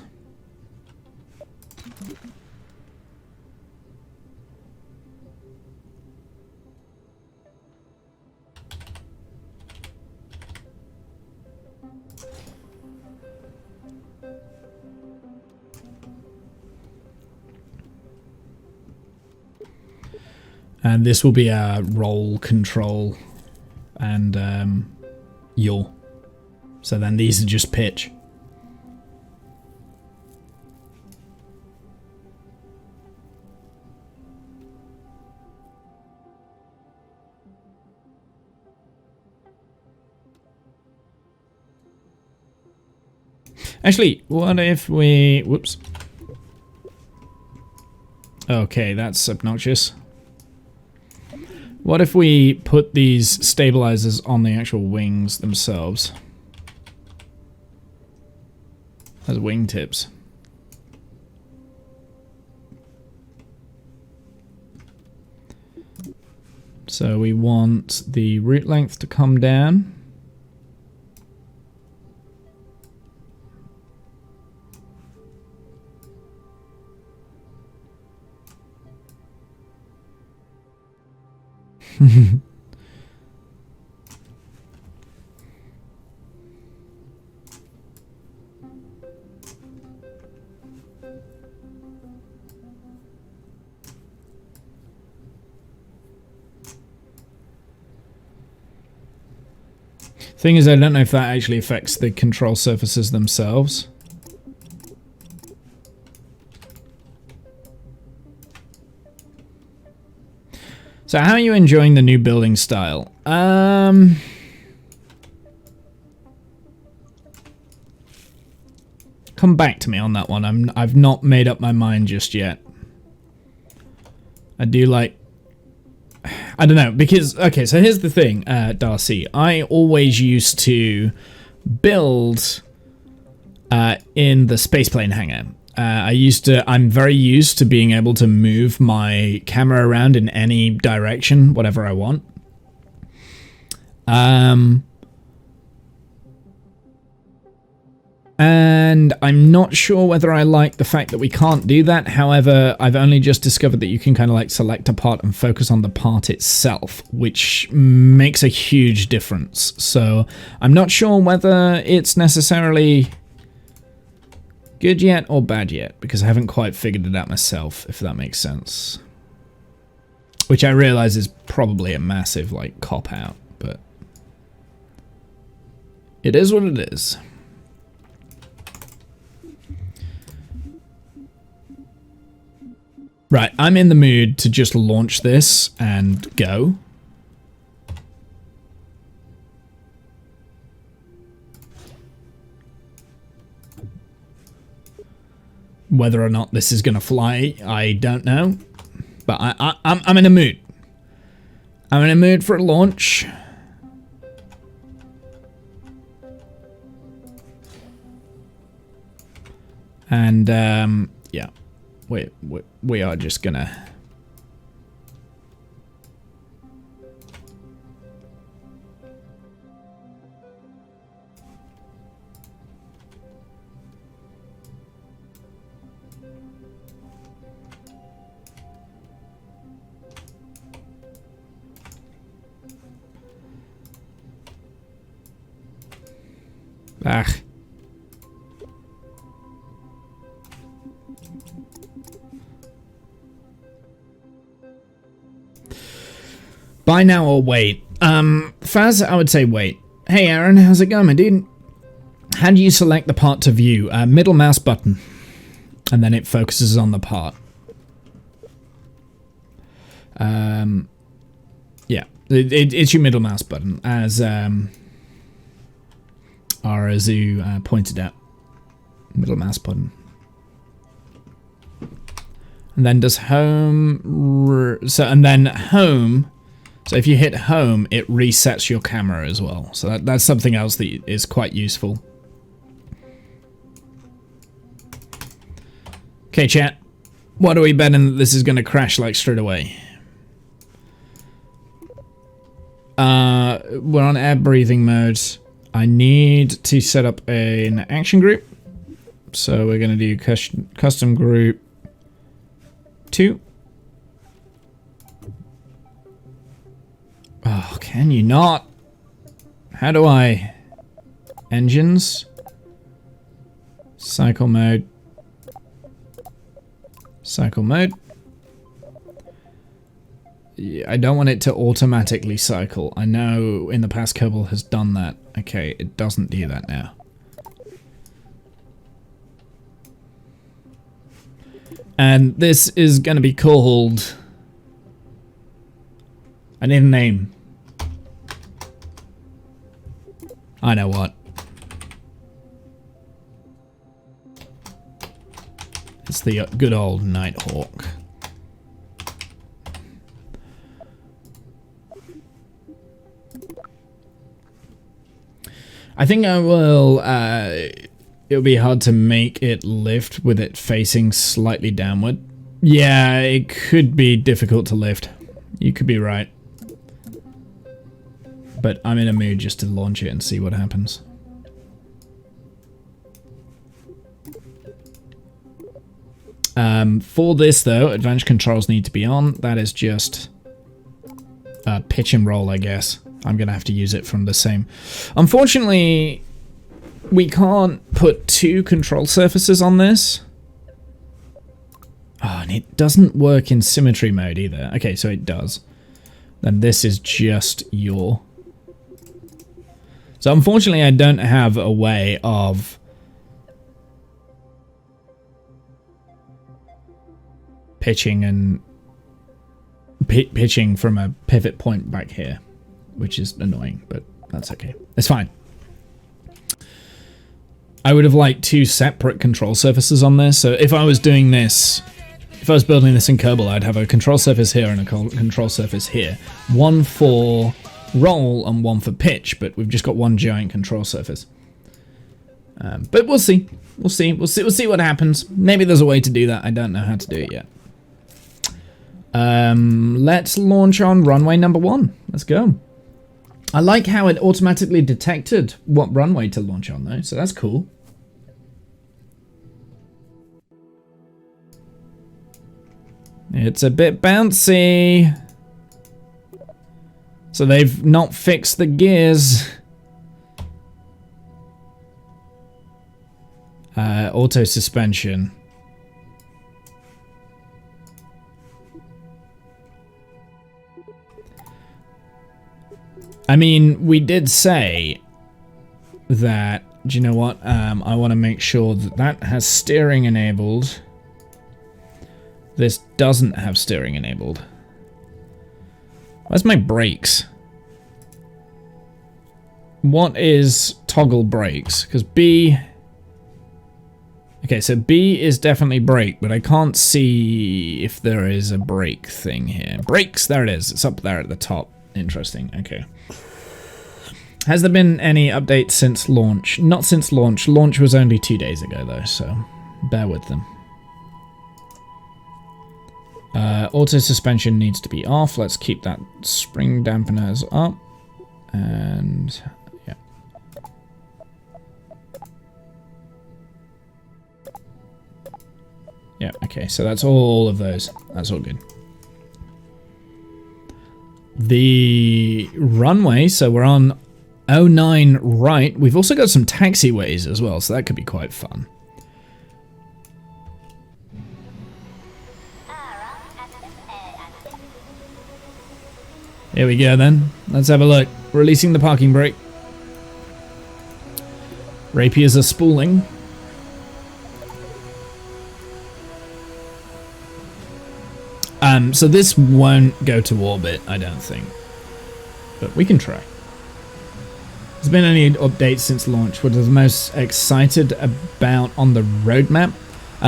And this will be our roll control and yaw. So then these are just pitch. Actually, what if we... Whoops. Okay, that's obnoxious. What if we put these stabilizers on the actual wings themselves? As wingtips. So we want the root length to come down. Thing is, I don't know if that actually affects the control surfaces themselves. So how are you enjoying the new building style? Come back to me on that one. I've not made up my mind just yet. I do like... I don't know, because... Okay, so here's the thing, Darcy. I always used to build in the spaceplane hangar. I'm very used to being able to move my camera around in any direction, whatever I want. And I'm not sure whether I like the fact that we can't do that. However, I've only just discovered that you can kind of like select a part and focus on the part itself, which makes a huge difference. So I'm not sure whether it's necessarily good yet or bad yet, because I haven't quite figured it out myself, if that makes sense. Which I realize is probably a massive like cop-out, but it is what it is. Right, I'm in the mood to just launch this and go. Whether or not this is going to fly, I don't know. But I'm in a mood. I'm in a mood for a launch. And, yeah. We are just gonna... Ah. Buy now or wait. Faz, I would say wait. Hey Aaron, how's it going, my dude? How do you select the part to view? Middle mouse button. And then it focuses on the part. Yeah, it's your middle mouse button, as Arazu pointed out. Middle mouse button. And then does home... and then home... So if you hit home, it resets your camera as well. So that's something else that is quite useful. Okay, chat. What are we betting that this is going to crash like straight away? We're on air breathing mode. I need to set up an action group. So we're going to do custom group 2. Oh, can you not? How do I? Engines. Cycle mode. Cycle mode. Yeah, I don't want it to automatically cycle. I know in the past Kerbal has done that. Okay, it doesn't do that now. And this is going to be called... I need a name. I know what. It's the good old Nighthawk. I think I will, it'll be hard to make it lift with it facing slightly downward. Yeah, it could be difficult to lift. You could be right. But I'm in a mood just to launch it and see what happens. For this though, advanced controls need to be on. That is just pitch and roll, I guess. I'm going to have to use it from the same. Unfortunately, we can't put 2 control surfaces on this. Oh, and it doesn't work in symmetry mode either. Okay, so it does. Then this is just yaw. So unfortunately, I don't have a way of pitching and pitching from a pivot point back here, which is annoying, but that's okay. It's fine. I would have liked 2 separate control surfaces on this. So if I was doing this, if I was building this in Kerbal, I'd have a control surface here and a control surface here. One for roll and one for pitch, but we've just got one giant control surface. But we'll see. We'll see what happens. Maybe there's a way to do that. I don't know how to do it yet. Let's launch on runway number 1. Let's go. I like how it automatically detected what runway to launch on though, so that's cool. It's a bit bouncy. So they've not fixed the gears. Auto suspension. I mean, we did say that, do you know what? I want to make sure that that has steering enabled. This doesn't have steering enabled. Where's my brakes? What is toggle brakes? Because B... Okay, so B is definitely brake, but I can't see if there is a brake thing here. Brakes, there it is. It's up there at the top. Interesting, okay. Has there been any updates since launch? Not since launch. Launch was only 2 days ago, though, so bear with them. Auto suspension needs to be off. Let's keep that spring dampeners up. And yeah. Yeah, okay, so that's all of those. That's all good. The runway, so we're on 09 right. We've also got some taxiways as well, so that could be quite fun. Here we go then. Let's have a look. Releasing the parking brake. Rapiers are spooling. So this won't go to orbit, I don't think. But we can try. There's been any updates since launch. What are the most excited about on the roadmap?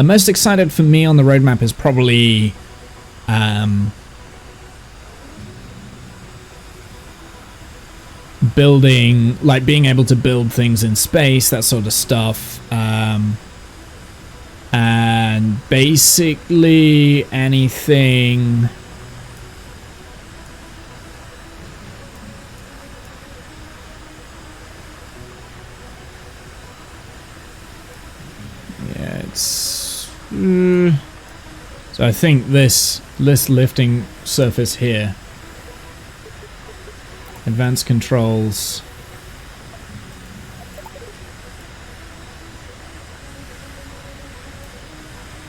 Most excited for me on the roadmap is probably building, like being able to build things in space, that sort of stuff. And basically anything yeah, it's so I think this lifting surface here, advanced controls.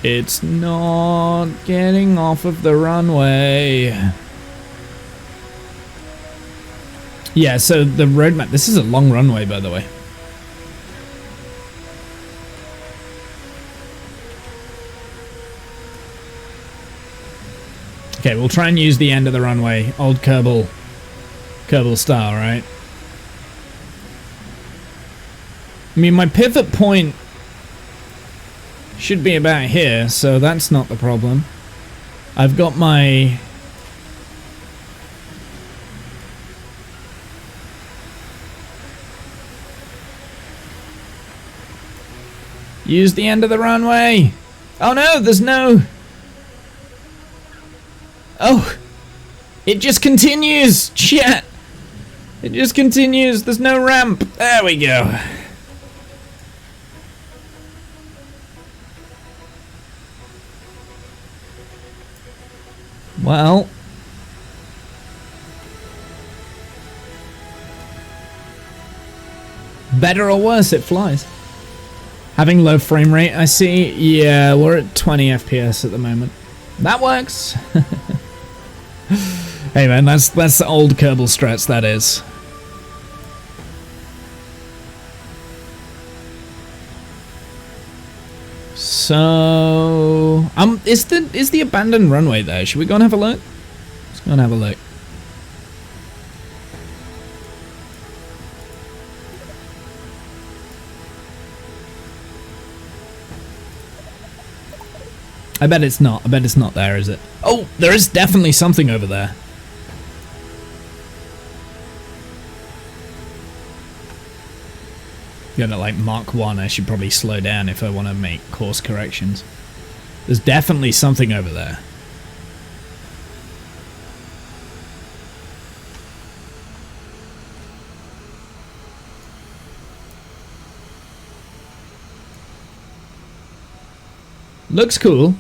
It's not getting off of the runway. Yeah, so the roadmap, this is a long runway, by the way. Okay, we'll try and use the end of the runway. Old Kerbal style, right? I mean, my pivot point should be about here, so that's not the problem. I've got my... Use the end of the runway! Oh no, there's no... Oh! It just continues! Shit! It just continues, there's no ramp! There we go. Well, Better or worse, it flies. Having low frame rate, I see. Yeah, we're at 20 FPS at the moment. That works. Hey man, that's the old Kerbal strats, that is. So, is the abandoned runway there? Should we go and have a look? Let's go and have a look. I bet it's not. I bet it's not there, is it? Oh, there is definitely something over there. Going at like Mach 1, I should probably slow down if I want to make course corrections. There's definitely something over there. Looks cool.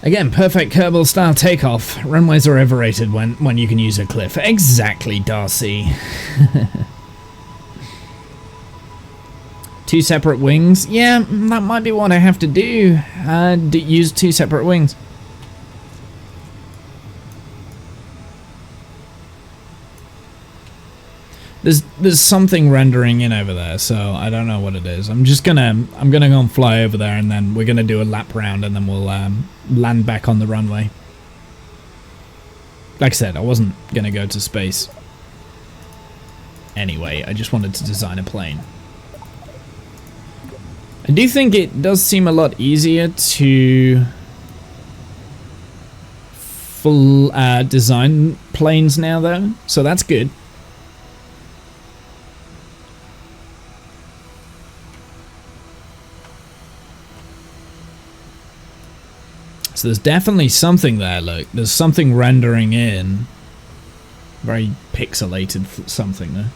Again, perfect Kerbal style takeoff. Runways are overrated when you can use a cliff. Exactly, Darcy. 2 separate wings? Yeah, that might be what I have to do. Use 2 separate wings. There's something rendering in over there, so I don't know what it is. I'm gonna go and fly over there, and then we're gonna do a lap round, and then we'll land back on the runway. Like I said, I wasn't gonna go to space anyway. I just wanted to design a plane. I do think it does seem a lot easier to design planes now, though, so that's good. So there's definitely something there, look. There's something rendering in. Very pixelated something there.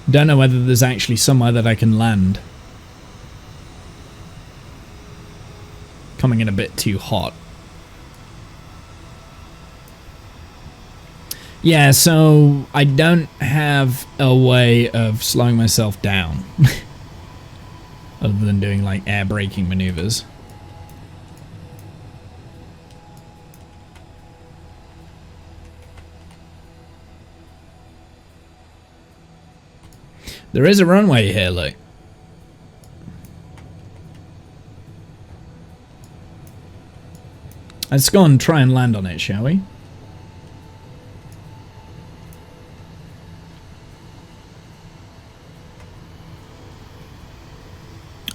Don't know whether there's actually somewhere that I can land. Coming in a bit too hot. Yeah, so I don't have a way of slowing myself down. Other than doing like air braking maneuvers. There is a runway here, look. Let's go and try and land on it, shall we?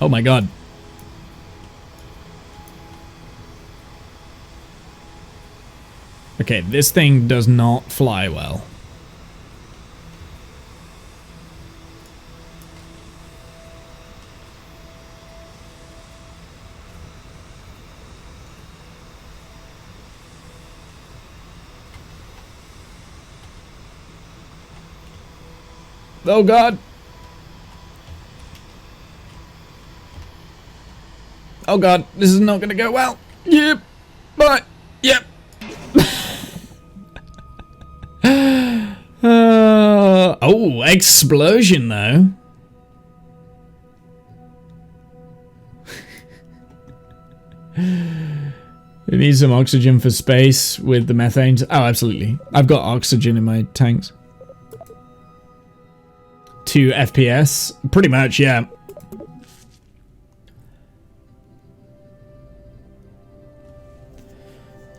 Oh my god. Okay, this thing does not fly well. Oh god. Oh god, this is not gonna go well. Yep. But yep. Oh, explosion though. It needs some oxygen for space with the methane. Oh, absolutely. I've got oxygen in my tanks. 2 FPS? Pretty much, yeah.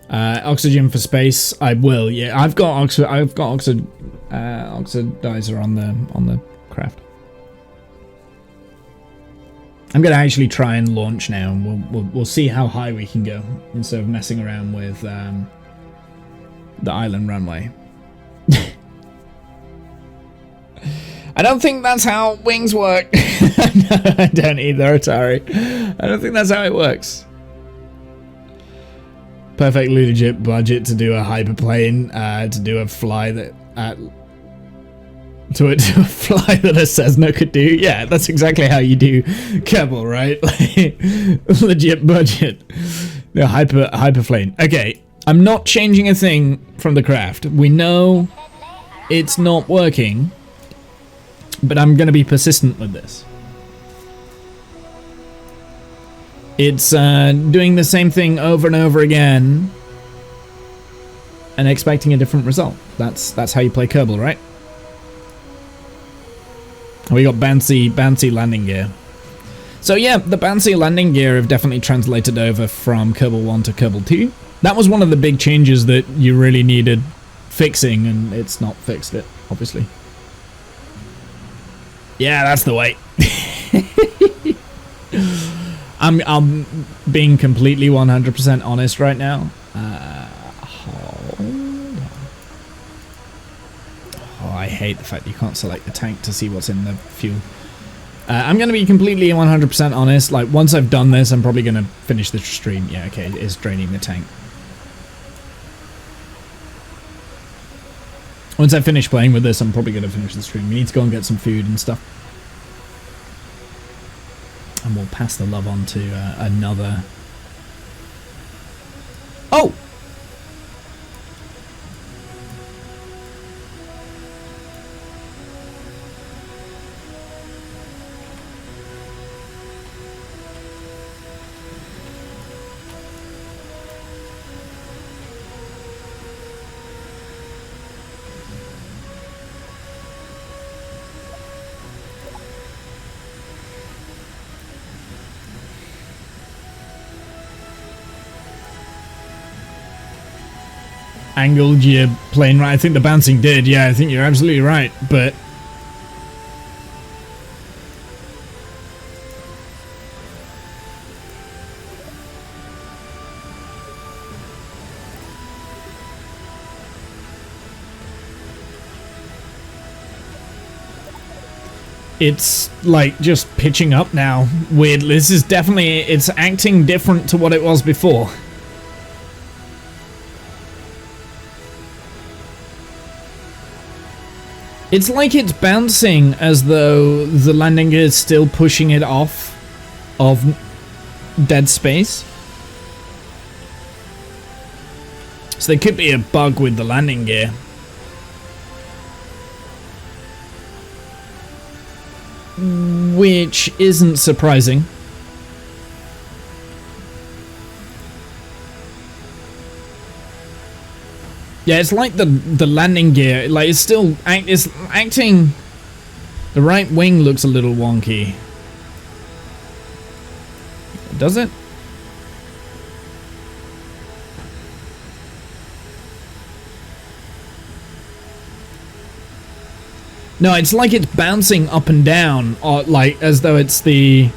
Oxygen for space, I will, yeah. I've got oxidizer on the craft. I'm gonna actually try and launch now, and we'll see how high we can go instead of messing around with the island runway. I don't think that's how wings work. No, I don't either, Atari. I don't think that's how it works. Perfectly legit budget to do a hyperplane, to do a fly that to a fly that a Cessna could do. Yeah, that's exactly how you do Kerbal, right? Like, legit budget. No, hyperplane. Okay, I'm not changing a thing from the craft. We know it's not working. but I'm going to be persistent with this. It's doing the same thing over and over again and expecting a different result. That's how you play Kerbal, right? We got bouncy landing gear. So yeah, the bouncy landing gear have definitely translated over from Kerbal 1 to Kerbal 2. That was one of the big changes that you really needed fixing, and it's not fixed it, obviously. Yeah, that's the way. I'm being completely 100% honest right now. Hold on. Oh, I hate the fact that you can't select the tank to see what's in the fuel. I'm going to be completely 100% honest. Like, once I've done this, I'm probably going to finish the stream. Yeah, okay, it is draining the tank. Once I finish playing with this, I'm probably going to finish the stream. We need to go and get some food and stuff. And we'll pass the love on to another... Oh! Angled your plane right. I think the bouncing did. Yeah, I think you're absolutely right. But it's like just pitching up now. Weird. This is definitely, it's acting different to what it was before. It's like it's bouncing as though the landing gear is still pushing it off of dead space. So there could be a bug with the landing gear. Which isn't surprising. Yeah, it's like the landing gear, like it's still it's acting. The right wing looks a little wonky. Does it? No, it's like it's bouncing up and down, or like as though it's the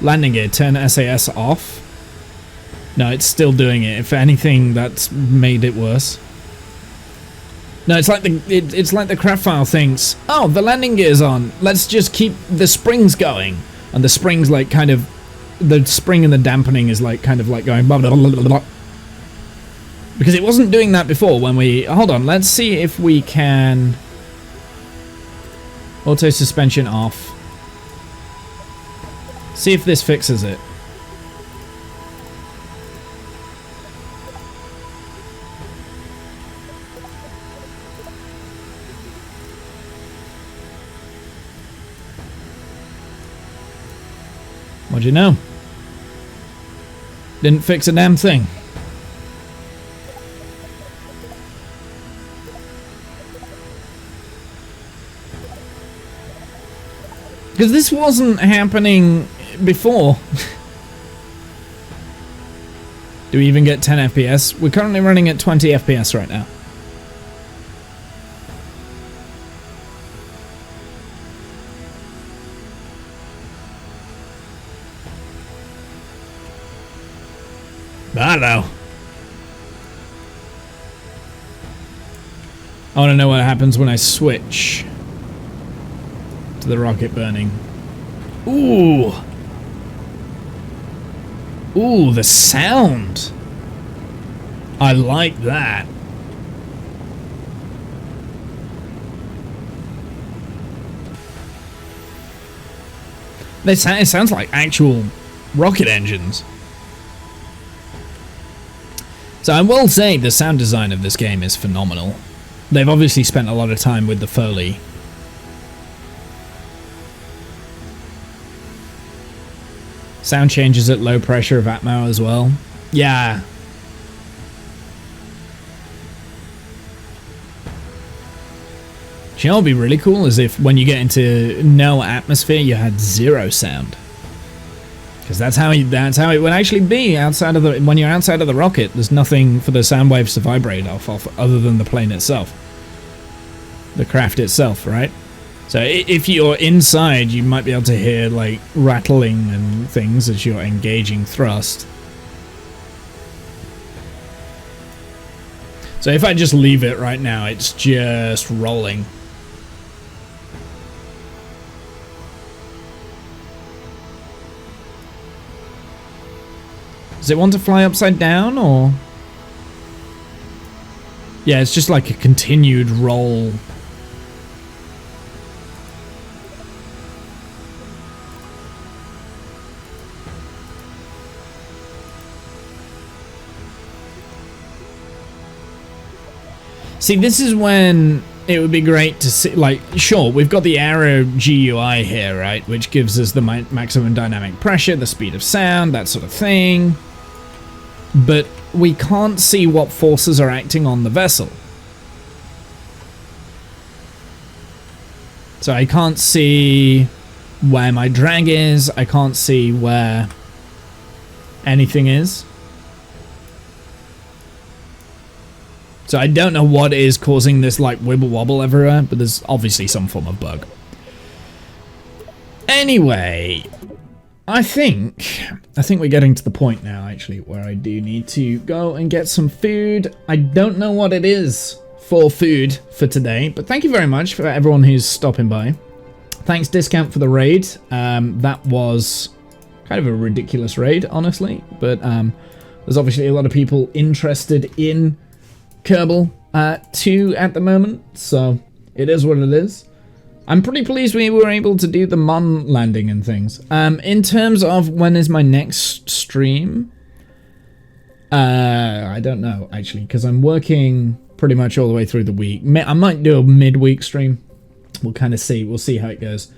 landing gear. Turn SAS off. No, it's still doing it. If anything, that's made it worse. No, it's like the craft file thinks, oh, the landing gear's on. Let's just keep the springs going, and the springs like kind of, the spring and the dampening is like kind of like going blah blah blah blah blah. Because it wasn't doing that before when we. Hold on, let's see if we can. Auto suspension off. See if this fixes it. What'd you know? Didn't fix a damn thing. Because this wasn't happening before. Do we even get 10 FPS? We're currently running at 20 FPS right now. I don't know. I want to know what happens when I switch to the rocket burning. Ooh. Ooh, the sound. I like that. It sounds like actual rocket engines. So I will say the sound design of this game is phenomenal. They've obviously spent a lot of time with the Foley. Sound changes at low pressure of Atmo as well. Yeah. You know what would be really cool is if when you get into no atmosphere you had zero sound. Because that's how it would actually be outside of when you're outside of the rocket. There's nothing for the sound waves to vibrate off other than the plane itself. The craft itself, right? So if you're inside, you might be able to hear like rattling and things as you're engaging thrust. So if I just leave it right now, it's just rolling. Does it want to fly upside down, or? Yeah, it's just like a continued roll. See, this is when it would be great to see, like, sure, we've got the aero GUI here, right, which gives us the maximum dynamic pressure, the speed of sound, that sort of thing. But we can't see what forces are acting on the vessel. So I can't see where my drag is, I can't see where anything is. So I don't know what is causing this like wibble wobble everywhere, but there's obviously some form of bug. Anyway, I think we're getting to the point now actually where I do need to go and get some food. I don't know what it is for food for today, but thank you very much for everyone who's stopping by. Thanks Discount for the raid. That was kind of a ridiculous raid, honestly, but there's obviously a lot of people interested in Kerbal 2 at the moment, so it is what it is. I'm pretty pleased we were able to do the Mon landing and things. In terms of when is my next stream, I don't know actually, because I'm working pretty much all the way through the week. I might do a midweek stream. We'll kind of see. We'll see how it goes.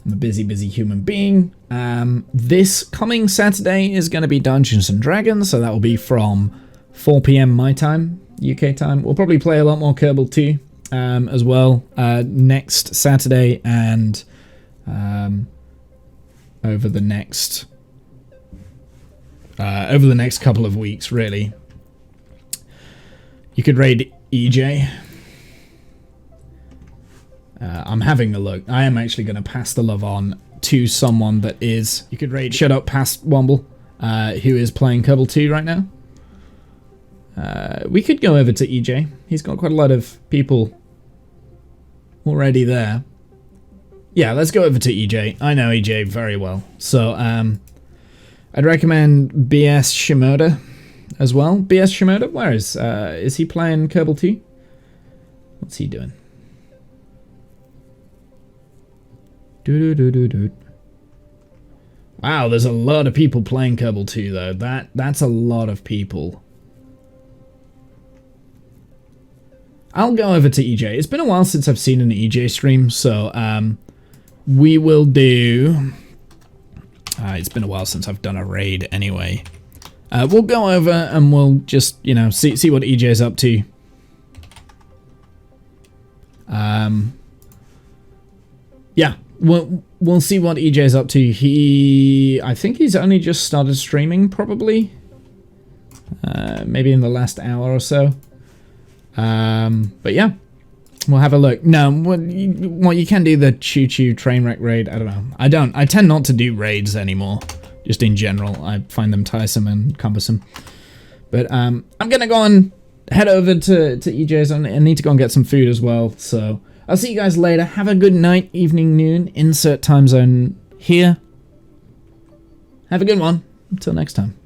I'm a busy human being. This coming Saturday is going to be Dungeons and Dragons, so that will be from 4 PM my time. UK time. We'll probably play a lot more Kerbal 2 as well next Saturday and over the next couple of weeks, really. You could raid EJ. I'm having a look. I am actually going to pass the love on to someone that is... You could raid Shut Up Past Womble, who is playing Kerbal 2 right now. We could go over to EJ. He's got quite a lot of people already there. Yeah, let's go over to EJ. I know EJ very well. So, I'd recommend BS Shimoda as well. BS Shimoda, where is he playing Kerbal 2? What's he doing? Wow, there's a lot of people playing Kerbal 2 though. That's a lot of people. I'll go over to EJ. It's been a while since I've seen an EJ stream, so we will do... it's been a while since I've done a raid anyway. We'll go over and we'll just, you know, see what EJ's up to. Yeah, we'll see what EJ's up to. I think he's only just started streaming, probably. Maybe in the last hour or so. But yeah, we'll have a look. No, well, you can do the choo-choo train wreck raid. I don't know. I tend not to do raids anymore, just in general. I find them tiresome and cumbersome. But I'm gonna go and head over to EJ's. I need to go and get some food as well. So I'll see you guys later. Have a good night, evening, noon. Insert time zone here. Have a good one. Until next time.